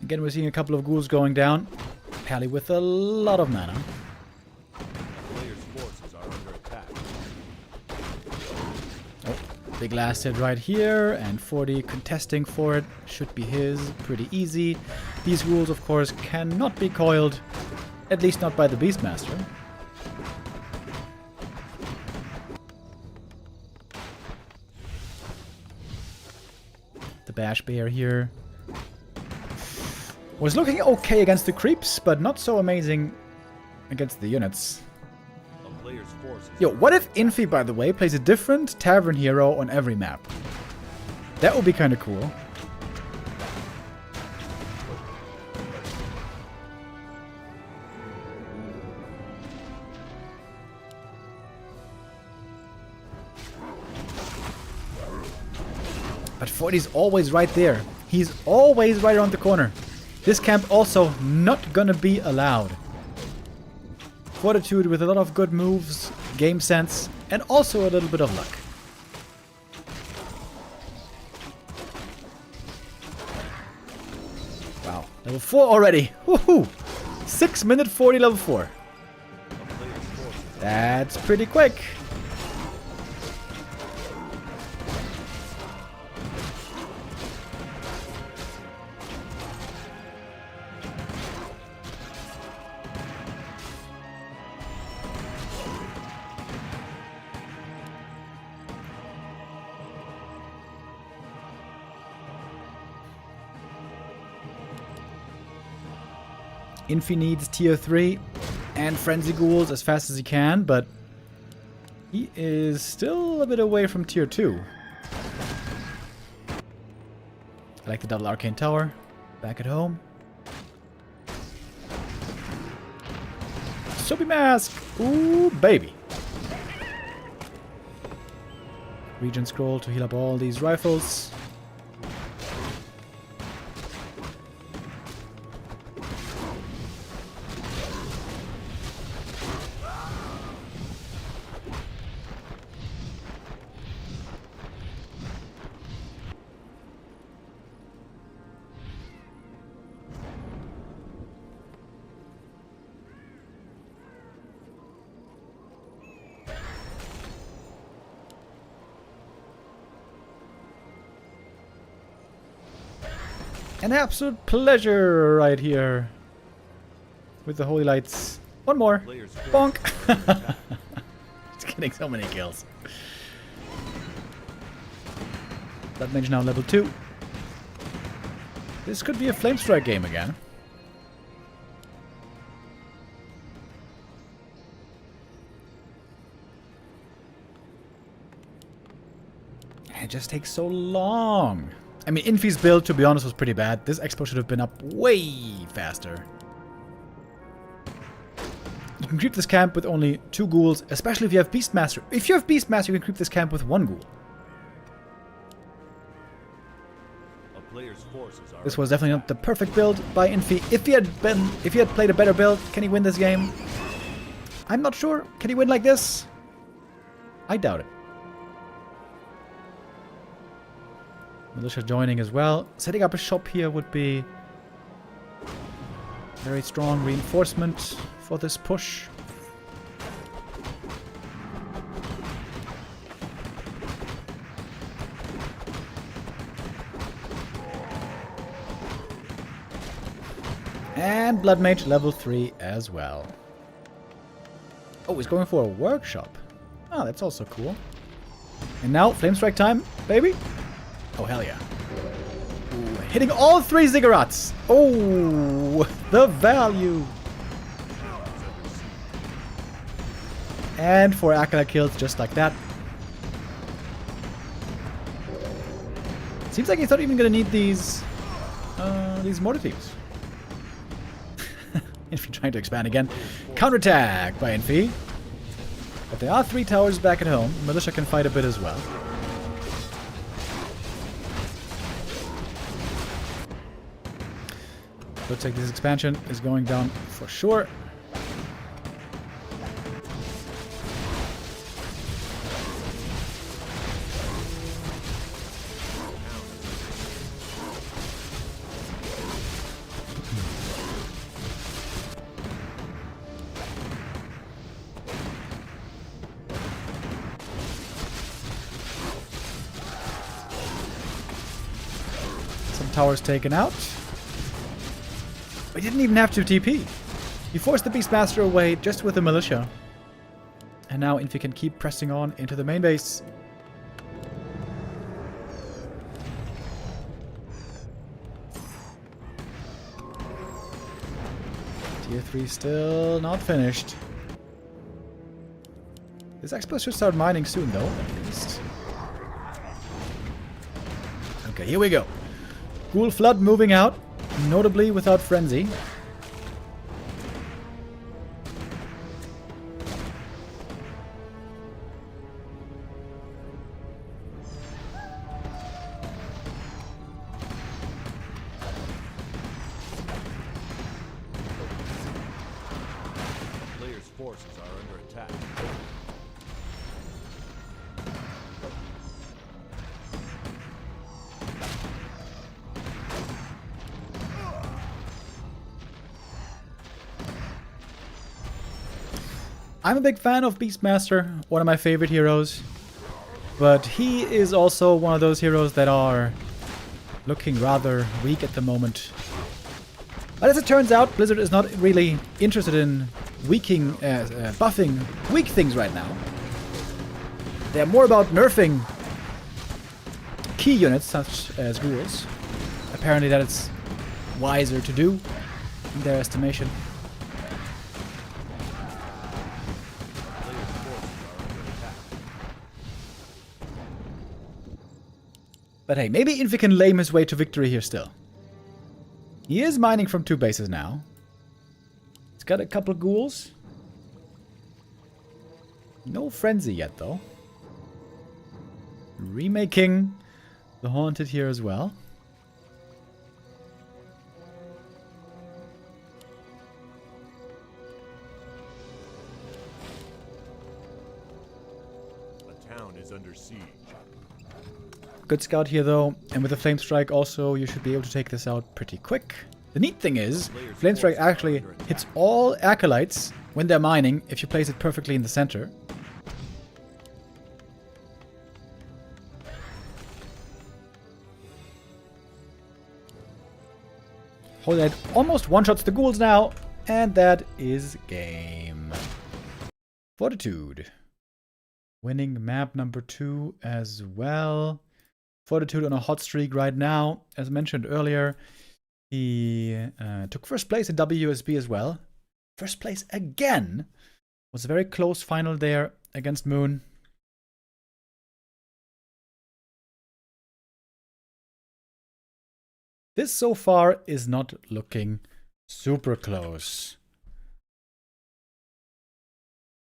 Again, we're seeing a couple of ghouls going down. Pally with a lot of mana. A player's forces are under attack. Oh, big last hit right here, and Forti contesting for it. Should be his. Pretty easy. These ghouls, of course, cannot be coiled. At least not by the Beastmaster. The Bash Bear here was looking okay against the creeps, but not so amazing against the units. A player's forces. Yo, what if Infi, by the way, plays a different Tavern hero on every map? That would be kind of cool. But Forti's always right there. He's always right around the corner. This camp also not gonna be allowed. Fortitude with a lot of good moves, game sense, and also a little bit of luck. Wow, level 4 already. Woohoo! 6 minute 40 level 4. A player's forces. That's pretty quick. Infi needs tier 3 and Frenzy Ghouls as fast as he can, but he is still a bit away from tier 2. I like the double Arcane Tower. Back at home. Soapy Mask! Ooh, baby! Regen Scroll to heal up all these rifles. An absolute pleasure right here. With the holy lights. One more. Player's forces Bonk. are under attack. It's getting so many kills. Blood Mage now level 2. This could be a Flame Strike game again. It just takes so long. I mean, Infi's build, to be honest, was pretty bad. This expo should have been up way faster. You can creep this camp with only 2 ghouls, especially if you have Beastmaster. If you have Beastmaster, you can creep this camp with 1 ghoul. A player's forces are This was definitely not the perfect build by Infi. If he had played a better build, can he win this game? I'm not sure. Can he win like this? I doubt it. Militia joining as well. Setting up a shop here would be very strong reinforcement for this push. And Blood Mage level 3 as well. Oh, he's going for a workshop. Oh, that's also cool. And now, Flame Strike time, baby. Oh, hell yeah. Ooh, hitting all 3 ziggurats. Oh, the value. And 4 Acolyte kills just like that. Seems like he's not even going to need these mortar teams. Infi trying to expand again. Counterattack by Infi. But there are 3 towers back at home. Militia can fight a bit as well. Looks like this expansion is going down for sure. Towers taken out. He didn't even have to TP. He forced the Beastmaster away just with the militia. And now Infi can keep pressing on into the main base. Tier 3 still not finished. This expo should start mining soon though, at least. Okay, here we go. Ghoul Flood moving out, notably without Frenzy. Players' forces are under attack. I'm a big fan of Beastmaster, one of my favorite heroes. But he is also one of those heroes that are looking rather weak at the moment. But as it turns out, Blizzard is not really interested in buffing weak things right now. They're more about nerfing key units such as ghouls. Apparently that is wiser to do in their estimation. But hey, maybe Infi can lame his way to victory here still. He is mining from 2 bases now. He's got a couple ghouls. No frenzy yet though. Remaking the Haunted here as well. The town is under siege. Good scout here though, and with the Flame Strike also you should be able to take this out pretty quick. The neat thing is, Flame Strike actually hits all Acolytes when they're mining if you place it perfectly in the center. Holy Light almost one-shots the ghouls now, and that is game. Fortitude. Winning map number 2 as well. Fortitude on a hot streak right now. As mentioned earlier, he took first place in WSB as well. First place again. Was a very close final there against Moon. This so far is not looking super close.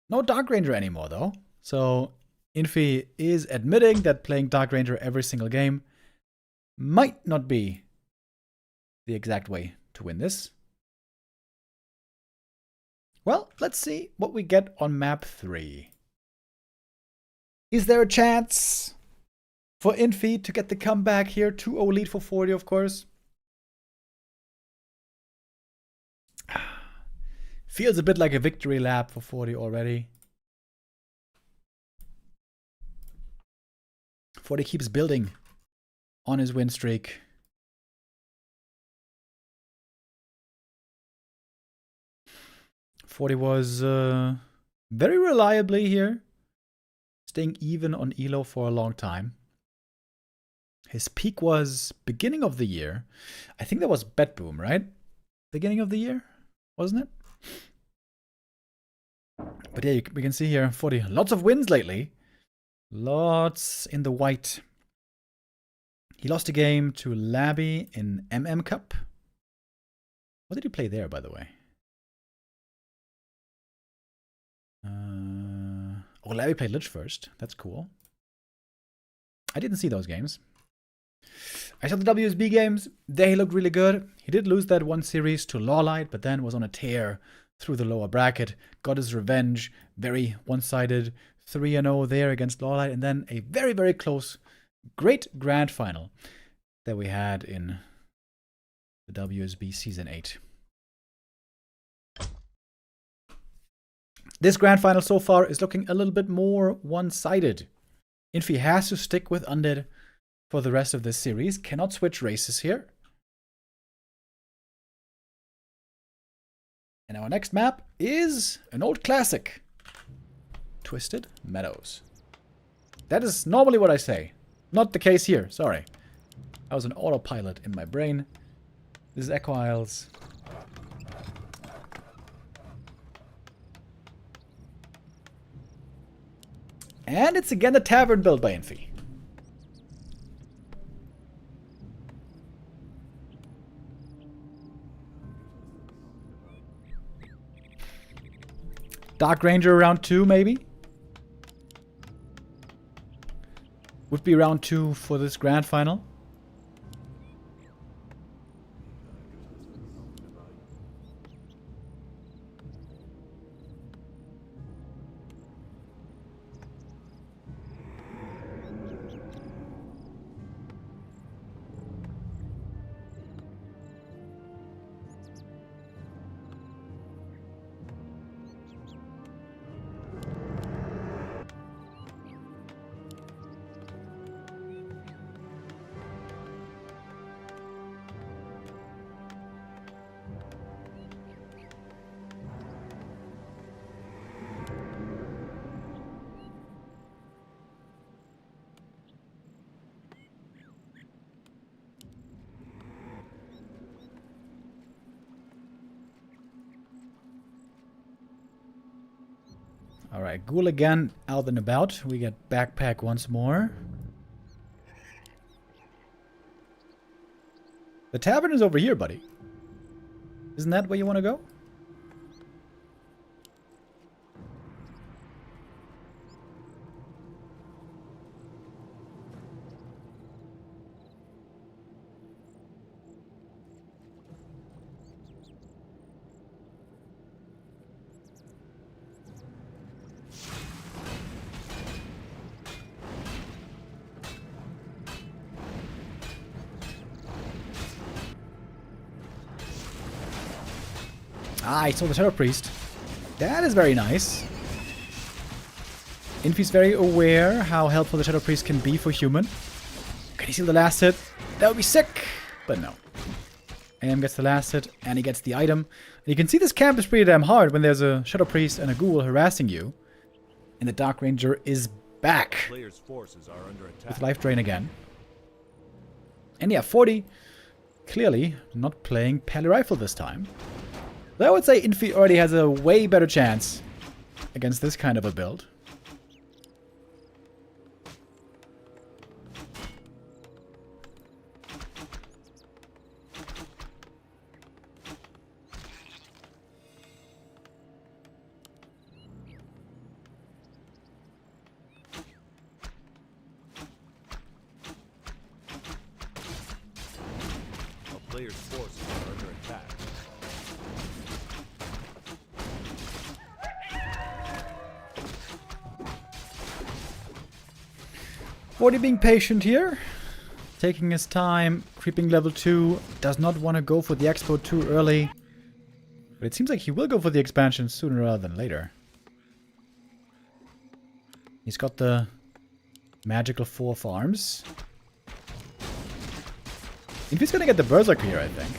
No Dark Ranger anymore though. So Infi is admitting that playing Dark Ranger every single game might not be the exact way to win this. Well, let's see what we get on map 3. Is there a chance for Infi to get the comeback here. 2-0 lead for Forti, of course. Feels a bit like a victory lap for Forti already. Forti keeps building on his win streak. Forti was very reliably here, staying even on Elo for a long time. His peak was beginning of the year. I think that was Bet Boom, right? Beginning of the year, wasn't it? But yeah, we can see here, Forti, lots of wins lately. Lots in the white. He lost a game to Labby in MM Cup. What did he play there, by the way? Oh, Labby played Lich first. That's cool. I didn't see those games. I saw the WSB games. They looked really good. He did lose that one series to Lawlight, but then was on a tear through the lower bracket. Got his revenge. Very one-sided. 3-0 there against Lawlight. And then a very, very close, great grand final that we had in the WSB Season 8. This grand final so far is looking a little bit more one-sided. Infi has to stick with Undead for the rest of this series. Cannot switch races here. And our next map is an old classic. Twisted Meadows. That is normally what I say. Not the case here, sorry. I was an autopilot in my brain. This is Echo Isles. And it's again the tavern built by Infi. Dark Ranger round 2, maybe? Would be round 2 for this grand final. Alright, Ghoul again out and about. We get backpack once more. The tavern is over here, buddy. Isn't that where you want to go? Ah, I saw the Shadow Priest. That is very nice. Infi's very aware how helpful the Shadow Priest can be for human. Can he steal the last hit? That would be sick! But no. AM gets the last hit, and he gets the item. And you can see this camp is pretty damn hard when there's a Shadow Priest and a Ghoul harassing you. And the Dark Ranger is back. Players' forces are under attack. With life drain again. And yeah, Forti clearly not playing Pally Rifle this time. But I would say Infi already has a way better chance against this kind of a build. A player's forces are under attack. Forti being patient here. Taking his time. Creeping level 2. Does not want to go for the expo too early. But it seems like he will go for the expansion sooner rather than later. He's got the magical 4 farms. Infi's gonna get the Berserker here, I think.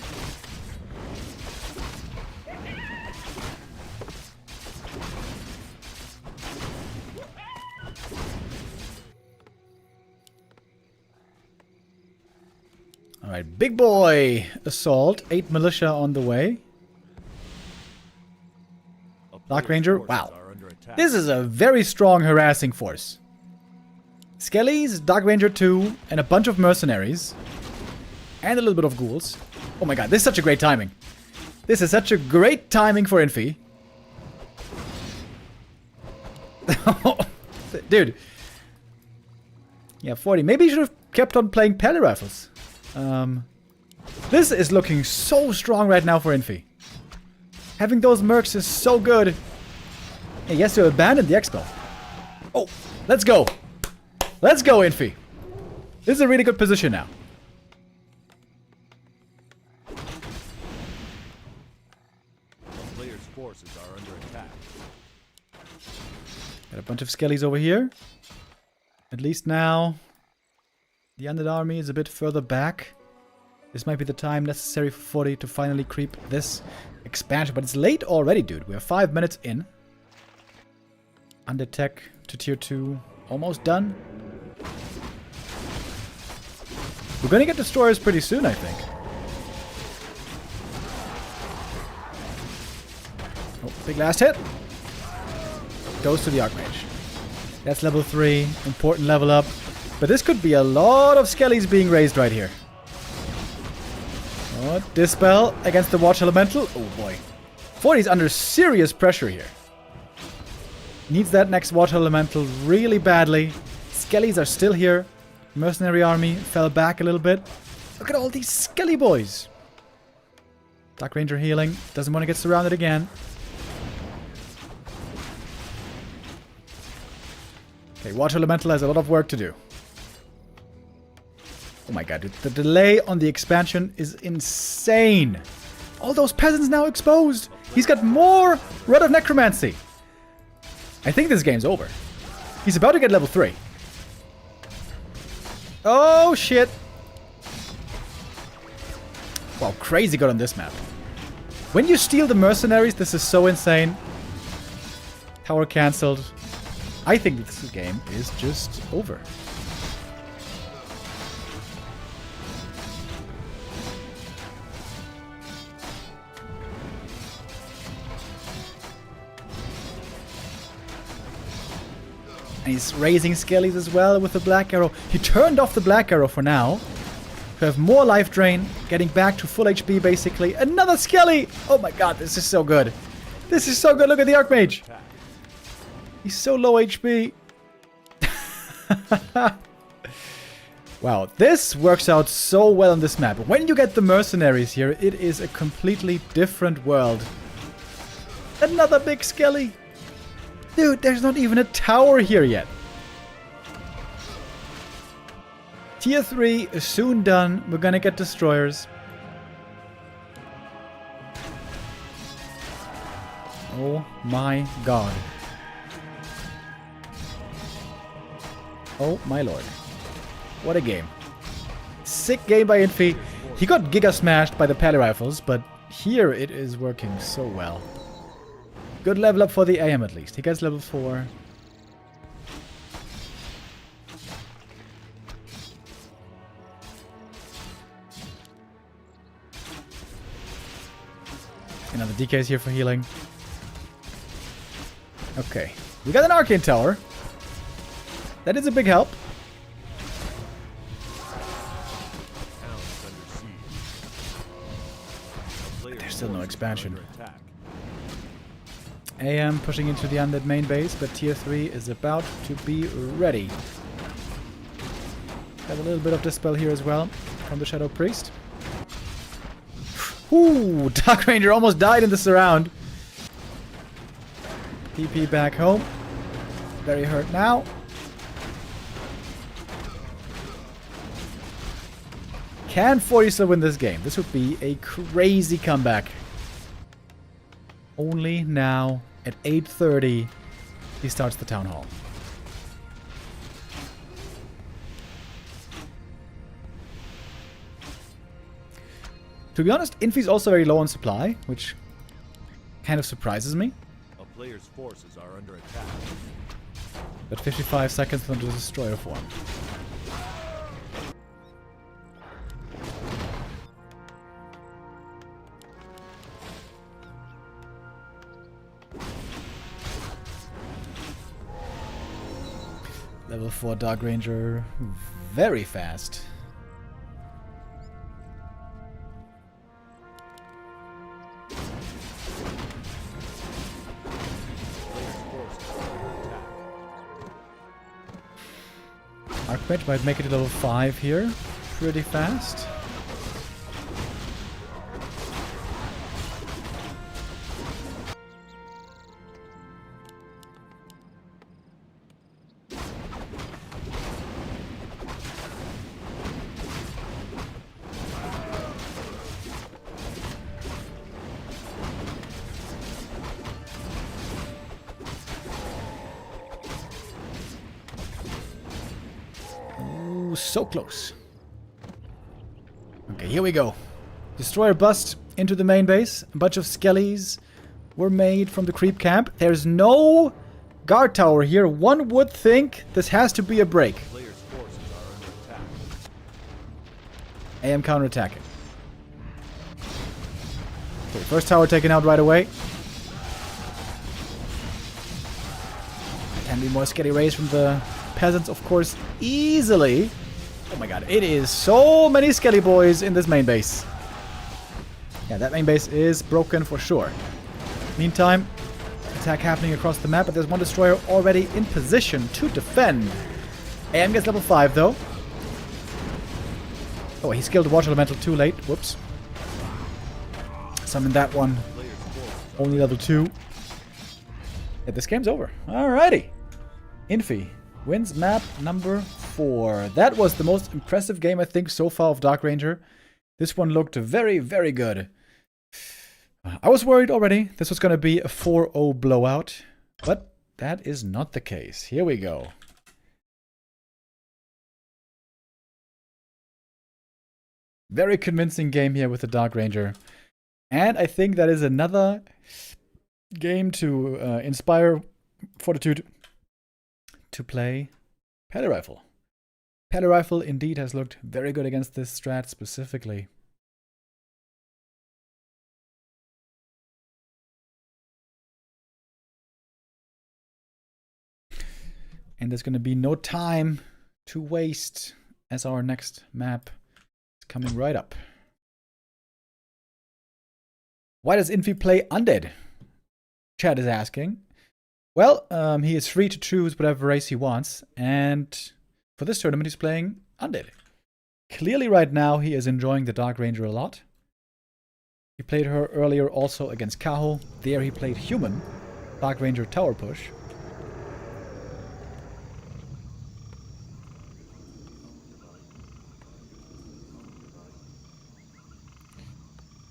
Alright, big boy assault. 8 militia on the way. Dark Ranger, wow. This is a very strong harassing force. Skellies, Dark Ranger 2, and a bunch of mercenaries. And a little bit of ghouls. Oh my god, this is such a great timing. This is such a great timing for Infi. Dude. Yeah, 40. Maybe you should have kept on playing pally rifles. This is looking so strong right now for Infi. Having those mercs is so good. Hey, he has to abandon the expo. Oh, let's go. Let's go, Infi. This is a really good position now. Players' forces are under attack. Got a bunch of skellies over here. At least now, the undead army is a bit further back. This might be the time necessary for 40 to finally creep this expansion. But it's late already, dude. We are 5 minutes in. Undead tech to tier 2. Almost done. We're gonna get destroyers pretty soon, I think. Oh, big last hit. Goes to the Archmage. That's level 3. Important level up. But this could be a lot of skellies being raised right here. Oh, Dispel against the Watch Elemental. Oh boy. 40's under serious pressure here. Needs that next Watch Elemental really badly. Skellies are still here. Mercenary army fell back a little bit. Look at all these skelly boys. Dark Ranger healing. Doesn't want to get surrounded again. Okay, Watch Elemental has a lot of work to do. Oh my god, dude. The delay on the expansion is insane. All those peasants now exposed. He's got more Rod of Necromancy. I think this game's over. He's about to get level 3. Oh, shit. Wow, crazy good on this map. When you steal the mercenaries, this is so insane. Tower cancelled. I think this game is just over. And he's raising skellies as well with the black arrow. He turned off the black arrow for now. To have more life drain. Getting back to full HP basically. Another skelly! Oh my god, this is so good. This is so good. Look at the Archmage. He's so low HP. Wow, this works out so well on this map. When you get the mercenaries here, it is a completely different world. Another big skelly. Dude, there's not even a tower here yet. Tier 3 is soon done. We're gonna get destroyers. Oh my god. Oh my lord. What a game. Sick game by Infi. He got giga smashed by the pally rifles, but here it is working so well. Good level up for the AM at least. He gets level 4. Another DK is here for healing. Okay. We got an Arcane Tower. That is a big help. There's still no expansion. AM pushing into the undead main base, but tier 3 is about to be ready. Have a little bit of dispel here as well from the Shadow Priest. Ooh, Dark Ranger almost died in the surround. PP back home. Very hurt now. Can Forti still win this game? This would be a crazy comeback. Only now at 8:30 he starts the town hall. To be honest, Infi's also very low on supply, which kind of surprises me. A player's forces are under attack. But 55 seconds until the destroyer form. Level 4 Dark Ranger, very fast. Archmage might make it to level 5 here, pretty fast. So close. Okay, here we go. Destroyer bust into the main base. A bunch of skellies were made from the creep camp. There's no guard tower here. One would think this has to be a break. Player's forces are under attack. AM counterattacking. Okay, first tower taken out right away. Can be more skelly rays from the peasants, of course, easily. Oh my god, it is so many skelly boys in this main base. Yeah, that main base is broken for sure. Meantime, attack happening across the map, but there's one destroyer already in position to defend. AM gets level 5 though. Oh, he skilled Water Elemental too late. Whoops. Summon that one. Only level 2. Yeah, this game's over. Alrighty. Infi wins map number 4. That was the most impressive game, I think, so far of Dark Ranger. This one looked very, very good. I was worried already this was going to be a 4-0 blowout, but that is not the case. Here we go. Very convincing game here with the Dark Ranger. And I think that is another game to inspire Fortitude to play Pele Rifle. Pele Rifle indeed has looked very good against this strat specifically. And there's going to be no time to waste as our next map is coming right up. Why does Infi play Undead? Chad is asking. Well, he is free to choose whatever race he wants, and for this tournament he's playing Undead. Clearly right now he is enjoying the Dark Ranger a lot. He played her earlier also against Caho. There he played Human, Dark Ranger Tower Push.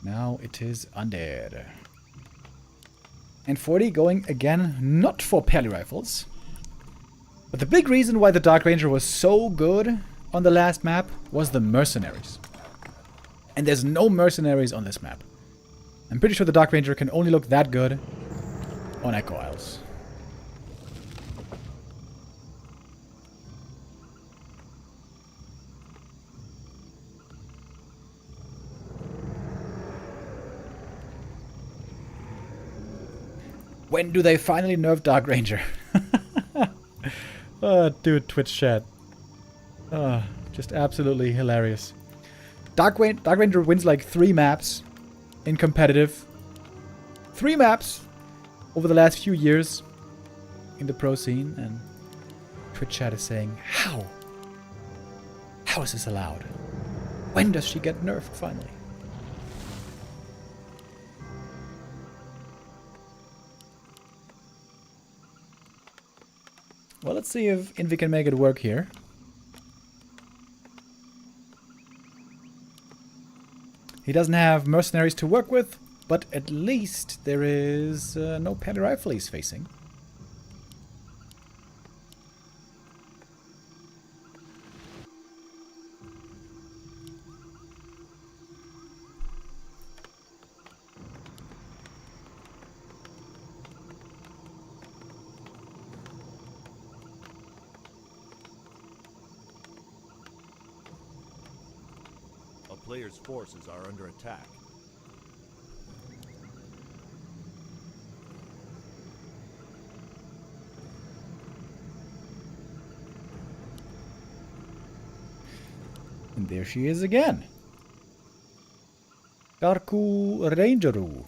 Now it is Undead. And Forti going again, not for Pele Rifles. But the big reason why the Dark Ranger was so good on the last map was the mercenaries. And there's no mercenaries on this map. I'm pretty sure the Dark Ranger can only look that good on Echo Isles. When do they finally nerf Dark Ranger? Dude, Twitch chat. Just absolutely hilarious. Dark Ranger wins like 3 maps in competitive. 3 maps over the last few years in the pro scene, and Twitch chat is saying, how? How is this allowed? When does she get nerfed finally? Well, let's see if Infi can make it work here. He doesn't have mercenaries to work with, but at least there is no petty rifle he's facing. A player's forces are under attack. And there she is again. Karku Rangeru.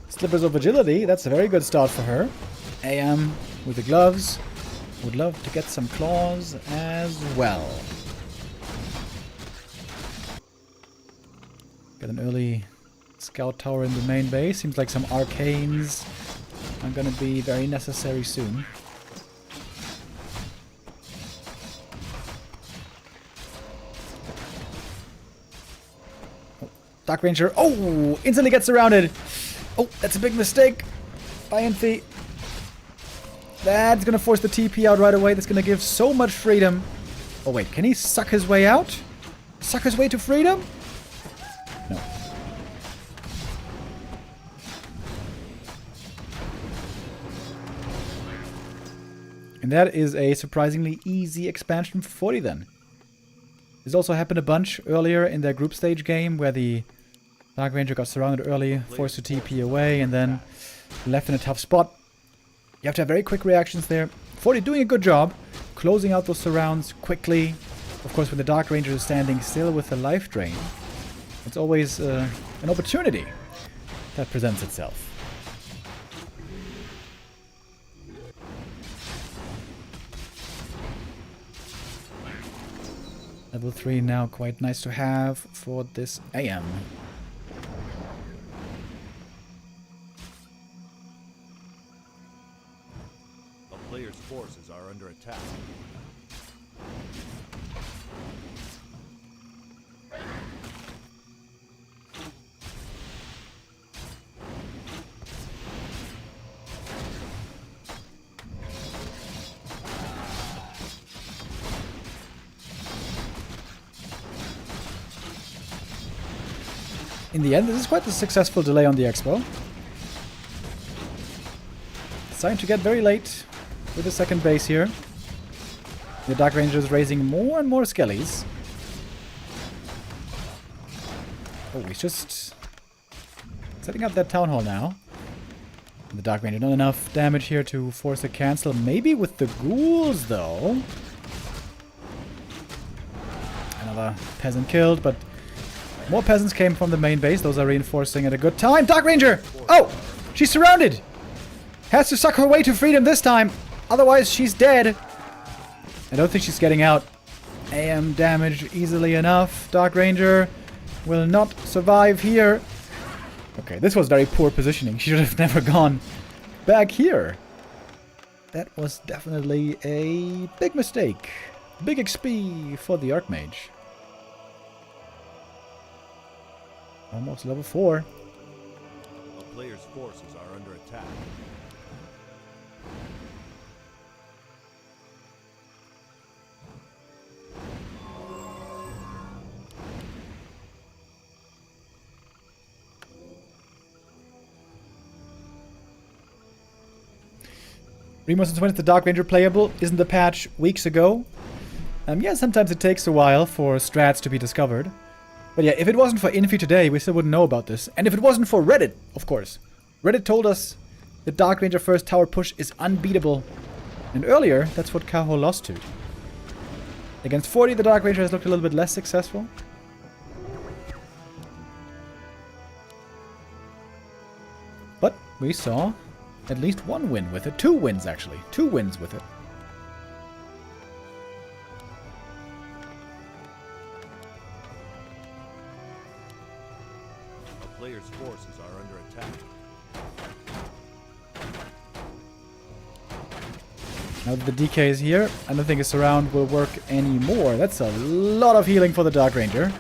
Slippers of Agility, that's a very good start for her. AM with the gloves. Would love to get some claws as well. Got an early scout tower in the main base. Seems like some arcanes are gonna be very necessary soon. Oh, Dark Ranger. Oh! Instantly gets surrounded. Oh, that's a big mistake by Infi. That's gonna force the TP out right away. That's gonna give so much freedom. Oh wait, can he suck his way out? Suck his way to freedom? No. And that is a surprisingly easy expansion for Forti then. This also happened a bunch earlier in their group stage game where the Dark Ranger got surrounded early, forced to TP away, and then left in a tough spot. You have to have very quick reactions there. Forti doing a good job, closing out those surrounds quickly. Of course, when the Dark Ranger is standing still with a life drain, it's always an opportunity that presents itself. Level 3 now quite nice to have for this AM. A player's forces are under attack. In the end, this is quite a successful delay on the expo. It's starting to get very late with the second base here. The Dark Ranger is raising more and more skellies. Oh, he's just setting up that town hall now. And the Dark Ranger, not enough damage here to force a cancel. Maybe with the ghouls, though. Another peasant killed, but more peasants came from the main base. Those are reinforcing at a good time. Dark Ranger! Oh! She's surrounded! Has to suck her way to freedom this time. Otherwise, she's dead. I don't think she's getting out. AM damage easily enough. Dark Ranger will not survive here. Okay, this was very poor positioning. She should have never gone back here. That was definitely a big mistake. Big XP for the Archmage. Almost level 4. A player's forces are under attack. Remorse and 20th, the Dark Ranger playable. Isn't the patch weeks ago? Yeah, sometimes it takes a while for strats to be discovered. But yeah, if it wasn't for Infi today, we still wouldn't know about this. And if it wasn't for Reddit, of course. Reddit told us the Dark Ranger first tower push is unbeatable. And earlier, that's what Caho lost to. Against Forti, the Dark Ranger has looked a little bit less successful. But we saw at least one win with it. 2 wins, actually. 2 wins with it. forces are under attack. Now that the DK is here, I don't think a surround will work anymore. That's a lot of healing for the Dark Ranger.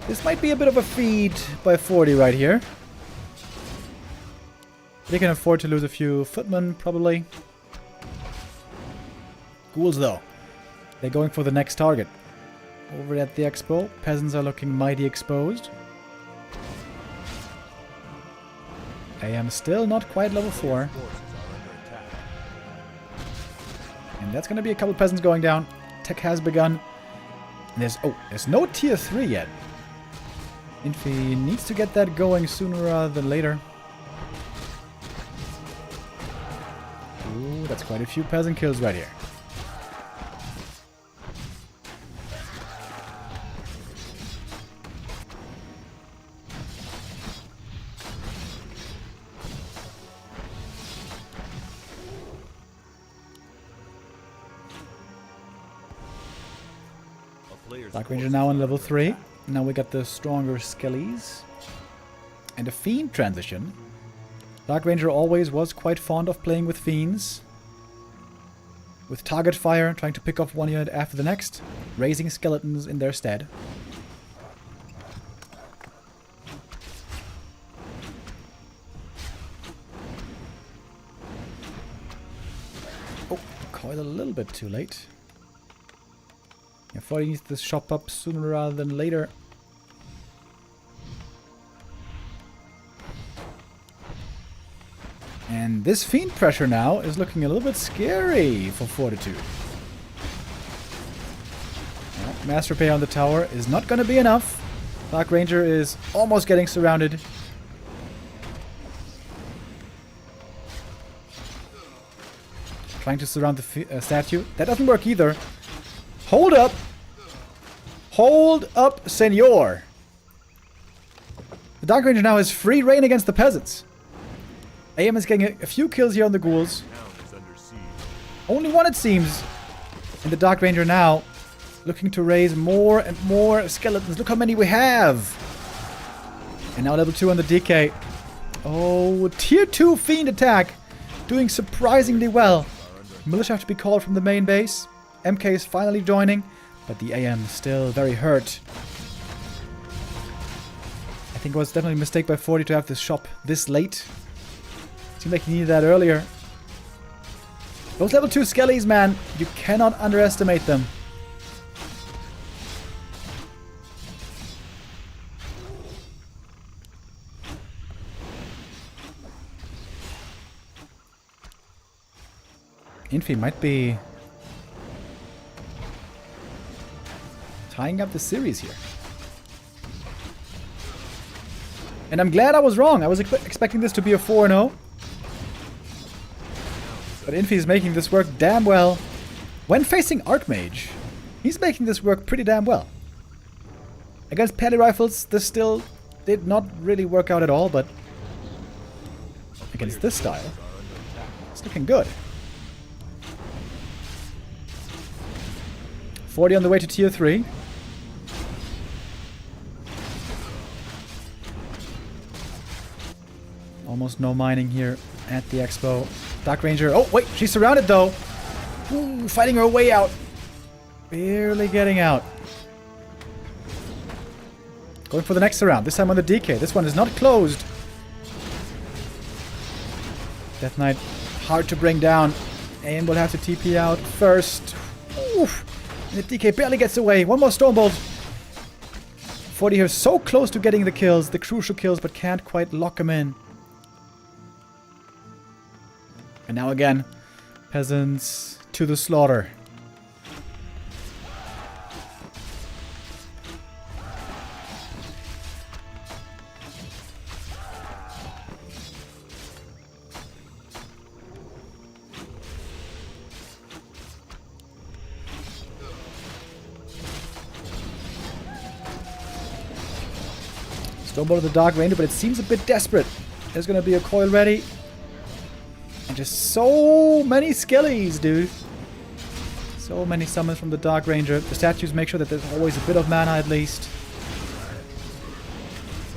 This might be a bit of a feed by Forti right here. They can afford to lose a few footmen, probably. Ghouls, though. They're going for the next target. Over at the expo, peasants are looking mighty exposed. I am still not quite level 4. And that's going to be a couple peasants going down. Tech has begun. And there's no tier 3 yet. Infi needs to get that going sooner rather than later. Ooh, that's quite a few peasant kills right here. Dark Ranger now on level 3. Now we got the stronger skellies. And a fiend transition. Dark Ranger always was quite fond of playing with fiends. With target fire, trying to pick off one unit after the next. Raising skeletons in their stead. Oh, coil a little bit too late. Yeah, Forti needs to shop up sooner rather than later. And this fiend pressure now is looking a little bit scary for Fortitude. Well, Master Pay on the tower is not going to be enough. Dark Ranger is almost getting surrounded. Trying to surround the statue. That doesn't work either. Hold up! Hold up, senor! The Dark Ranger now has free reign against the peasants. AM is getting a few kills here on the ghouls. Only one, it seems. And the Dark Ranger now looking to raise more and more skeletons. Look how many we have! And now level 2 on the DK. Oh, tier 2 fiend attack. Doing surprisingly well. Militia have to be called from the main base. MK is finally joining, but the AM is still very hurt. I think it was definitely a mistake by Forti to have this shop this late. Seemed like he needed that earlier. Those level 2 skellies, man, you cannot underestimate them. Infi might be tying up the series here. And I'm glad I was wrong. I was expecting this to be a 4-0. But Infi is making this work damn well. When facing Archmage, he's making this work pretty damn well. Against Pally Rifles, this still did not really work out at all, but against this style, it's looking good. Forti on the way to tier 3. Almost no mining here at the expo. Dark Ranger. Oh, wait. She's surrounded, though. Ooh, fighting her way out. Barely getting out. Going for the next round. This time on the DK. This one is not closed. Death Knight. Hard to bring down. And will have to TP out first. Oof. And the DK barely gets away. One more Stormbolt. Forti here so close to getting the kills. The crucial kills, but can't quite lock him in. And now again, peasants to the slaughter. Stormbolt of the Dark Ranger, but it seems a bit desperate. There's going to be a coil ready. And just so many skellies, dude. So many summons from the Dark Ranger. The statues make sure that there's always a bit of mana at least.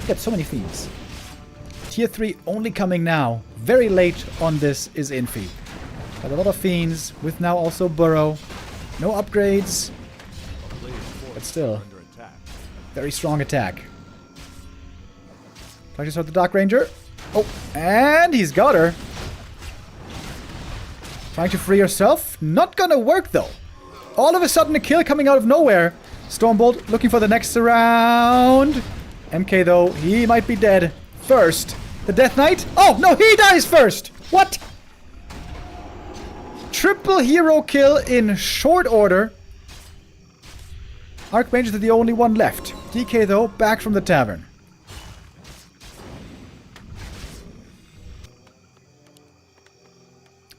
Look at so many Fiends. Tier 3 only coming now. Very late on this is Infi. Got a lot of Fiends, with now also Burrow. No upgrades, A player's force but still, is under attack. very strong attack. Practice with the Dark Ranger. Oh, and he's got her. Trying to free herself. Not gonna work though. All of a sudden a kill coming out of nowhere. Stormbolt looking for the next round. MK though, he might be dead. First, the Death Knight. Oh, no, he dies first. What? Triple hero kill in short order. Archmages are the only one left. DK though, back from the tavern.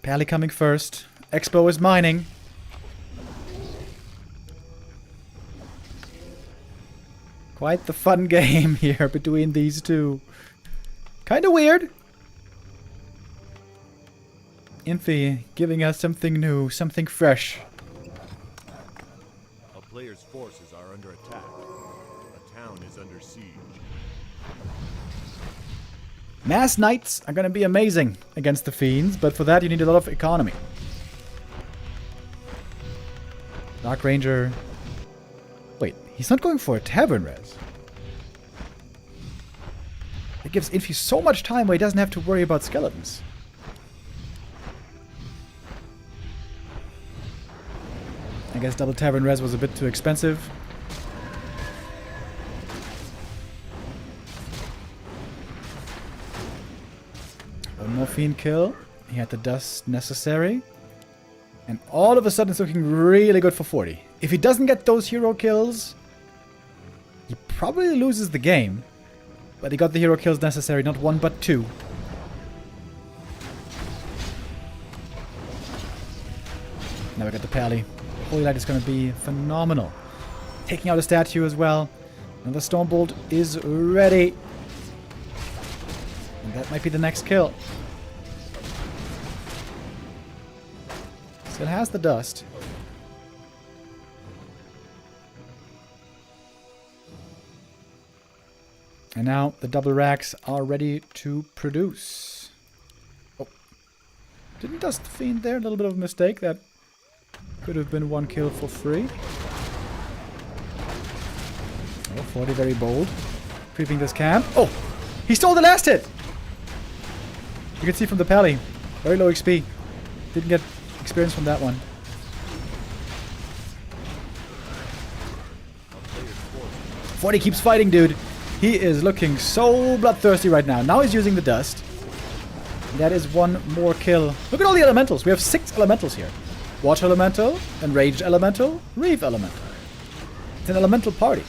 Pally coming first. Expo is mining. Quite the fun game here between these two. Kinda weird. Infi giving us something new, something fresh. A player's forces are under attack. A town is under siege. Mass Knights are gonna be amazing against the Fiends, but for that you need a lot of economy. Dark Ranger. Wait, he's not going for a Tavern Res. It gives Infi so much time where he doesn't have to worry about skeletons. I guess double Tavern Res was a bit too expensive. One more Fiend kill. He had the dust necessary. And all of a sudden it's looking really good for Forti. If he doesn't get those hero kills, he probably loses the game. But he got the hero kills necessary, not one but two. Now we got the Pally. Holy Light is going to be phenomenal. Taking out a statue as well. Another Stormbolt is ready. And that might be the next kill. Still has the dust. And now the double racks are ready to produce. Oh. Didn't dust the Fiend there? A little bit of a mistake. That could have been one kill for free. Oh, Forti very bold. Creeping this camp. Oh! He stole the last hit! You can see from the Pally. Very low XP. Didn't get experience from that one. Forti keeps fighting, dude. He is looking so bloodthirsty right now. Now he's using the dust. That is one more kill. Look at all the elementals. We have 6 elementals here. Water elemental, enraged elemental, reef elemental. It's an elemental party.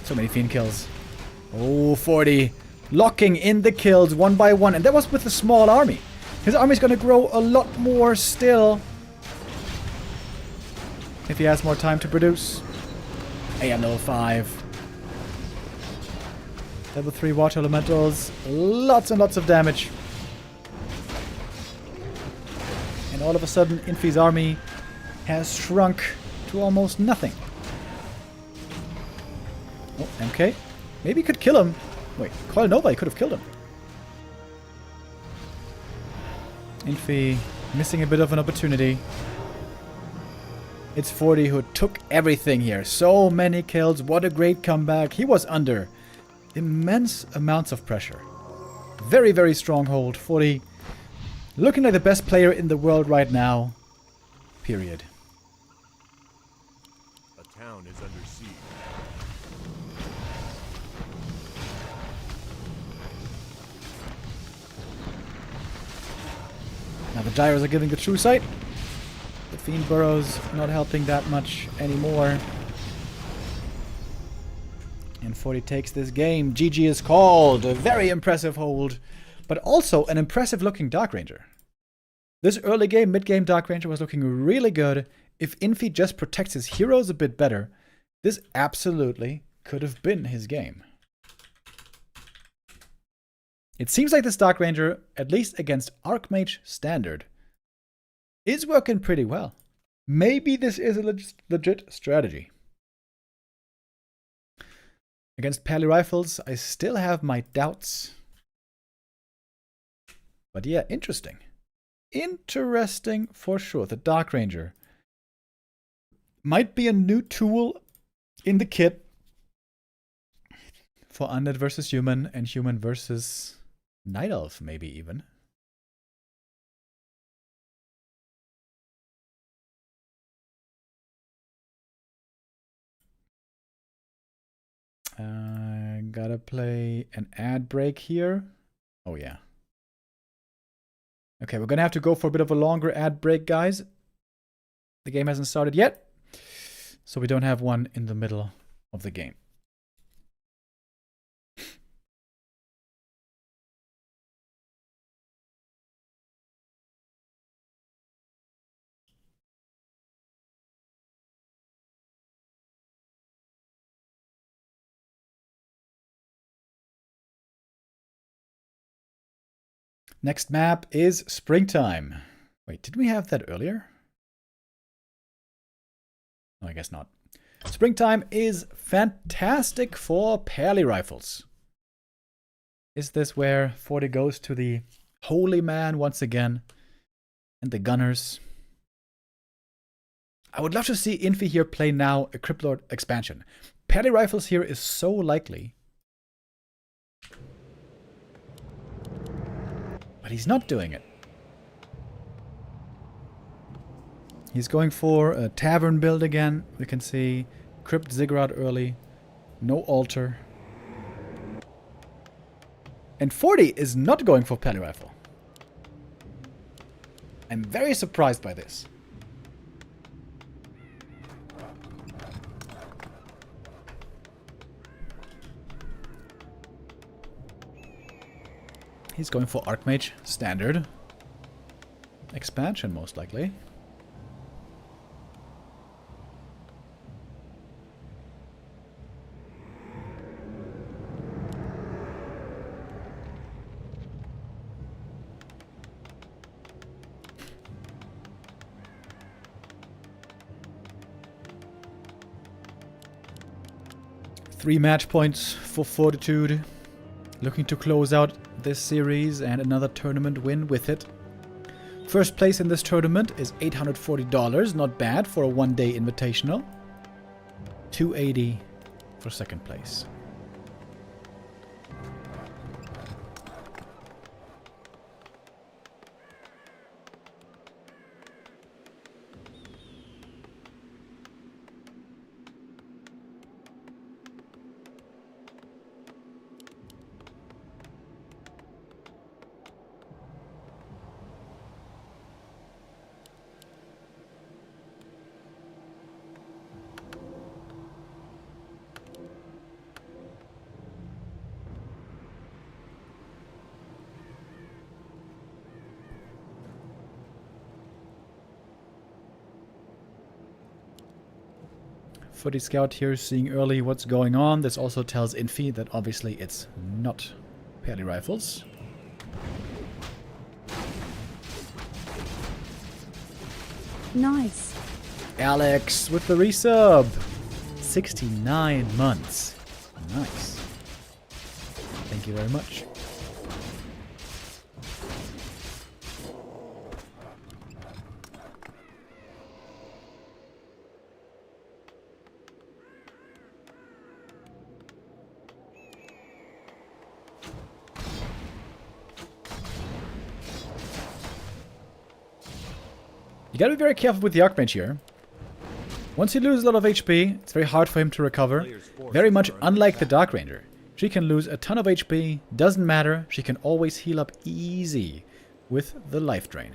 So many Fiend kills. Oh, 40. Locking in the kills one by one. And that was with a small army. His army's going to grow a lot more still. If he has more time to produce. AM level 5. Level 3 water elementals. Lots and lots of damage. And all of a sudden, Infi's army has shrunk to almost nothing. Oh, MK. Maybe he could kill him. Wait, Coil Nova, he could have killed him. Infi missing a bit of an opportunity. It's Forti who took everything here. So many kills. What a great comeback. He was under immense amounts of pressure. Very, very strong hold. Forti looking like the best player in the world right now. Period. A town is under siege. Now the gyros are giving the true sight. The Fiend Burrows not helping that much anymore. And Forti takes this game. GG is called. A very impressive hold. But also an impressive looking Dark Ranger. This early game, mid game Dark Ranger was looking really good. If Infi just protects his heroes a bit better, this absolutely could have been his game. It seems like this Dark Ranger, at least against Archmage Standard, is working pretty well. Maybe this is a legit strategy. Against pally rifles, I still have my doubts. But yeah, interesting. Interesting for sure. The Dark Ranger might be a new tool in the kit for undead versus human and human versus night elf, maybe even. Gotta play an ad break here. Oh yeah. Okay, we're gonna have to go for a bit of a longer ad break, guys. The game hasn't started yet, so we don't have one in the middle of the game. Next map is Springtime. Wait, did we have that earlier? No, I guess not. Springtime is fantastic for pally rifles. Is this where Forti goes to the holy man once again? And the gunners? I would love to see Infi here play now a Cryptlord expansion. Pally rifles here is so likely. But he's not doing it. He's going for a tavern build again. We can see Crypt Ziggurat early. No altar. And Forti is not going for pally rifle. I'm very surprised by this. He's going for Archmage standard. Expansion, most likely. Three match points for Fortitude. Looking to close out this series and another tournament win with it. First place in this tournament is $840, not bad for a one-day invitational. $280 for second place. Forti Scout here seeing early what's going on. This also tells Infi that obviously it's not pally rifles. Nice. Alex with the resub. 69 months. Nice. Thank you very much. You gotta be very careful with the Archmage here. Once you lose a lot of HP, it's very hard for him to recover. Very much unlike the Dark Ranger. She can lose a ton of HP, doesn't matter, she can always heal up easy with the life drain.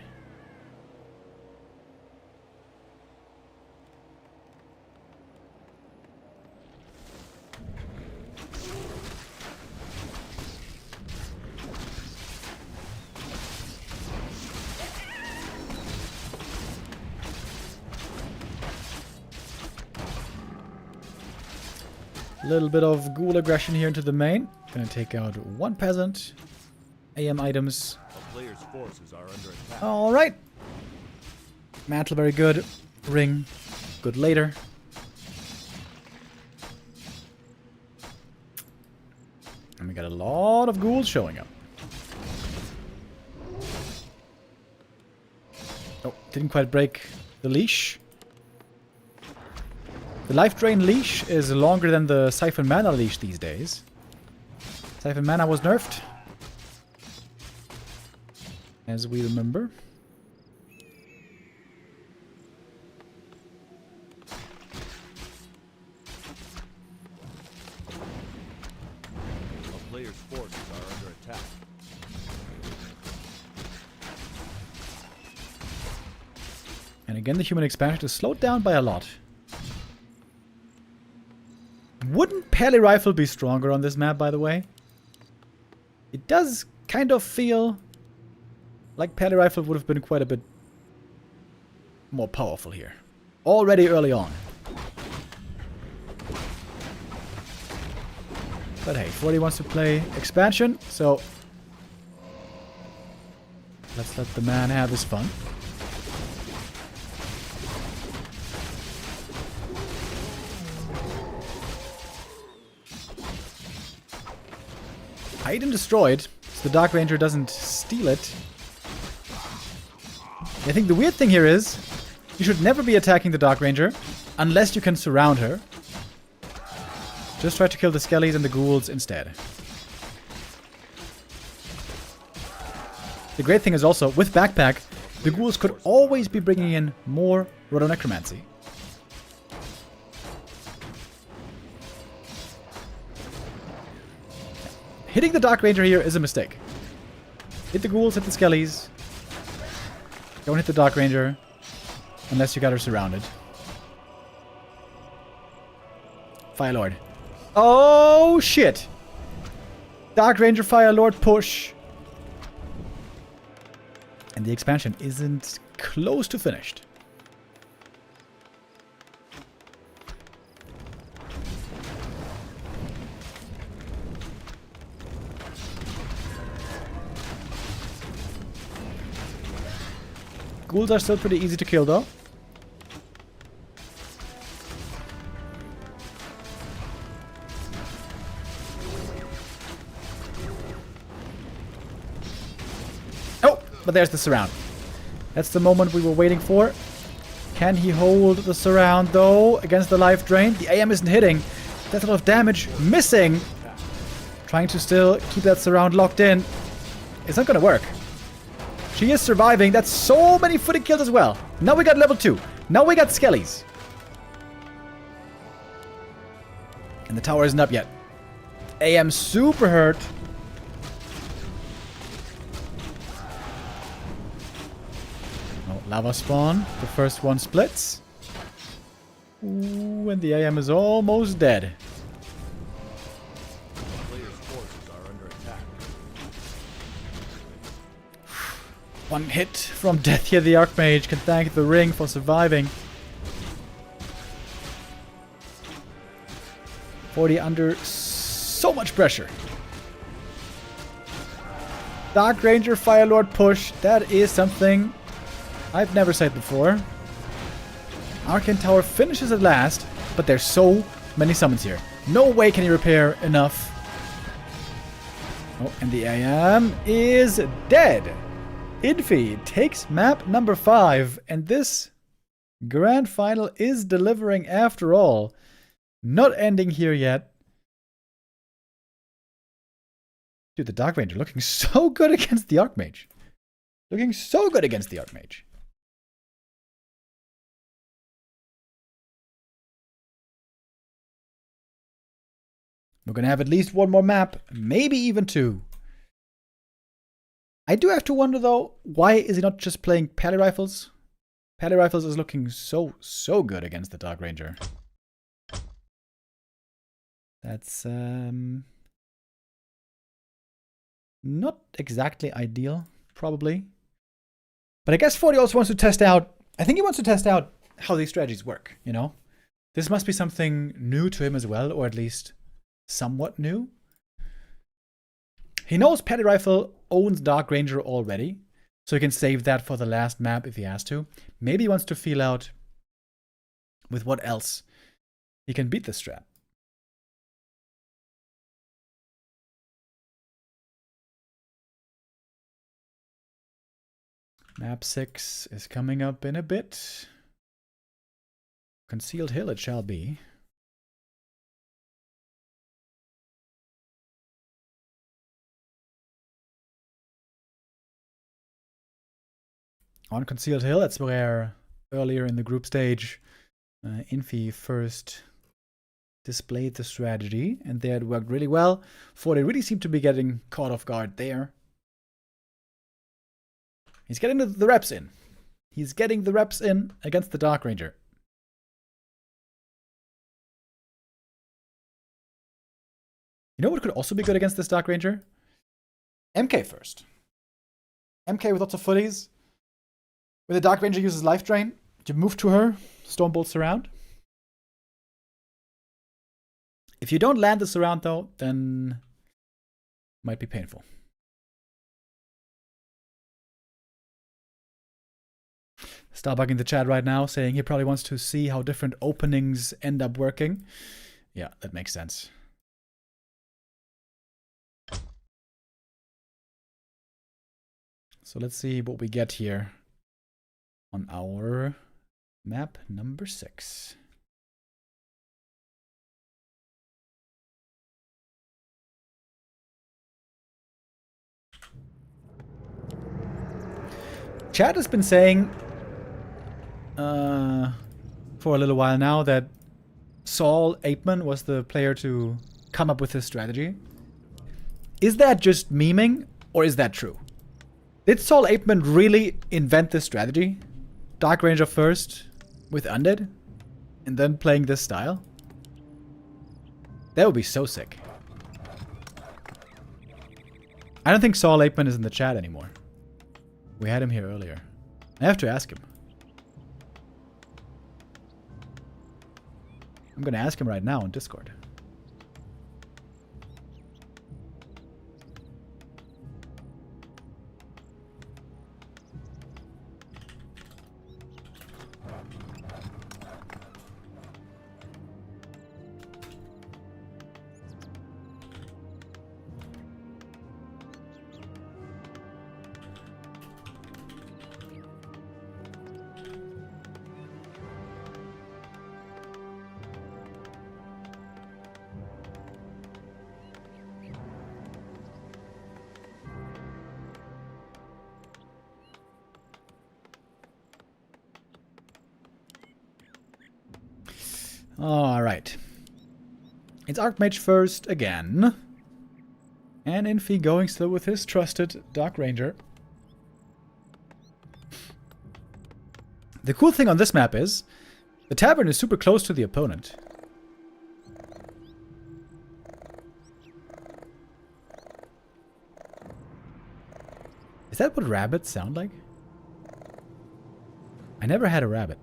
Little bit of ghoul aggression here into the main. Gonna take out one peasant. AM items. A player's forces are under attack. Alright. Mantle very good. ring. Good later. And we got a lot of ghouls showing up. Oh, didn't quite break the leash. The life drain leash is longer than the siphon mana leash these days. Siphon mana was nerfed, as we remember. A player's forces are under attack. And again, the human expansion is slowed down by a lot. Wouldn't Pele Rifle be stronger on this map, by the way? It does kind of feel like Pele Rifle would have been quite a bit more powerful here. Already early on. But hey, Forti wants to play expansion, so let's let the man have his fun. Hide and destroyed, so the Dark Ranger doesn't steal it. I think the weird thing here is, you should never be attacking the Dark Ranger unless you can surround her. Just try to kill the skellies and the ghouls instead. The great thing is also, with Backpack, the ghouls could always be bringing in more Rhodonecromancy. Hitting the Dark Ranger here is a mistake. Hit the ghouls, hit the skellies. Don't hit the Dark Ranger unless you got her surrounded. Fire Lord. Oh shit! Dark Ranger Fire Lord push. And the expansion isn't close to finished. Ghouls are still pretty easy to kill though. Oh, but there's the surround. That's the moment we were waiting for. Can he hold the surround though against the life drain? The AM isn't hitting. That's a lot of damage missing. Trying to still keep that surround locked in. It's not gonna work. She is surviving. That's so many footy kills as well. Now we got level 2. Now we got skellies. And the tower isn't up yet. AM super hurt. Oh, lava spawn. The first one splits. Ooh, and the AM is almost dead. A player's forces are under attack. One hit from death here. The Archmage can thank the ring for surviving. 40 under so much pressure. Dark Ranger Fire Lord push. That is something I've never said before. Arcane Tower finishes at last, but there's so many summons here. No way can he repair enough. Oh, and the AM is dead. Infi takes map number 5, and this grand final is delivering after all. Not ending here yet. Dude, the Dark Ranger looking so good against the Archmage. Looking so good against the Archmage. We're gonna have at least one more map, maybe even 2. I do have to wonder though, why is he not just playing Pele Rifles? Pele Rifles is looking so good against the Dark Ranger. That's not exactly ideal, probably. But I guess Forti also wants to test out, I think he wants to test out how these strategies work, you know? This must be something new to him as well, or at least somewhat new. He knows Pele Rifle owns Dark Ranger already, so he can save that for the last map if he has to. Maybe he wants to feel out with what else he can beat this strat. Map 6 is coming up in a bit. Concealed Hill it shall be. On Concealed Hill, that's where earlier in the group stage, Infi first displayed the strategy, and there it worked really well. Forti really seemed to be getting caught off guard there. He's getting the reps in. He's getting the reps in against the Dark Ranger. You know what could also be good against this Dark Ranger? MK first. MK with lots of footies. When the Dark Ranger uses Life Drain, you move to her, Stormbolt Surround. If you don't land the Surround though, then it might be painful. Starbuck in the chat right now saying he probably wants to see how different openings end up working. Yeah, that makes sense. So let's see what we get here on our map number 6. Chat has been saying for a little while now that Saul Apeman was the player to come up with this strategy. Is that just memeing, or is that true? Did Saul Apeman really invent this strategy? Dark Ranger first with Undead, and then playing this style? That would be so sick. I don't think Saul Apeman is in the chat anymore. We had him here earlier. I have to ask him. I'm gonna ask him right now on Discord. Alright. It's Archmage first again. And Infi going still with his trusted Dark Ranger. The cool thing on this map is the tavern is super close to the opponent. Is that what rabbits sound like? I never had a rabbit.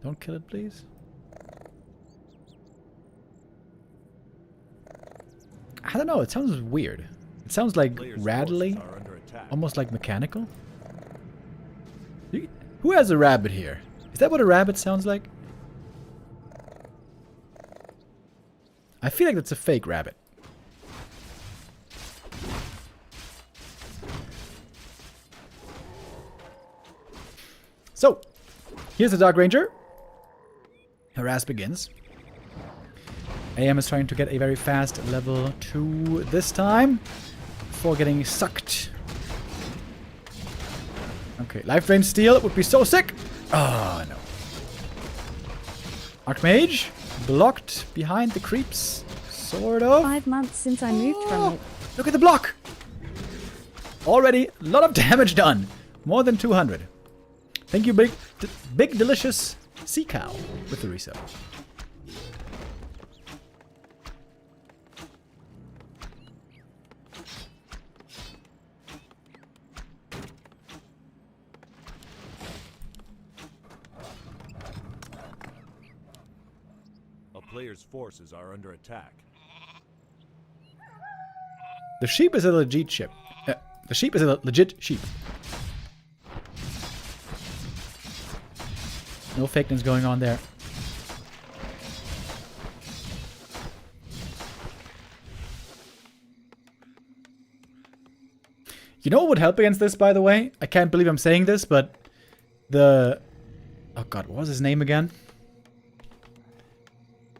Don't kill it, please. I don't know, it sounds weird. It sounds like rattly, almost like mechanical. Who has a rabbit here? Is that what a rabbit sounds like? I feel like that's a fake rabbit. So, here's the Dark Ranger. Harass begins. AM is trying to get a very fast level 2 this time before getting sucked. Okay, Life Drain Steel would be so sick. Oh, no. Archmage blocked behind the creeps. Sort of. 5 months since I moved from it. Look at the block. Already a lot of damage done. More than 200. Thank you, big delicious Sea Cow with the resub. A player's forces are under attack. The sheep is a legit sheep. The sheep is a legit sheep. No fakeness going on there. You know what would help against this, by the way? I can't believe I'm saying this, but the... Oh god, what was his name again?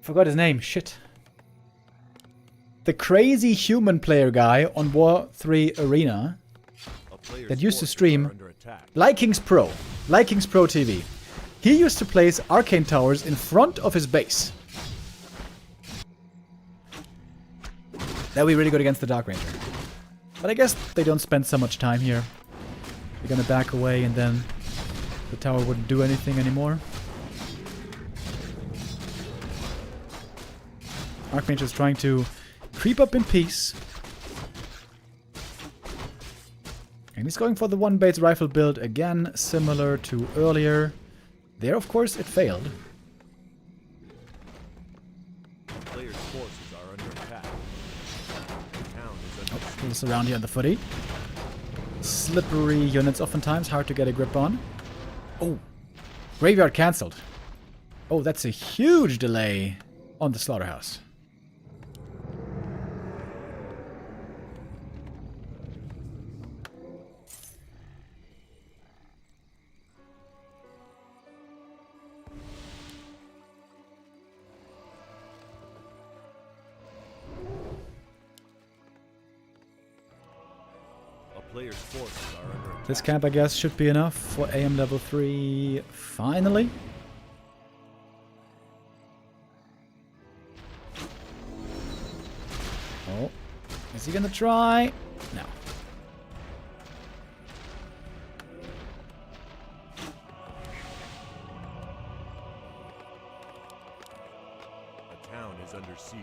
Forgot his name, shit. The crazy human player guy on War 3 Arena that used to stream Likings Pro TV. He used to place arcane towers in front of his base. That would be really good against the Dark Ranger. But I guess they don't spend so much time here. They're gonna back away and then the tower wouldn't do anything anymore. Archmage is trying to creep up in peace. And he's going for the one base rifle build again, similar to earlier. There, of course, it failed. Players' forces are under attack. The town is under Oh, pulls around here on the footy. Slippery units, oftentimes hard to get a grip on. Oh, graveyard cancelled. Oh, that's a huge delay on the slaughterhouse. players' forces are under attack. This camp, I guess, should be enough for AM level 3 finally. Oh, is he gonna try? No. The town is under siege.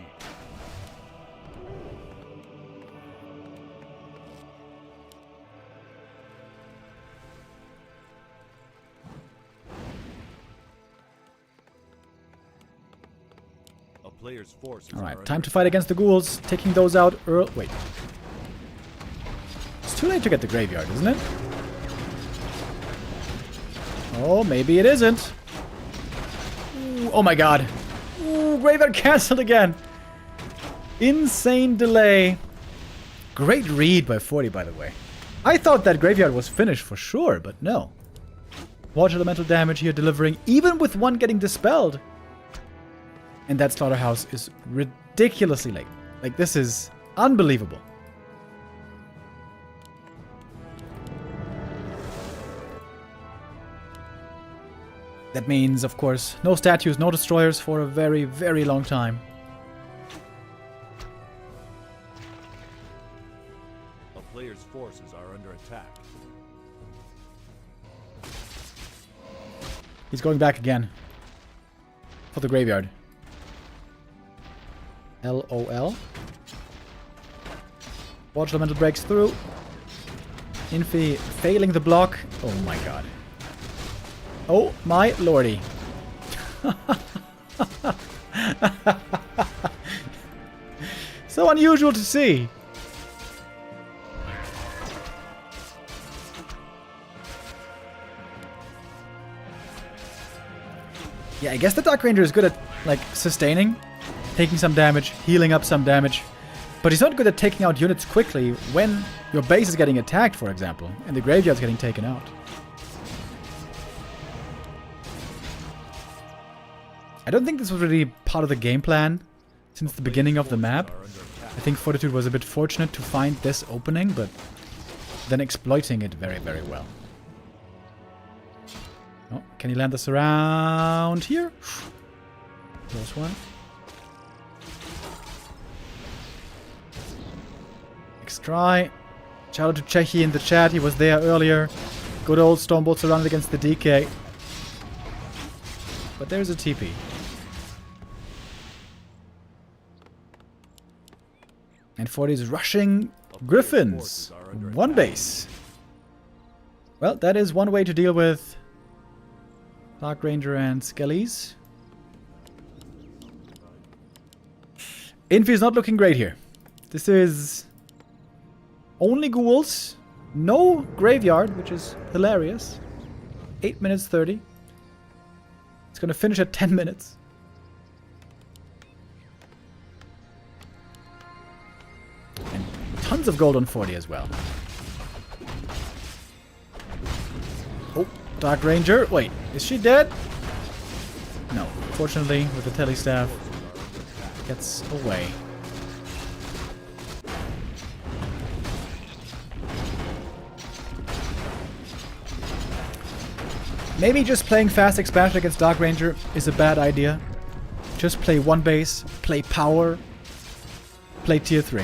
A player's forces Alright, are time under to fight against the ghouls. Taking those out early. Wait. It's too late to get the graveyard, isn't it? Oh, maybe it isn't. Ooh, oh my god. Ooh, graveyard cancelled again. Insane delay. Great read by Forti, by the way. I thought that graveyard was finished for sure, but no. Watch elemental damage here delivering, even with one getting dispelled. And that slaughterhouse is ridiculously late. Like, this is unbelievable. That means, of course, no statues, no destroyers for a very, very long time. A player's forces are under attack. He's going back again. For the graveyard. LOL. Watch elemental breaks through. Infi failing the block. Oh my god. Oh my lordy. So unusual to see. Yeah, I guess the Dark Ranger is good at, like, sustaining, taking some damage, healing up some damage. But he's not good at taking out units quickly when your base is getting attacked, for example, and the graveyard's getting taken out. I don't think this was really part of the game plan since the beginning of the map. I think Fortitude was a bit fortunate to find this opening, but then exploiting it very, very well. Oh, can he land this around here? Close one. Next try. Shout out to Chechi in the chat, he was there earlier. Good old Stormbolt surrounded against the DK. But there's a TP. And Forti is rushing Griffins. One base. Well, that is one way to deal with Dark Ranger and Skellies. Infi is not looking great here. This is only ghouls. No graveyard, which is hilarious. 8 minutes 30. gonna finish at 10 minutes. And tons of gold on Forti as well. Oh, Dark Ranger. Wait, is she dead? No. Fortunately, with the telestaff, gets away. Maybe just playing fast expansion against Dark Ranger is a bad idea. Just play one base, play power, play tier 3.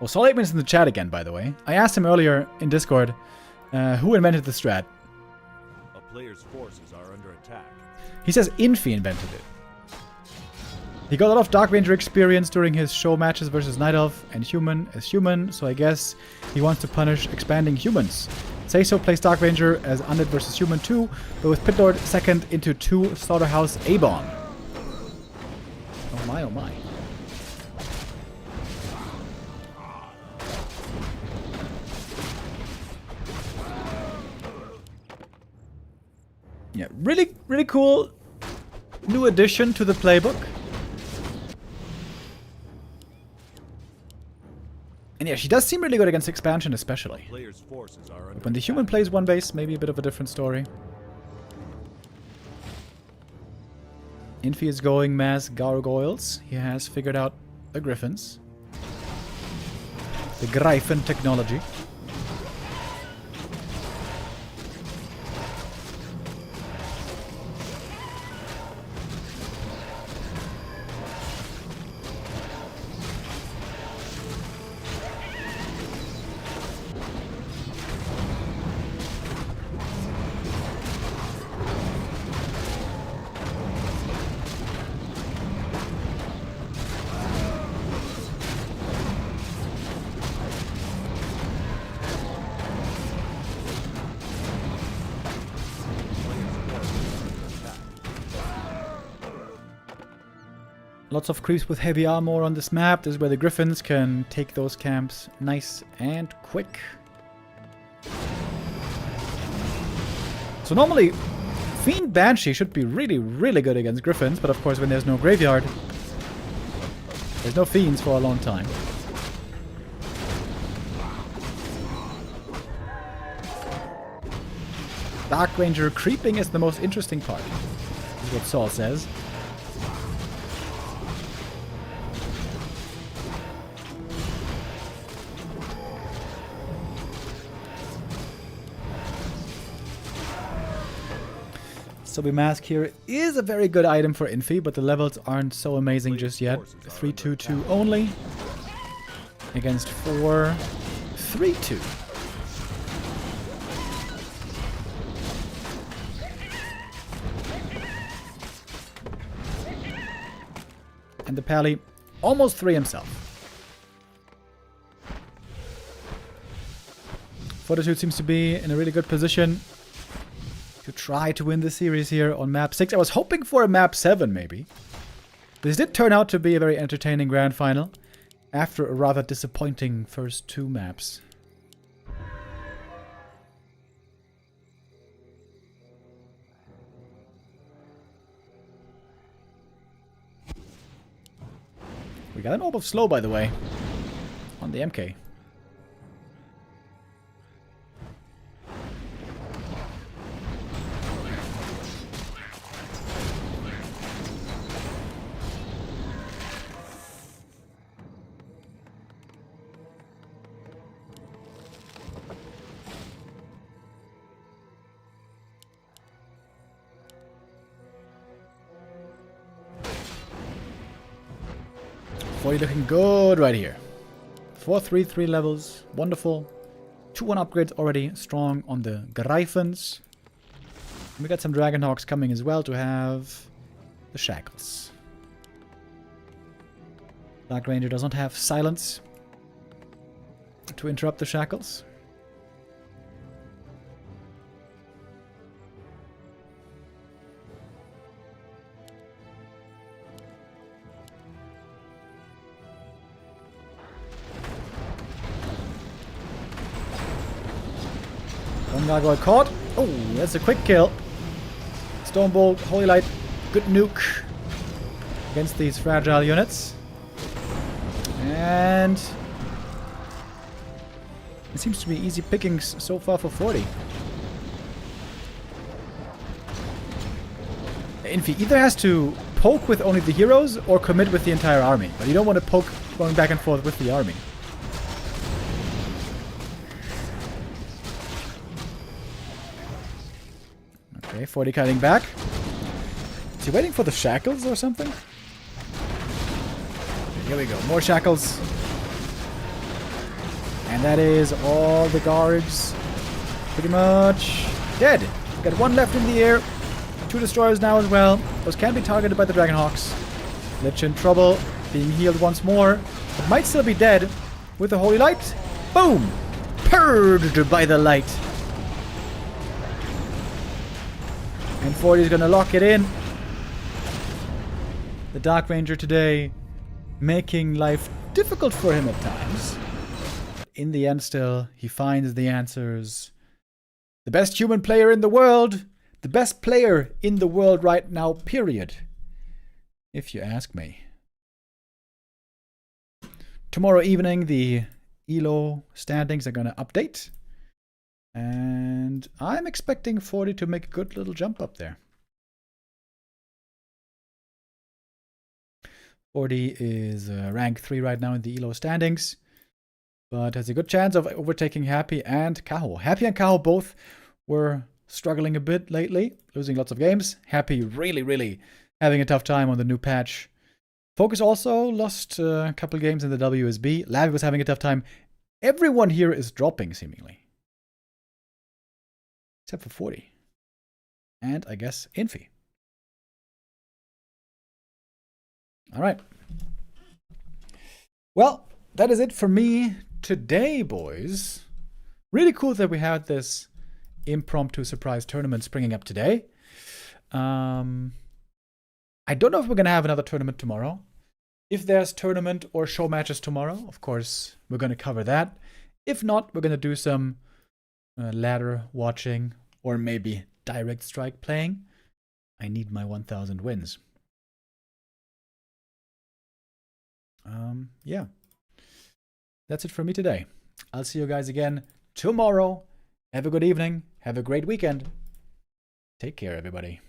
Well, Sol8man's in the chat again, by the way. I asked him earlier in Discord who invented the strat. A player's forces are under attack. He says Infi invented it. He got a lot of Dark Ranger experience during his show matches versus Night Elf and Human as Human, so I guess he wants to punish expanding humans. Say So plays Dark Ranger as Undead versus Human too, but with Pitlord second into 2 Slaughterhouse A-Bomb. Oh my, oh my. Yeah, really, really cool new addition to the playbook. And yeah, she does seem really good against expansion especially. Player's forces are under When the human plays one base, maybe a bit of a different story. Infi is going mass gargoyles. He has figured out the griffins. The Greifen technology. Lots of creeps with heavy armor on this map. This is where the Griffins can take those camps nice and quick. So normally, Fiend Banshee should be really, really good against Griffins, but of course when there's no graveyard, there's no Fiends for a long time. Dark Ranger creeping is the most interesting part, is what Saul says. Sobi Mask here is a very good item for Infi, but the levels aren't so amazing just yet. 3-2-2 only against 4-3-2. And the Pally almost 3 himself. Fortitude seems to be in a really good position to try to win the series here on map 6. I was hoping for a map 7 maybe. This did turn out to be a very entertaining grand final after a rather disappointing first 2 maps. We got an Orb of Slow, by the way, on the MK. Forti looking good right here. 4-3-3 levels. Wonderful. 2-1 upgrades already strong on the Greifens. We got some Dragonhawks coming as well to have the Shackles. Dark Ranger doesn't have silence to interrupt the Shackles. Gargoyle caught. Oh, that's a quick kill. Stormbolt, Holy Light, good nuke against these fragile units. And it seems to be easy pickings so far for Forti. Infi either has to poke with only the heroes or commit with the entire army. But you don't want to poke going back and forth with the army. Okay, 40 cutting back. Is he waiting for the shackles or something? Here we go, more shackles. And that is all the guards pretty much dead. We've got one left in the air. 2 destroyers now as well. Those can be targeted by the Dragonhawks. Lich in trouble, being healed once more. But might still be dead with the Holy Light. Boom! Purged by the light. And 40 is going to lock it in. The Dark Ranger today making life difficult for him at times. In the end still, he finds the answers. The best human player in the world. The best player in the world right now, period. If you ask me. Tomorrow evening, the ELO standings are going to update. And I'm expecting 40 to make a good little jump up there. 40 is rank 3 right now in the ELO standings. But has a good chance of overtaking Happy and Kaho. Happy and Kaho both were struggling a bit lately, losing lots of games. Happy really having a tough time on the new patch. Focus also lost a couple games in the WSB. Lavi was having a tough time. Everyone here is dropping, seemingly. Except for 40. And, I guess, Infi. Alright. Well, that is it for me today, boys. Really cool that we had this impromptu surprise tournament springing up today. I don't know if we're going to have another tournament tomorrow. If there's tournament or show matches tomorrow, of course, we're going to cover that. If not, we're going to do some ladder watching or maybe direct strike playing. I need my 1,000 wins. Yeah. That's it for me today. I'll see you guys again tomorrow. Have a good evening. Have a great weekend. Take care, everybody.